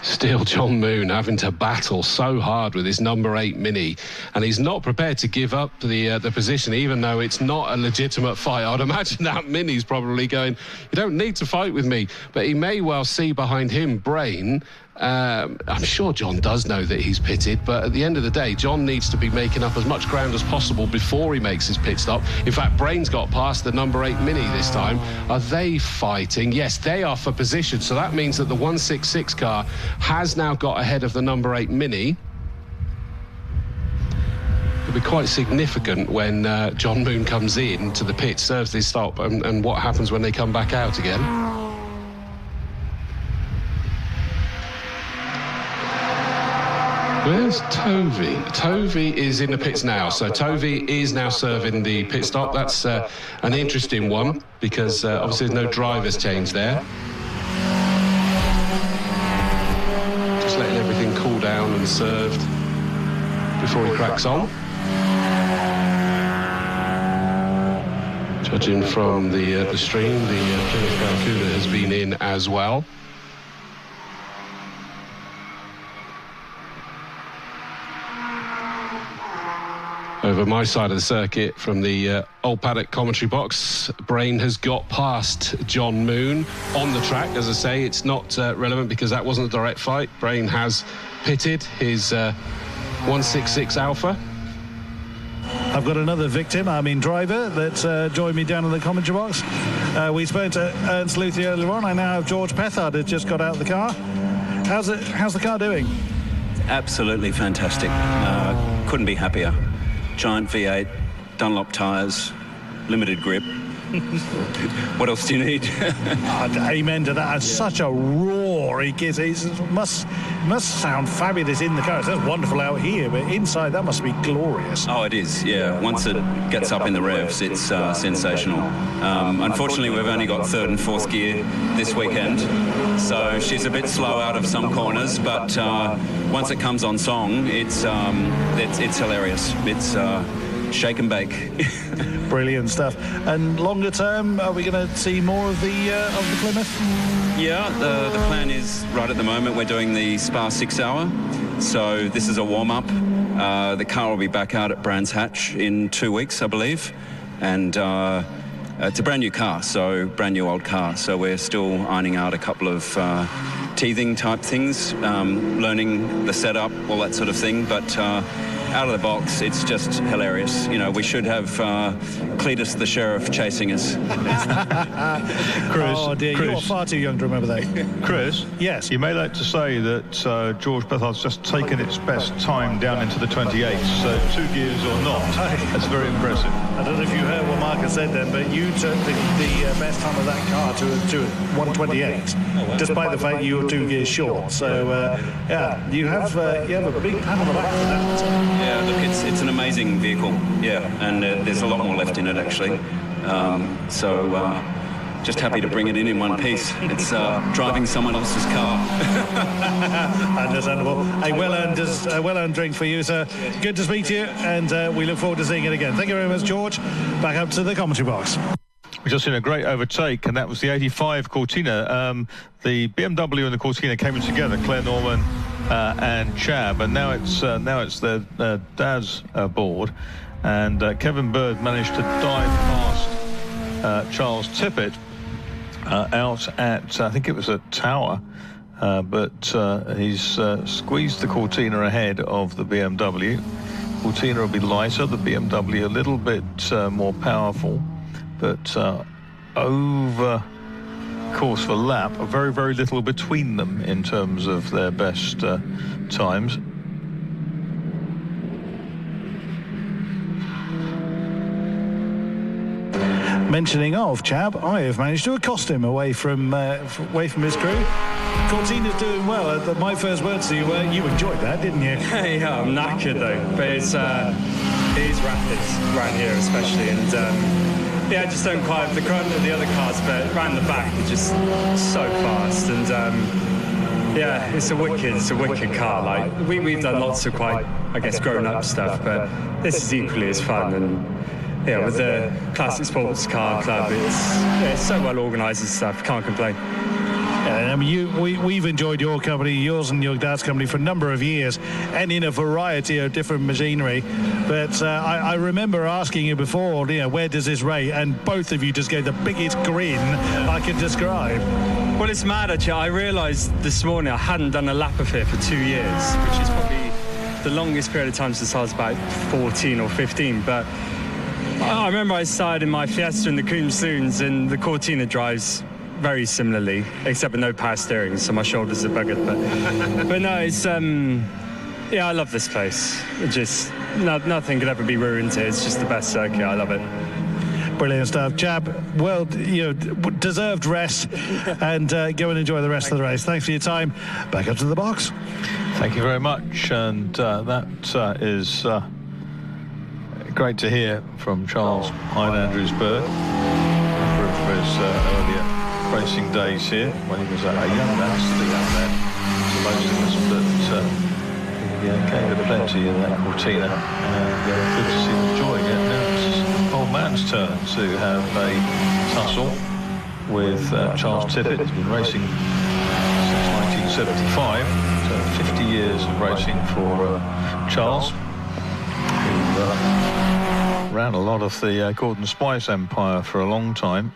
Still John Moon having to battle so hard with his number 8 Mini, and he's not prepared to give up the position, even though it's not a legitimate fight. I'd imagine that Mini's probably going, you don't need to fight with me, but he may well see behind him Brain. I'm sure John does know that he's pitted, but at the end of the day, John needs to be making up as much ground as possible before he makes his pit stop. In fact, Brain's got past the number 8 Mini this time. Are they fighting? Yes, they are for position, so that means that the 166 car has now got ahead of the number 8 Mini. It'll be quite significant when John Moon comes in to the pit, serves his stop, and what happens when they come back out again. Where's Tovey? Tovey is in the pits now, so Tovey is now serving the pit stop. That's an interesting one, because obviously there's no driver's change there. Just letting everything cool down and served before he cracks on. Judging from the stream, the Plymouth Barracuda has been in as well. Over my side of the circuit, from the old paddock commentary box, Brain has got past John Moon on the track. As I say, it's not relevant because that wasn't a direct fight. Brain has pitted his 166 Alpha. I've got another victim, driver, that joined me down in the commentary box. We spoke to Ernst Luthi earlier on. I now have George Pethard has just got out of the car. How's the car doing? Absolutely fantastic. Couldn't be happier. Giant V8, Dunlop tyres, limited grip. What else do you need? Amen to that. And such a roar he gives. It must sound fabulous in the car. It's wonderful out here, but inside that must be glorious. Oh, it is, yeah. Once it gets up in the revs, it's sensational. Unfortunately, we've only got 3rd and 4th gear this weekend, so she's a bit slow out of some corners, but once it comes on song, it's hilarious. It's shake and bake. Brilliant stuff. And longer term, are we going to see more of the Plymouth? Yeah, the plan is, right at the moment, we're doing the Spa 6 hour. So this is a warm-up. The car will be back out at Brands Hatch in 2 weeks, I believe. And it's a brand new car, so brand new old car. So we're still ironing out a couple of teething type things, learning the setup, all that sort of thing. But out of the box, it's just hilarious. You know, we should have Cletus the Sheriff chasing us. Chris, oh dear, you're far too young to remember that. Chris? Yes? You made out to say that George Bethard's just taken its best time down into the 28s, so 2 gears or not, that's very impressive. I don't know if you heard what Marcus said then, but you took the best time of that car to 128, despite the fact you were 2 gears short. So, yeah, you have a big pat on the back for that. Yeah, look, it's an amazing vehicle, yeah, and there's a lot more left in it, actually. Just happy to bring it in one piece. It's driving someone else's car. Understandable. A well-earned drink for you, sir. Good to speak to you, and we look forward to seeing it again. Thank you very much, George. Back up to the commentary box. We've just seen a great overtake, and that was the 85 Cortina. The BMW and the Cortina came in together, Claire Norman and Chab, and now it's their dad's board, and Kevin Bird managed to dive past Charles Tippett out at, I think it was a Tower, but he's squeezed the Cortina ahead of the BMW. Cortina will be lighter, the BMW a little bit more powerful, but over course for lap, very, very little between them in terms of their best times. Mentioning of Chab, I have managed to accost him away from his crew. Cortina's doing well. My first words to you were, you enjoyed that, didn't you? Yeah, I'm knackered though, but it's rapid around here especially, and yeah, I just don't quite have the grunt of the other cars, but around the back they're just so fast, and yeah, it's a wicked car. Like we've done lots of quite, I guess, grown-up stuff, but this is equally as fun. And yeah, with the Classic Sports Car Club, it's so well organised and stuff. Can't complain. I mean, we've enjoyed your company, yours and your dad's company, for a number of years, and in a variety of different machinery. But I remember asking you before, where does this rate? And both of you just gave the biggest grin I could describe. Well, it's mad actually. I realised this morning I hadn't done a lap of here for 2 years, which is probably the longest period of time since I was about 14 or 15. But I remember I started in my Fiesta in the Combe Saloons, and the Cortina drives very similarly, except with no power steering, so my shoulders are buggered. But no, it's yeah, I love this place. It just nothing could ever be ruined here. It's just the best circuit. I love it. Brilliant stuff, Chab. Well, deserved rest, and go and enjoy the rest of the race. Thanks for your time. Back up to the box. Thank you very much, and that is great to hear from Charles Andrews Bird from his earlier racing days here when he was a young man, still a young man, so most of us, but he came to plenty in that Cortina, and good to see him enjoying it. Now it's old man's turn to have a tussle with Charles Tippett. He's been racing since 1975, so 50 years of racing for Charles, who ran a lot of the Gordon Spice empire for a long time.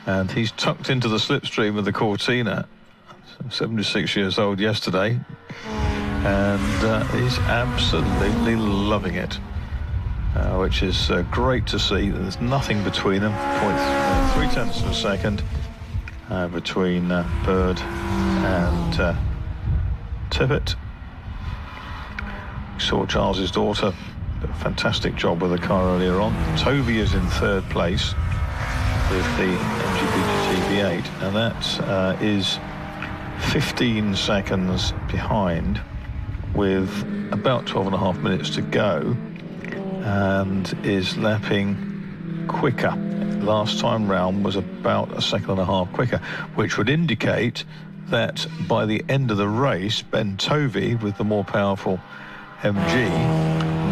And he's tucked into the slipstream of the Cortina, 76 years old yesterday, and he's absolutely loving it, which is great to see. There's nothing between them, 0.3 of a second between Bird and Tippett. We saw Charles's daughter do a fantastic job with the car earlier on. Tovey is in third place with the MGP GTB8, and that is 15 seconds behind with about 12.5 minutes to go, and is lapping quicker. Last time round was about 1.5 seconds quicker, which would indicate that by the end of the race, Ben Tovey, with the more powerful MG,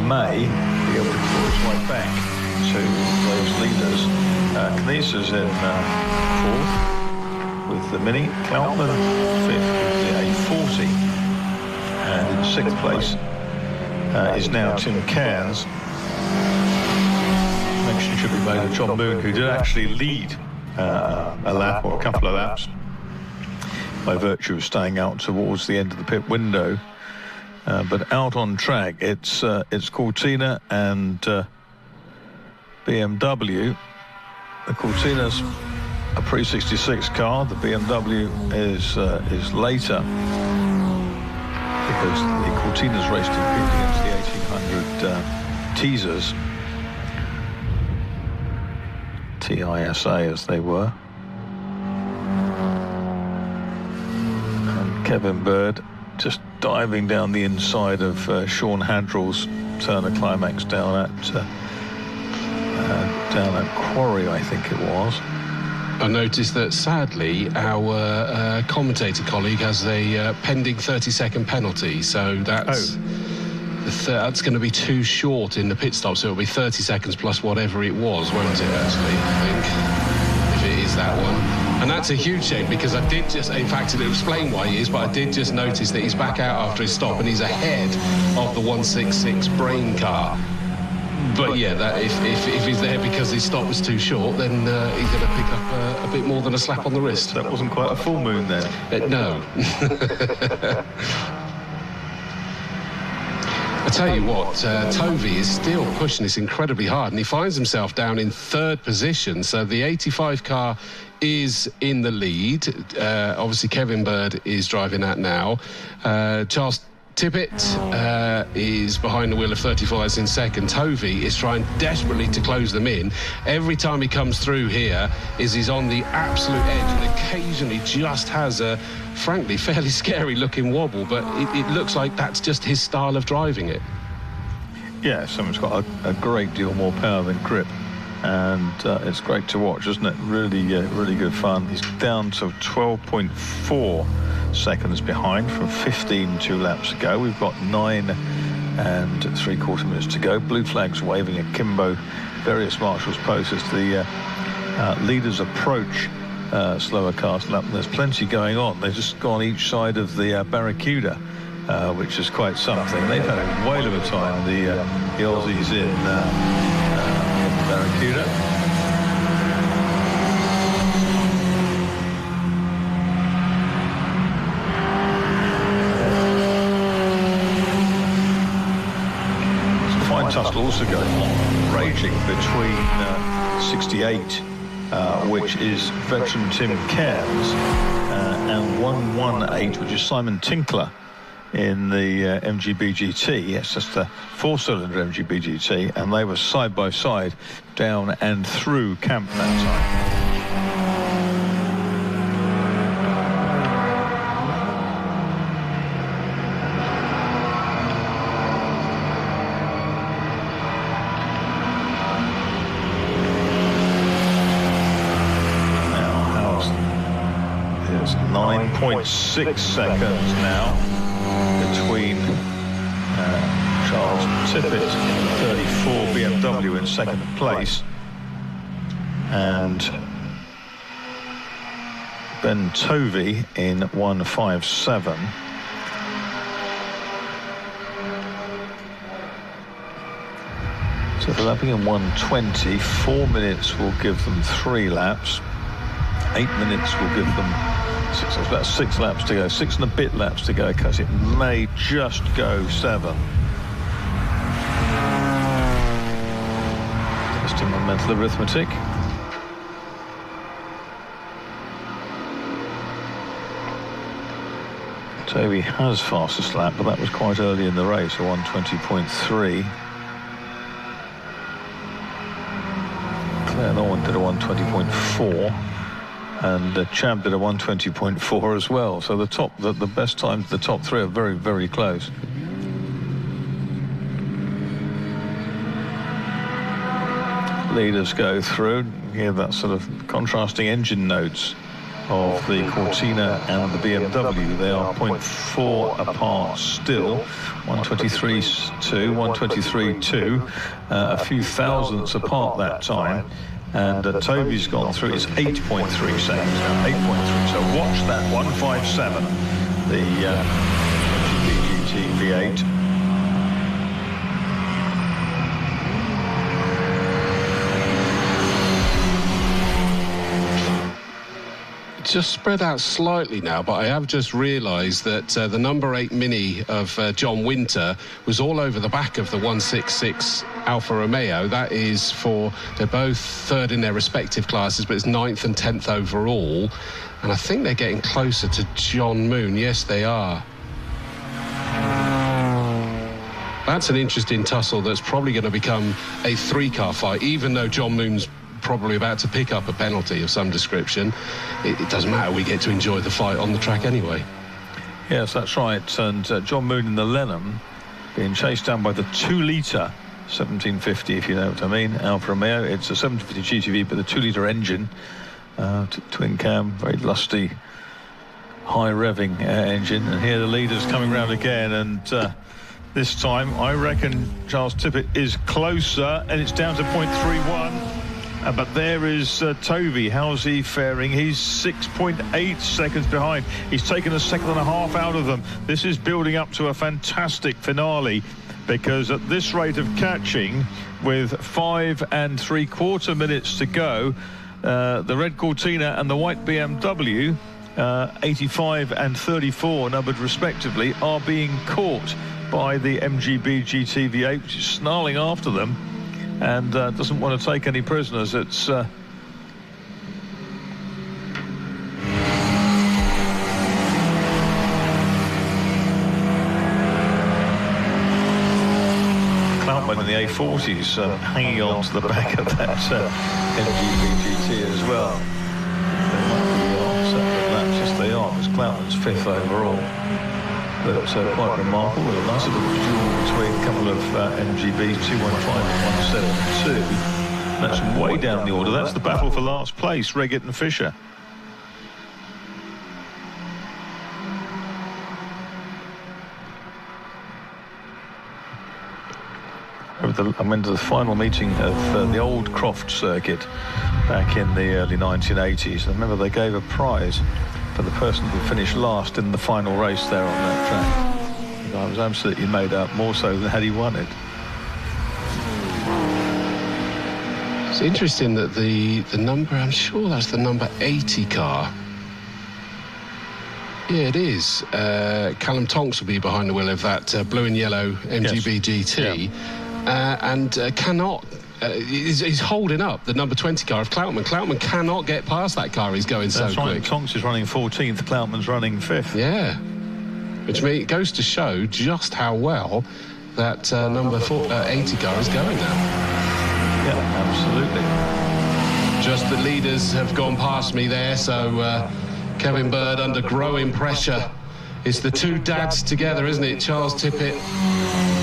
may be able to claw his way back to those leaders. Kneeser's in fourth with the Mini, Keltman fifth with the A40, and in sixth place is now Tim Cairns. mention should be made of John Moon, who did actually lead a lap or a couple of laps by virtue of staying out towards the end of the pit window. But out on track, it's Cortina and BMW. The Cortina's a pre-66 car. The BMW is later, because the Cortina's race competed against the 1800 teasers, TISA as they were. And Kevin Bird just diving down the inside of Sean Hadrell's Turner Climax down at Quarry, I think it was. I noticed that, sadly, our commentator colleague has a pending 30-second penalty, so that's going to be too short in the pit stop, so it'll be 30 seconds plus whatever it was, won't it, actually, I think, if it is that one. And that's a huge shame, because I did just, in fact, it'll explain why he is, but I did just notice that he's back out after his stop, and he's ahead of the 166 Brain car. But yeah, that if he's there because his stop was too short, then he's going to pick up a bit more than a slap on the wrist. That wasn't quite a full moon then. No. I tell you what, Tovey is still pushing this incredibly hard, and he finds himself down in third position. So the 85 car is in the lead. Obviously, Kevin Bird is driving that now. Charles Tippett is behind the wheel of 34, as in second. Tovey is trying desperately to close them in. Every time he comes through here, he's on the absolute edge, and occasionally just has a, frankly, fairly scary looking wobble, but it looks like that's just his style of driving it. Yeah, someone's got a great deal more power than grip, and it's great to watch, isn't it? Really, really good fun. He's down to 12.4 seconds behind from 15 2 laps ago. We've got 9 and 3/4 minutes to go. Blue flags waving at Kimbo, various marshals posts as the leaders approach slower cars lap. There's plenty going on. They've just gone each side of the Barracuda, which is quite something. They've had a whale of a time, the Aussies in Barracuda. Tussle also going on, raging between 68, which is veteran Tim Cairns, and 118, which is Simon Tinkler in the MGB GT. It's just a 4-cylinder MGB GT, and they were side by side down and through camp that time. It's 9.6 seconds now between Charles Tippett in the 34 BMW in second place and Ben Tovey in 157. So they're lapping in 120. 4 minutes will give them 3 laps. 8 minutes will give them about 6 laps to go, 6 and a bit laps to go, because it may just go 7. Testing my mental arithmetic. Toby has fastest lap, but that was quite early in the race, a 120.3. Claire Norman did a 120.4. And Chab did a 120.4 as well. So the best times, the top 3 are very, very close. Leaders go through. You hear that sort of contrasting engine notes of the Cortina and the BMW. They are 0.4 apart still. 123.2, 123.2, a few thousandths apart that time. And Toby's gone through. It's 8.3 seconds now, 8.3. So watch that 157, the GT V8. just spread out slightly now, but I have just realised that the number 8 Mini of John Winter was all over the back of the 166 Alfa Romeo. That is they're both third in their respective classes, but it's 9th and 10th overall. And I think they're getting closer to John Moon. Yes, they are. That's an interesting tussle that's probably going to become a 3-car fight, even though John Moon's probably about to pick up a penalty of some description. It doesn't matter, we get to enjoy the fight on the track anyway. Yes, that's right. And John Moon in the Lenham being chased down by the 2-litre 1750, if you know what I mean, Alfa Romeo. It's a 750 GTV, but the 2-litre engine, twin cam, very lusty, high revving engine. And here the leader's coming round again, and this time I reckon Charles Tippett is closer, and it's down to 0.31. But there is Tovey. How's he faring? He's 6.8 seconds behind. He's taken a second and a half out of them. This is building up to a fantastic finale, because at this rate of catching, with 5 3/4 minutes to go, the red Cortina and the white BMW, 85 and 34 numbered respectively, are being caught by the MGB GT V8, which is snarling after them and doesn't want to take any prisoners. It's Cloutman in the A40s hanging on to the back of that MGB GT as well. They might be on separate laps, yes they are, because Cloutman's 5th overall. But quite remarkable. A nice little duel between a couple of MGBs, 215 and 172. That's way down the order. That's the battle for last place, Reggett and Fisher. I went to the final meeting of the old Croft circuit back in the early 1980s. I remember they gave a prize for the person who finished last in the final race there on that track. And I was absolutely made up, more so than had he won it. It's interesting that the number, I'm sure that's the number 80 car. Yeah, it is. Callum Tonks will be behind the wheel of that blue and yellow MGB GT. Yeah. And cannot... he's holding up the number 20 car of Cloutman. Cloutman cannot get past that car. He's going so quick. That's right. Tonks is running 14th. Cloutman's running 5th. Yeah. Which means it goes to show just how well that number 80 car is going now. Yeah, absolutely. Just the leaders have gone past me there, so Kevin Bird under growing pressure. It's the two dads together, isn't it? Charles Tippett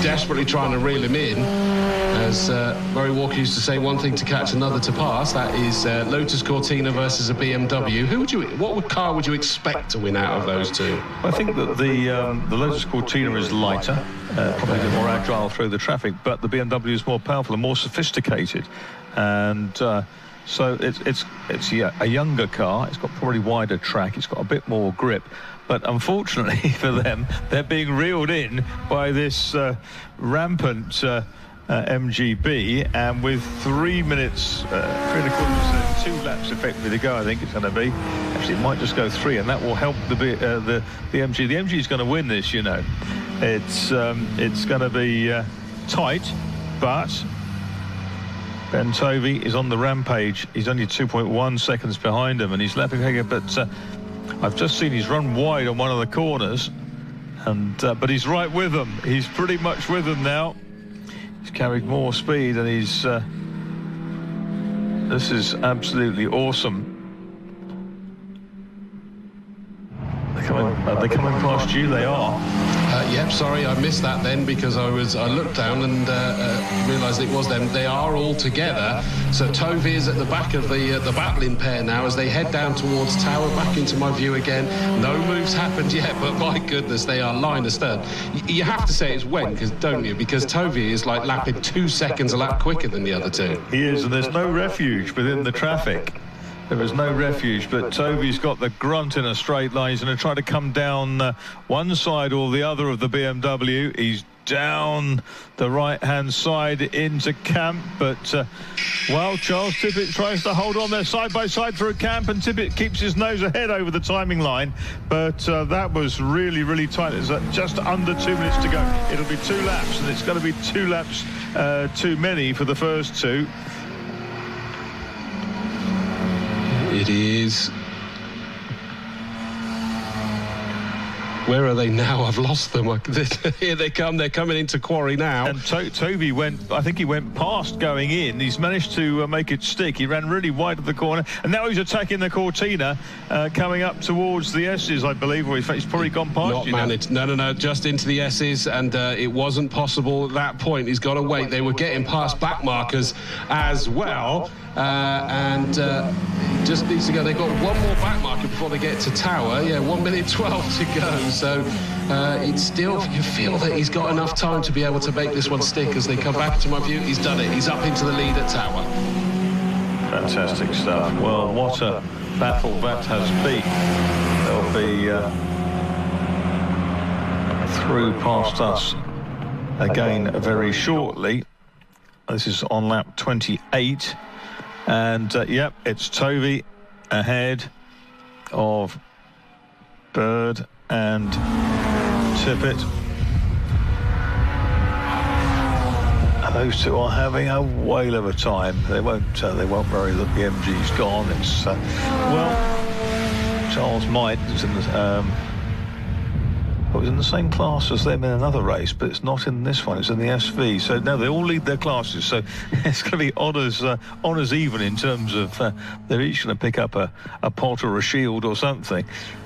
desperately trying to reel him in. As Murray Walker used to say, one thing to catch, another to pass. That is Lotus Cortina versus a BMW. What car would you expect to win out of those two? I think that the Lotus Cortina is lighter, probably a bit more agile through the traffic, but the BMW is more powerful and more sophisticated. And so it's a younger car. It's got probably wider track. It's got a bit more grip. But unfortunately for them, they're being reeled in by this rampant MGB, and with 3 minutes, 3 1/4, 2 laps effectively to go, I think it's going to be. Actually, it might just go 3, and that will help the MG. The MG is going to win this, you know. It's going to be tight, but Ben Tovey is on the rampage. He's only 2.1 seconds behind him, and he's lapping again. But I've just seen he's run wide on one of the corners, and but he's right with them. He's pretty much with them now. He's carried more speed, and he's this is absolutely awesome. Are they coming past you? They are. Yep, sorry, I missed that then, because I looked down and realised it was them. They are all together. So Tovey is at the back of the battling pair now as they head down towards Tower, back into my view again. No moves happened yet, but my goodness, they are line astern. You have to say it's when, don't you? Because Tovey is like lapping 2 seconds a lap quicker than the other two. He is, and there's no refuge within the traffic. There is no refuge, but Tovey's got the grunt in a straight line. He's going to try to come down one side or the other of the BMW. He's down the right-hand side into Camp, but well, Charles Tippett tries to hold on there side by side through Camp, and Tippett keeps his nose ahead over the timing line, but that was really, really tight. It's just under 2 minutes to go. It'll be 2 laps, and it's going to be 2 laps too many for the first 2. It is. Where are they now? I've lost them. Here they come. They're coming into quarry now. And Toby went, I think he went past going in. He's managed to make it stick. He ran really wide of the corner. And now he's attacking the Cortina, coming up towards the S's, I believe. Or in fact, he's probably gone past Not managed. No. Just into the S's. And it wasn't possible at that point. He's got to wait. They were getting past back markers as well. And just needs to go. They've got one more back marker before they get to Tower. Yeah, 1 minute 12 to go. So it's still, you feel that he's got enough time to be able to make this one stick as they come back. To my view, he's done it. He's up into the lead at Tower. Fantastic stuff. Well, what a battle that has been. They'll be through past us again very shortly. This is on lap 28. And, yep, it's Tovey ahead of Bird and Tippett. And those two are having a whale of a time. They won't worry that the MG's gone. It's, well, Charles might. It was in the same class as them in another race, but it's not in this one. It's in the SV. So no, they all lead their classes. So it's going to be honours even in terms of they're each going to pick up a pot or a shield or something.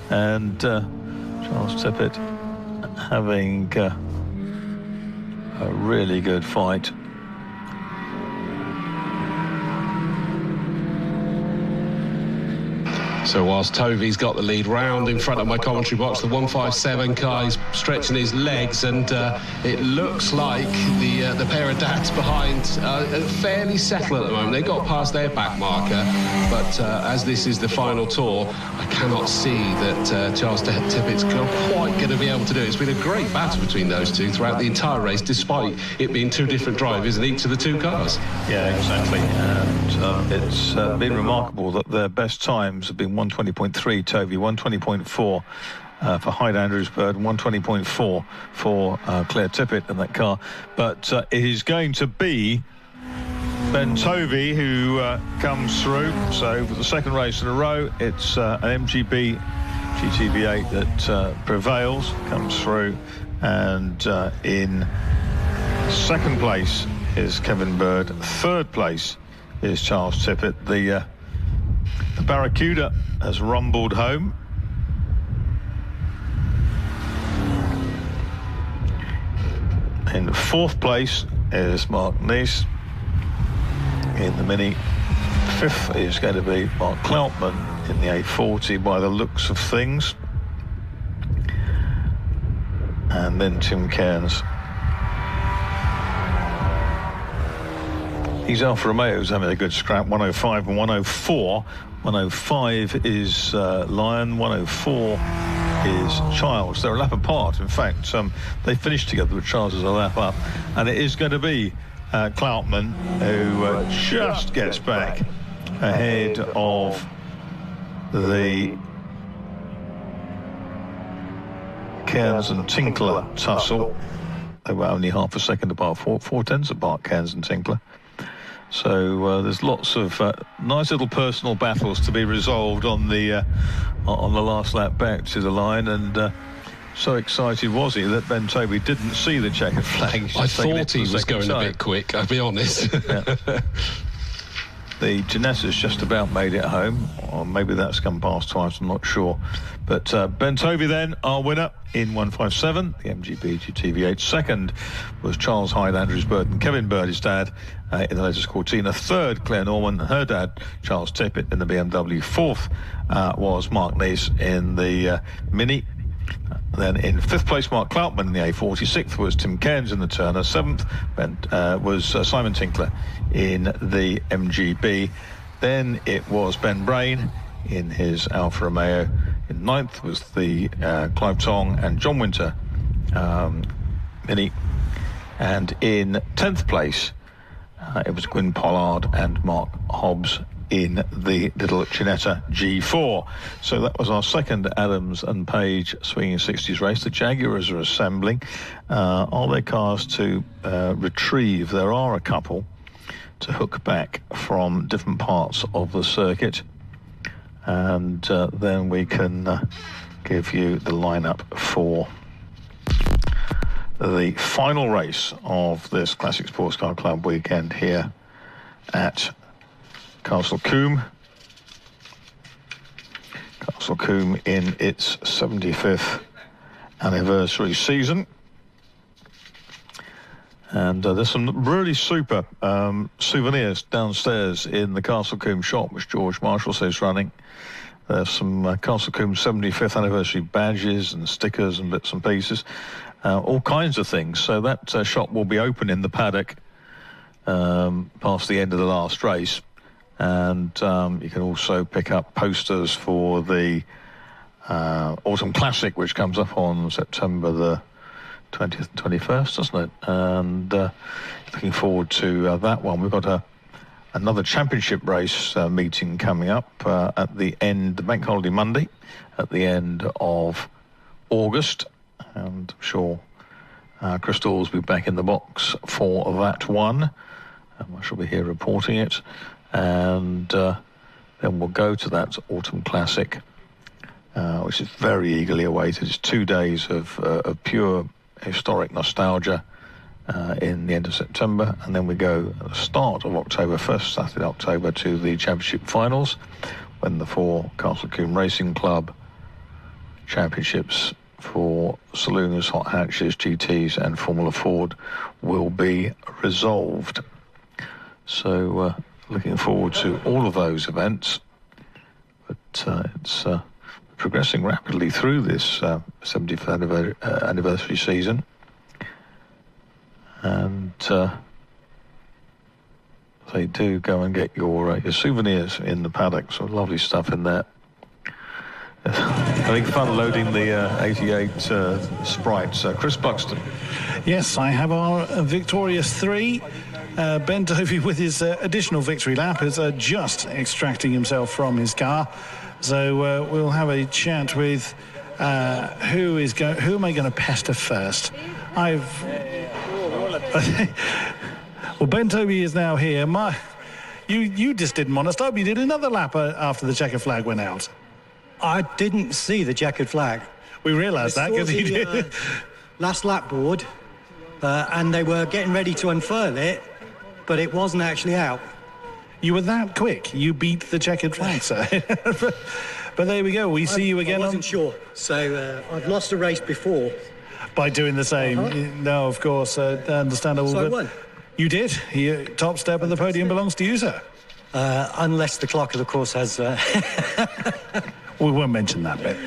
And Charles Tippett having a really good fight. So whilst Tovey's got the lead round in front of my commentary box, the 157 car is stretching his legs, and it looks like the pair of dads behind fairly settled at the moment. They got past their back marker, but as this is the final tour, I cannot see that Charles Tippett's quite going to be able to do it. It's been a great battle between those two throughout the entire race, despite it being 2 different drivers in each of the 2 cars. Yeah, exactly. And it's been remarkable that their best times have been 120.3 Tovey, 120.4 for Hyde Andrews Bird, 120.4 for Claire Tippett in that car. But it is going to be Ben Tovey who comes through. So for the second race in a row, it's an MGB GTV8 that prevails, comes through, and in second place is Kevin Bird. Third place is Charles Tippett. The Barracuda has rumbled home. In fourth place is Mark Neese in the Mini. Fifth is going to be Mark Cloutman in the A40 by the looks of things. And then Tim Cairns. He's Alfa Romeo's having a good scrap, 105 and 104. 105 is Lyon, 104 is Childs. They're a lap apart. In fact, they finished together with Childs as a lap up. And it is going to be Cloutman who just gets back ahead of the Cairns and Tinkler tussle. They were only half a second apart, 4/10 apart, Cairns and Tinkler. So there's lots of nice little personal battles to be resolved on the last lap back to the line, and so excited was he that Ben Tovey didn't see the checkered flag. I thought he was going a bit quick, I'll be honest. Yeah. The Janessa's just about made it home, or maybe that's come past twice, I'm not sure. But Ben Tovey then, our winner in 157, the MGB GTV8. Second was Charles Hyde Andrews Bird and Kevin Bird, his dad, in the latest Cortina. Third, Claire Norman and her dad, Charles Tippett, in the BMW. Fourth was Mark Neese in the Mini. Then in fifth place, Mark Cloutman in the A40. Sixth was Tim Cairns in the Turner. Seventh was Simon Tinkler in the MGB. Then it was Ben Brain in his Alfa Romeo. In ninth was the Clive Tong and John Winter Mini. And in 10th place, it was Gwyn Pollard and Mark Hobbs in the little Ginetta G4. So that was our second Adams and Page Swinging 60s race. The Jaguars are assembling. Are their cars to retrieve? There are a couple to hook back from different parts of the circuit. And then we can give you the lineup for the final race of this Classic Sports Car Club weekend here at Castle Combe. Castle Combe in its 75th anniversary season. And there's some really super souvenirs downstairs in the Castle Combe shop, which George Marshall says running. There's some Castle Combe 75th anniversary badges and stickers and bits and pieces. All kinds of things. So that shop will be open in the paddock past the end of the last race. And you can also pick up posters for the Autumn Classic, which comes up on September the 20th and 21st, doesn't it? And looking forward to that one. We've got another championship race meeting coming up at the end, the Bank Holiday Monday, at the end of August. And I'm sure Crystal will be back in the box for that one. I shall be here reporting it. And then we'll go to that Autumn Classic, which is very eagerly awaited. It's 2 days of pure historic nostalgia in the end of September. And then we go at the start of October, first Saturday October, to the championship finals, when the 4 Castle Combe Racing Club championships for salooners, hot hatches, GTs and Formula Ford will be resolved. So looking forward to all of those events. But it's progressing rapidly through this 75th anniversary season. And they do go and get your souvenirs in the paddock. So lovely stuff in there. Having fun loading the 88 Sprites. Chris Buxton. Yes, I have our victorious 3. Ben Tovey with his additional victory lap is just extracting himself from his car. So we'll have a chat with who am I going to pester first? Well, Ben Tovey is now here. You just didn't want to stop. You did another lap after the checkered flag went out. I didn't see the checkered flag. We realised that because he did. Last lap board, and they were getting ready to unfurl it, but it wasn't actually out. You were that quick. You beat the checkered flag, sir. But there we go. We see you again. I wasn't sure. So I've lost a race before. By doing the same. No, of course. Understandable. So I won. You did. Top step of the podium belongs to you, sir. Unless the clock of the course has... We won't mention that bit.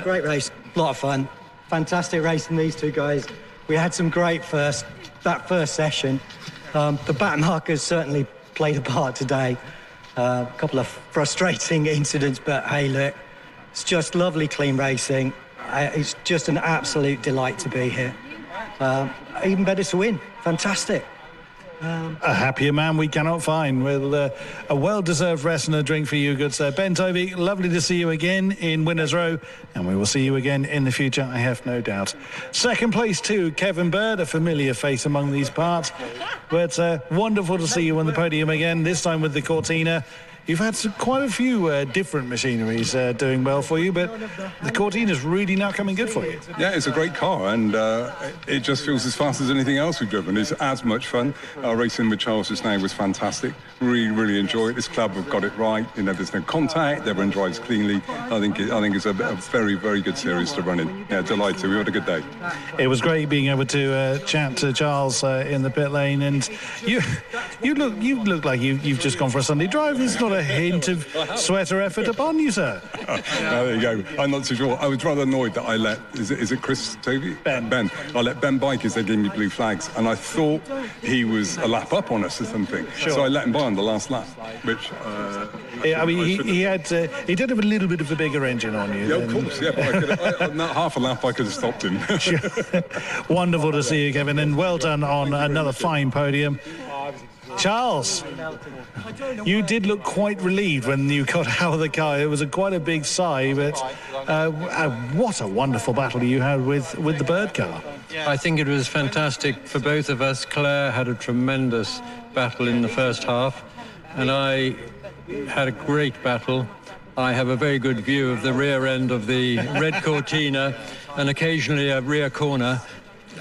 Great race. A lot of fun. Fantastic racing, these two guys. We had some great that first session. The back markers certainly played a part today. A couple of frustrating incidents, but hey, look, it's just lovely, clean racing. It's just an absolute delight to be here. Even better to win. Fantastic. A happier man we cannot find, with a well-deserved rest and a drink for you, good sir. Ben Tovey, lovely to see you again in Winners Row, and we will see you again in the future, I have no doubt. Second place to Kevin Bird, a familiar face among these parts, but wonderful to see you on the podium again, this time with the Cortina. You've had quite a few different machineries doing well for you, but the Cortina's really now coming good for you. Yeah, it's a great car, and it just feels as fast as anything else we've driven. It's as much fun. Racing with Charles just now was fantastic. Really, really enjoy it. This club have got it right. You know, there's no contact. Everyone drives cleanly. I think it's a very, very good series to run in. Yeah, delighted. We had a good day. It was great being able to chat to Charles in the pit lane, and you look like you've just gone for a Sunday drive. It's not a hint of sweat or effort upon you, sir. There you go. I'm not too sure. I was rather annoyed that I let, is it Chris Tovey? Ben. I let Ben bike as they gave me blue flags, and I thought he was a lap up on us or something. Sure. So I let him by on the last lap, which... I mean, he did have a little bit of a bigger engine on you. Yeah, of course, yeah, but on that half a lap I could have stopped him. Wonderful to see you, Kevin, and well done on another fine podium. Charles, you did look quite relieved when you got out of the car. It was quite a big sigh, but what a wonderful battle you had with the Bird car. I think it was fantastic for both of us. Claire had a tremendous battle in the first half, and I had a great battle. I have a very good view of the rear end of the red Cortina, and occasionally a rear corner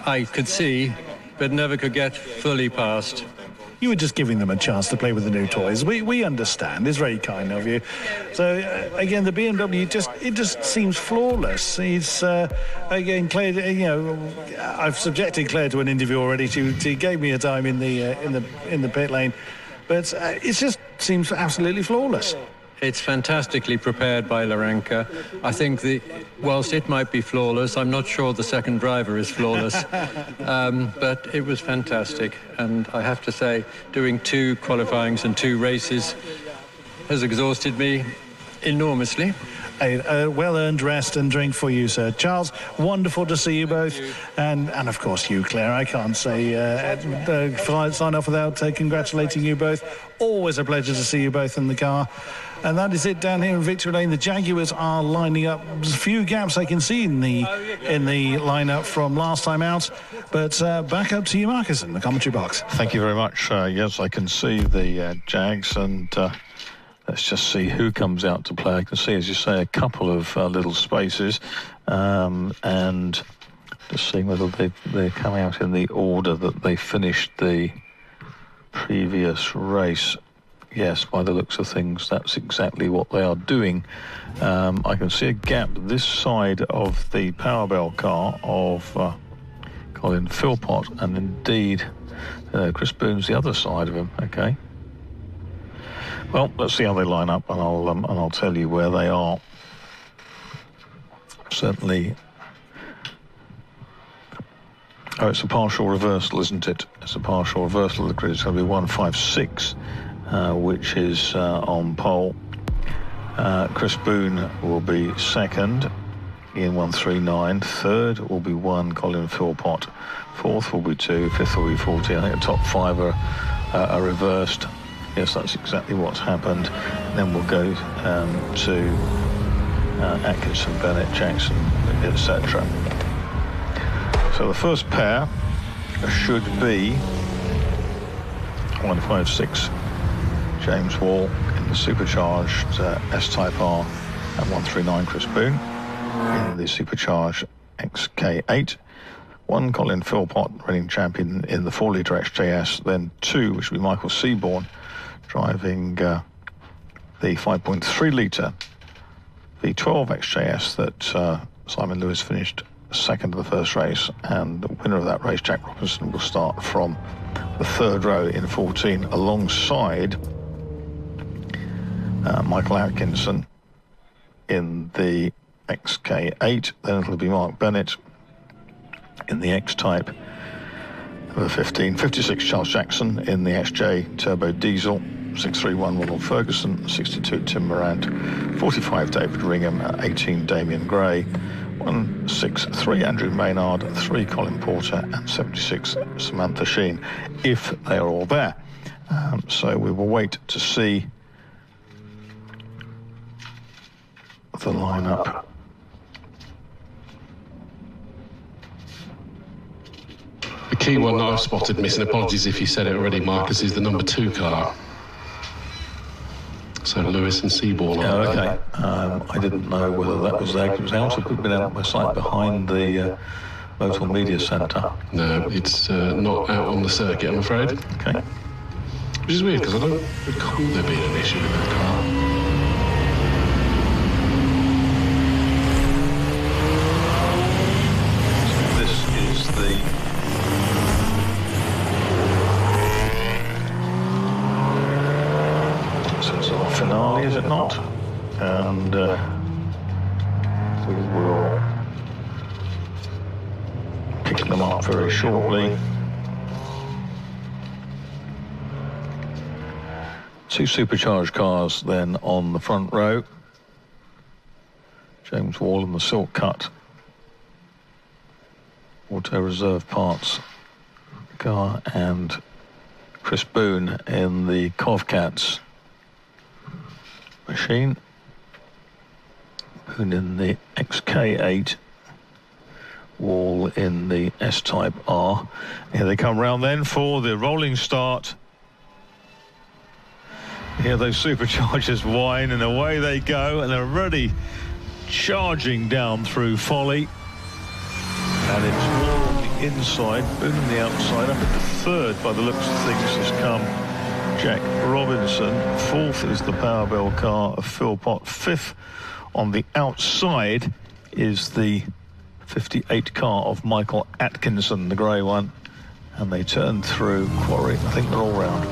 I could see, but never could get fully past. You were just giving them a chance to play with the new toys. We understand. It's very kind of you. So again, the BMW just seems flawless. He's again, Claire. I've subjected Claire to an interview already. She gave me a time in the pit lane, but it just seems absolutely flawless. It's fantastically prepared by Laranka. I think whilst it might be flawless, I'm not sure the second driver is flawless. But it was fantastic. And I have to say, doing 2 qualifyings and 2 races has exhausted me enormously. A well-earned rest and drink for you, sir. Charles, wonderful to see you both. And of course you, Claire. I can't say sign off without congratulating you both. Always a pleasure to see you both in the car. And that is it down here in Victory Lane. The Jaguars are lining up. There's a few gaps I can see in the lineup from last time out. But back up to you, Marcus, in the commentary box. Thank you very much. Yes, I can see the Jags, and let's just see who comes out to play. I can see, as you say, a couple of little spaces, and just seeing whether they come out in the order that they finished the previous race. Yes, by the looks of things, that's exactly what they are doing. I can see a gap this side of the Power Bell car of Colin Philpott, and indeed Chris Boone's the other side of him. Okay. Well, let's see how they line up, and I'll tell you where they are. Certainly. Oh, it's a partial reversal, isn't it? It's a partial reversal of the grid. It's going to be 156. Which is on pole. Chris Boone will be second in 139. Third will be 1 Colin Philpott. Fourth will be 2. Fifth will be 40. I think the top 5 are reversed. Yes, that's exactly what's happened. Then we'll go to Atkinson, Bennett, Jackson, etc. So the first pair should be 156. James Wall in the supercharged S-Type R and 139 Chris Boone in the supercharged XK8. 1 Colin Philpott, reigning champion in the 4-litre XJS. Then 2, which will be Michael Seaborn, driving the 5.3-litre V12 XJS that Simon Lewis finished second of the first race. And the winner of that race, Jack Robinson, will start from the 3rd row in 14 alongside Michael Atkinson in the XK8. Then it'll be Mark Bennett in the X-Type of 15. 56 Charles Jackson in the SJ Turbo Diesel. 631 Ronald Ferguson. 62 Tim Morant. 45 David Ringham. 18 Damien Gray. 163 Andrew Maynard. 3 Colin Porter. And 76 Samantha Sheen, if they are all there. So we will wait to see the lineup. The key one that I've spotted missing, apologies if you said it already, Marcus, is the number 2 car. So Lewis and Seaborn are okay. I didn't know whether that was there. It was out. It could have been out my site behind the Motor Media Centre. No, it's not out on the circuit, I'm afraid. Okay. Which is weird, because I don't recall there being an issue with that car. Finale, is it not? And we will pick them up very shortly. Two supercharged cars then on the front row. James Wall in the Silk Cut Auto Reserve Parts car, and Chris Boone in the Kovcats machine. Boone in the XK8, Wall in the S-Type R. Here they come round then for the rolling start. Here those superchargers whine, and away they go, and they're already charging down through Folly. And it's Wall on the inside, Boone on the outside. Up into third by the looks of things has come Jack Robinson. Fourth is the Powerbell car of Philpott. Fifth on the outside is the 58 car of Michael Atkinson, the grey one. And they turn through Quarry. I think they're all round.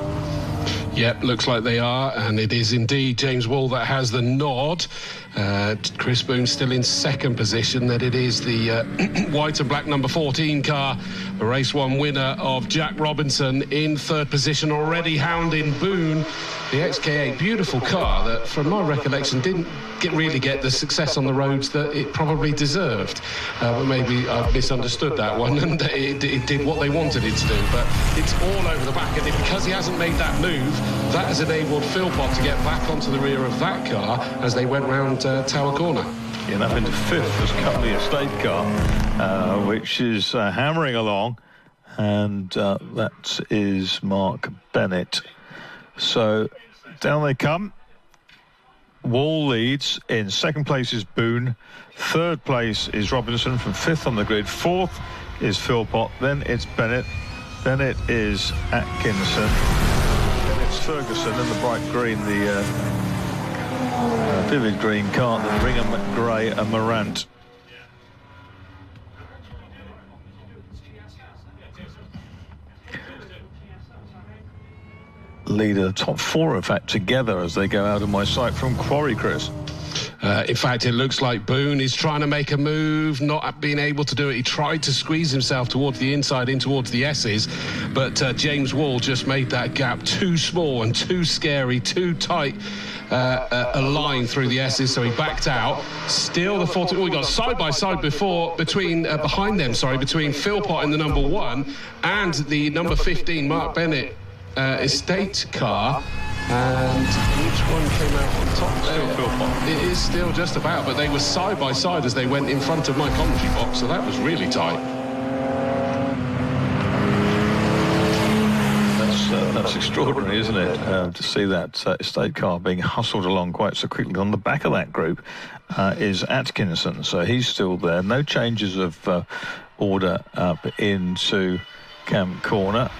Yep, looks like they are, and it is indeed James Wall that has the nod. Chris Boone still in second position. That it is the white and black number 14 car, the race one winner of Jack Robinson, in third position, already hounding Boone. The XK8, beautiful car that, from my recollection, didn't really get the success on the roads that it probably deserved. But maybe I've misunderstood that one, and it did what they wanted it to do. But it's all over the back, and because he hasn't made that move, that has enabled Philpott to get back onto the rear of that car as they went round Tower Corner. And up into fifth has come the estate car, which is hammering along, and that is Mark Bennett. So down they come. Wall leads. In second place is Boone. Third place is Robinson from fifth on the grid. Fourth is Philpott. Then it's Bennett. Then it is Atkinson. Then it's Ferguson in the bright green, the vivid green car, the Ringham Grey and Morant. Leader, top four, in fact, together as they go out of my sight from Quarry, Chris. In fact, it looks like Boone is trying to make a move, not being able to do it. He tried to squeeze himself towards the inside, in towards the S's, but James Wall just made that gap too small and too scary, too tight a line through the S's, so he backed out. Still the 14, we got side by side behind them, between Philpott in the number 1 and the number 15 Mark Bennett estate car. And which one came out on top there? It is still just about, but they were side by side as they went in front of my commentary box, so that was really tight. That's extraordinary, isn't it? To see that estate car being hustled along quite so quickly. On the back of that group is Atkinson, so he's still there. No changes of order up into Camp Corner.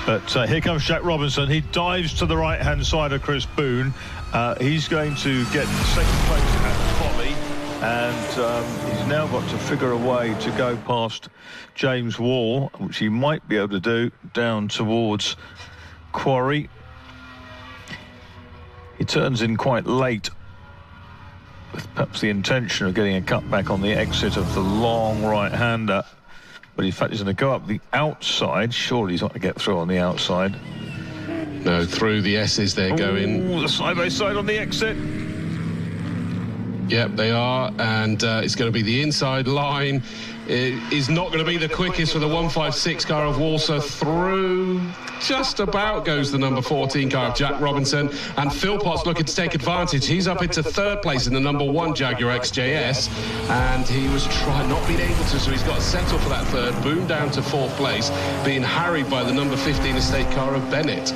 But here comes Jack Robinson. He dives to the right-hand side of Chris Boone. He's going to get second place at Folly, and he's now got to figure a way to go past James Wall, which he might be able to do, down towards Quarry. He turns in quite late, with perhaps the intention of getting a cut back on the exit of the long right-hander. But in fact, he's going to go up the outside. Surely he's not going to get through on the outside. No, through the S's they're going. The side-by-side on the exit. Yep, they are, and it's going to be the inside line. It is not going to be the quickest for the 156 car of Walser. Through just about goes the number 14 car of Jack Robinson, and Philpott's looking to take advantage. He's up into third place in the number 1 Jaguar XJS, and he was not being able to, so he's got to settle for that third. Boone down to fourth place, being harried by the number 15 estate car of Bennett.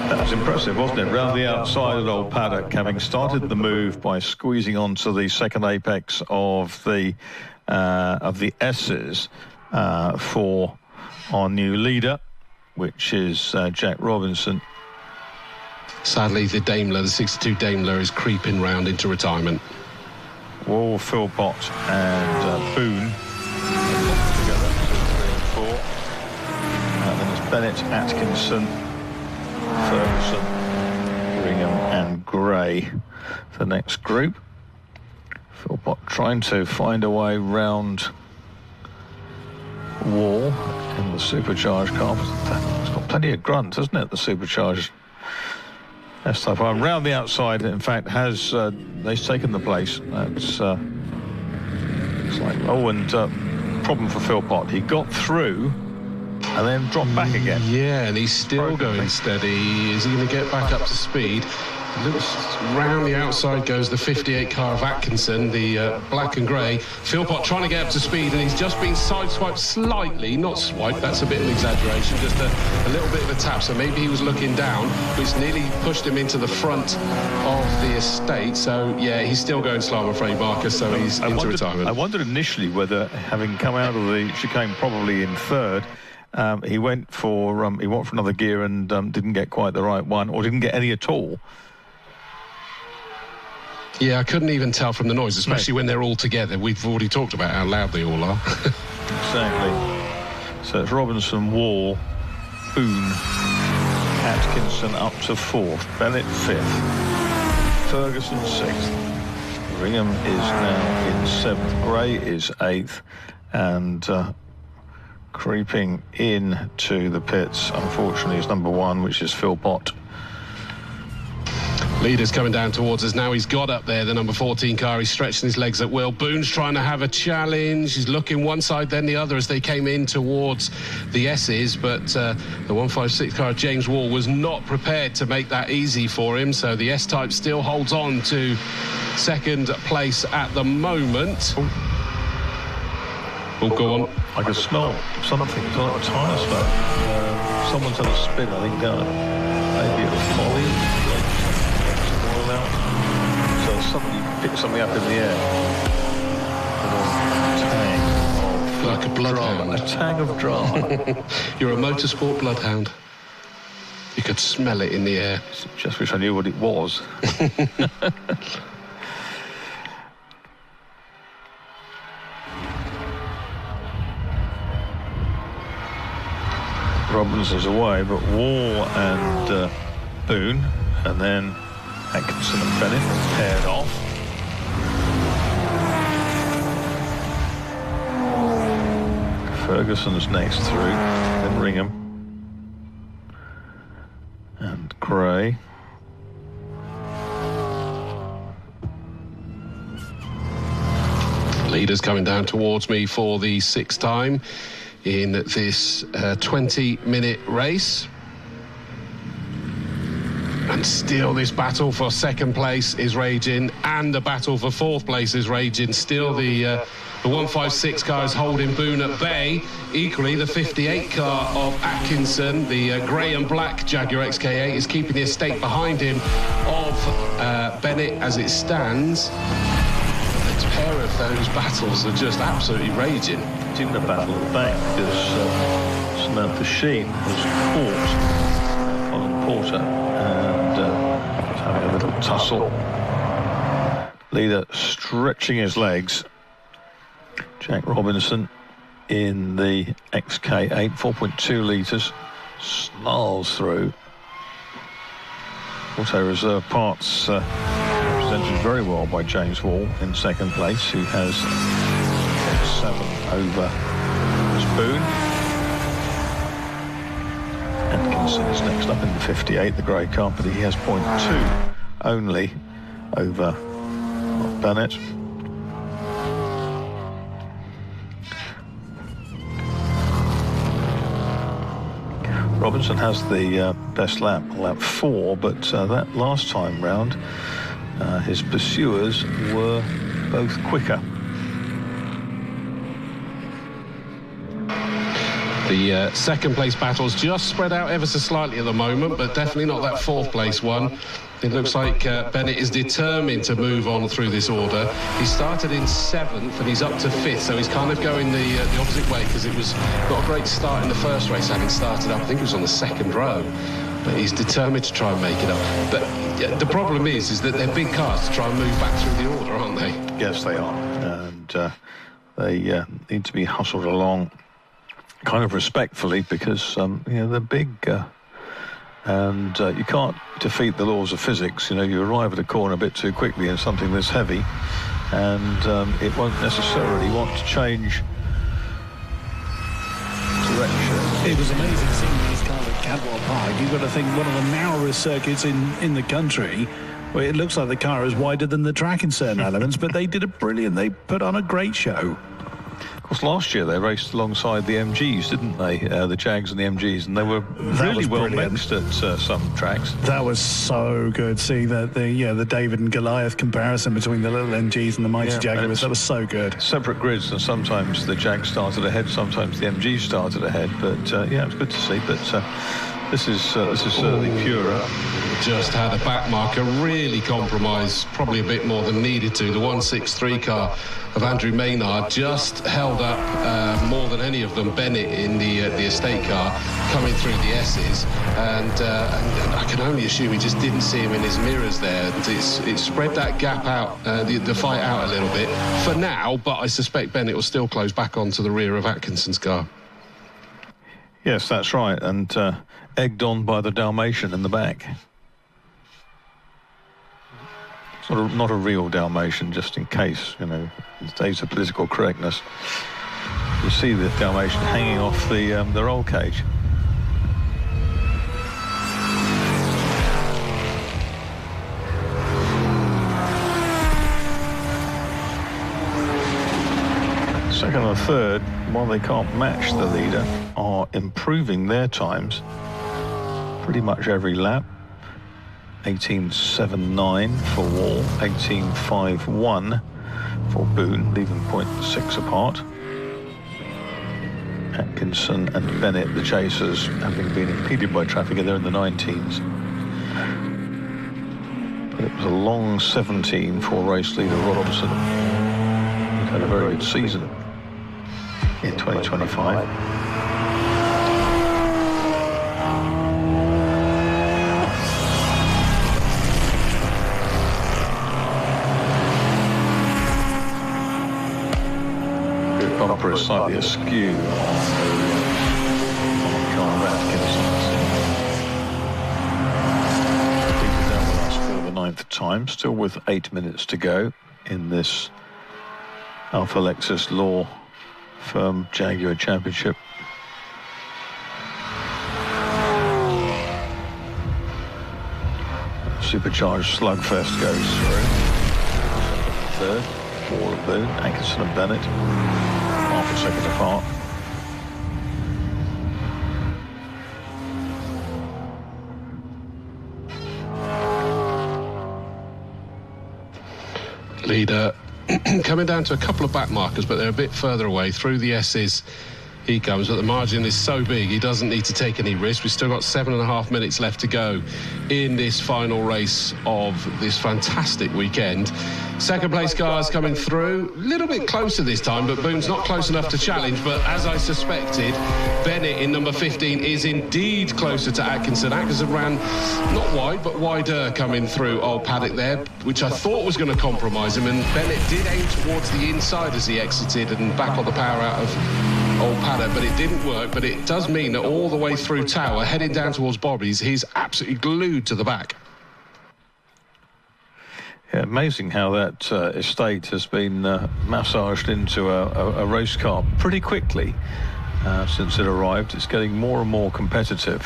That was impressive, wasn't it? Round the outside of Old Paddock, having started the move by squeezing onto the second apex of the S's for our new leader, which is Jack Robinson. Sadly, the Daimler, the 62 Daimler, is creeping round into retirement. Wall, Philpott and Boone together, 2, 3 and 4. And then it's Bennett, Atkinson, Ferguson, Ringham and Gray, the next group. Philpott trying to find a way round Wall in the supercharged car. It's got plenty of grunt, hasn't it, the supercharged S-Type R. Round the outside, in fact, has they've taken the place. That's it's like, problem for Philpott. He got through and then dropped back again. Yeah, and he's still going steady. Is he going to get back up to speed? Looks round the outside goes the 58 car of Atkinson, the black and grey. Philpott trying to get up to speed, and he's just been sideswiped slightly, not swiped, that's a bit of an exaggeration, just a little bit of a tap, so maybe he was looking down, which nearly pushed him into the front of the estate. So yeah, he's still going slow, I'm afraid, Marcus, so he's into retirement. I wondered initially whether, having come out of the chicane probably in third, he went for another gear and didn't get quite the right one, or didn't get any at all. Yeah, I couldn't even tell from the noise, especially when they're all together. We've already talked about how loud they all are. Exactly. So it's Robinson, Wall, Boone, Atkinson up to fourth, Bennett fifth, Ferguson sixth, Ringham is now in seventh, Gray is eighth, and creeping in to the pits, unfortunately, is number one, which is Philpott. Leader's coming down towards us now. He's got up there, the number 14 car. He's stretching his legs at will. Boone's trying to have a challenge. He's looking one side, then the other as they came in towards the S's. But the 156 car, James Wall, was not prepared to make that easy for him. So the S-Type still holds on to second place at the moment. Oh, go on. I can smell something. It's like a tyre smoke. Someone's had a spin, I think, maybe it was Molly. So somebody picked something up in the air. Like a bloodhound. A tang of drama. You're a motorsport bloodhound. You could smell it in the air. Just wish I knew what it was. Robinson's away, but Wall and Boone, and then Atkinson and Bennett paired off. Ferguson's next through, then Ringham and Gray. Leaders coming down towards me for the sixth time in this 20-minute race. And still this battle for second place is raging, and the battle for fourth place is raging. Still the 156 car is holding Boone at bay. Equally, the 58 car of Atkinson, the grey and black Jaguar XK8, is keeping the estate behind him of Bennett as it stands. The pair of those battles are just absolutely raging. It's even a battle at the back because Samantha Sheen has caught Colin Porter and having a little tussle. Leader stretching his legs. Jack Robinson in the XK8, 4.2 litres, snarls through. Auto reserve parts represented very well by James Wall in second place, who has 7 over Spoon. Atkinson is next up in the 58, the grey car, but he has 0.2 only over Bennett. Robinson has the best lap 4, but that last time round, his pursuers were both quicker. The second place battle's just spread out ever so slightly at the moment, but definitely not that fourth place one. It looks like Bennett is determined to move on through this order. He started in 7th and he's up to 5th, so he's kind of going the opposite way, because it was not a great start in the first race, having started up, I think it was on the second row. But he's determined to try and make it up. But the problem is that they're big cars to try and move back through the order, aren't they? Yes, they are. And they need to be hustled along kind of respectfully, because they're big, and you can't defeat the laws of physics. You arrive at a corner a bit too quickly in something that's heavy, and it won't necessarily want to change direction. It was amazing seeing these cars Jaguar Park, you've got to think one of the narrowest circuits in the country. Well, it looks like the car is wider than the track in certain elements, but they did a brilliant. They put on a great show. Of course, last year they raced alongside the MGs, didn't they? The Jags and the MGs, and they were really well mixed at some tracks. That was so good. See the David and Goliath comparison between the little MGs and the mighty Jaguars. That was so good. Separate grids, and sometimes the Jags started ahead, sometimes the MGs started ahead. But it was good to see. But this is certainly purer. Just had a back marker really compromised, probably a bit more than needed to. The 163 car of Andrew Maynard just held up more than any of them. Bennett in the estate car coming through the S's, and I can only assume he just didn't see him in his mirrors there. It spread that gap out, the fight out a little bit for now, but I suspect Bennett will still close back onto the rear of Atkinson's car. Yes, that's right, and egged on by the Dalmatian in the back. Sort of not a real Dalmatian, just in case, in days of political correctness. You see the Dalmatian hanging off the roll cage. Second and third, while they can't match the leader, are improving their times pretty much every lap. 18.79 for Wall, 18.51 for Boone, leaving 0.6 apart. Atkinson and Bennett, the chasers, having been impeded by traffic, they're in the 19s. But it was a long 17 for race leader Robinson. He's had a very good season in 2025. Bumper is slightly askew on the car of Atkinson's. He's down with us for the 9th time, still with 8 minutes to go in this Alfa Lexus Law Firm Jaguar Championship. Supercharged slugfest goes through. Third, Wall and Boone, Atkinson and Bennett. Half a second apart. Leader coming down to a couple of back markers, but they're a bit further away. Through the S's he comes, but the margin is so big he doesn't need to take any risk. We've still got 7.5 minutes left to go in this final race of this fantastic weekend. Second place cars coming through, a little bit closer this time, but Boone's not close enough to challenge. But as I suspected, Bennett in number 15 is indeed closer to Atkinson. Atkinson ran not wide, but wider coming through Old Paddock there, which I thought was going to compromise him. And Bennett did aim towards the inside as he exited and back on the power out of Old Paddock, but it didn't work. But it does mean that all the way through Tower, heading down towards Bobby's, he's absolutely glued to the back. Yeah, amazing how that estate has been massaged into a race car pretty quickly since it arrived. It's getting more and more competitive.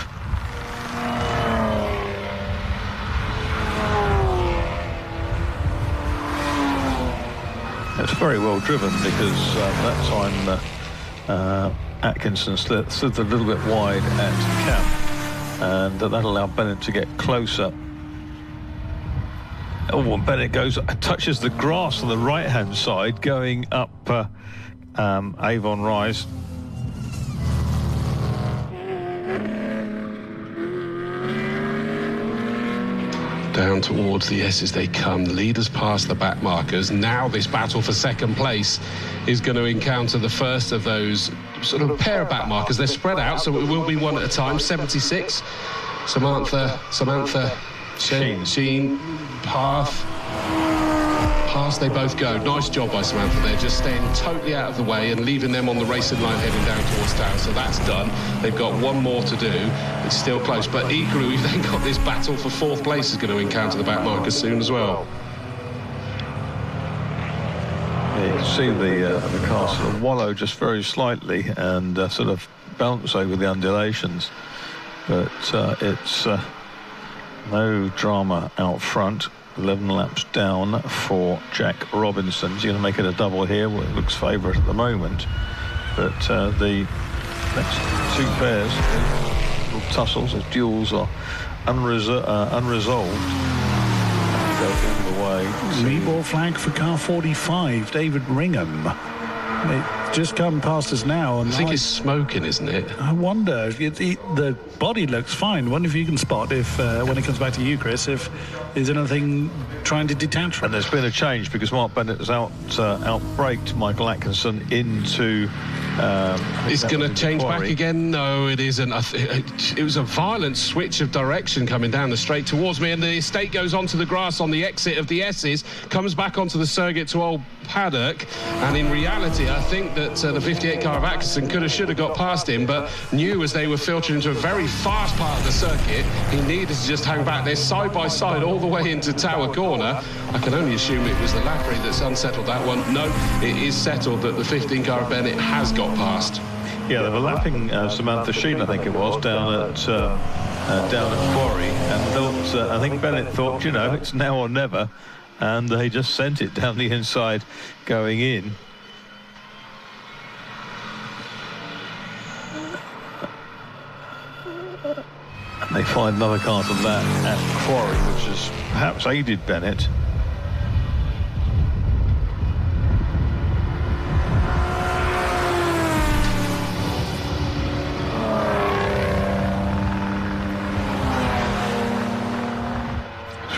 It's very well driven because that time Atkinson stood a little bit wide at camp, and that allowed Bennett to get closer. Oh, and Bennett touches the grass on the right-hand side, going up Avon Rise. Down towards the S's they come. The leaders past the back markers. Now this battle for second place is going to encounter the first of those sort of pair of back markers. They're spread out, so it will be one at a time. 76. Samantha, Sheen, Path, they both go. Nice job by Samantha there, just staying totally out of the way and leaving them on the racing line heading down towards Tower. So that's done. They've got one more to do. It's still close, but equally we've then got this battle for fourth place is going to encounter the back markers soon as well. Yeah, you can see the car sort of wallow just very slightly and sort of bounce over the undulations. but it's no drama out front. 11 laps down for Jack Robinson. He's going to make it a double here. Well, it looks favourite at the moment, but the next two pairs, little tussles or duels, are unresolved. Go all the way. Lead ball flag for car 45, David Ringham. It just come past us now. And I think it's smoking, isn't it? I wonder. The body looks fine. I wonder if you can spot if, when it comes back to you, Chris, if there's anything trying to detach from. And there's been a change because Mark Bennett has outbraked Michael Atkinson into... It's going to change back again? No, it isn't. It was a violent switch of direction coming down the straight towards me, and the estate goes onto the grass on the exit of the S's, comes back onto the circuit to Old Paddock, and in reality, I think that the 58 car of Atkinson should have got past him, but knew as they were filtering into a very fast part of the circuit, he needed to just hang back. They're side by side all the way into Tower Corner. I can only assume it was the Lappery that's unsettled that one. No, it is settled that the 15 car of Bennett has got past. Yeah, they were lapping Samantha Sheen, I think it was, down at Quarry, and thought, I think Bennett thought, you know, it's now or never, and they just sent it down the inside going in. And they find another car to that at Quarry, which has perhaps aided Bennett.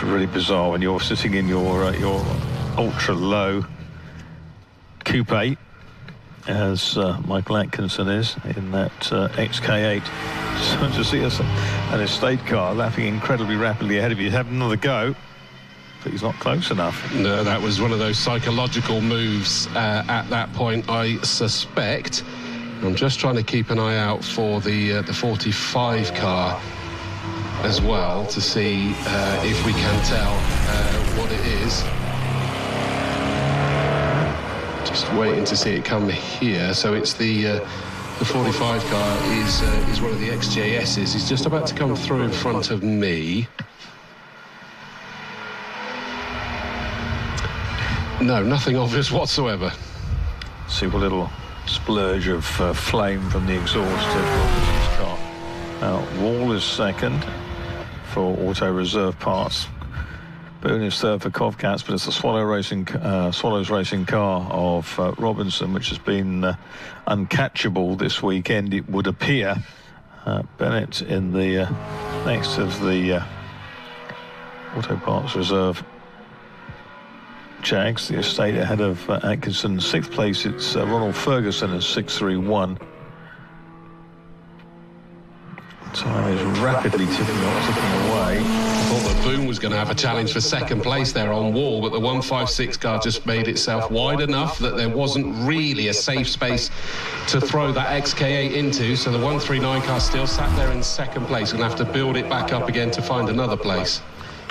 Really bizarre when you're sitting in your ultra low coupe, as Michael Atkinson is in that XK8, so to see an estate car lapping incredibly rapidly ahead of you. Have another go, but he's not close enough. No, that was one of those psychological moves at that point, I suspect. I'm just trying to keep an eye out for the 45 car as well, to see if we can tell what it is. Just waiting to see it come here. So it's the 45 car is one of the XJS's. He's just about to come through in front of me. No, nothing obvious whatsoever. See a little splurge of flame from the exhaust of Robinson's car. Wall is second for Auto Reserve Parts. Boone is third for Covcats, but it's the Swallows Racing car of Robinson, which has been uncatchable this weekend, it would appear. Bennett in the next of the Auto Parts Reserve Jags, the estate ahead of Atkinson. Sixth place, it's Ronald Ferguson at 6.31. Time is rapidly ticking away. I thought that Boone was going to have a challenge for second place there on Wall, but the 156 car just made itself wide enough that there wasn't really a safe space to throw that XK8 into, so the 139 car still sat there in second place and have to build it back up again to find another place.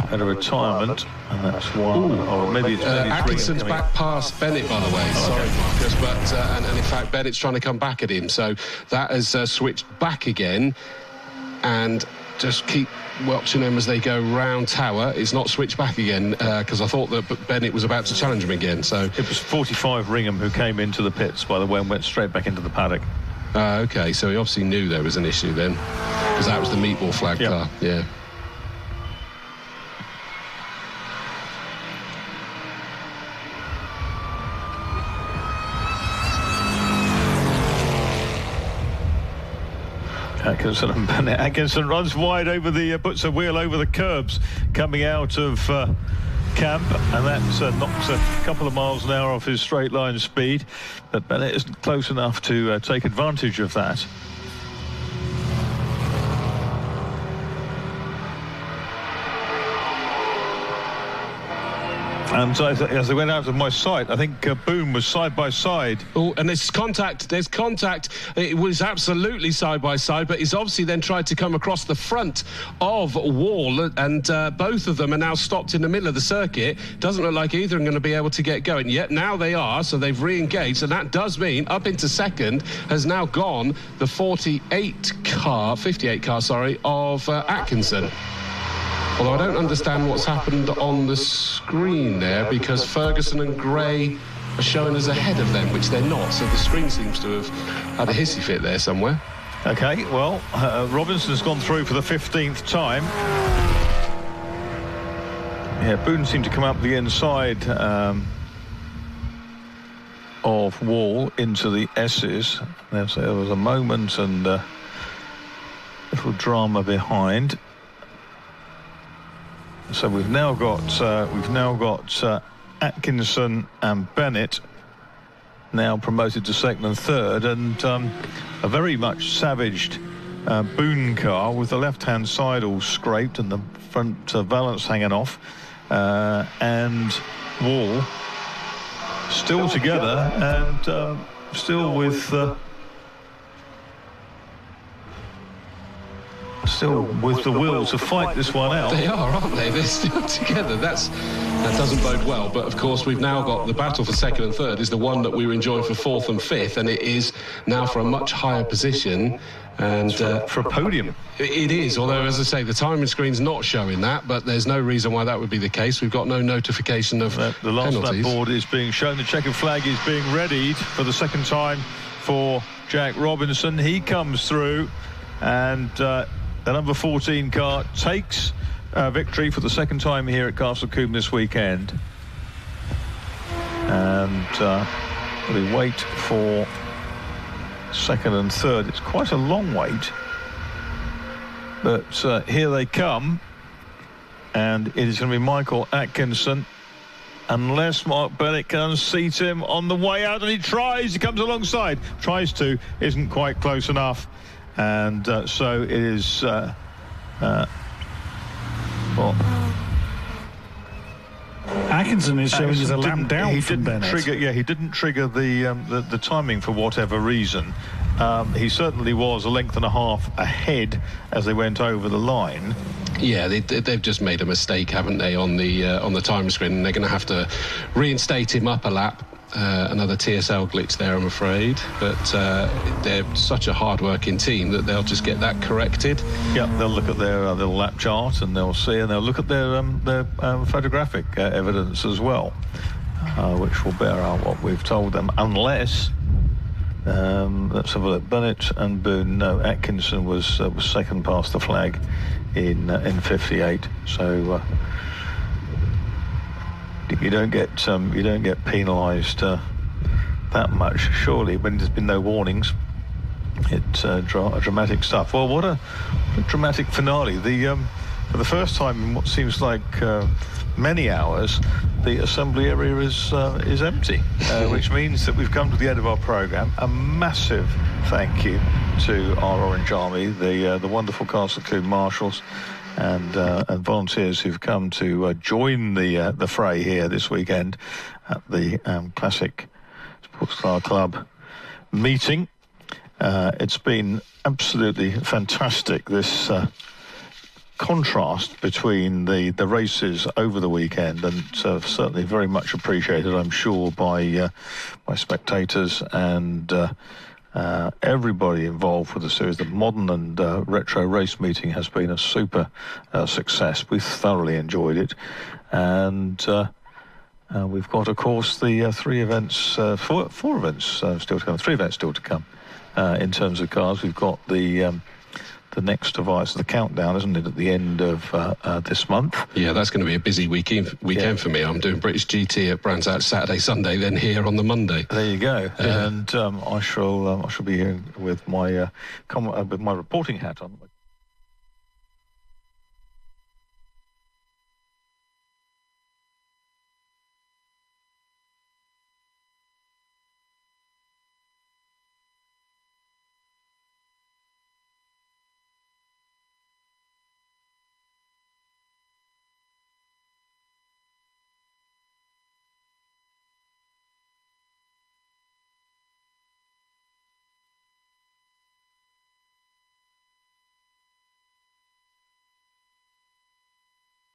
Had a retirement, and that's one. Or maybe it's Atkinson's back past Bennett, by the way. Sorry, Marcus, but and in fact Bennett's trying to come back at him, so that has switched back again. And just keep watching them as they go round Tower. It's not switched back again, because I thought that Bennett was about to challenge him again. So it was 45 Ringham who came into the pits, by the way, and went straight back into the paddock. Okay, so he obviously knew there was an issue then, because that was the meatball flag car. Yeah. Atkinson and Bennett. Atkinson runs wide over the, puts a wheel over the curbs coming out of camp, and that knocks a couple of miles an hour off his straight line speed, but Bennett isn't close enough to take advantage of that. And as they went out of my sight, I think Boone was side by side. Oh, and there's contact. It was absolutely side by side, but he's obviously then tried to come across the front of Wall, and both of them are now stopped in the middle of the circuit. Doesn't look like either are going to be able to get going yet. Now they are, so they've re-engaged, and that does mean up into second has now gone the 58 car of Atkinson. Although I don't understand what's happened on the screen there, because Ferguson and Gray are showing us ahead of them, which they're not. So the screen seems to have had a hissy fit there somewhere. Okay, well, Robinson's gone through for the 15th time. Yeah, Boone seemed to come up the inside of Wall into the S's. There was a moment and little drama behind. So we've now got Atkinson and Bennett now promoted to second and third, and a very much savaged Boone car with the left-hand side all scraped and the front valance hanging off, and Wall still together and still with the will to fight this one out. They are, aren't they? They're still together. That doesn't bode well. But of course, we've now got the battle for second and third is the one that we were enjoying for fourth and fifth, and it is now for a much higher position. And for a podium. It is, although, as I say, the timing screen's not showing that, but there's no reason why that would be the case. We've got no notification of the last penalties. lap board is being shown. The checkered flag is being readied for the second time for Jack Robinson. He comes through, and the number 14 car takes victory for the second time here at Castle Combe this weekend. And we wait for second and third. It's quite a long wait, but here they come, and it is going to be Michael Atkinson, unless Mark Bennett can unseat him on the way out, and he comes alongside, isn't quite close enough. And so it is Atkinson is showing as a lap down from Bennett. He didn't trigger the timing for whatever reason. He certainly was a length and a half ahead as they went over the line. Yeah, they've just made a mistake, haven't they, on the time screen, and they're going to have to reinstate him up a lap. Another TSL glitch there, I'm afraid, but they're such a hard-working team that they'll just get that corrected. Yeah, they'll look at their little lap chart and they'll see, and they'll look at their photographic evidence as well, which will bear out what we've told them, unless let's have a look. Bennett and Boone. No, Atkinson was second past the flag in 58. So. You don't get penalised that much, surely, when there's been no warnings. It's dramatic stuff. Well, what a dramatic finale! For the first time in what seems like many hours, the assembly area is empty, which means that we've come to the end of our programme. A massive thank you to our Orange Army, the wonderful Castle Combe Marshals, and volunteers who've come to join the fray here this weekend at the Classic Sports Car Club meeting. It's been absolutely fantastic, this contrast between the races over the weekend, and certainly very much appreciated, I'm sure, by spectators and everybody involved with the series. The modern and retro race meeting has been a super success. We've thoroughly enjoyed it, and we've got, of course, the four events still to come. 3 events still to come in terms of cars. We've got the next device, the countdown, isn't it, at the end of this month? Yeah, that's going to be a busy weekend for me. I'm doing British GT at Brands Hatch Saturday, Sunday, then here on the Monday. There you go. Yeah. And I shall be here with my reporting hat on.